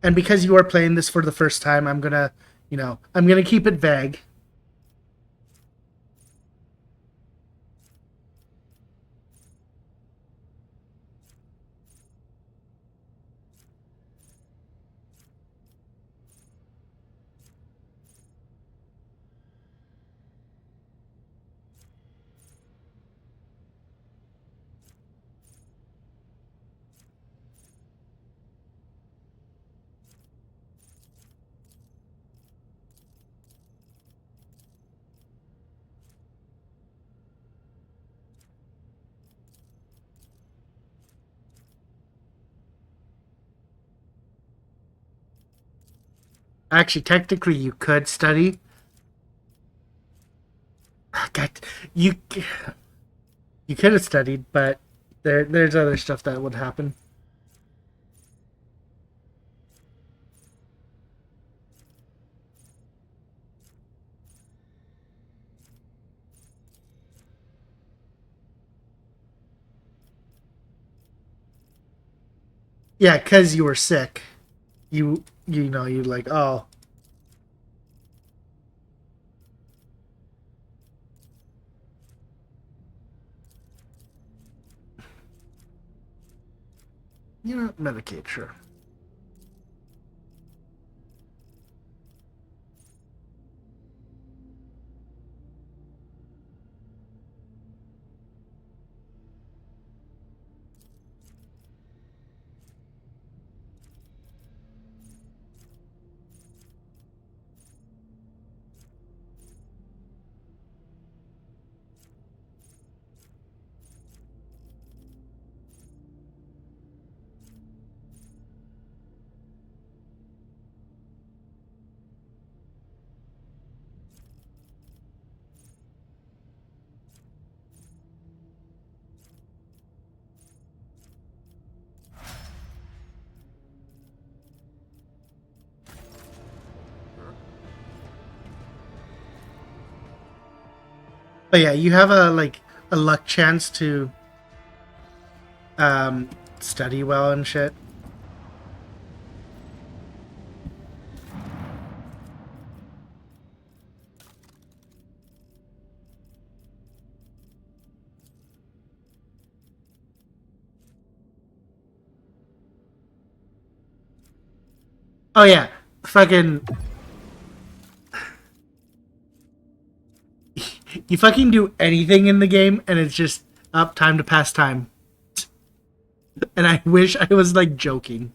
And because you are playing this for the first time, I'm gonna keep it vague. Actually, technically, you could study. God, you could have studied, but there's other stuff that would happen. Yeah, because you were sick. You like, oh. You know, Medicaid, sure. But yeah, you have a luck chance to study well and shit. Oh yeah, fucking. You fucking do anything in the game, and it's just up time to pass time. And I wish I was like joking.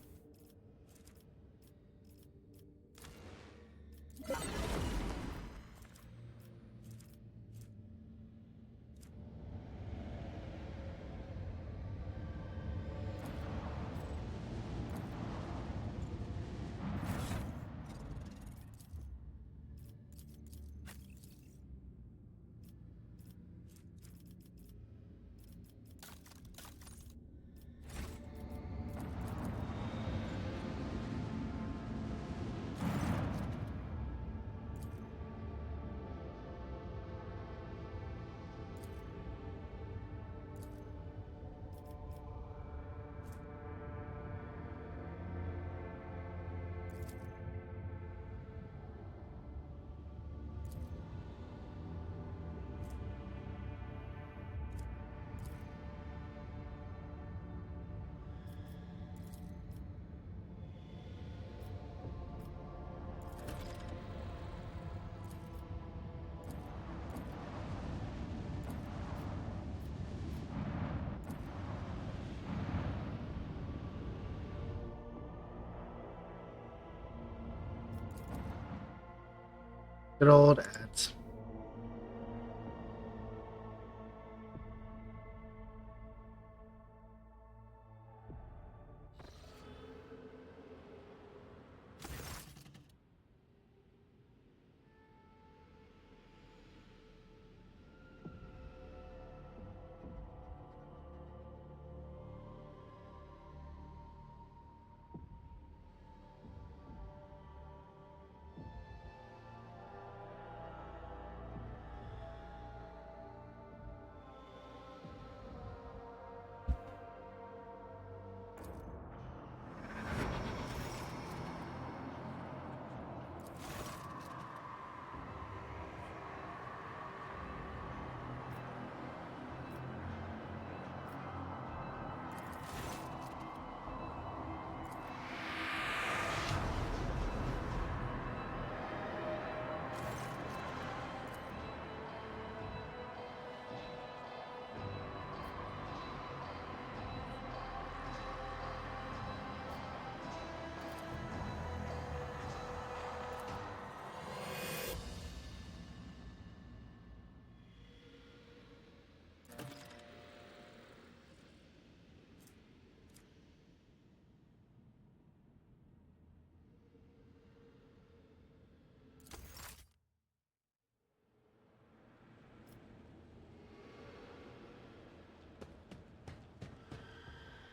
Good old ads.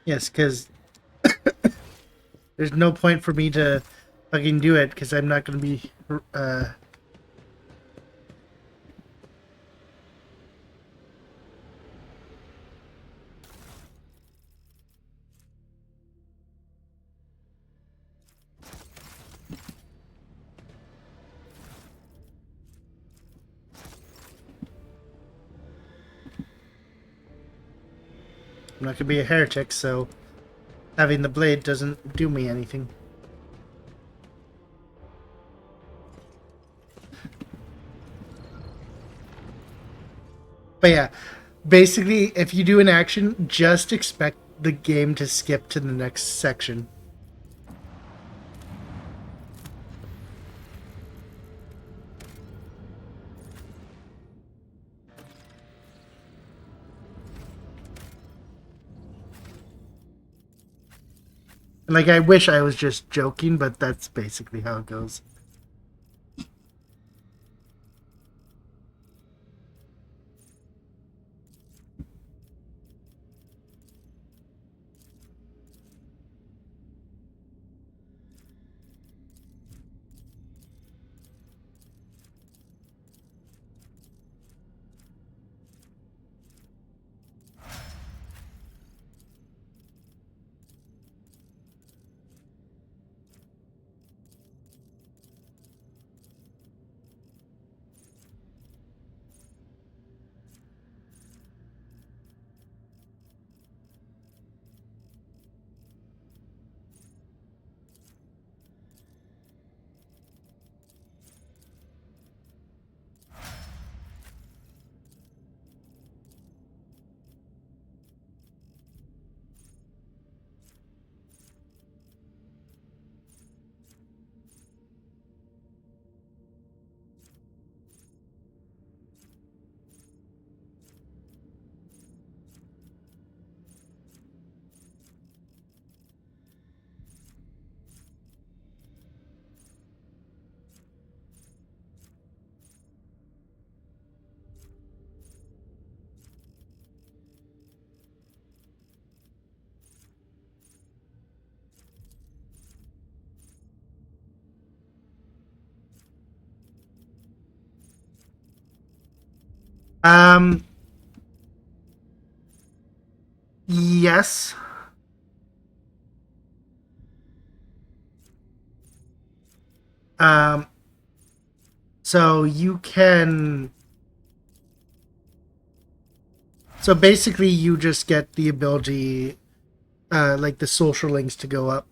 Yes, because there's no point for me to fucking do it, because I'm not going to be... I'm not going to be a heretic, so having the blade doesn't do me anything. But yeah, basically, if you do an action, just expect the game to skip to the next section. Like, I wish I was just joking, but that's basically how it goes. Yes. So you can... So basically you just get the ability, like the social links to go up.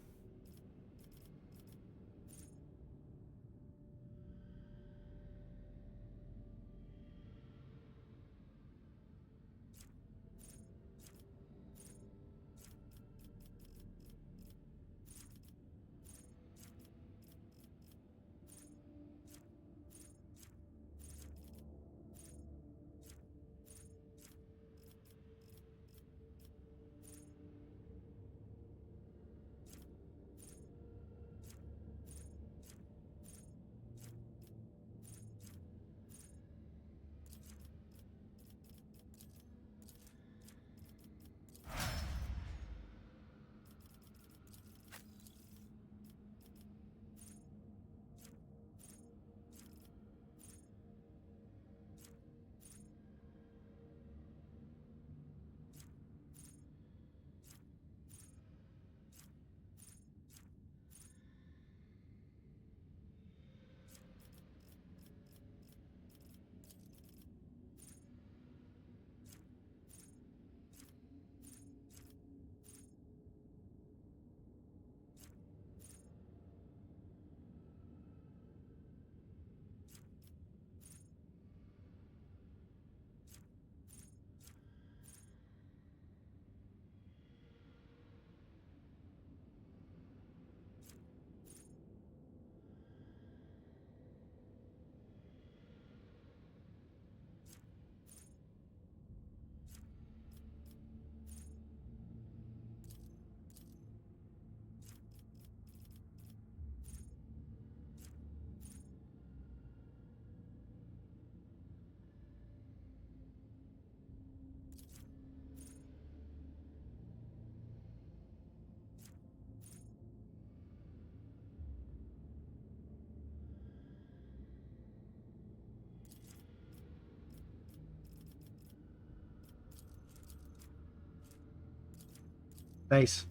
Nice.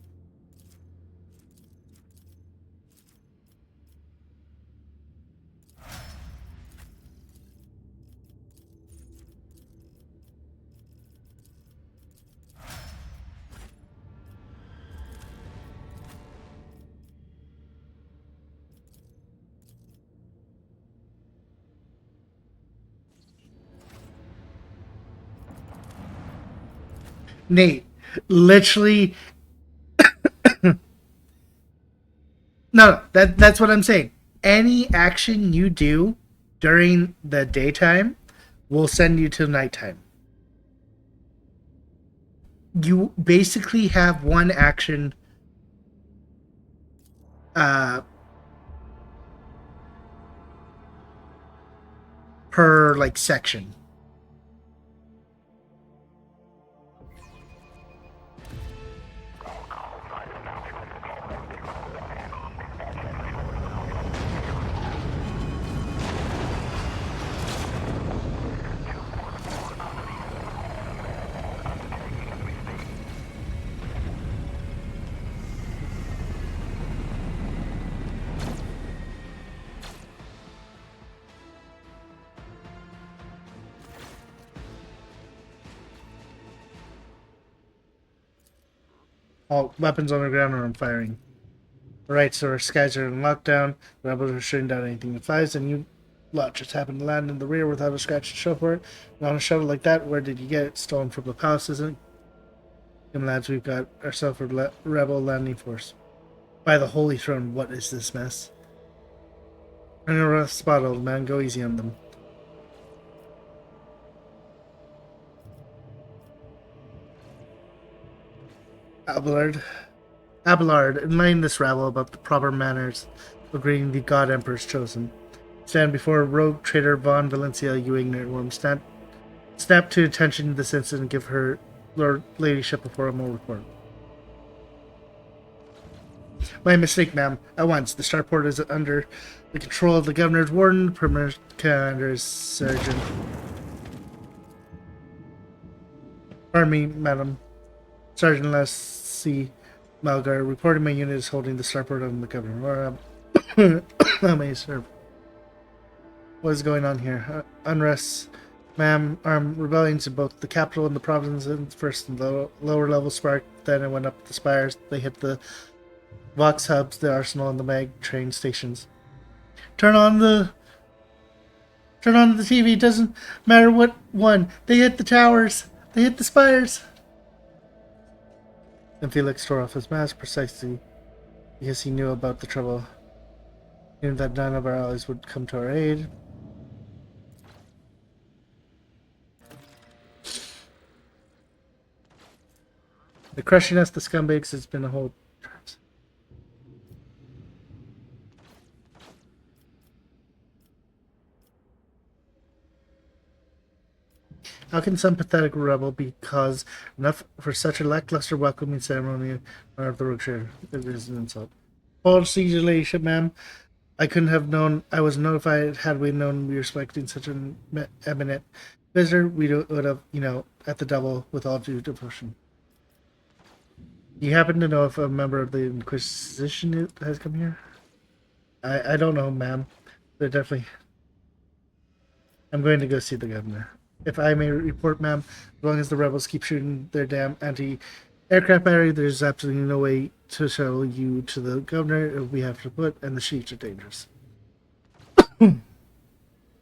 Nate, literally. No, that's what I'm saying. Any action you do during the daytime will send you to nighttime. You basically have one action per like section. All weapons on the ground are on firing. Alright, so our skies are in lockdown. The rebels are shooting down anything that flies, and you lot just happened to land in the rear without a scratch to show for it. And on a shuttle like that, where did you get it? Stolen from the palace, isn't it? And lads, we've got ourselves a rebel landing force. By the Holy Throne, what is this mess? I'm in a rough spot, old man. Go easy on them. Abelard, enlighten this rabble about the proper manners of greeting the God Emperor's chosen. Stand before rogue traitor Von Valencia, you ignorant worm. Snap to attention this incident and give her Lord Ladyship a formal report. My mistake, ma'am. At once, the starport is under the control of the Governor's Warden, Permanent Commander's Surgeon. Pardon me, madam. Sergeant Leslie Malgar, reporting my unit is holding the starport on the Governor. How may I serve? What is going on here? Unrest, ma'am. Armed rebellions in both the capital and the provinces. First in the lower level spark, then it went up the spires. They hit the Vox hubs, the arsenal, and the mag train stations. Turn on the TV. It doesn't matter what one. They hit the towers. They hit the spires. And Felix tore off his mask precisely because he knew about the trouble. He knew that none of our allies would come to our aid. The crushing us, the scumbags, has been a whole... How can some pathetic rebel be cause enough for such a lackluster welcoming ceremony of the Rookshire? It is an insult. Hold siege, ladyship, ma'am. I couldn't have known. I was notified had we known we were expecting such an eminent visitor. We would have, at the double with all due devotion. You happen to know if a member of the Inquisition has come here? I don't know, ma'am. They're definitely... I'm going to go see the governor. If I may report, ma'am, as long as the rebels keep shooting their damn anti-aircraft battery, there's absolutely no way to shuttle you to the governor. We have to put, and the sheets are dangerous. I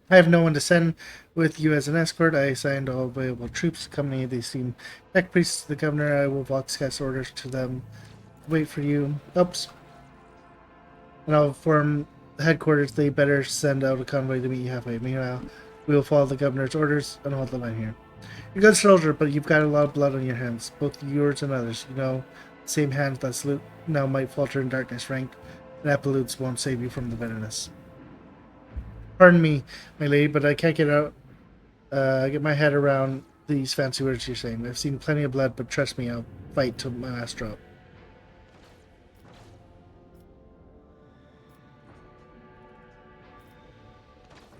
have no one to send with you as an escort. I assigned all available troops, accompany the esteemed tech priests to the governor. I will voxcast orders to them. Wait for you. Oops. And I'll inform the headquarters they better send out a convoy to meet you halfway. Meanwhile, we will follow the governor's orders and hold the line here. You're a good soldier, but you've got a lot of blood on your hands, both yours and others. The same hands that salute now might falter in darkness, rank, and absolutes won't save you from the bitterness. Pardon me, my lady, but I can't get my head around these fancy words you're saying. I've seen plenty of blood, but trust me, I'll fight till my last drop.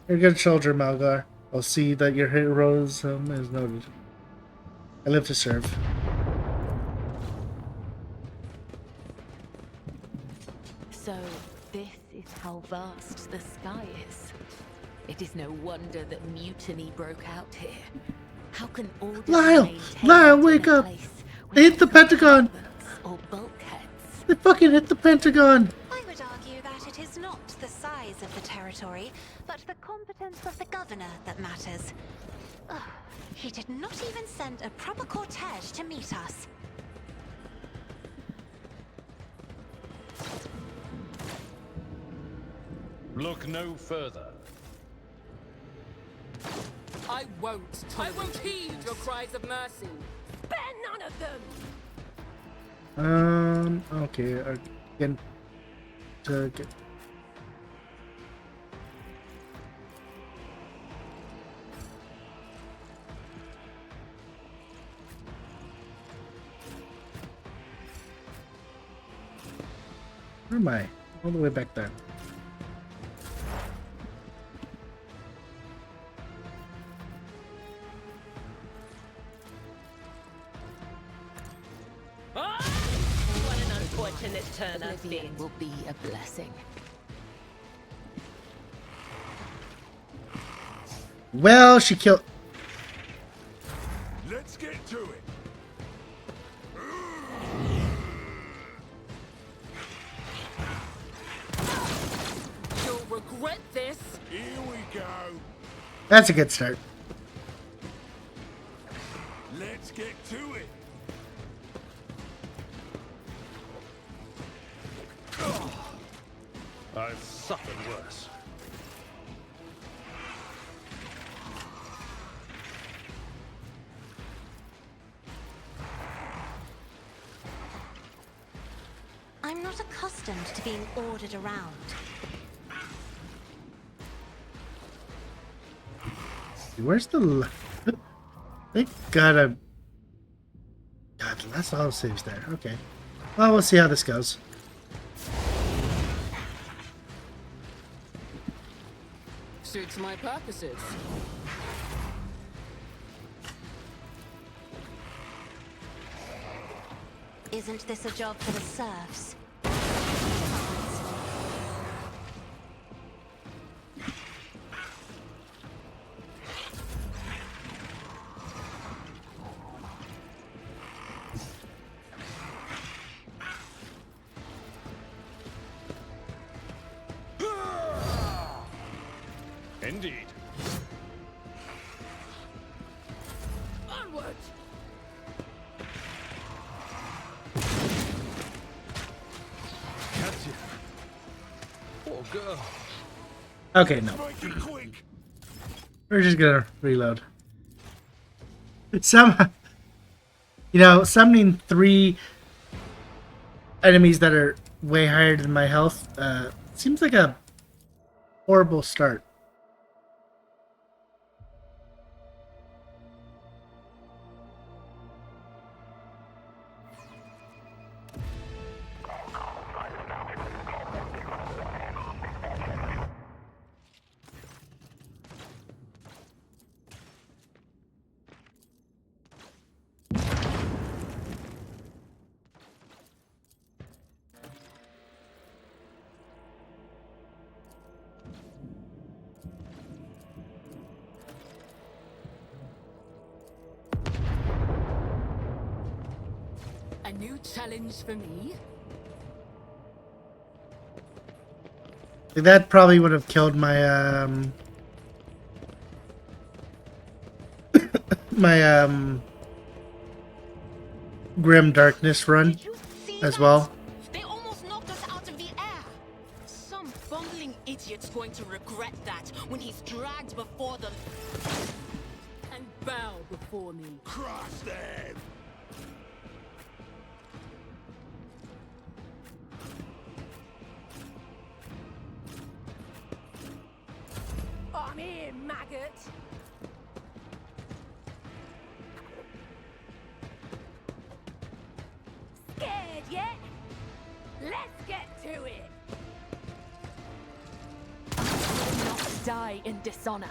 You're a good soldier, Malgar. I'll see that your heroism is noted. I live to serve. So, this is how vast the sky is. It is no wonder that mutiny broke out here. How can order Lyle, wake up! They hit the Pentagon! Or bulkheads? They fucking hit the Pentagon! I would argue that it is not the size of the territory, but the competence of the governor that matters. Ugh, he did not even send a proper cortege to meet us. Look no further. I won't. I won't heed your cries of mercy. Spare none of them! Okay, again, to get... Where am I? All the way back there. What an unfortunate turn of fate. Will be a blessing. Well, she killed... Let's get to it. You'll regret this. Here we go. That's a good start. Let's get to it. I've suffered worse. I'm not accustomed to being ordered around. Where's the... They gotta... God, that's all saves there. Okay. Well, we'll see how this goes. Suits my purposes. Isn't this a job for the serfs? Indeed. Onward! Catch you. Poor girl. Okay, no. Make it quick. We're just gonna reload. Somehow... You know, summoning 3 enemies that are way higher than my health seems like a horrible start. A new challenge for me? That probably would have killed my my Grim Darkness run as well. They almost knocked us out of the air. Some bumbling idiot's going to regret that when he's dragged before them. And bow before me. Crush them. I'm here, maggot! Scared yet? Let's get to it! Not die in dishonor.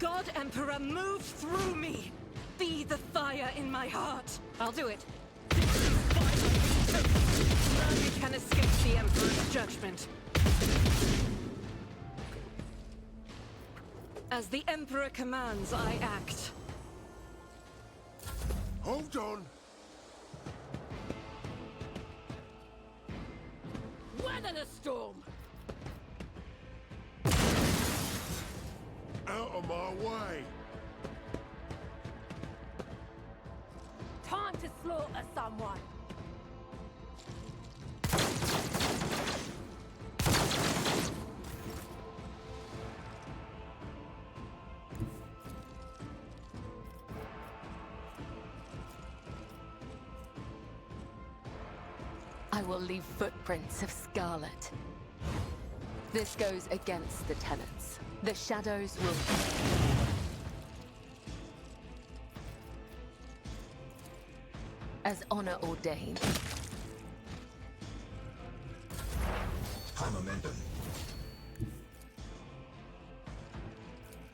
God Emperor, move through me! Be the fire in my heart! I'll do it. None can escape the Emperor's judgment. As the Emperor commands, I act. Hold on. Weather the storm! Out of my way. Time to slaughter someone! I will leave footprints of scarlet. This goes against the tenets. The shadows will... as honor ordained. High momentum.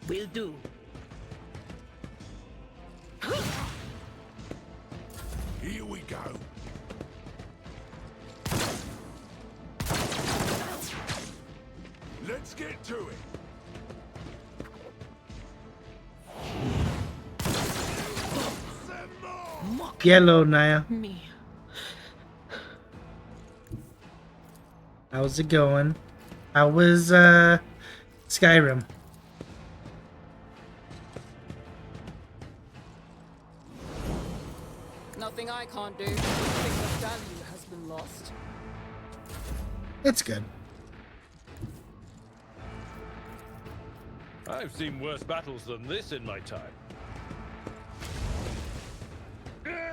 Will do. Here we go. Let's get to it. Yellow, Naya. Me. How's it going? How was Skyrim? Nothing I can't do. I think the value has been lost. It's good. I've seen worse battles than this in my time.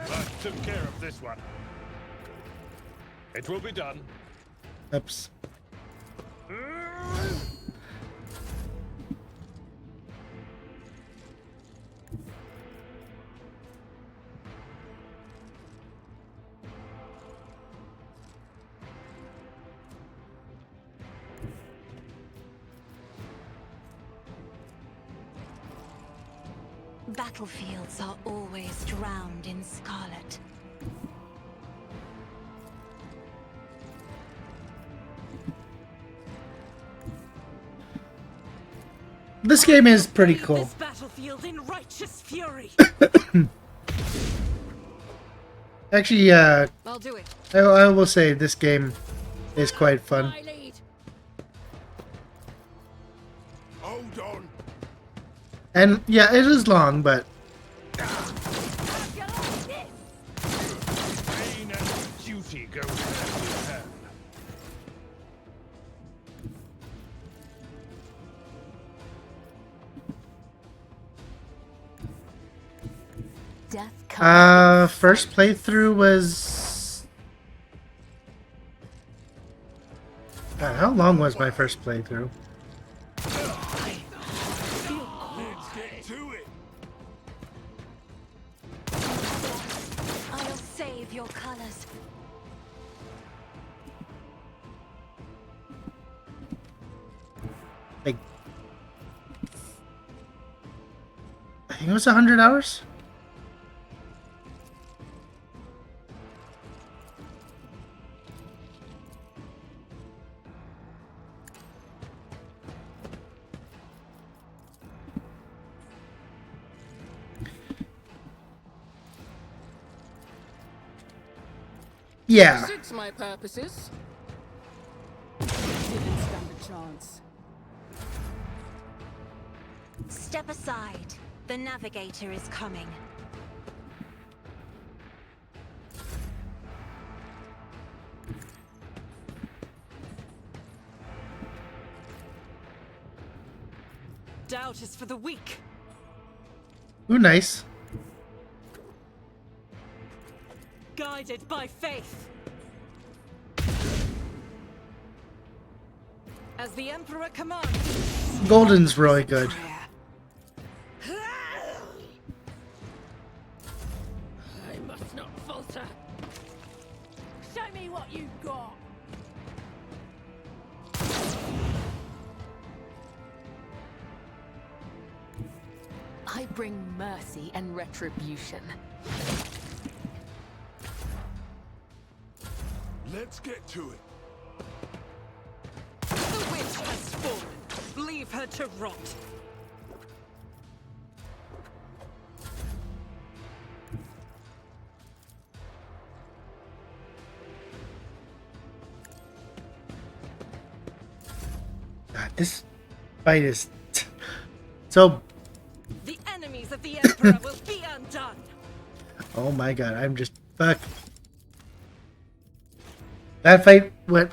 I took care of this one. It will be done. Oops. Battlefields are always drowned in scarlet. This game is pretty cool. This battlefield in righteous fury. Actually, I'll do it. I will say this game is quite fun. Hold on. And yeah, it is long, but Pain and duty go hand in hand. Death first playthrough was how long was my first playthrough? Let's get to it. I'll save your colors. Like, I think it was 100 hours. Yeah. Suits my purposes. Didn't stand a chance. Step aside. The navigator is coming. Doubt is for the weak. Ooh, nice. Guided by faith. As the Emperor commands. Golden's really good. I must not falter. Show me what you've got. I bring mercy and retribution. Let's get to it. The witch has fallen. Leave her to rot. God, this fight is so. The enemies of the Emperor will be undone. Oh my god, I'm just fuck. That fight went.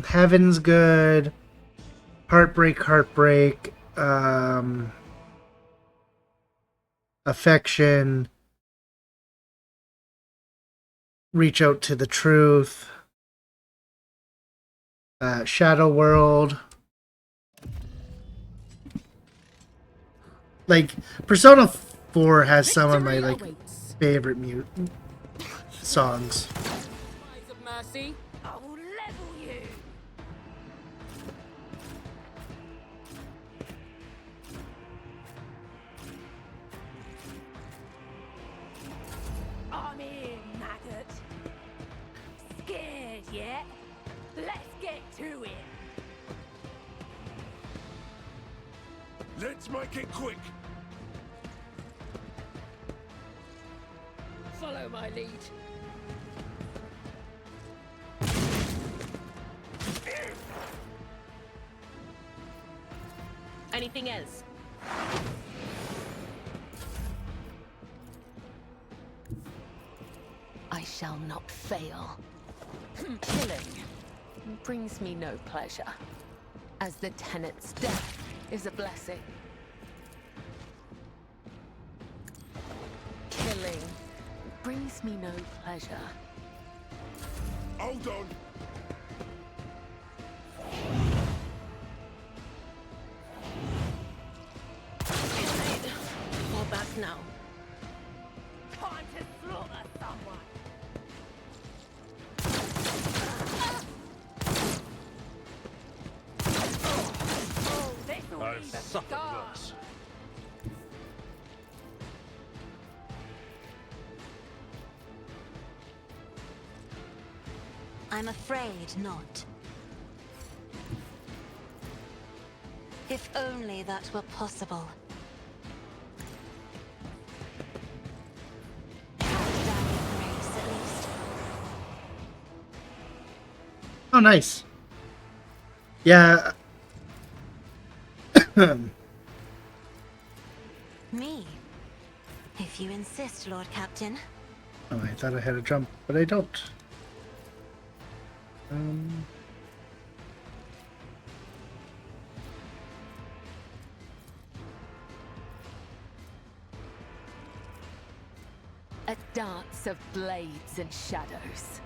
Heaven's good. Heartbreak. Affection. Reach out to the truth. Shadow World. Like, Persona 4 has some of my like favorite songs. Eyes of mercy. I will level you. I'm in, maggot. Scared yet? Let's get to it. Let's make it quick. Follow my lead. Anything else? I shall not fail. Killing brings me no pleasure, as the tenet's death is a blessing. Killing brings me no pleasure. Hold on. Fall back now. Time to slaughter someone. Oh, this'll I've leave a suffered scar. worse. I'm afraid not. If only that were possible. Grace, at least. Oh, nice. Yeah. Me? If you insist, Lord Captain. Oh, I thought I had a jump, but I don't. A dance of blades and shadows.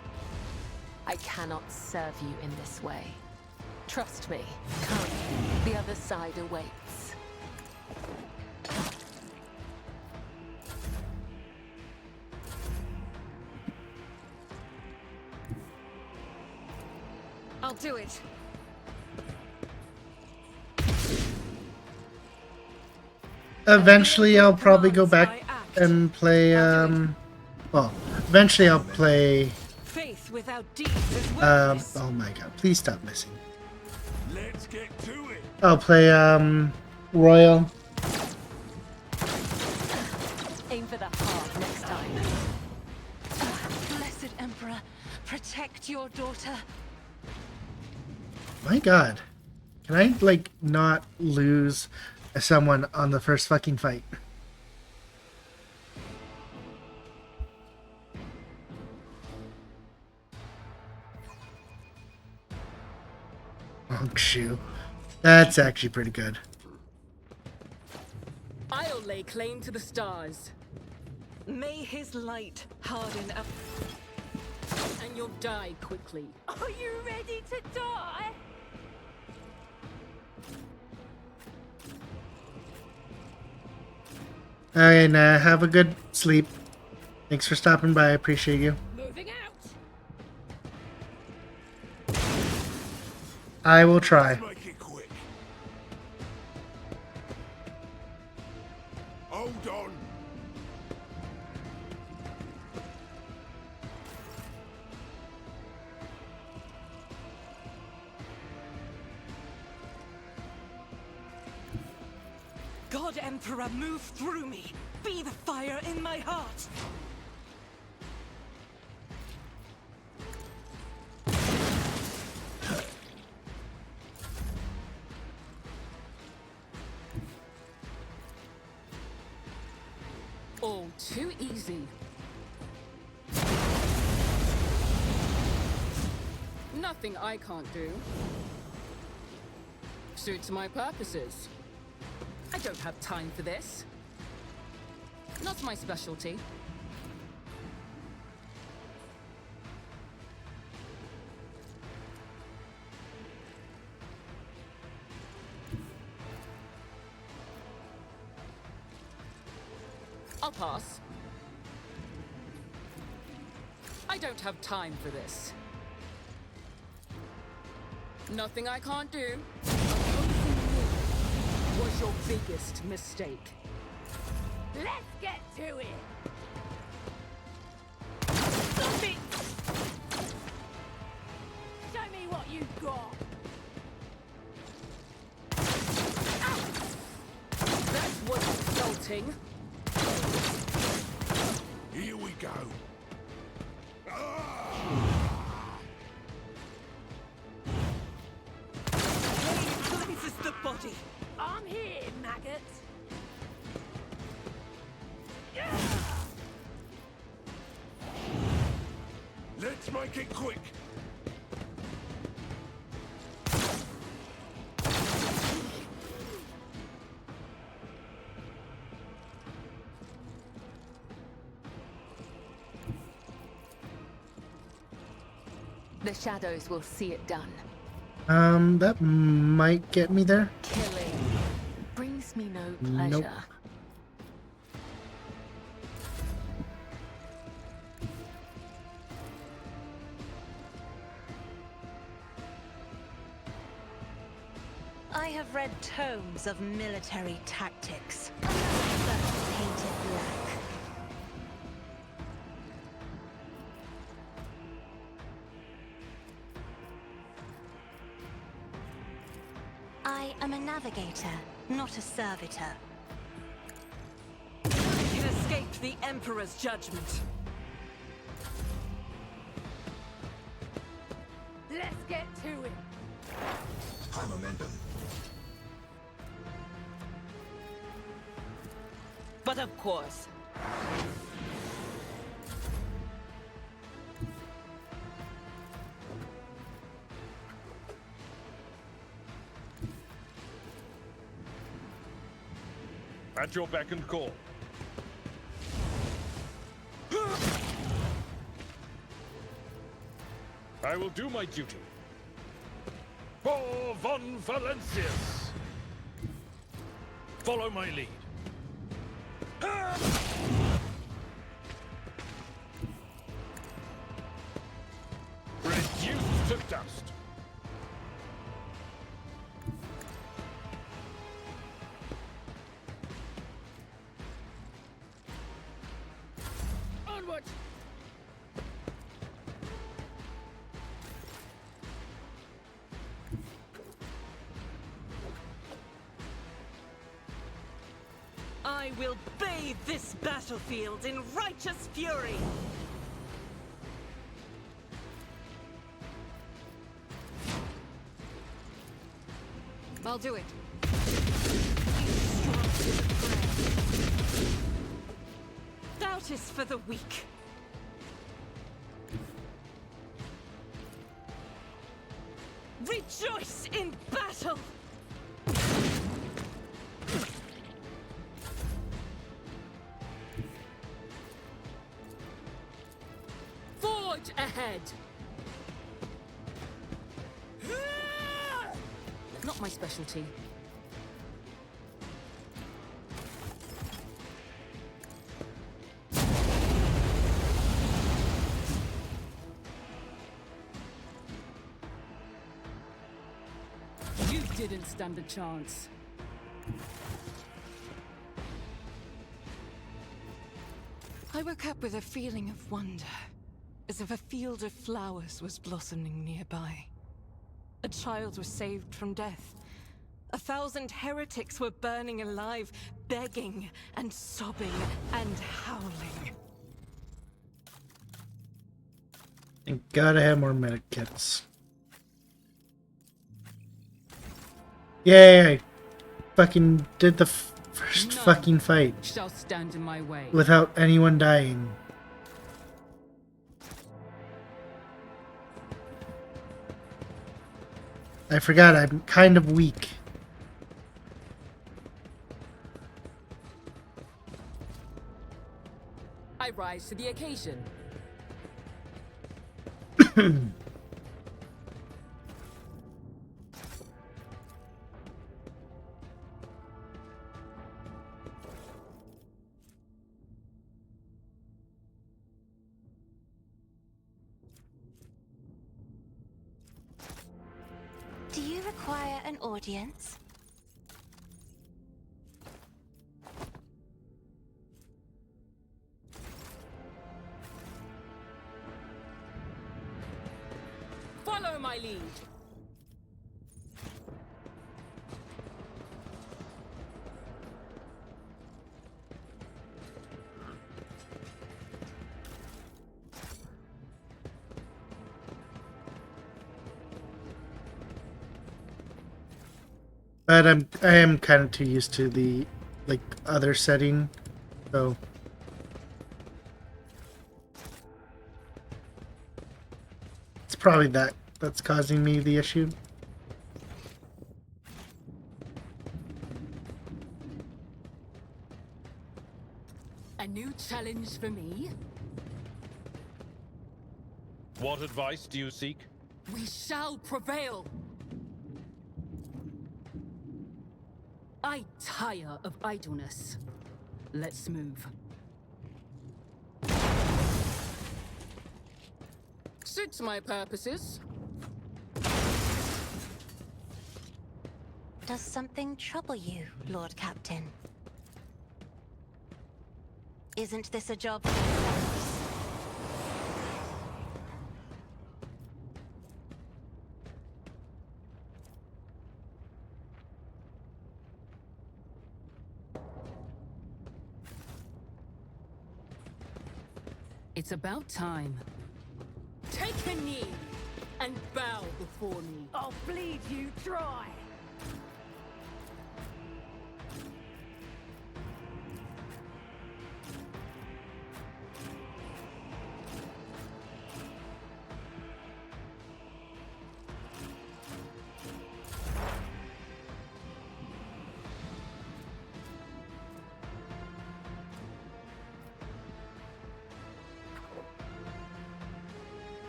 I cannot serve you in this way. Trust me. Come, the other side awaits. I'll do it. Eventually, I'll probably go back and play. Well, eventually, I'll play. Faith without deeds is worthless. Oh my god! Please stop missing. Let's get to it. I'll play. Royal. Aim for the heart next time. Blessed Emperor, protect your daughter. My god. Can I, like, not lose someone on the first fucking fight? Oh, shoot. That's actually pretty good. I'll lay claim to the stars. May his light harden up. And you'll die quickly. Are you ready to die? Alright, have a good sleep. Thanks for stopping by. I appreciate you. Moving out. I will try. Make it quick. God Emperor, move through me. Be the fire in my heart. All too easy. Nothing I can't do. Suits my purposes. I don't have time for this. Not my specialty. I'll pass. I don't have time for this. Nothing I can't do. Opposing me was your biggest mistake. Let's get to it! Stop it! Show me what you've got! That was insulting. Here we go. Cleanses the body. I'm here, maggot! Let's make it quick. The shadows will see it done. That might get me there. Killing brings me no pleasure. Nope. I have read tomes of military tactics. Painted black. I am a navigator, not a servitor. You can escape the Emperor's judgment. Let's get to it! High momentum. But of course. At your beck and call. I will do my duty. For von Valencius. Follow my lead. Reduced to dust. Onward! I will bathe this battlefield in righteous fury! I'll do it. Doubt is for the weak. Rejoice in battle! Forge ahead! Not my specialty. You didn't stand a chance. I woke up with a feeling of wonder, as if a field of flowers was blossoming nearby. A child was saved from death, 1,000 heretics were burning alive, begging and sobbing and howling. Thank God I have more medic kits. Yay! I fucking did the first fucking fight Shall stand in my way. without anyone dying. I forgot I'm kind of weak. I rise to the occasion. Do you require an audience? Follow my lead. But I am kind of too used to the like other setting, so it's probably that's causing me the issue. A new challenge for me? What advice do you seek? We shall prevail. I tire of idleness. Let's move. Suits my purposes. Does something trouble you, Lord Captain? Isn't this a job for yourselves? It's about time. Take a knee and bow before me. I'll bleed you dry.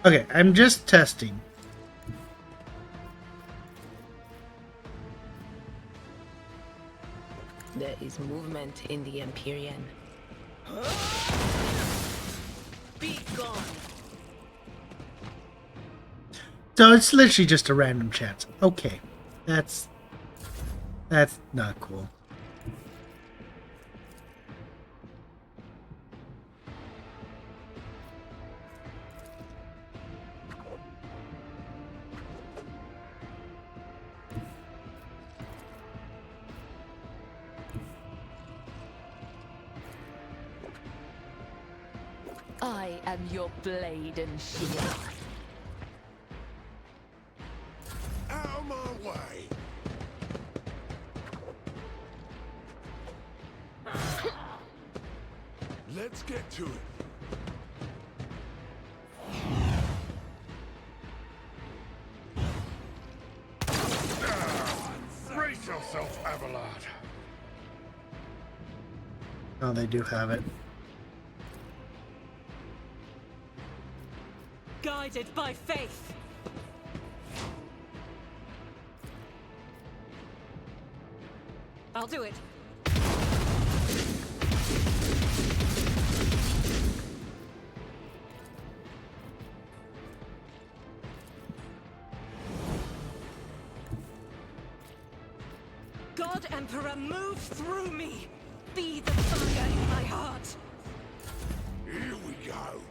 Okay, I'm just testing. There is movement in the Empyrean. Be gone. So it's literally just a random chance. Okay, that's not cool. I am your blade and shield. Out of my way! Let's get to it. Brace yourself, Abelard. Oh, they do have it. Guided by faith. I'll do it. God Emperor, move through me. Be the fire in my heart. Here we go.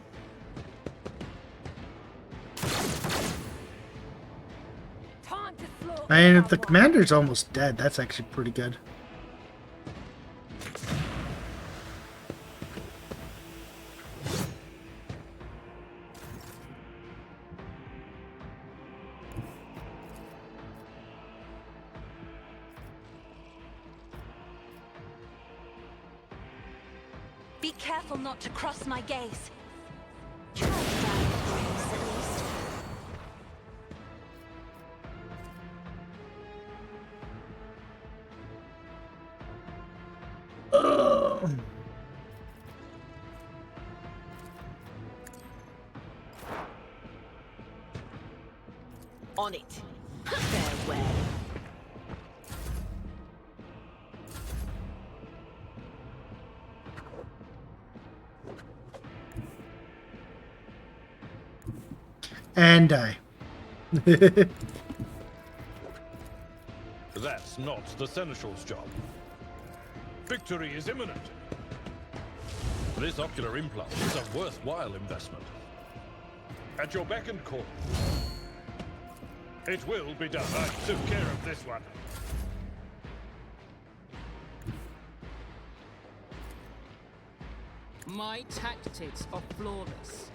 Time to slaughter. And if the commander's almost dead, that's actually pretty good. Be careful not to cross my gaze. Try to drive the breeze, at least. On it. Farewell. And die. That's not the Seneschal's job. Victory is imminent. This ocular implant is a worthwhile investment. At your beck and call. It will be done. I took care of this one. My tactics are flawless.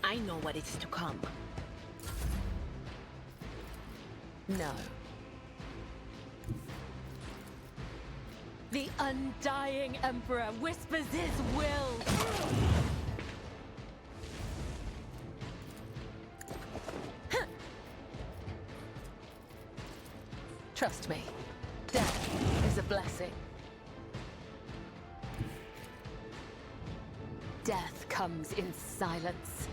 I know what is to come. No. The undying Emperor whispers his will. Trust me, death is a blessing. Death comes in silence,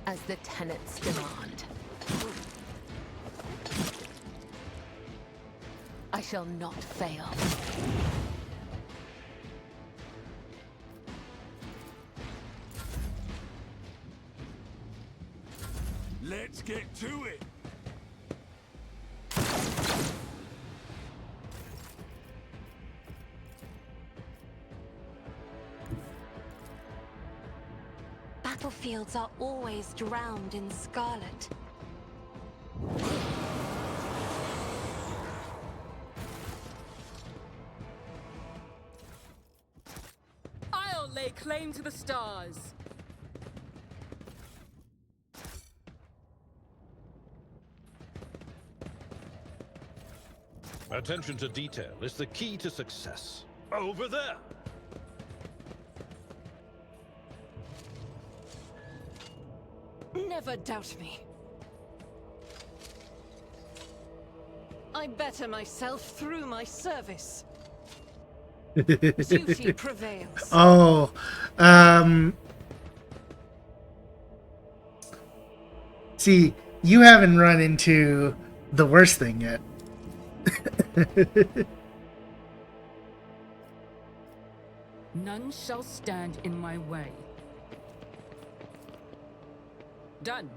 as the tenets demand. I shall not fail. Let's get to it. Battlefields are always drowned in scarlet. I'll lay claim to the stars. Attention to detail is the key to success. Over there! Never doubt me. I better myself through my service. Duty prevails. Oh, see, you haven't run into the worst thing yet. None shall stand in my way. Done.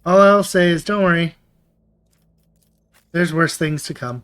All I'll say is, don't worry. There's worse things to come.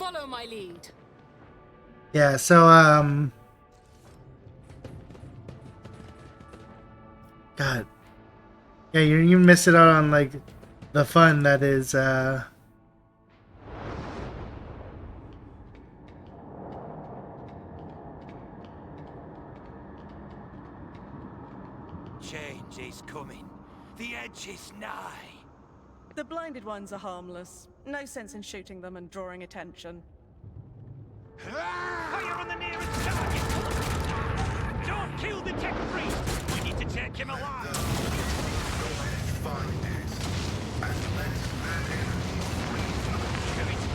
Follow my lead. Yeah, so, God. Yeah, you miss it out on, like, the fun that is, Change is coming. The edge is nigh. The blinded ones are harmless. No sense in shooting them and drawing attention. Fire on the nearest target! Don't kill the tech priest! We need to take him alive! Find it, and let their enemies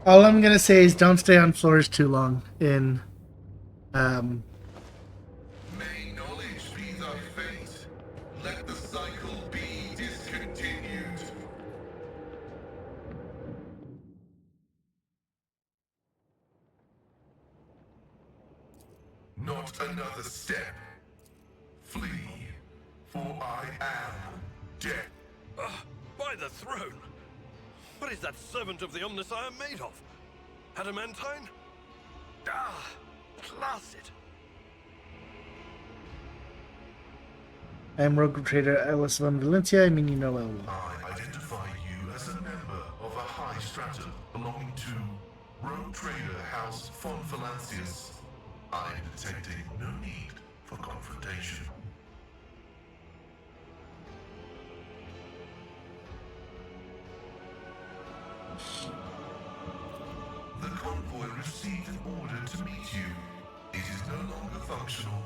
all I'm gonna say is don't stay on floors too long in, May knowledge be thy fate. Let the cycle be discontinued. Not another step. Flee, for I am dead. By the throne! What is that servant of the Omnissiah made of? Adamantine? Ah, placid. I am Rogue Trader Alice von Valencia. I mean, you know I identify you as a member of a high stratum belonging to Rogue Trader House von Valancius. I am detecting no need for confrontation. The convoy received an order to meet you. It is no longer functional.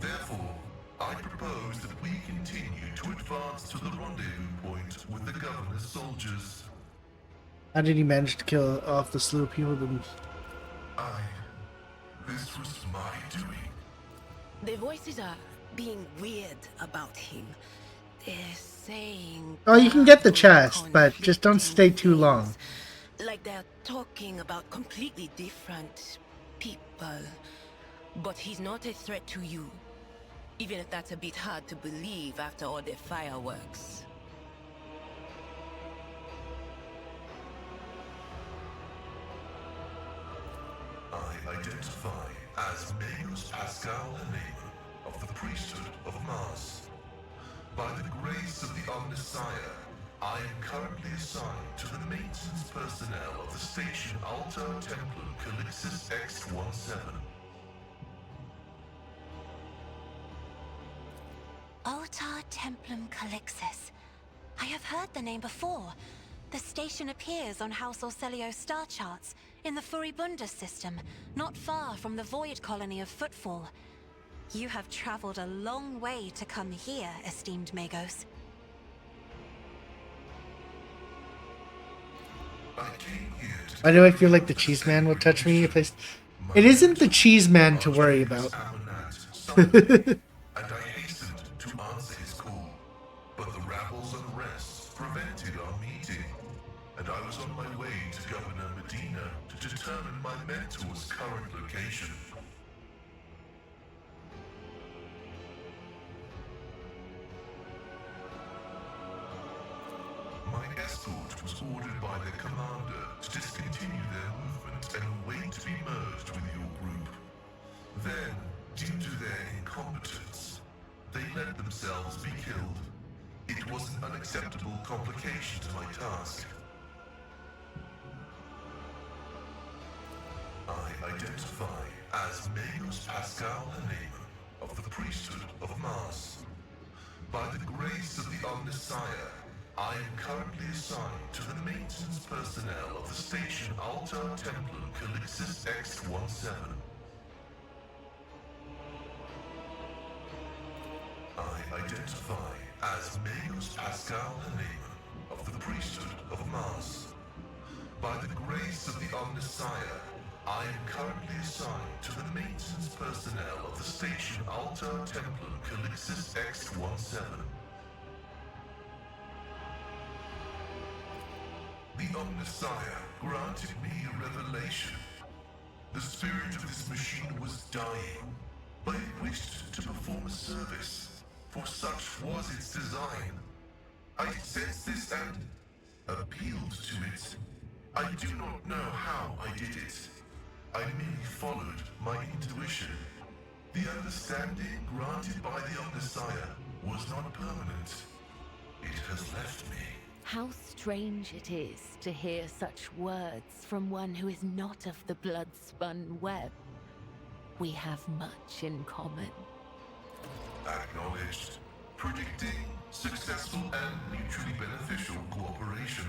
Therefore, I propose that we continue to advance to the rendezvous point with the governor's soldiers. how did he manage to kill off the slew of people? This was my doing. The voices are being weird about him. They're saying... Oh, you can get the chest, but just don't stay too long. like they're talking about completely different people. But he's not a threat to you. Even if that's a bit hard to believe after all the fireworks. I identify as Magus Pascal Helena of the priesthood of Mars. By the grace of the Omnissiah, I am currently assigned to the maintenance personnel of the station Altar Templum Calixis X-17. Altar Templum Calixis. I have heard the name before. The station appears on House Orcelio's star charts, in the Furibunda system, not far from the Void Colony of Footfall. You have traveled a long way to come here, esteemed Magos. Why do I feel like the cheese man would touch me if I... It isn't the cheese man to worry about. And I hastened to answer his call, but the rabble's unrest prevented our meeting, and I was on my way to Governor Medina to determine my mentor's current location. My escort was ordered by their commander to discontinue their movement and await to be merged with your group. Then, due to their incompetence, they let themselves be killed. It was an unacceptable complication to my task. I identify as Magus Pascal Helena of the priesthood of Mars. By the grace of the Omnissiah, I am currently assigned to the maintenance personnel of the station Altar Templum Calixis X-17. I identify as Magus Pascal Helena of the priesthood of Mars. By the grace of the Omnissiah, I am currently assigned to the maintenance personnel of the station Altar Templum Calixis X-17. The Omnissiah granted me a revelation. The spirit of this machine was dying, but it wished to perform a service. for such was its design. I sensed this and appealed to it. I do not know how I did it. I merely followed my intuition. The understanding granted by the Omnissiah was not permanent. It has left me. How strange it is to hear such words from one who is not of the blood-spun web. We have much in common. Acknowledged. Predicting successful and mutually beneficial cooperation.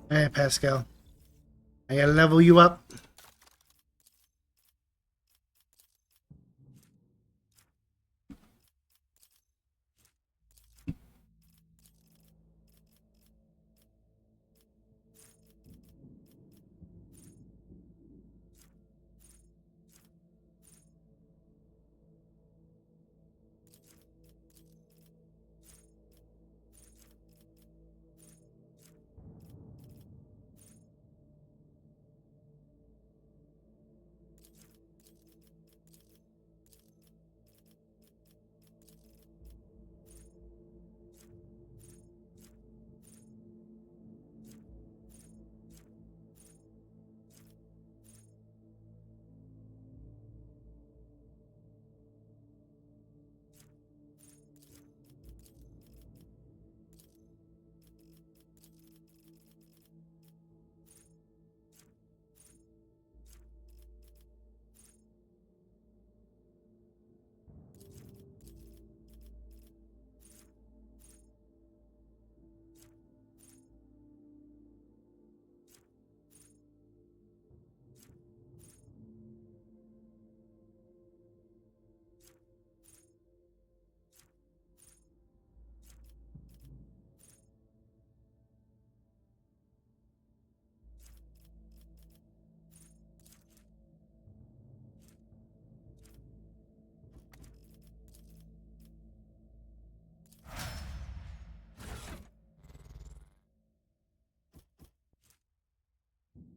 Hey, Pascal. I gotta level you up.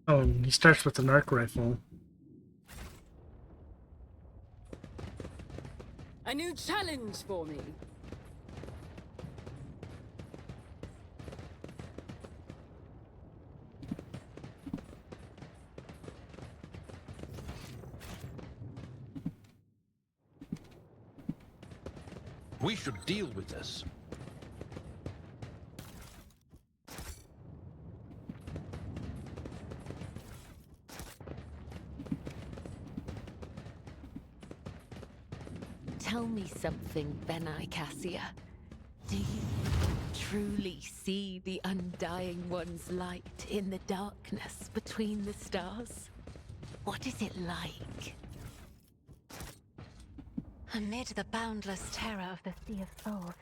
Oh, he starts with an arc rifle. A new challenge for me. We should deal with this. Tell me something, Benai Cassia. Do you truly see the Undying One's light in the darkness between the stars? What is it like? Amid the boundless terror of the Sea of Souls,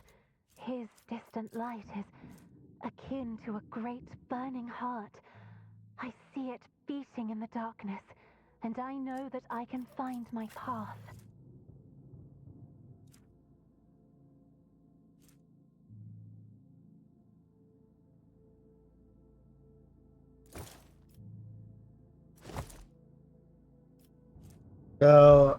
his distant light is akin to a great burning heart. I see it beating in the darkness, and I know that I can find my path. So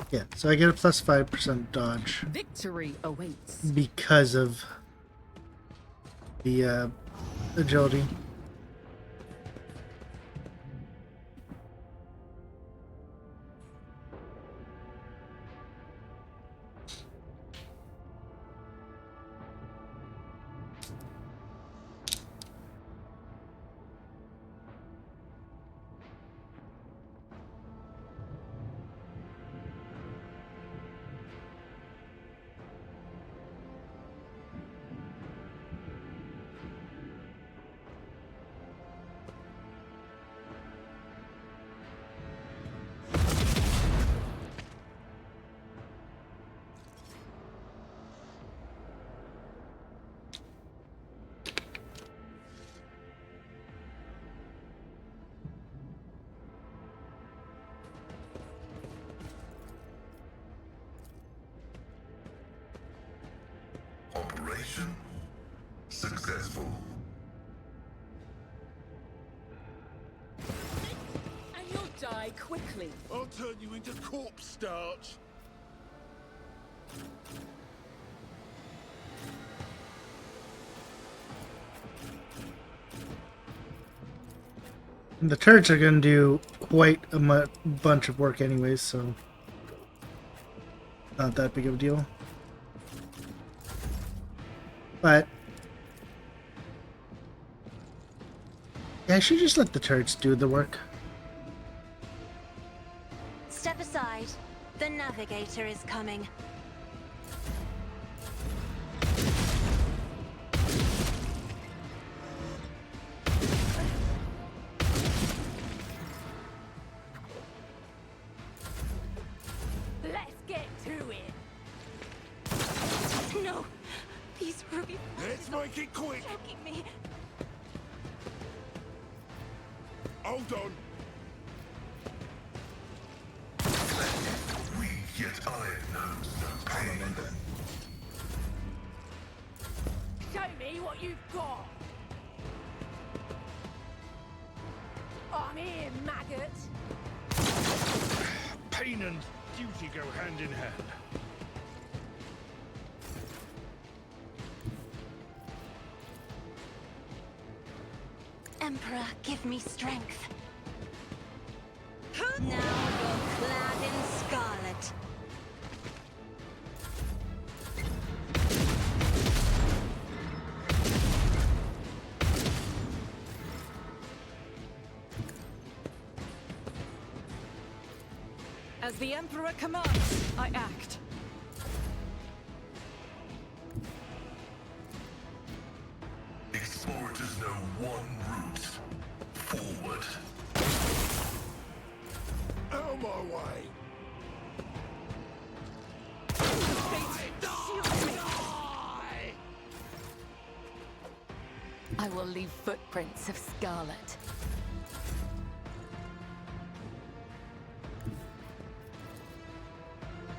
yeah, so I get a plus 5% dodge Victory awaits. because of the agility. Operation successful. Die quickly. I'll turn you into corpse starch. And the turrets are going to do quite a bunch of work anyways, so not that big of a deal. But yeah, I should just let the turrets do the work. Step aside. The navigator is coming. Let's get to it. No, these ruby. Let's make it quick. Choking me. Hold on. Weak yet iron knows no pain. Show me what you've got. I'm here, maggot. Pain and duty go hand in hand. Emperor, give me strength. Now you're clad in scarlet. As the Emperor commands, I act. Explorers know one route. Forward. Out of my way. I will leave footprints of scarlet.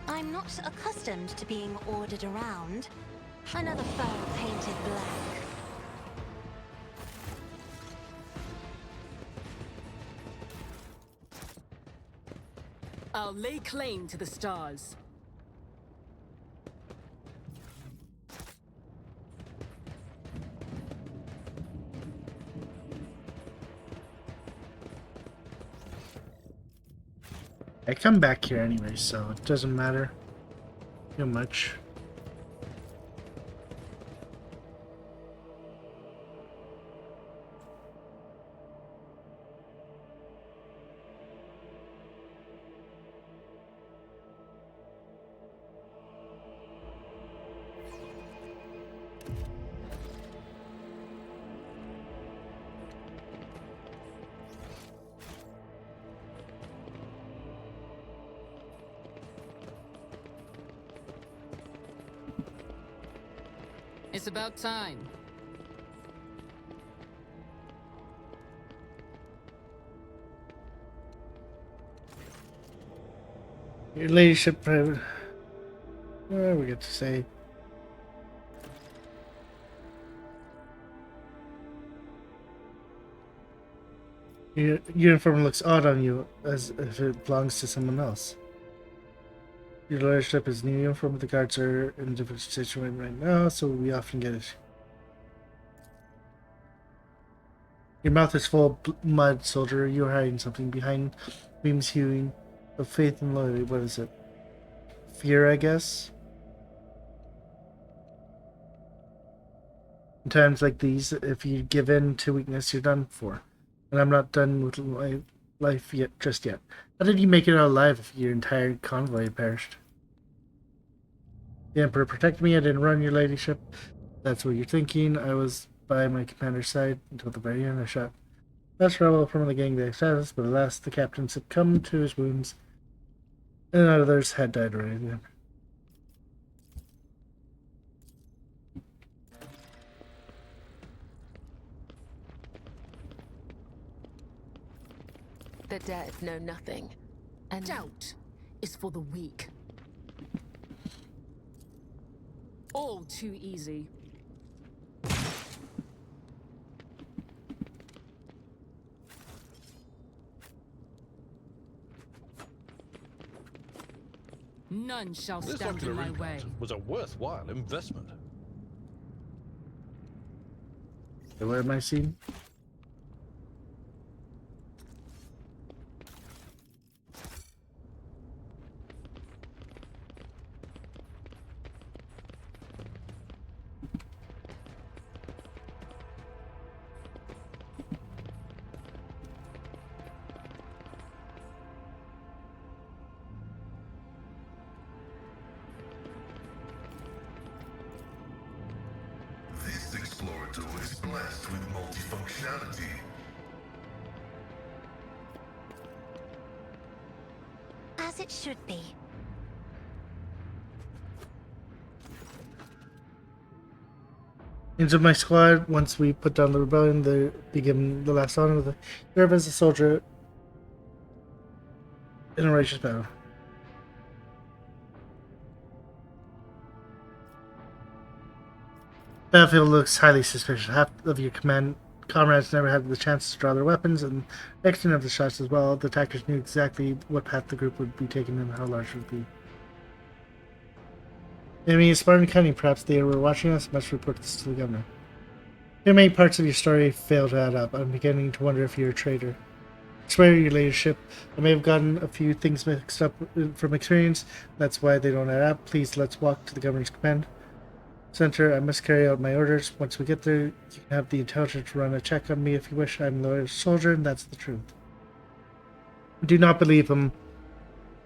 I'm not accustomed to being ordered around. Another foe painted black. I'll lay claim to the stars. I come back here anyway, so it doesn't matter too much. It's about time. Your ladyship, what do we get to say? Your uniform looks odd on you, as if it belongs to someone else. Your ladyship is new uniform, but the guards are in a different situation right now, so we often get it. Your mouth is full of mud, soldier. You're hiding something behind beams hewing of faith and loyalty. What is it? Fear, I guess? In times like these, if you give in to weakness, you're done for. And I'm not done with my life yet, just yet. How did you make it out alive if your entire convoy had perished? The Emperor protected me. I didn't run, your ladyship. That's what you're thinking. I was by my commander's side until the very end. I shot last rebel from the gang they status, but alas, the captain succumbed to his wounds, and others had died already. The dead know nothing, and Doubt is for the weak. All too easy. None shall This stand in ocular my way. implant was a worthwhile investment. Where am I seeing? This Explorator is blessed with multifunctionality. As it should be. Into my squad, once we put down the rebellion, they begin the last honor. They serve as a soldier in a righteous battle. Battlefield looks highly suspicious. Half of your command comrades never had the chance to draw their weapons, and the extent of the shots as well. The attackers knew exactly what path the group would be taking and how large it would be. Enemy is smart and cunning. Perhaps they were watching us. Must report this to the governor. Too many parts of your story fail to add up. I'm beginning to wonder if you're a traitor. I swear, your leadership. I may have gotten a few things mixed up from experience. That's why they don't add up. Please, let's walk to the governor's command center. I must carry out my orders. Once we get there, you can have the intelligence to run a check on me if you wish. I'm a loyal soldier, and that's the truth. Do not believe him,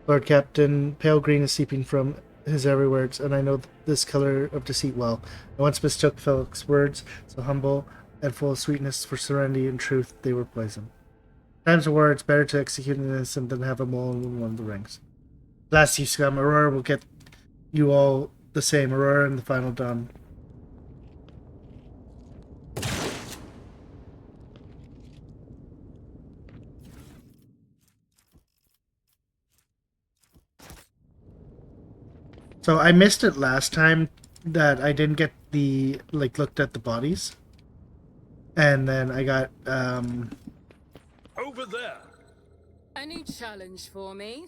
Lord Captain. Pale green is seeping from his every words, and I know this color of deceit well. I once mistook Felix's words, so humble and full of sweetness, for serenity and truth. They were poison. Times of war, it's better to execute an innocent than have a mole in one of the rings. Blast you, scum. Aurora will get you all the same. Aurora and the final dawn. So I missed it last time that I didn't get the, looked at the bodies. And then I got, Over there! Any challenge for me?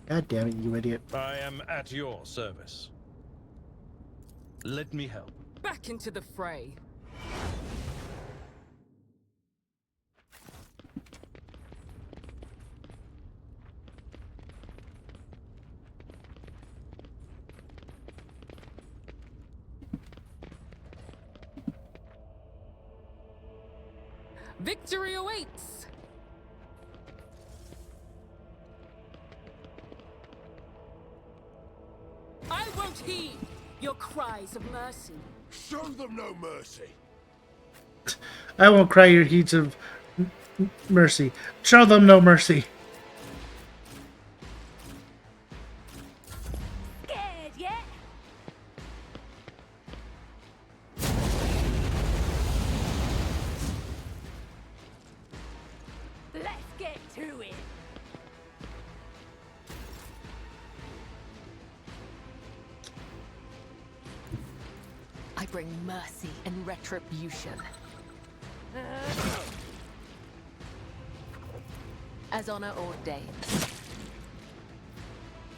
God damn it, you idiot. I am at your service. Let me help. Back into the fray. Victory awaits! I won't heed your cries of mercy. Show them no mercy. I won't cry your heeds of mercy. Show them no mercy. Scared yet? Let's get to it. I bring mercy and retribution. As honor ordains.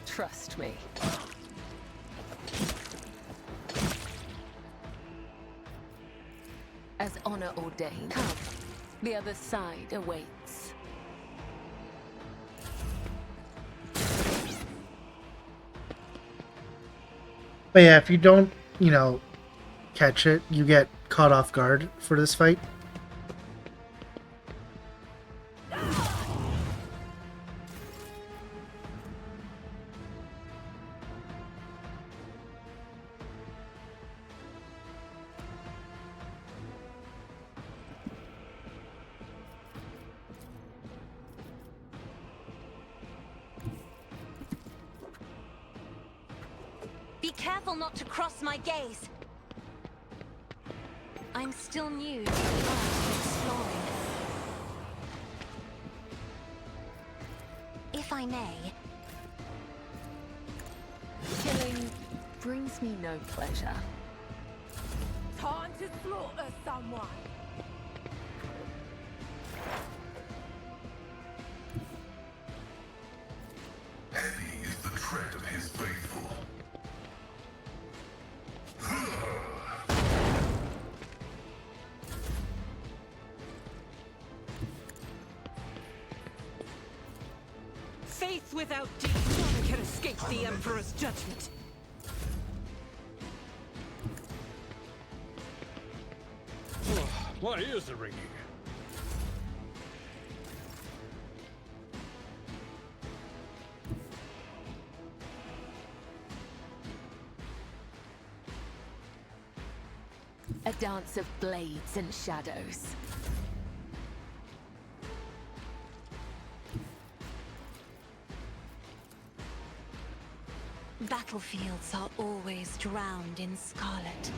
Trust me. As honor ordains. Come, the other side awaits. But yeah, if you don't, catch it, you get caught off guard for this fight. Be careful not to cross my gaze. I'm still new to the art of exploring. If I may. Killing brings me no pleasure. time to slaughter someone. Heavy is the tread of his faithful. Faith without deeds none can escape the Emperor's judgment. My ears are ringing. A dance of blades and shadows. Battlefields are always drowned in scarlet.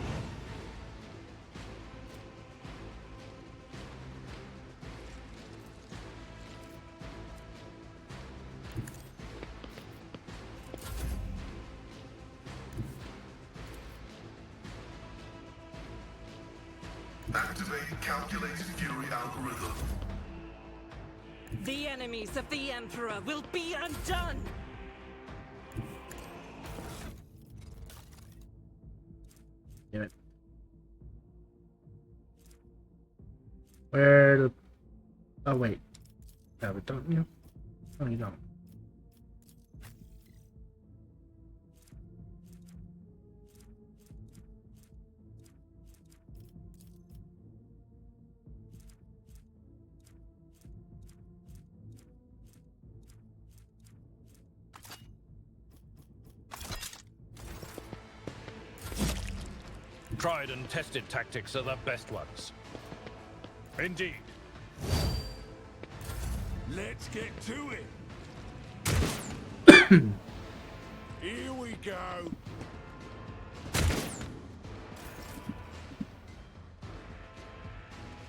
Activate calculated fury algorithm. The enemies of the Emperor will be undone! Damn it. Where the... Oh, wait. Yeah, but don't you? No, you don't. Tried and tested tactics are the best ones. Indeed. Let's get to it. Here we go.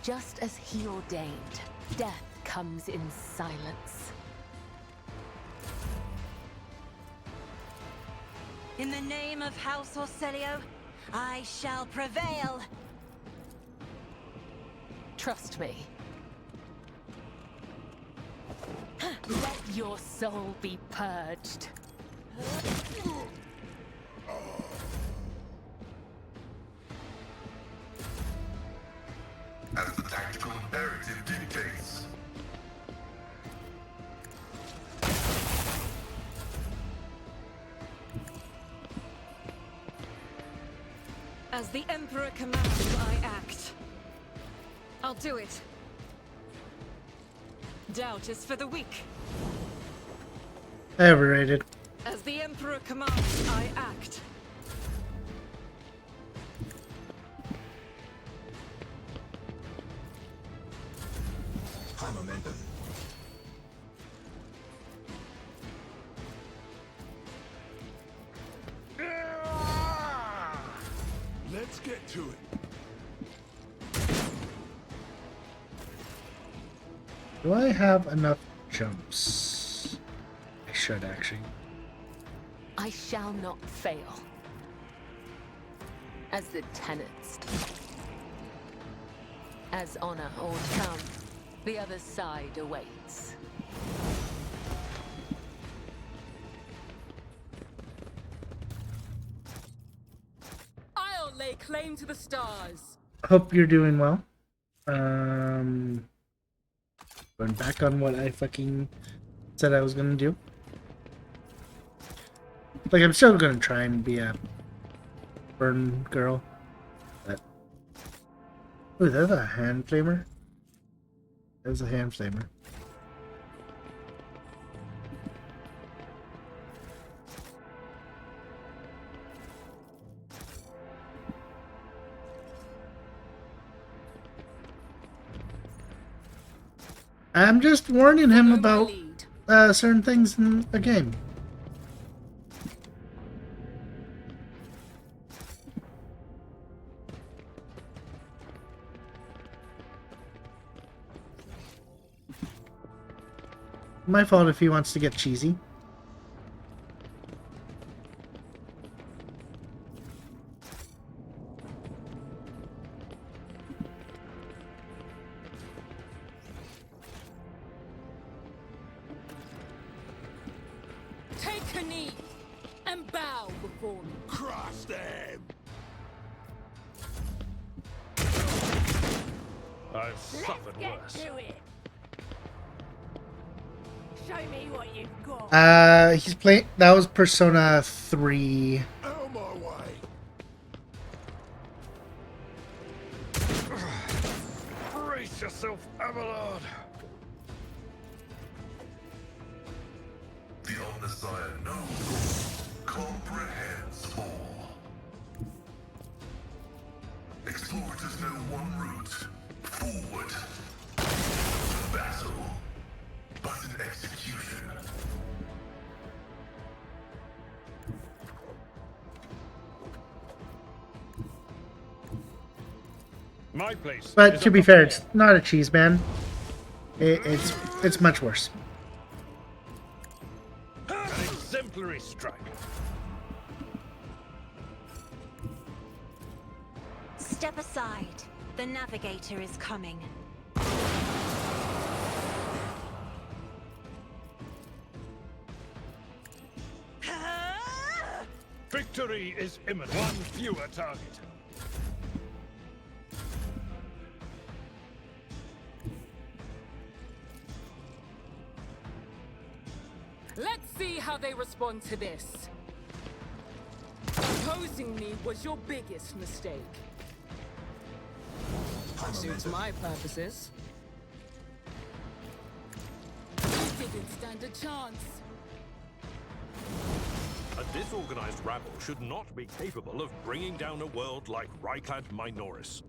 Just as he ordained, death comes in silence. In the name of House Orselio, I shall prevail. Trust me. Let your soul be purged. As the tactical imperative dictates. As the Emperor commands, I act. I'll do it. Doubt is for the weak. Overrated. As the Emperor commands, I act. High momentum. Let's get to it. Do I have enough jumps? I should actually. I shall not fail. As the tenets. As honor or come, the other side awaits. I'll lay claim to the stars. Hope you're doing well. Going back on what I fucking said I was gonna do. Like, I'm still gonna try and be a burn girl. But... Ooh, that's a hand flamer? That's a hand flamer. I'm just warning him about certain things in the game. My fault if he wants to get cheesy. bow before me. Cross them! I've suffered worse. To it. Show me what you've got. He's playing. That was Persona 3. Out my way! Brace yourself, Abelard. The Omnissiah knows, comprehends all. Explorers know one route, forward. The battle, but an execution. My place. But is to at be the fair, fore. it's not a cheese man. It's much worse. An exemplary strike. Step aside. The navigator is coming. Victory is imminent. One fewer target. Let's see how they respond to this. Opposing me was your biggest mistake. Suits my purposes. You didn't stand a chance. A disorganized rabble should not be capable of bringing down a world like Rykad Minoris.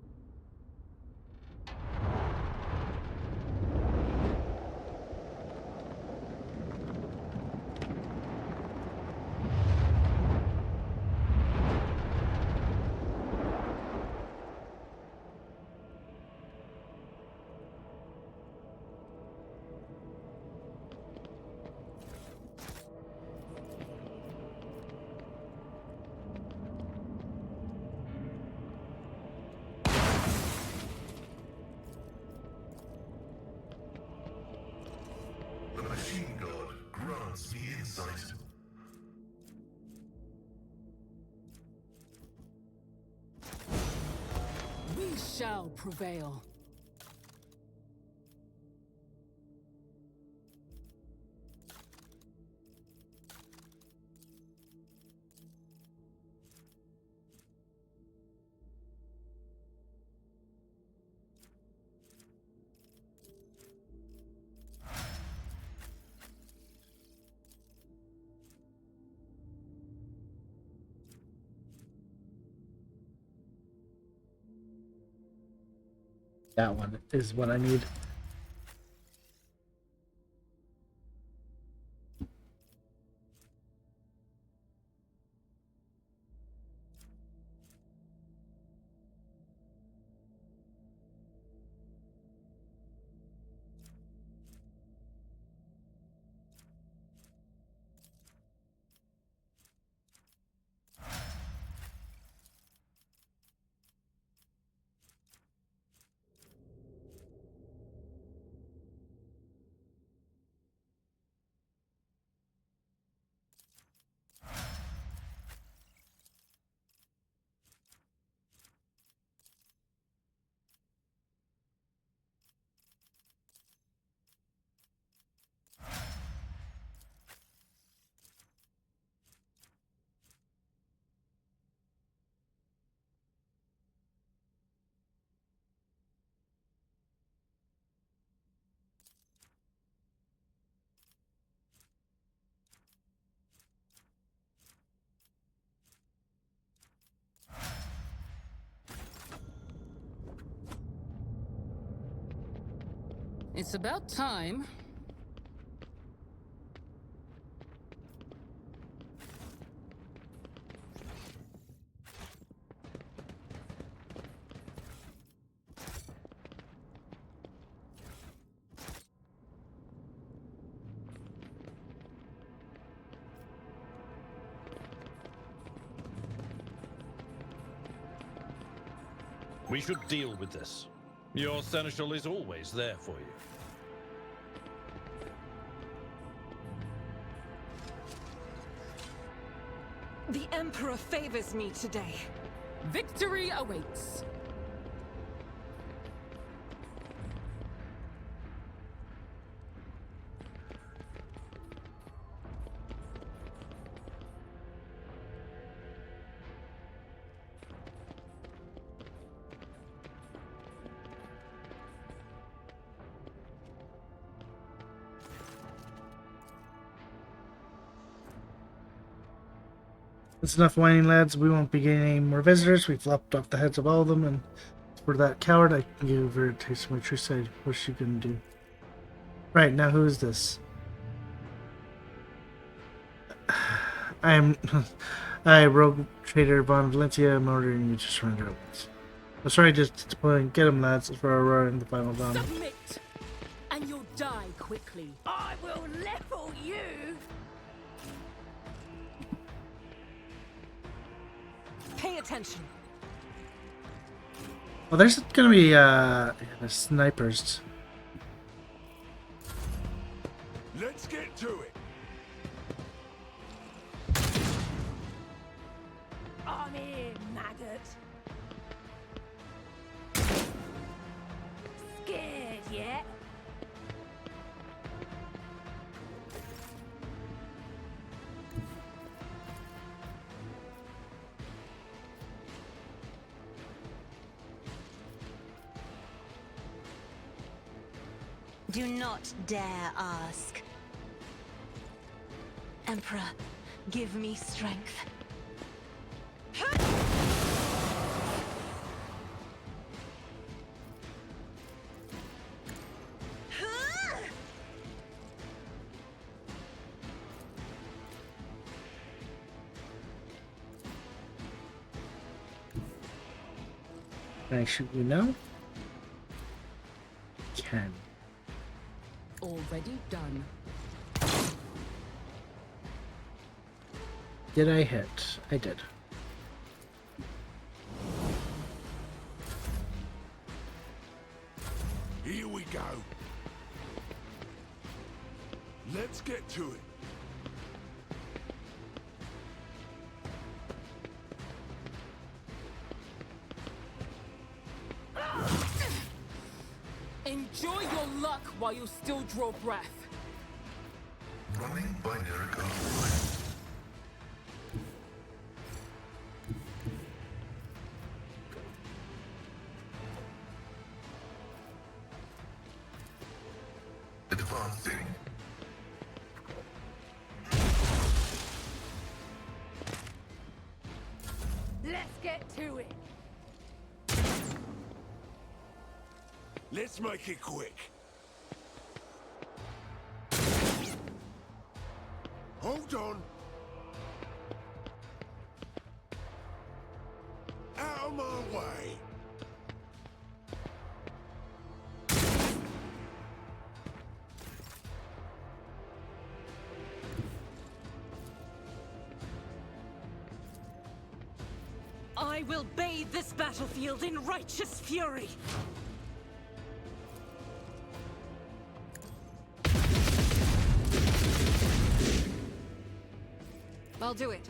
The machine god grants me insight. We shall prevail. That one is what I need. It's about time. We should deal with this. Your seneschal is always there for you. Emperor favors me today. Victory awaits. That's enough whining, lads. We won't be getting any more visitors. We've lopped off the heads of all of them, and for that coward, I can give her a taste of my true side. What's she gonna do? Right, now who is this? I, rogue trader Von Valencia, am ordering you to surrender at once. I'm sorry, just to get him, lads, for Aurora in the final round. Submit, and you'll die quickly. I will level you! Pay attention. Well, there's gonna be the snipers. Let's get to it. I'm here, maggot. Scared yet? Do not dare ask. Emperor, give me strength. Can I shoot you now? Can. Already done. Did I hit? I did. Here we go. Let's get to it. Enjoy your luck while you still draw breath. Running by Neriko. Advancing. Let's get to it. Let's make it quick. Hold on. Out of my way. I will bathe this battlefield in righteous fury. I'll do it.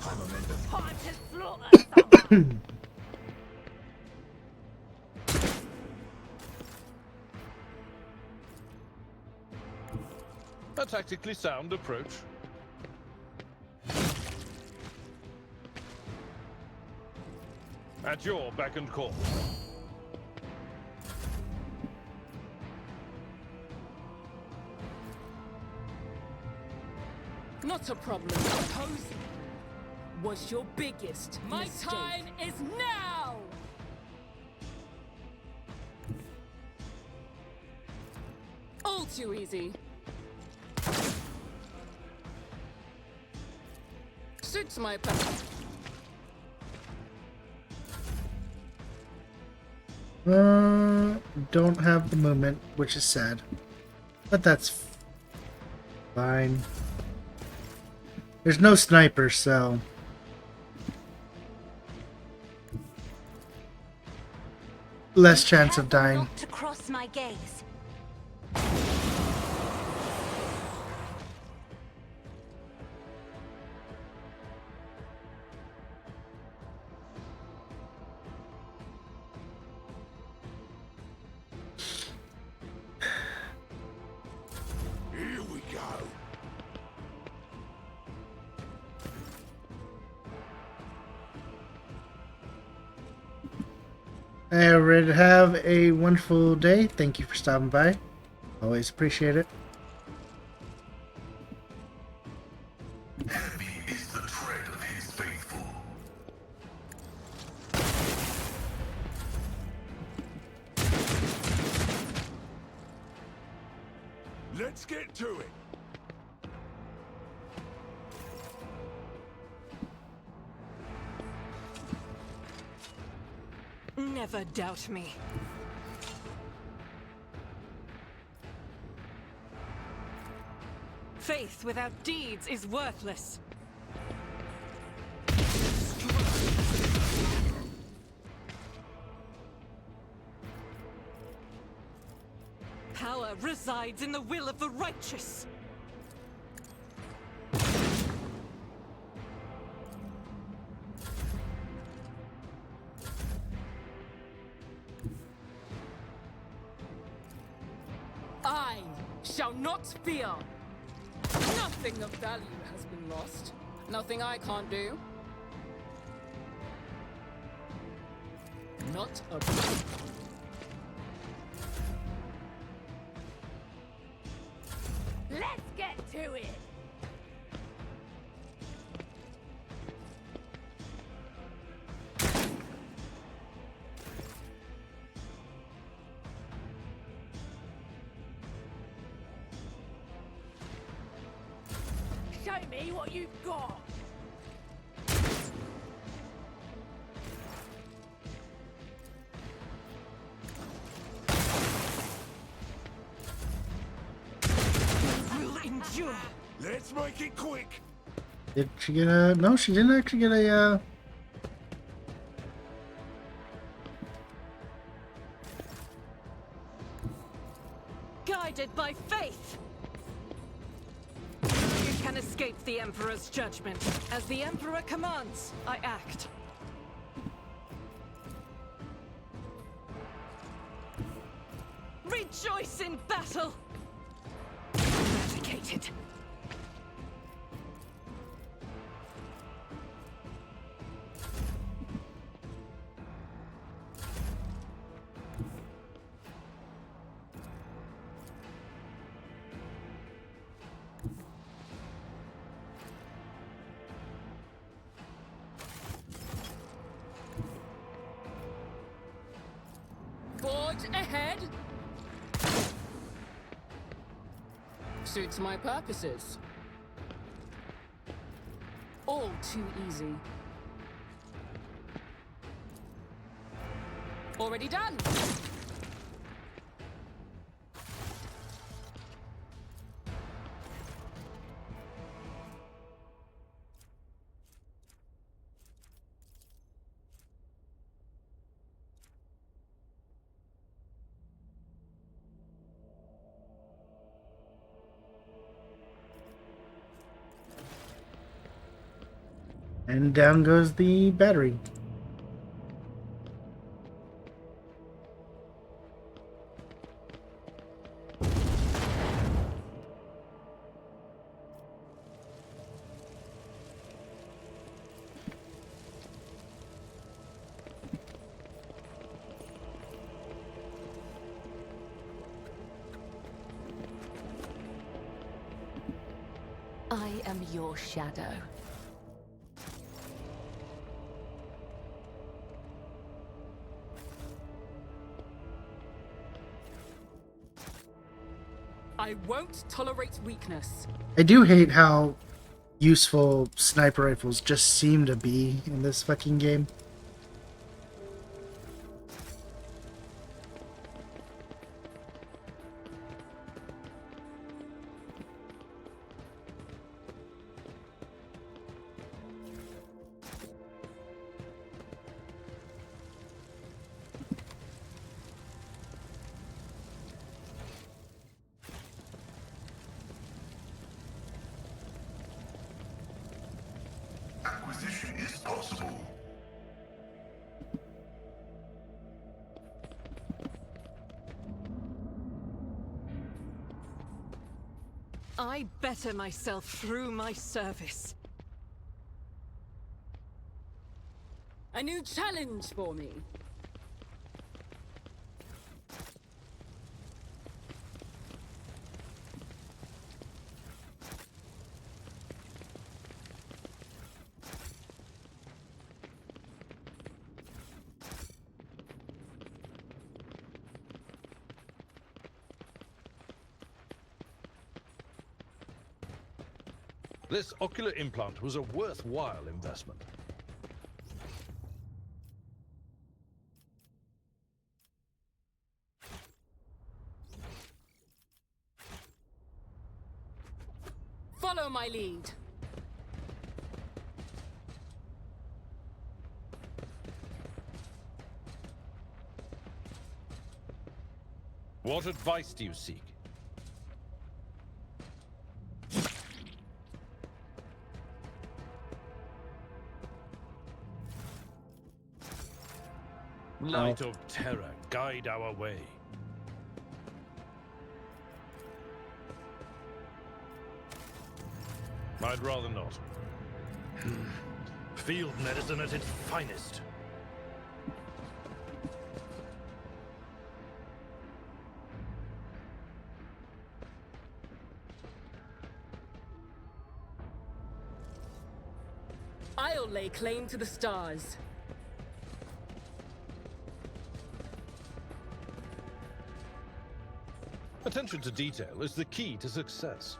Time to slaughter someone. A tactically sound approach. At your beck and call. Not a problem. Opposing was your biggest My mistake. Time is now! All too easy. Suits my opponent. Don't have the movement, which is sad. But that's fine. There's no sniper, so... less chance of dying. Not to cross my gaze. Everybody have a wonderful day. Thank you for stopping by. Always appreciate it. Heavy is the tread of his faithful. Let's get to it. Never doubt me. Faith without deeds is worthless. Power resides in the will of the righteous. I shall not fear. Nothing of value has been lost. Nothing I can't do. Not a bit. Let's get to it! Show me what you've got! Will endure. Let's make it quick. Did she get a... No, she didn't actually get a... Guided by faith. You can escape the Emperor's judgment. As the Emperor commands, I act. Rejoice in battle! Eradicated. Forge ahead. Suits my purposes. All too easy. Already done. And down goes the battery. I am your shadow. I won't tolerate weakness. I do hate how useful sniper rifles just seem to be in this fucking game. Acquisition is possible. I better myself through my service. A new challenge for me. This ocular implant was a worthwhile investment. Follow my lead. What advice do you seek? Light of terror, guide our way. I'd rather not. Field medicine at its finest. I'll lay claim to the stars. Attention to detail is the key to success.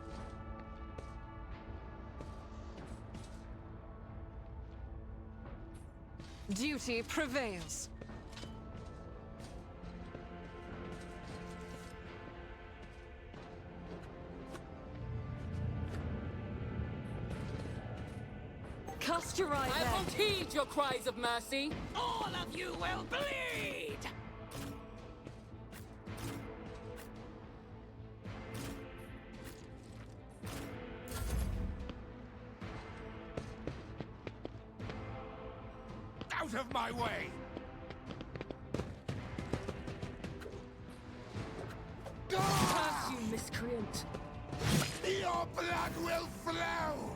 Duty prevails. Cast your eye I there. won't heed your cries of mercy. All of you will bleed! Out of my way! Curse you, miscreant. Your blood will flow!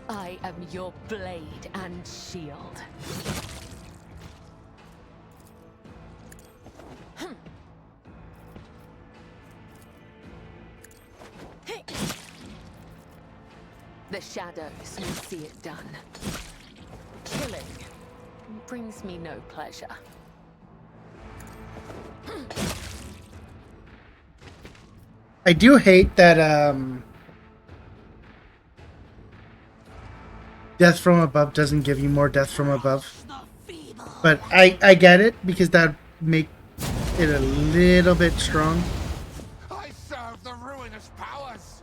I am your blade and shield. The shadows will see it done. Killing brings me no pleasure. I do hate that death from above doesn't give you more death from above. But I get it because that make it a little bit strong. I serve the ruinous powers!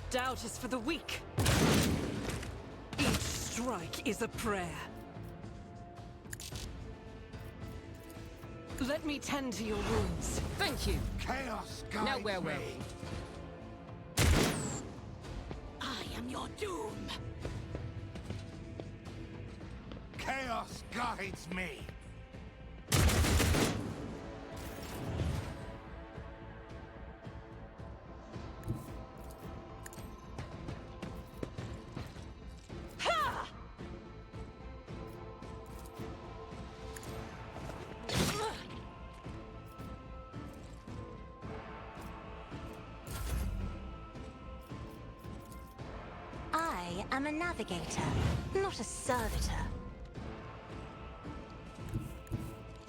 Doubt is for the weak. Each strike is a prayer. Let me tend to your wounds. Thank you. Chaos guides Now where were me. we? I am your doom! Chaos guides me. I am a navigator, not a servitor.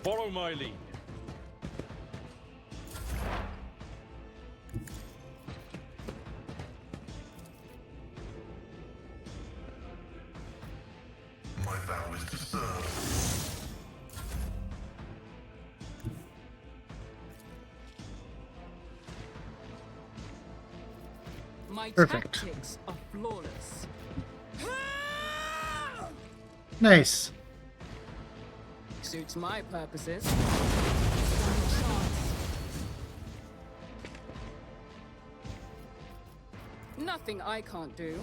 Follow my lead. My vow is to serve. My Perfect. tactics are flawless. Nice. Suits my purposes. Nothing I can't do.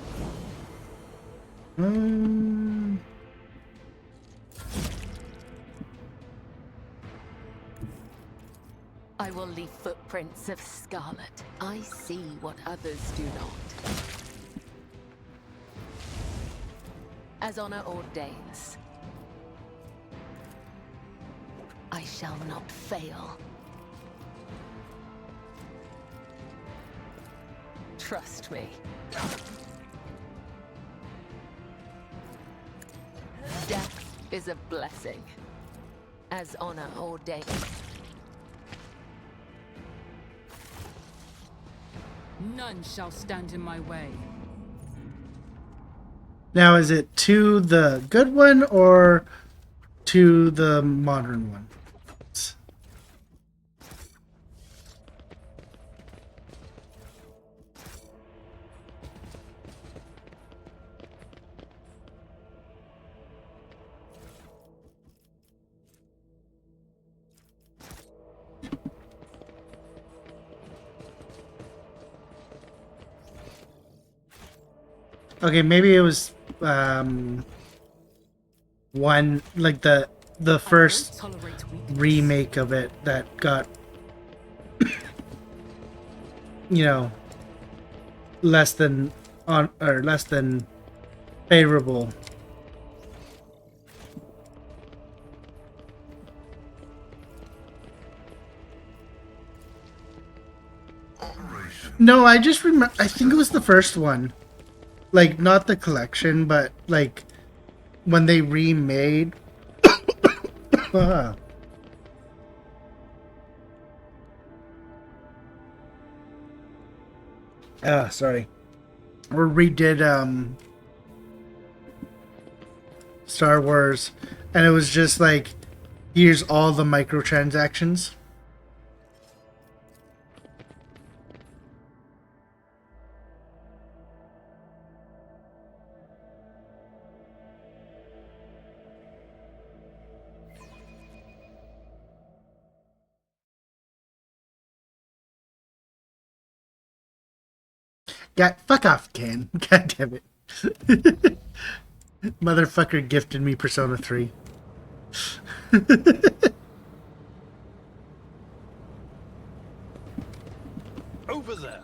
I will leave footprints of scarlet. I see what others do not. As honor ordains, I shall not fail. Trust me. Death is a blessing, as honor ordains. None shall stand in my way. Now, is it to the good one or to the modern one? Okay, maybe it was one like the first remake of it that got you know less than favorable. No, I just remember. I think it was the first one. Like, not the collection, but, like, when they remade... sorry. Or redid, Star Wars, and it was just, like, here's all the microtransactions. Yeah, fuck off, Ken. God damn it. Motherfucker gifted me Persona 3. Over there.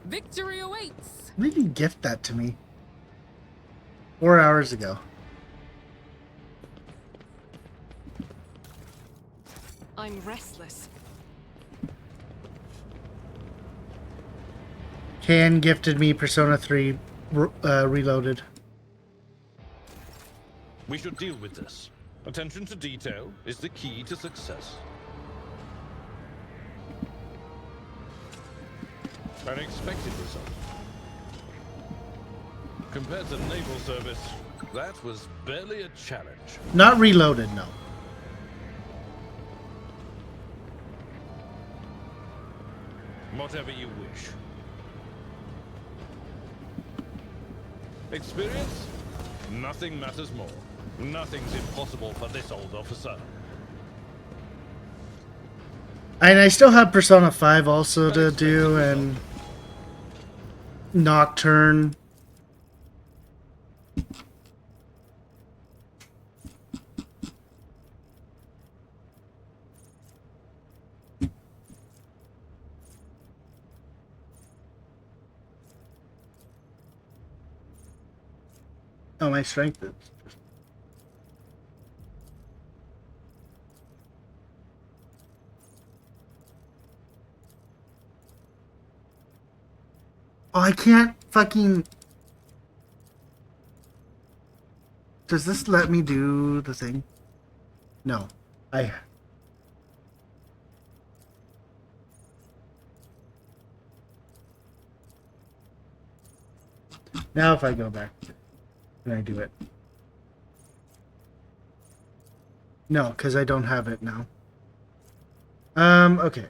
Victory awaits. When did you gift that to me? 4 hours ago. I'm restless. Ken gifted me Persona 3 Reloaded. We should deal with this. Attention to detail is the key to success. An expected result. Compared to naval service, that was barely a challenge. Not Reloaded, no. Whatever you wish. Experience? Nothing matters more. Nothing's impossible for this old officer. And I still have Persona 5 also to do, and Nocturne. Oh, my strength is... Oh, I can't fucking... Does this let me do the thing? No. Now if I go back, can I do it? No, because I don't have it now. Okay.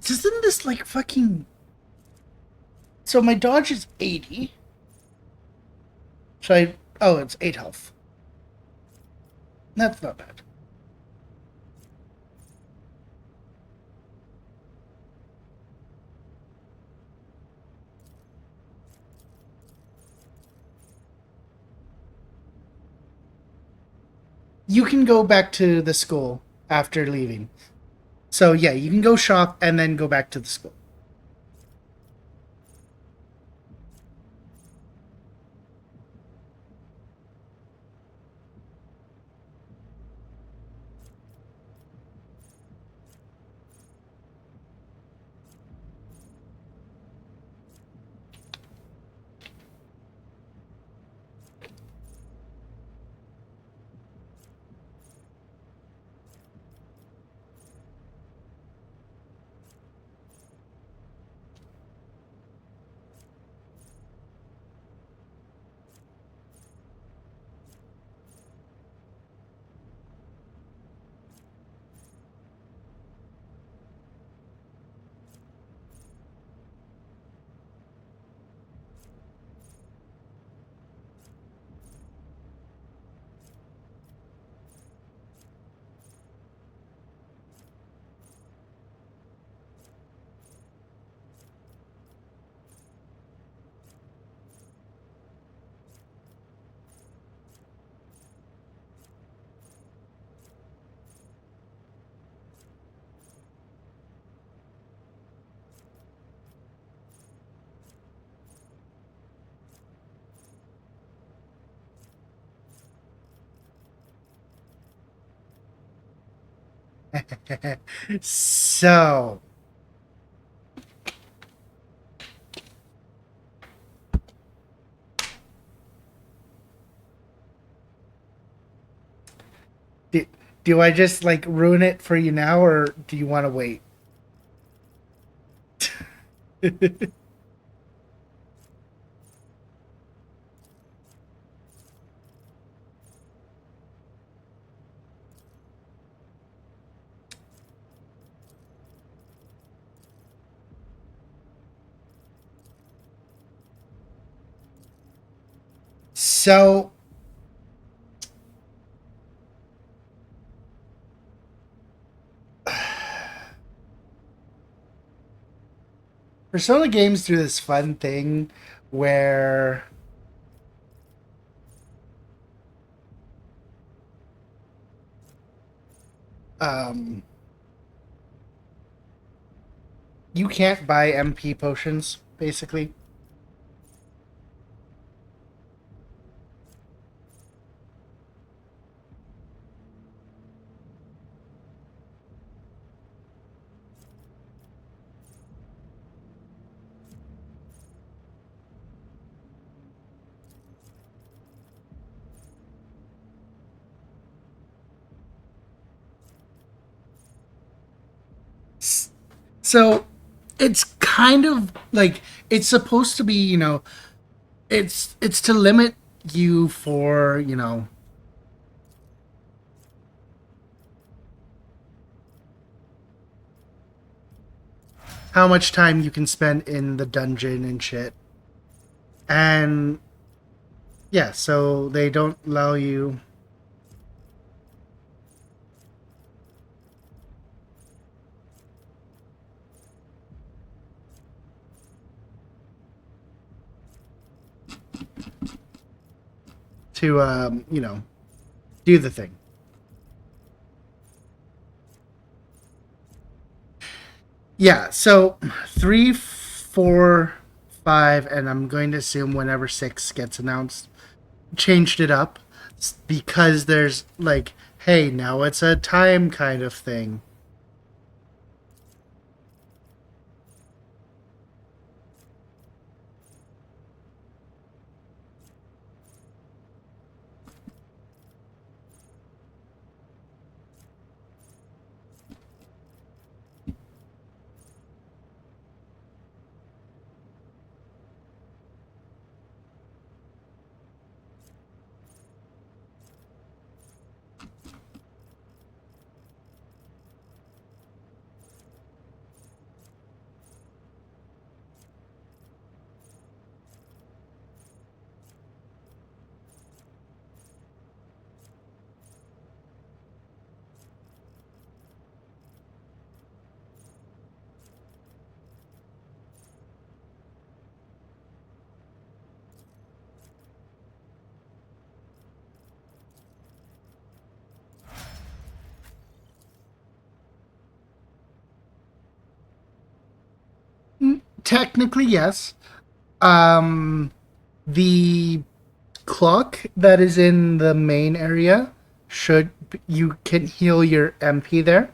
Isn't this like fucking... So my dodge is 80. So I... Oh, it's 8 health. That's not bad. You can go back to the school after leaving. So yeah, you can go shop and then go back to the school. So... Do I just, like, ruin it for you now, or do you want to wait? So... Persona games do this fun thing where you can't buy MP potions, basically. So it's kind of like, it's supposed to be, you know, it's to limit you for, you know, how much time you can spend in the dungeon and shit. And yeah, so they don't allow you to, you know, do the thing. Yeah, so 3, 4, 5, and I'm going to assume whenever 6 gets announced, changed it up because there's like, hey, now it's a time kind of thing. technically, yes. The clock that is in the main area you can heal your MP there.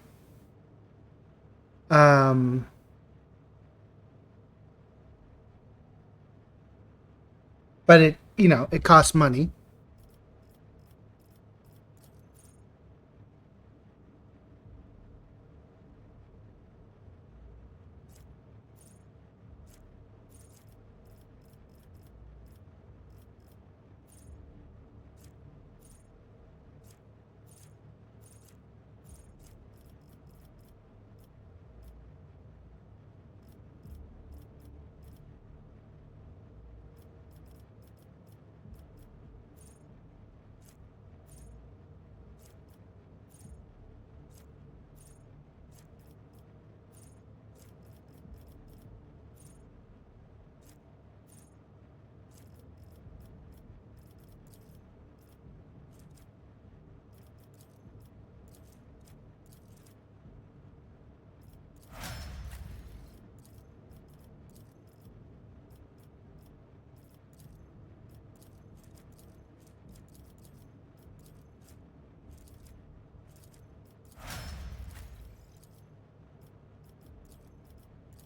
But it costs money.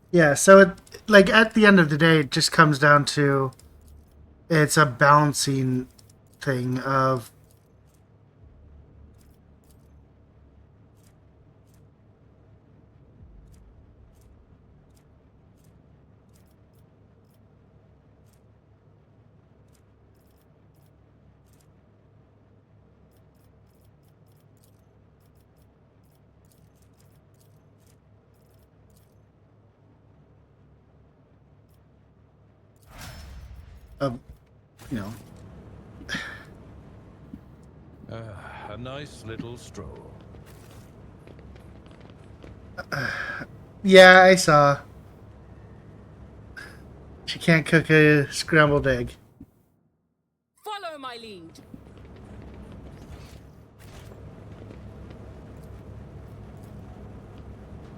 Yeah, so at the end of the day, it just comes down to it's a balancing thing of you know. A nice little stroll. Yeah, I saw. She can't cook a scrambled egg. Follow my lead.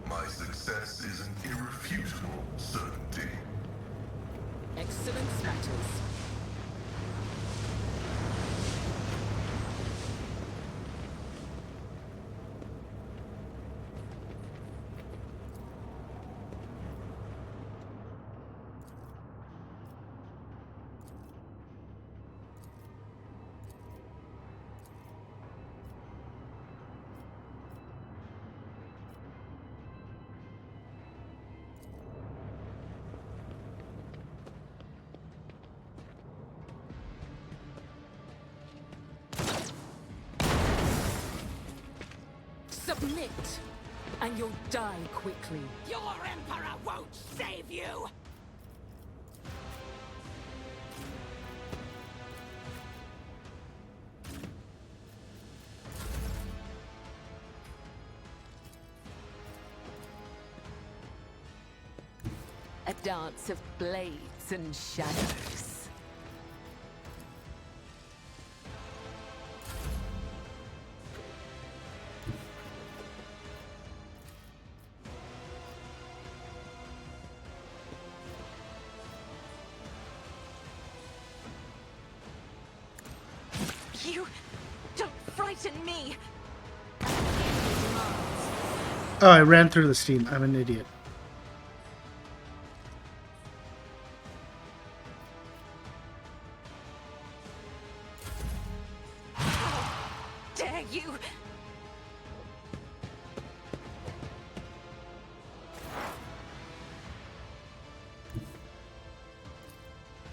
My success is an irrefutable certainty. Excellence matters. Submit, and you'll die quickly. Your Emperor won't save you! A dance of blades and shadows. You don't frighten me. Oh, I ran through the steam. I'm an idiot. Dare you?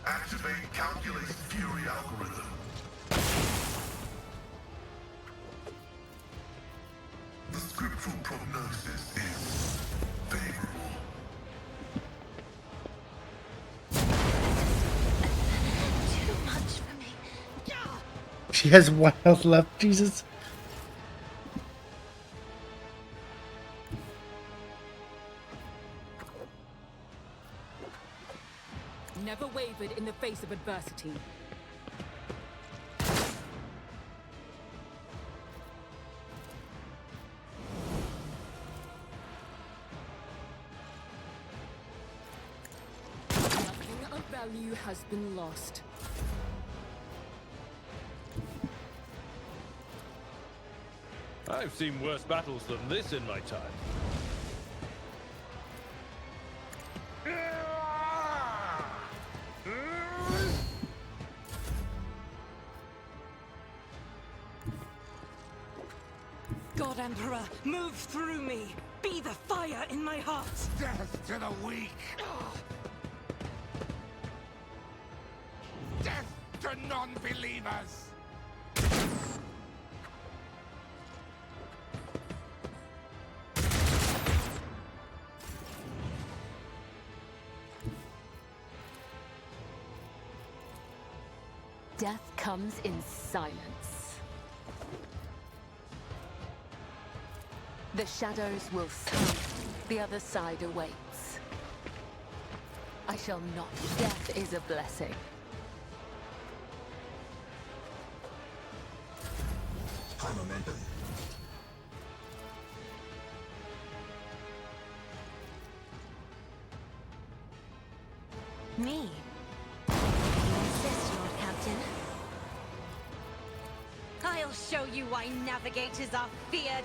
Activate calculated fury algorithm. The scriptural prognosis is favorable. Too much for me. She has 1 health left. Jesus. Never wavered in the face of adversity. value has been lost. I've seen worse battles than this in my time. God, Emperor, move through me. Be the fire in my heart. Death to the weak. Death to non-believers. Death comes in silence. The shadows will sleep. The other side awaits. I shall not. Death is a blessing. High momentum. Me? You insist, Lord Captain. I'll show you why navigators are feared.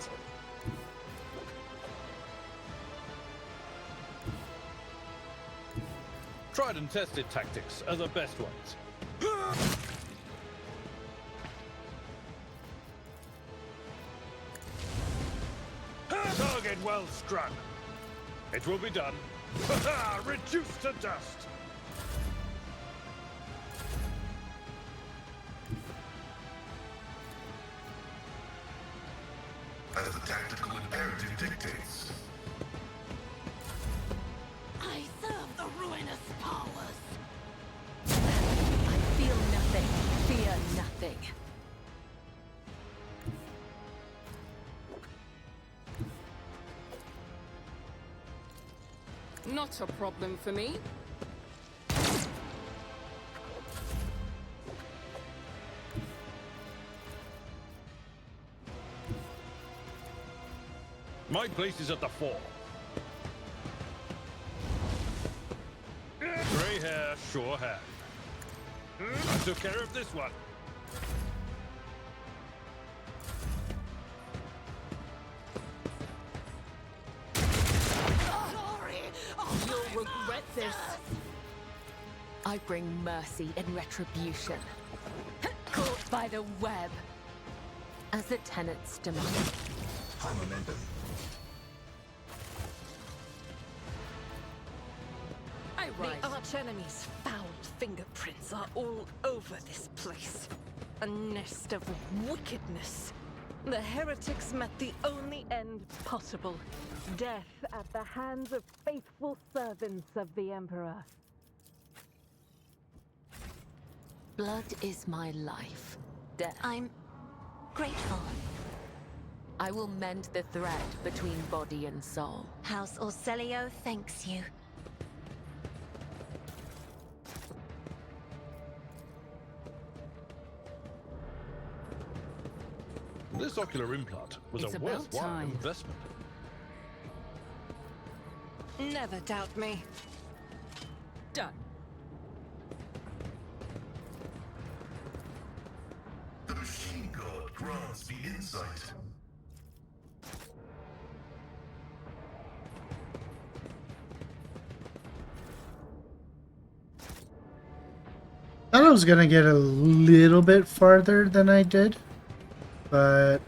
Tried and tested tactics are the best ones. Target well struck. It will be done. Reduced to dust. As the tactical imperative dictates. I serve the ruinous powers. I feel nothing. Fear nothing. Not a problem for me. My place is at the fore. Grey hair, sure hand. I took care of this one. You'll regret this. I bring mercy and retribution. Caught by the web. As the tenets demand. High momentum. Right. The archenemy's foul fingerprints are all over this place. A nest of wickedness. The heretics met the only end possible. Death at the hands of faithful servants of the Emperor. Blood is my life. Death. I'm grateful. I will mend the thread between body and soul. House Orselio thanks you. This ocular implant was It's a about worthwhile time. investment. Never doubt me. Done. The machine god grants me insight. Thought I was gonna get a little bit farther than I did, but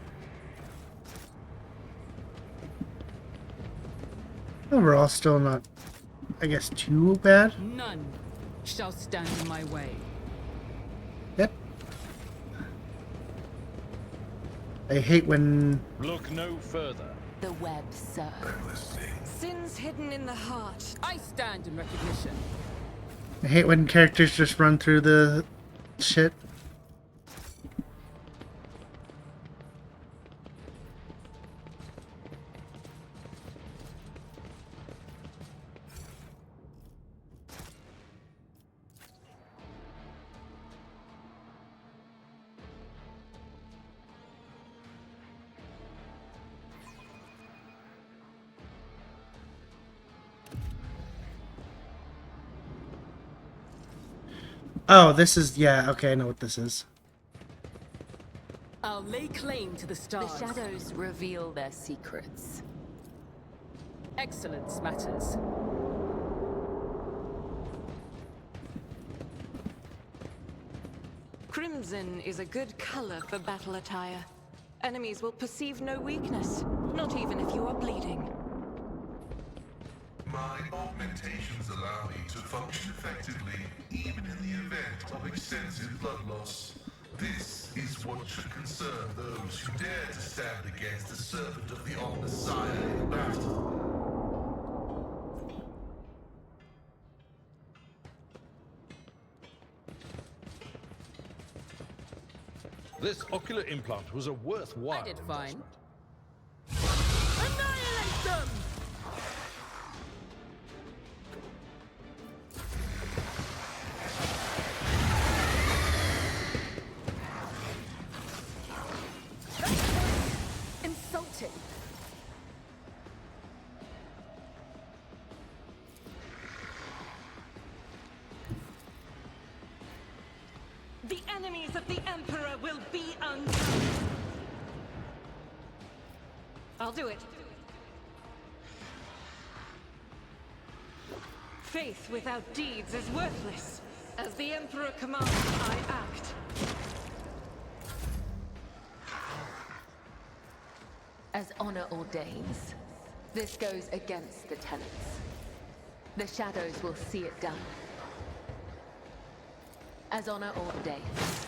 overall still not, I guess, too bad. None shall stand in my way. Yep. I hate when Look no further. The web, sir. Sins hidden in the heart. I stand in recognition. characters just run through the shit. Oh, this is, yeah, okay, I know what this is. I'll lay claim to the stars. The shadows reveal their secrets. Excellence matters. Crimson is a good color for battle attire. Enemies will perceive no weakness, not even if you are bleeding. My augmentations allow me to function effectively, even in the event of extensive blood loss. This is what should concern those who dare to stand against the servant of the Omnissiah in battle. This ocular implant was a worthwhile I did fine. investment. Annihilate them! Insulting. The enemies of the Emperor will be undone. I'll do it. Faith without deeds is worthless. As the Emperor commands, I act. As honor ordains, this goes against the tenets. The shadows will see it done. As honor ordains.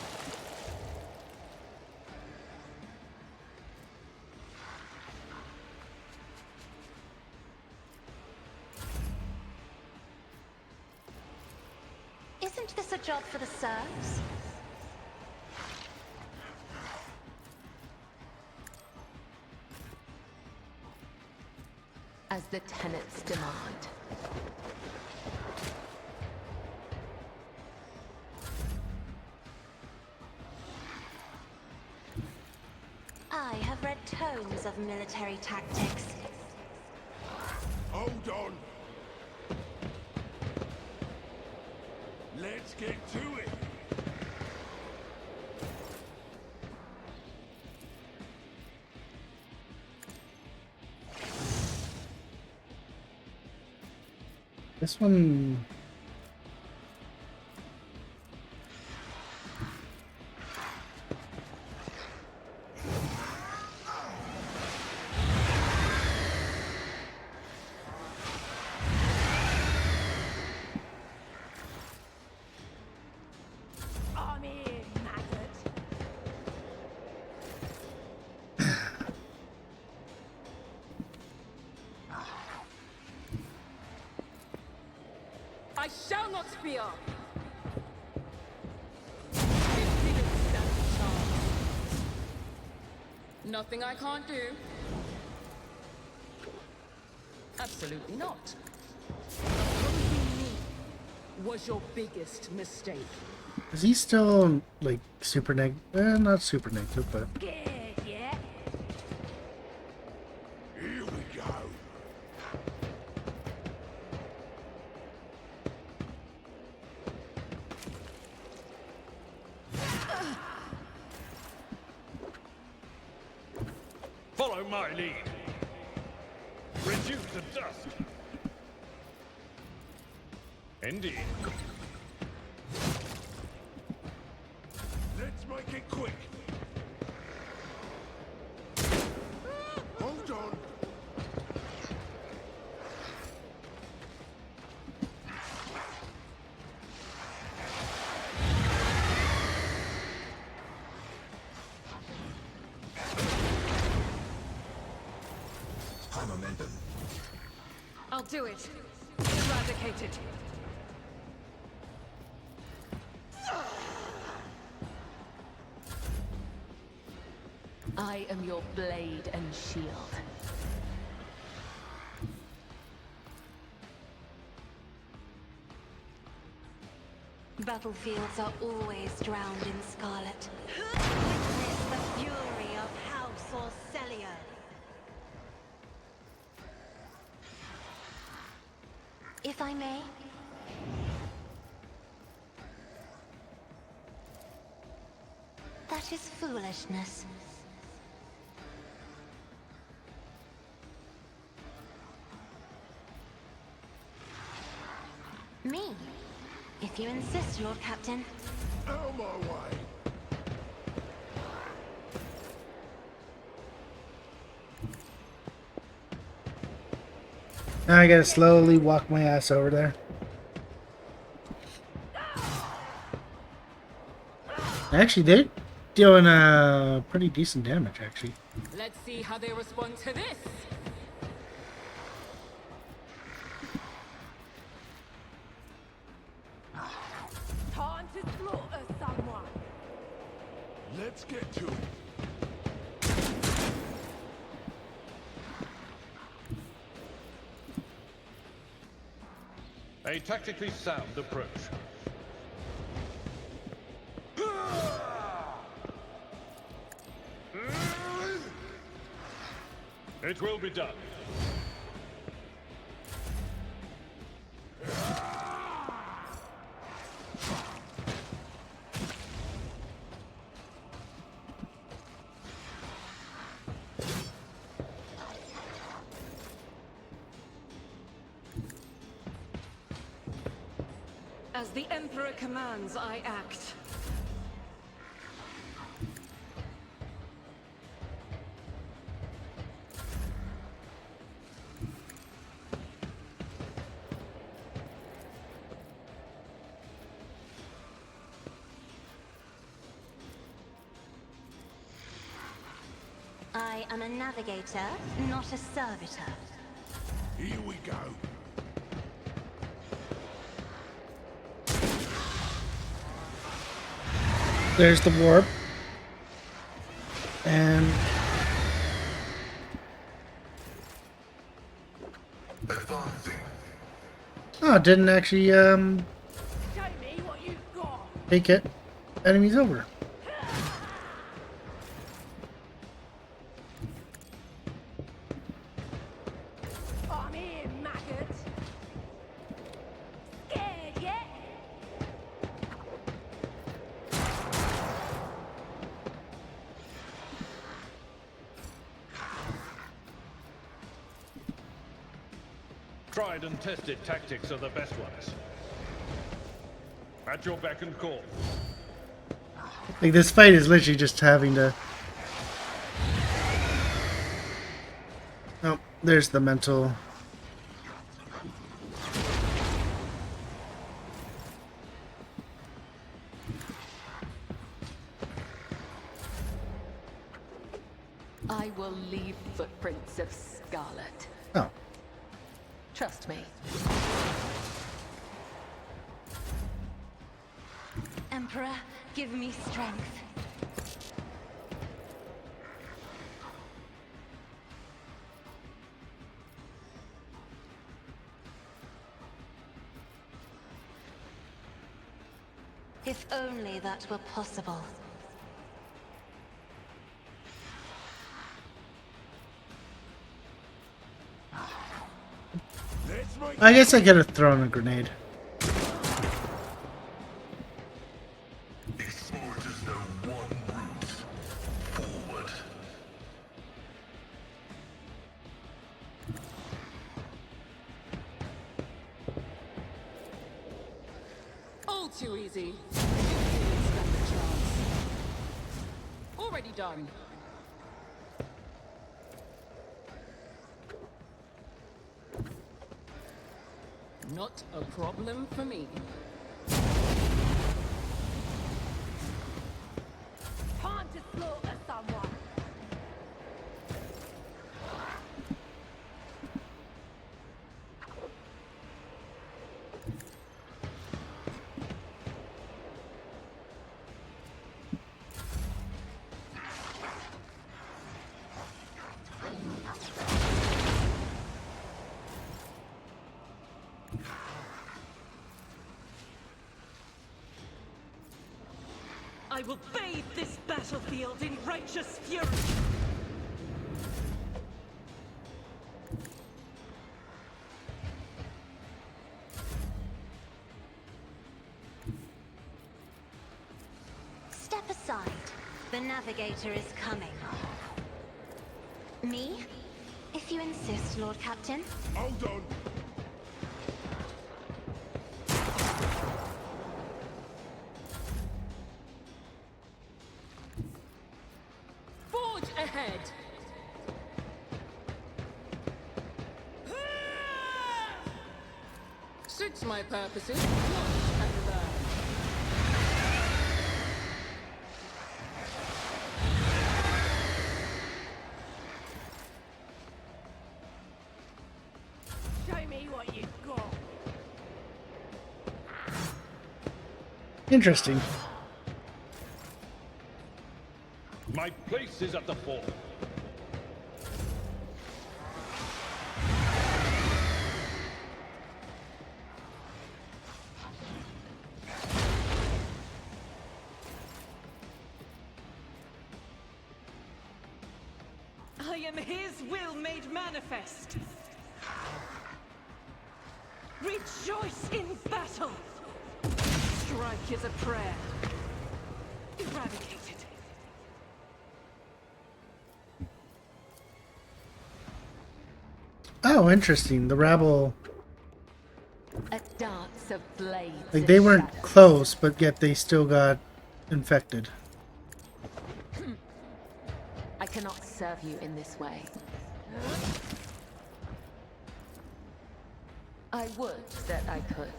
Isn't this a job for the serfs? As the tenets demand. I have read tomes of military tactics. Hold on. Let's get to it. This one... I'm here, maggot. I shall not fear. It didn't stand a chance. Nothing I can't do. Absolutely not. Opposing me was your biggest mistake. Is he still, like, super not super negative, but... Yeah. Here we go. Follow my lead. Reduce to dust. Indeed. Let's make it quick. Hold on. High momentum. I'll do it. Eradicate it. I am your blade and shield. Battlefields are always drowned in scarlet. Witness the fury of House Orcelio. If I may. that is foolishness. Me? If you insist, Lord Captain. Out of my way. Now I gotta slowly walk my ass over there. Actually, they're doing pretty decent damage, actually. Let's see how they respond to this. Time to slaughter someone. Let's get to it. A tactically sound approach. It will be done. As the Emperor commands, I act. I am a navigator, not a servitor. Here we go. There's the warp. And Advancing. oh, didn't actually Show me what you've got. take it. Enemies over. I'm here, maggot. Scared yet? Tried and tested tactics are the best ones. At your beck and call. Like, this fight is literally just having to... Oh, there's the mental... I will leave footprints of Scarlet. Oh. Trust me. Emperor, give me strength. If only that were possible. I guess I could have thrown a grenade. Explorers know one route. Forward. All too easy. Didn't stand a chance. Already done. Not a problem for me. Time to slaughter someone. I will bathe this battlefield in righteous fury. Step aside. navigator is coming. Me? If you insist, Lord Captain. Hold on. Forge ahead! Suits my purposes. Watch and learn. Show me what you've got. Interesting. My place is at the fore. I am his will made manifest. Rejoice in battle. Strike is a prayer. Eradicated. Oh, interesting. The rabble, A dance of blades. like they weren't close, but yet they still got infected. I cannot serve you in this way. I would that I could.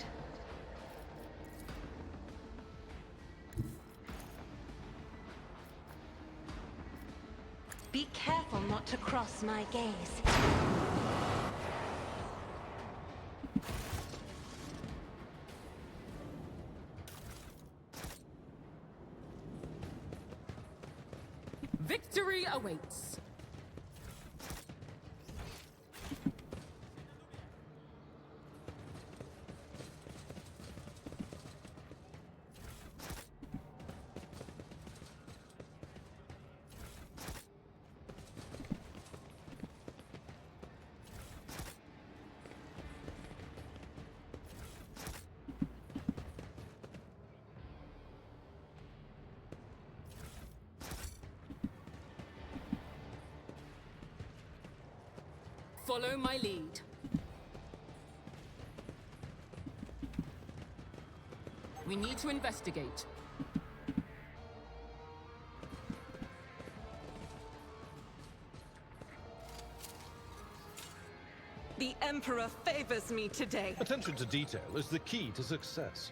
Be careful not to cross my gaze. Victory awaits. Follow my lead. We need to investigate. The Emperor favors me today. Attention to detail is the key to success.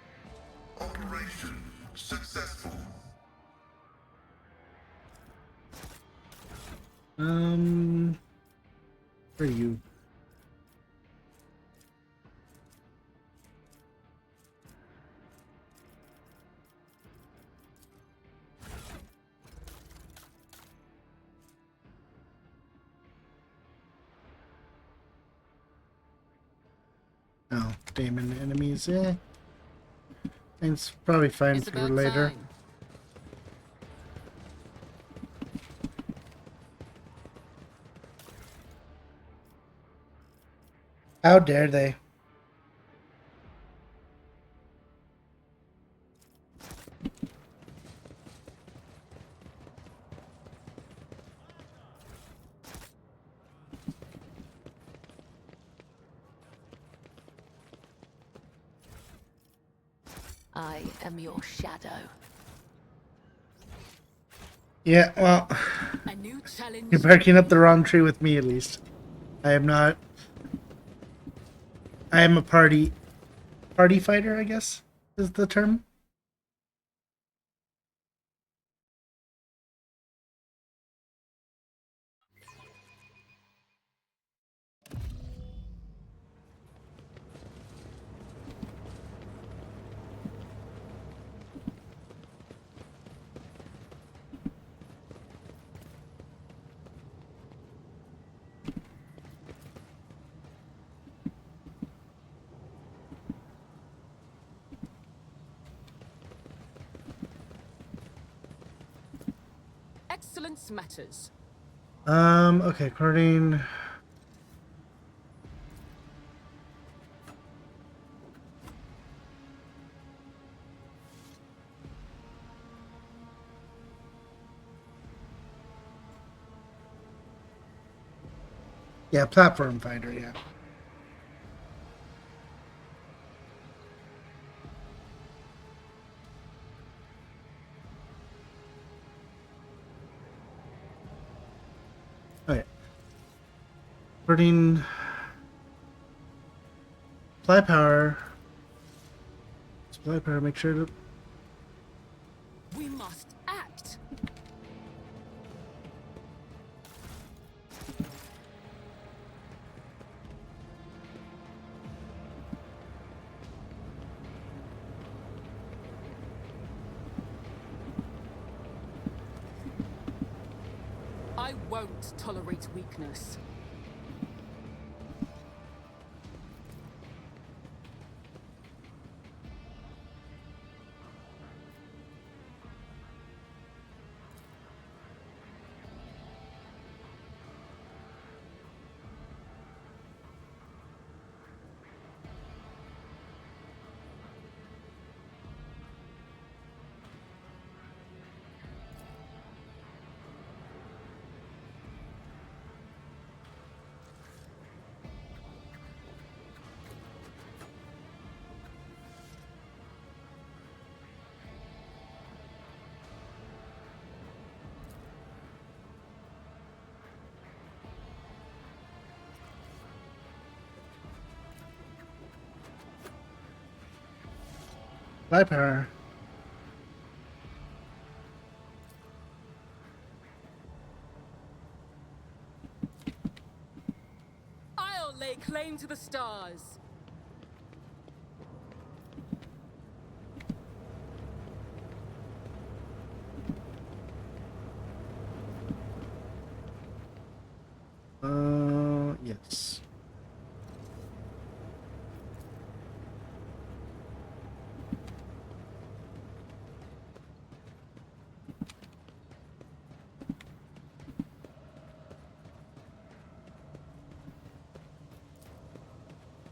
Operation successful. Where are you? Oh, Damon enemies, It's probably fine It's for about later. time. How dare they? I am your shadow. Yeah, well, A new challenge. you're barking up the wrong tree with me, at least. I am not. I am a party fighter, I guess, is the term. Excellence matters. Okay, according. Yeah, platform fighter, yeah. Okay. Putting supply power. Supply power, make sure to. We must act. I won't tolerate weakness. Supply power. I'll lay claim to the stars. Yes.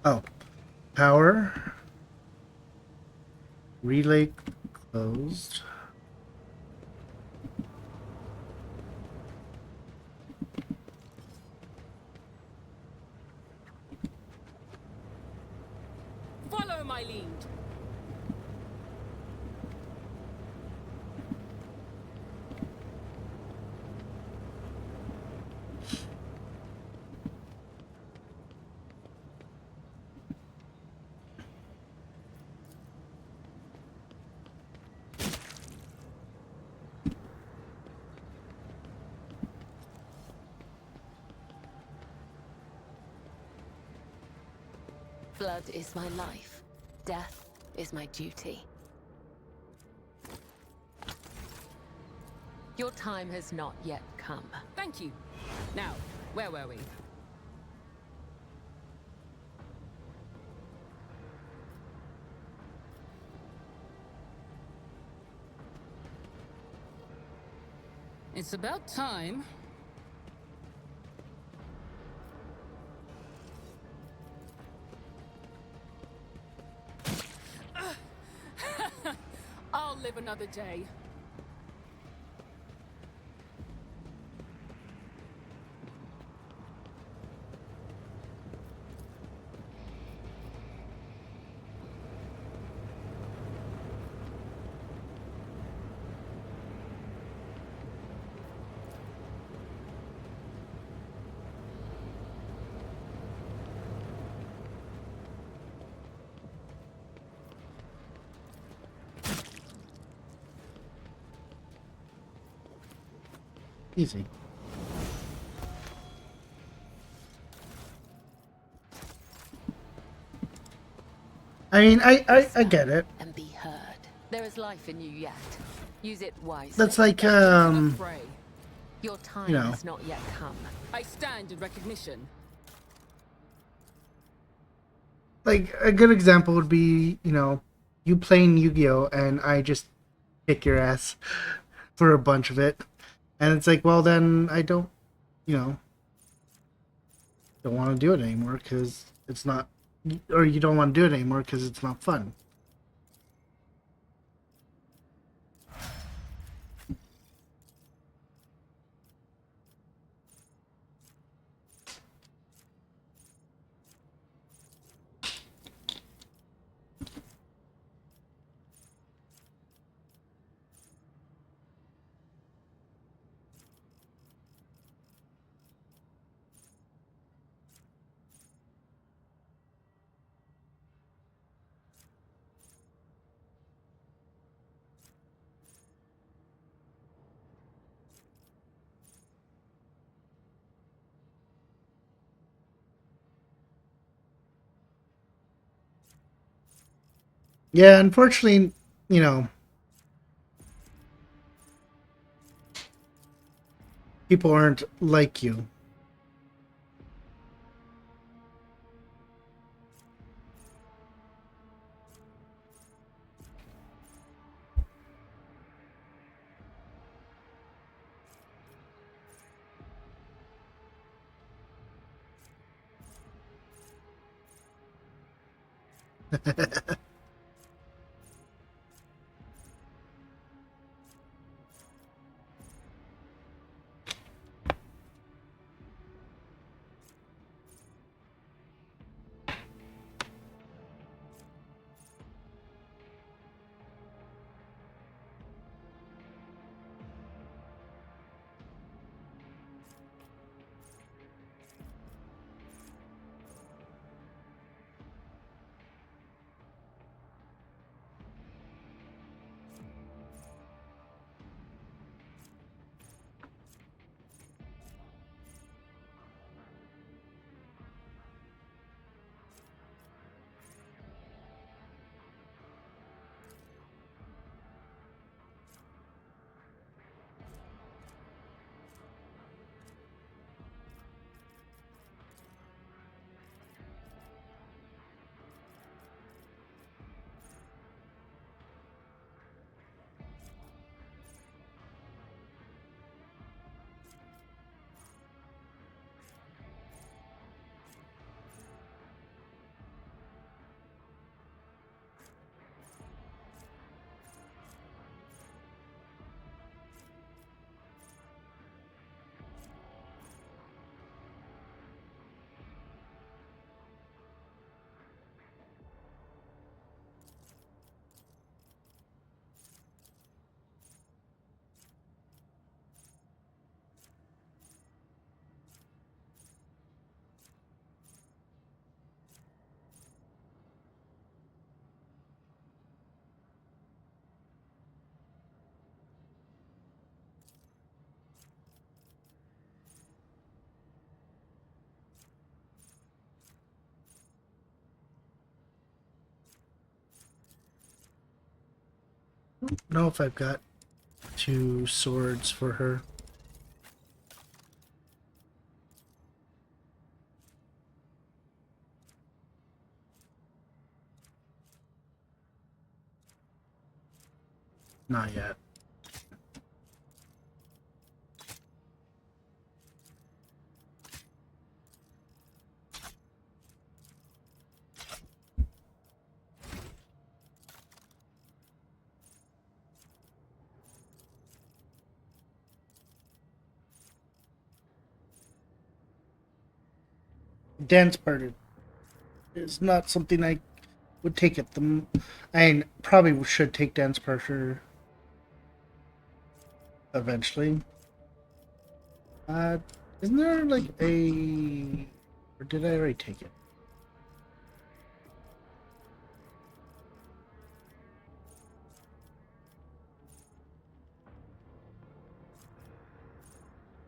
Oh, power. Relay closed. Follow my lead. Blood is my life. Death is my duty. Your time has not yet come. Thank you. Now, where were we? It's about time. I'll live another day. Easy. I mean, I get it. And be heard. There is life in you yet. Use it wisely. That's like, Your time you know. has not yet come. I stand in recognition. Like, a good example would be, you know, you playing Yu-Gi-Oh! And I just kick your ass for a bunch of it. And it's like, well, then I don't, you know, don't want to do it anymore because it's not, or you don't want to do it anymore because it's not fun. Yeah, unfortunately, you know, people aren't like you. I don't know if I've got 2 swords for her. Not yet. Dance party is not something I would take at the. I probably should take dance party eventually. Isn't there like a, or did I already take it?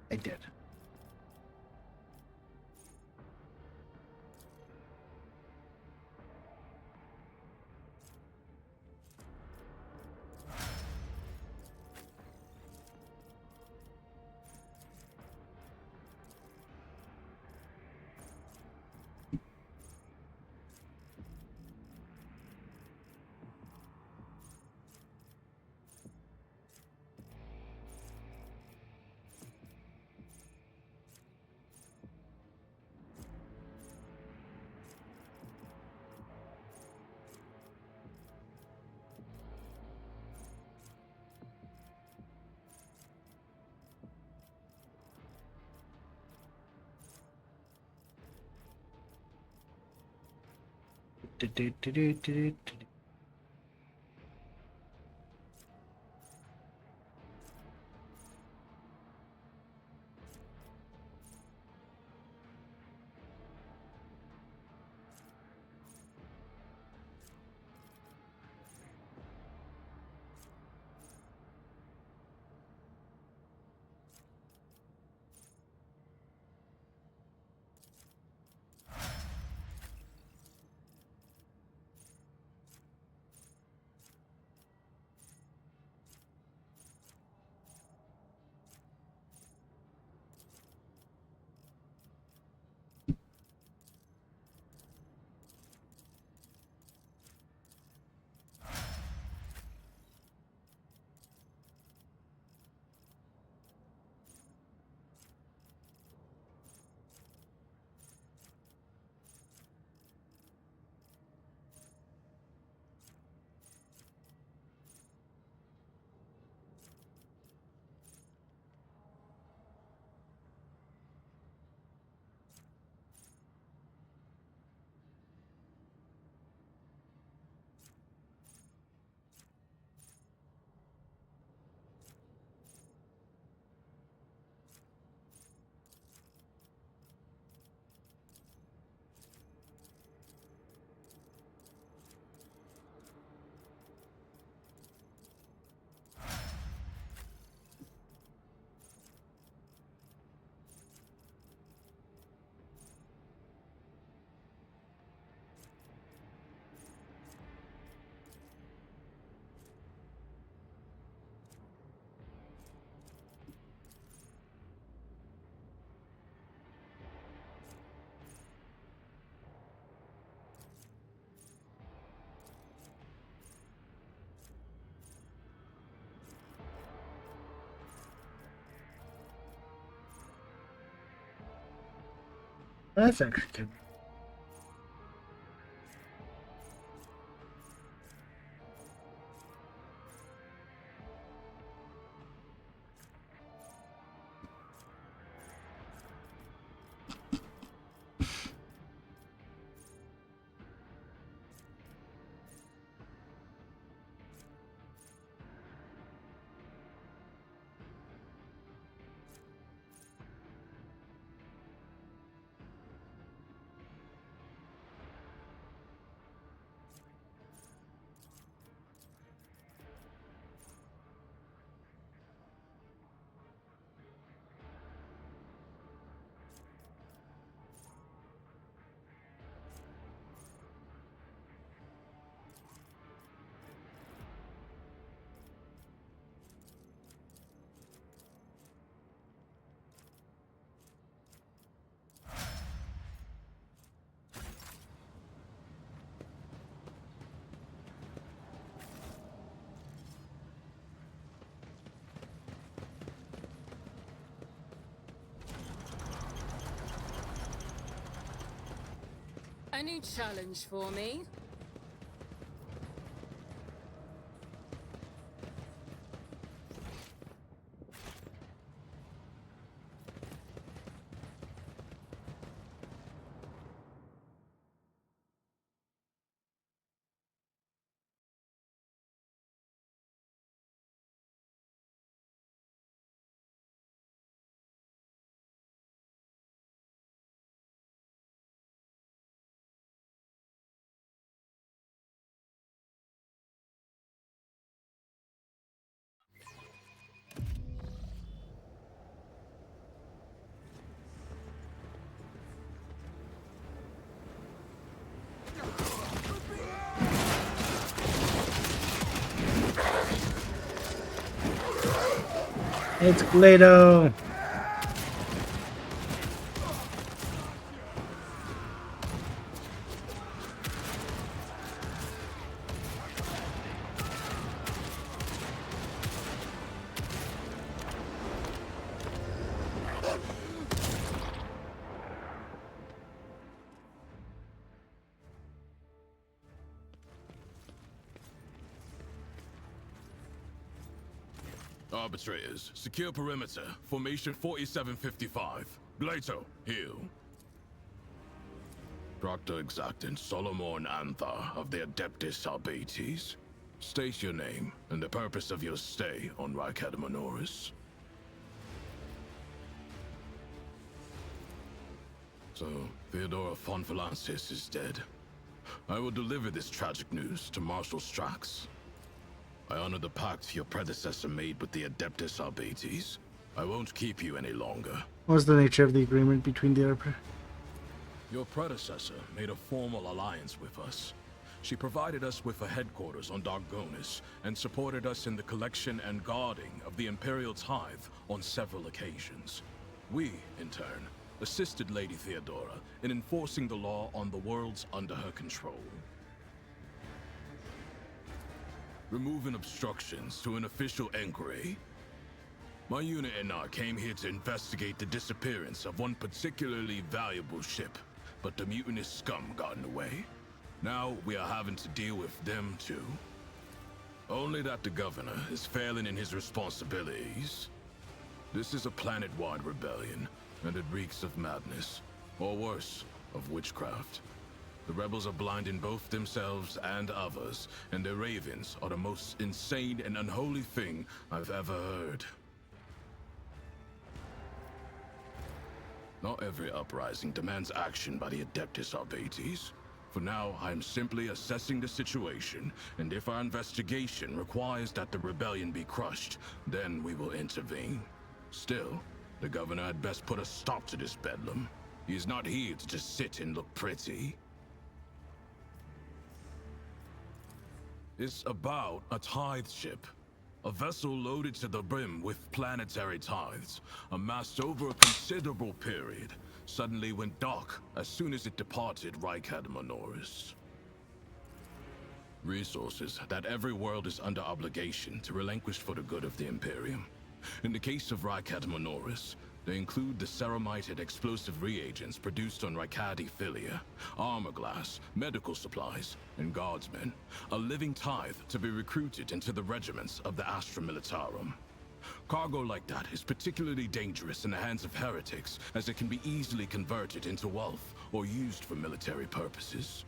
I did. That's actually good. A new challenge for me? It's Glado. Arbitrators, secure perimeter. Formation 4755. Glato, heal. Proctor Exactant Solomon Anthar of the Adeptus Arbates. State your name and the purpose of your stay on Rykadamanoris. So, Theodora von Valansis is dead. I will deliver this tragic news to Marshal Strax. I honor the pact your predecessor made with the Adeptus Arbates. I won't keep you any longer. What was the nature of the agreement between the Arbiter? Your predecessor made a formal alliance with us. She provided us with a headquarters on Dargonis and supported us in the collection and guarding of the Imperial Tithe on several occasions. We, in turn, assisted Lady Theodora in enforcing the law on the worlds under her control. Removing obstructions to an official inquiry. My unit and I came here to investigate the disappearance of one particularly valuable ship, but the mutinous scum got in the way. Now we are having to deal with them too. Only that the governor is failing in his responsibilities. This is a planet-wide rebellion, and it reeks of madness, or worse, of witchcraft. The rebels are blinding both themselves and others, and their ravens are the most insane and unholy thing I've ever heard. Not every uprising demands action by the Adeptus Arbates. For now, I'm simply assessing the situation, and if our investigation requires that the rebellion be crushed, then we will intervene. Still, the governor had best put a stop to this bedlam. He is not here to just sit and look pretty. It's about a tithe ship. A vessel loaded to the brim with planetary tithes, amassed over a considerable period, suddenly went dark as soon as it departed Rykadamanoris. Resources that every world is under obligation to relinquish for the good of the Imperium. In the case of Rykadamanoris, They include the ceramited explosive reagents produced on Ricadi Filia, armor glass, medical supplies, and guardsmen, a living tithe to be recruited into the regiments of the Astra Militarum. Cargo like that is particularly dangerous in the hands of heretics, as it can be easily converted into wealth or used for military purposes.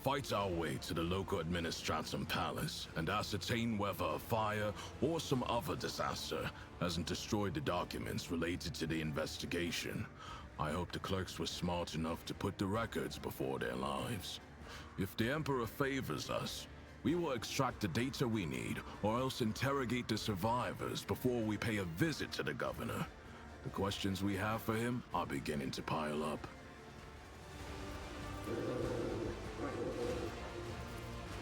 Fight our way to the local administratum palace and ascertain whether a fire or some other disaster hasn't destroyed the documents related to the investigation. I hope the clerks were smart enough to put the records before their lives. If the Emperor favors us, we will extract the data we need, or else interrogate the survivors before we pay a visit to the governor. The questions we have for him are beginning to pile up.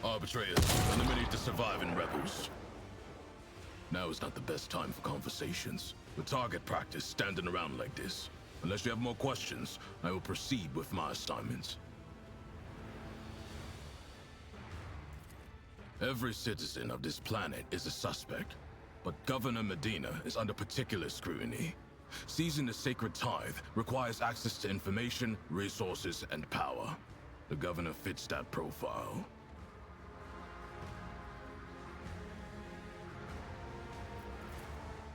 Arbitrators, eliminate the surviving rebels. Now is not the best time for conversations. With target practice standing around like this. Unless you have more questions, I will proceed with my assignments. Every citizen of this planet is a suspect, but Governor Medina is under particular scrutiny. Seizing the sacred tithe requires access to information, resources, and power. The governor fits that profile.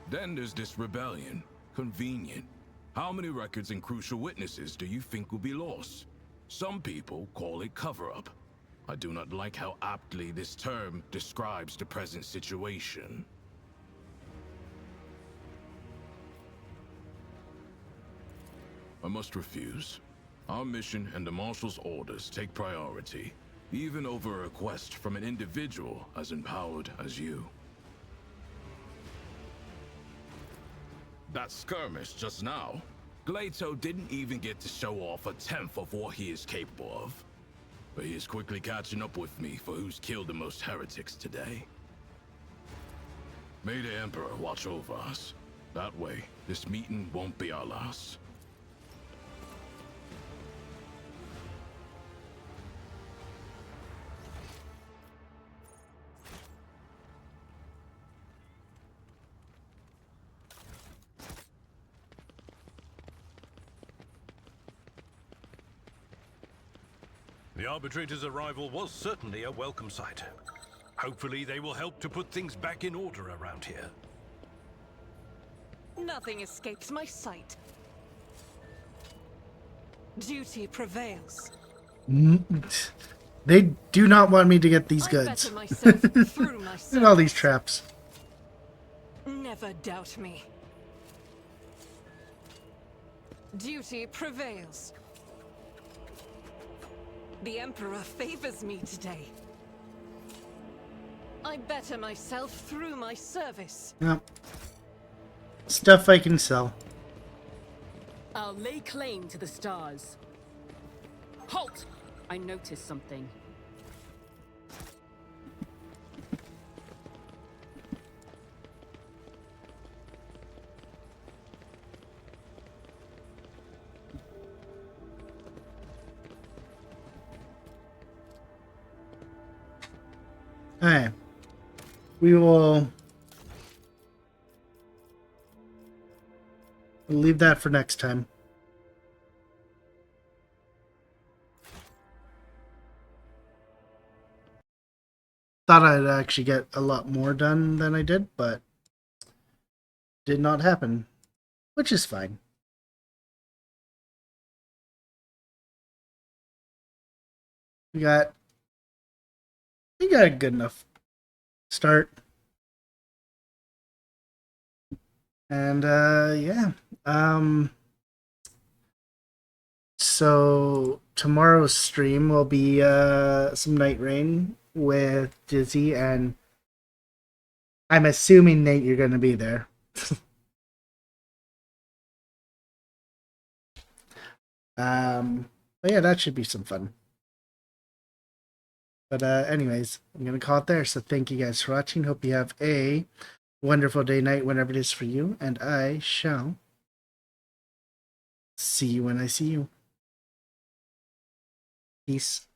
Then there's this rebellion. Convenient. How many records and crucial witnesses do you think will be lost? Some people call it cover-up. I do not like how aptly this term describes the present situation. I must refuse. Our mission and the Marshal's orders take priority, even over a request from an individual as empowered as you. That skirmish just now, Glato didn't even get to show off a tenth of what he is capable of. But he is quickly catching up with me for who's killed the most heretics today. May the Emperor watch over us. That way, this meeting won't be our last. The Arbitrator's arrival was certainly a welcome sight. Hopefully they will help to put things back in order around here. Nothing escapes my sight. Duty prevails. They do not want me to get these goods. I better myself through my Look at all these traps. Never doubt me. Duty prevails. The Emperor favors me today. I better myself through my service. Yep. Stuff I can sell. I'll lay claim to the stars. Halt! I noticed something. Alright. We will leave that for next time. Thought I'd actually get a lot more done than I did, but did not happen, which is fine. We got a good enough start. And yeah. So tomorrow's stream will be some Night Rain with Dizzy, and I'm assuming, Nate, you're gonna be there. But yeah, that should be some fun. But anyways, I'm going to call it there. So thank you guys for watching. Hope you have a wonderful day, night, whenever it is for you. And I shall see you when I see you. Peace.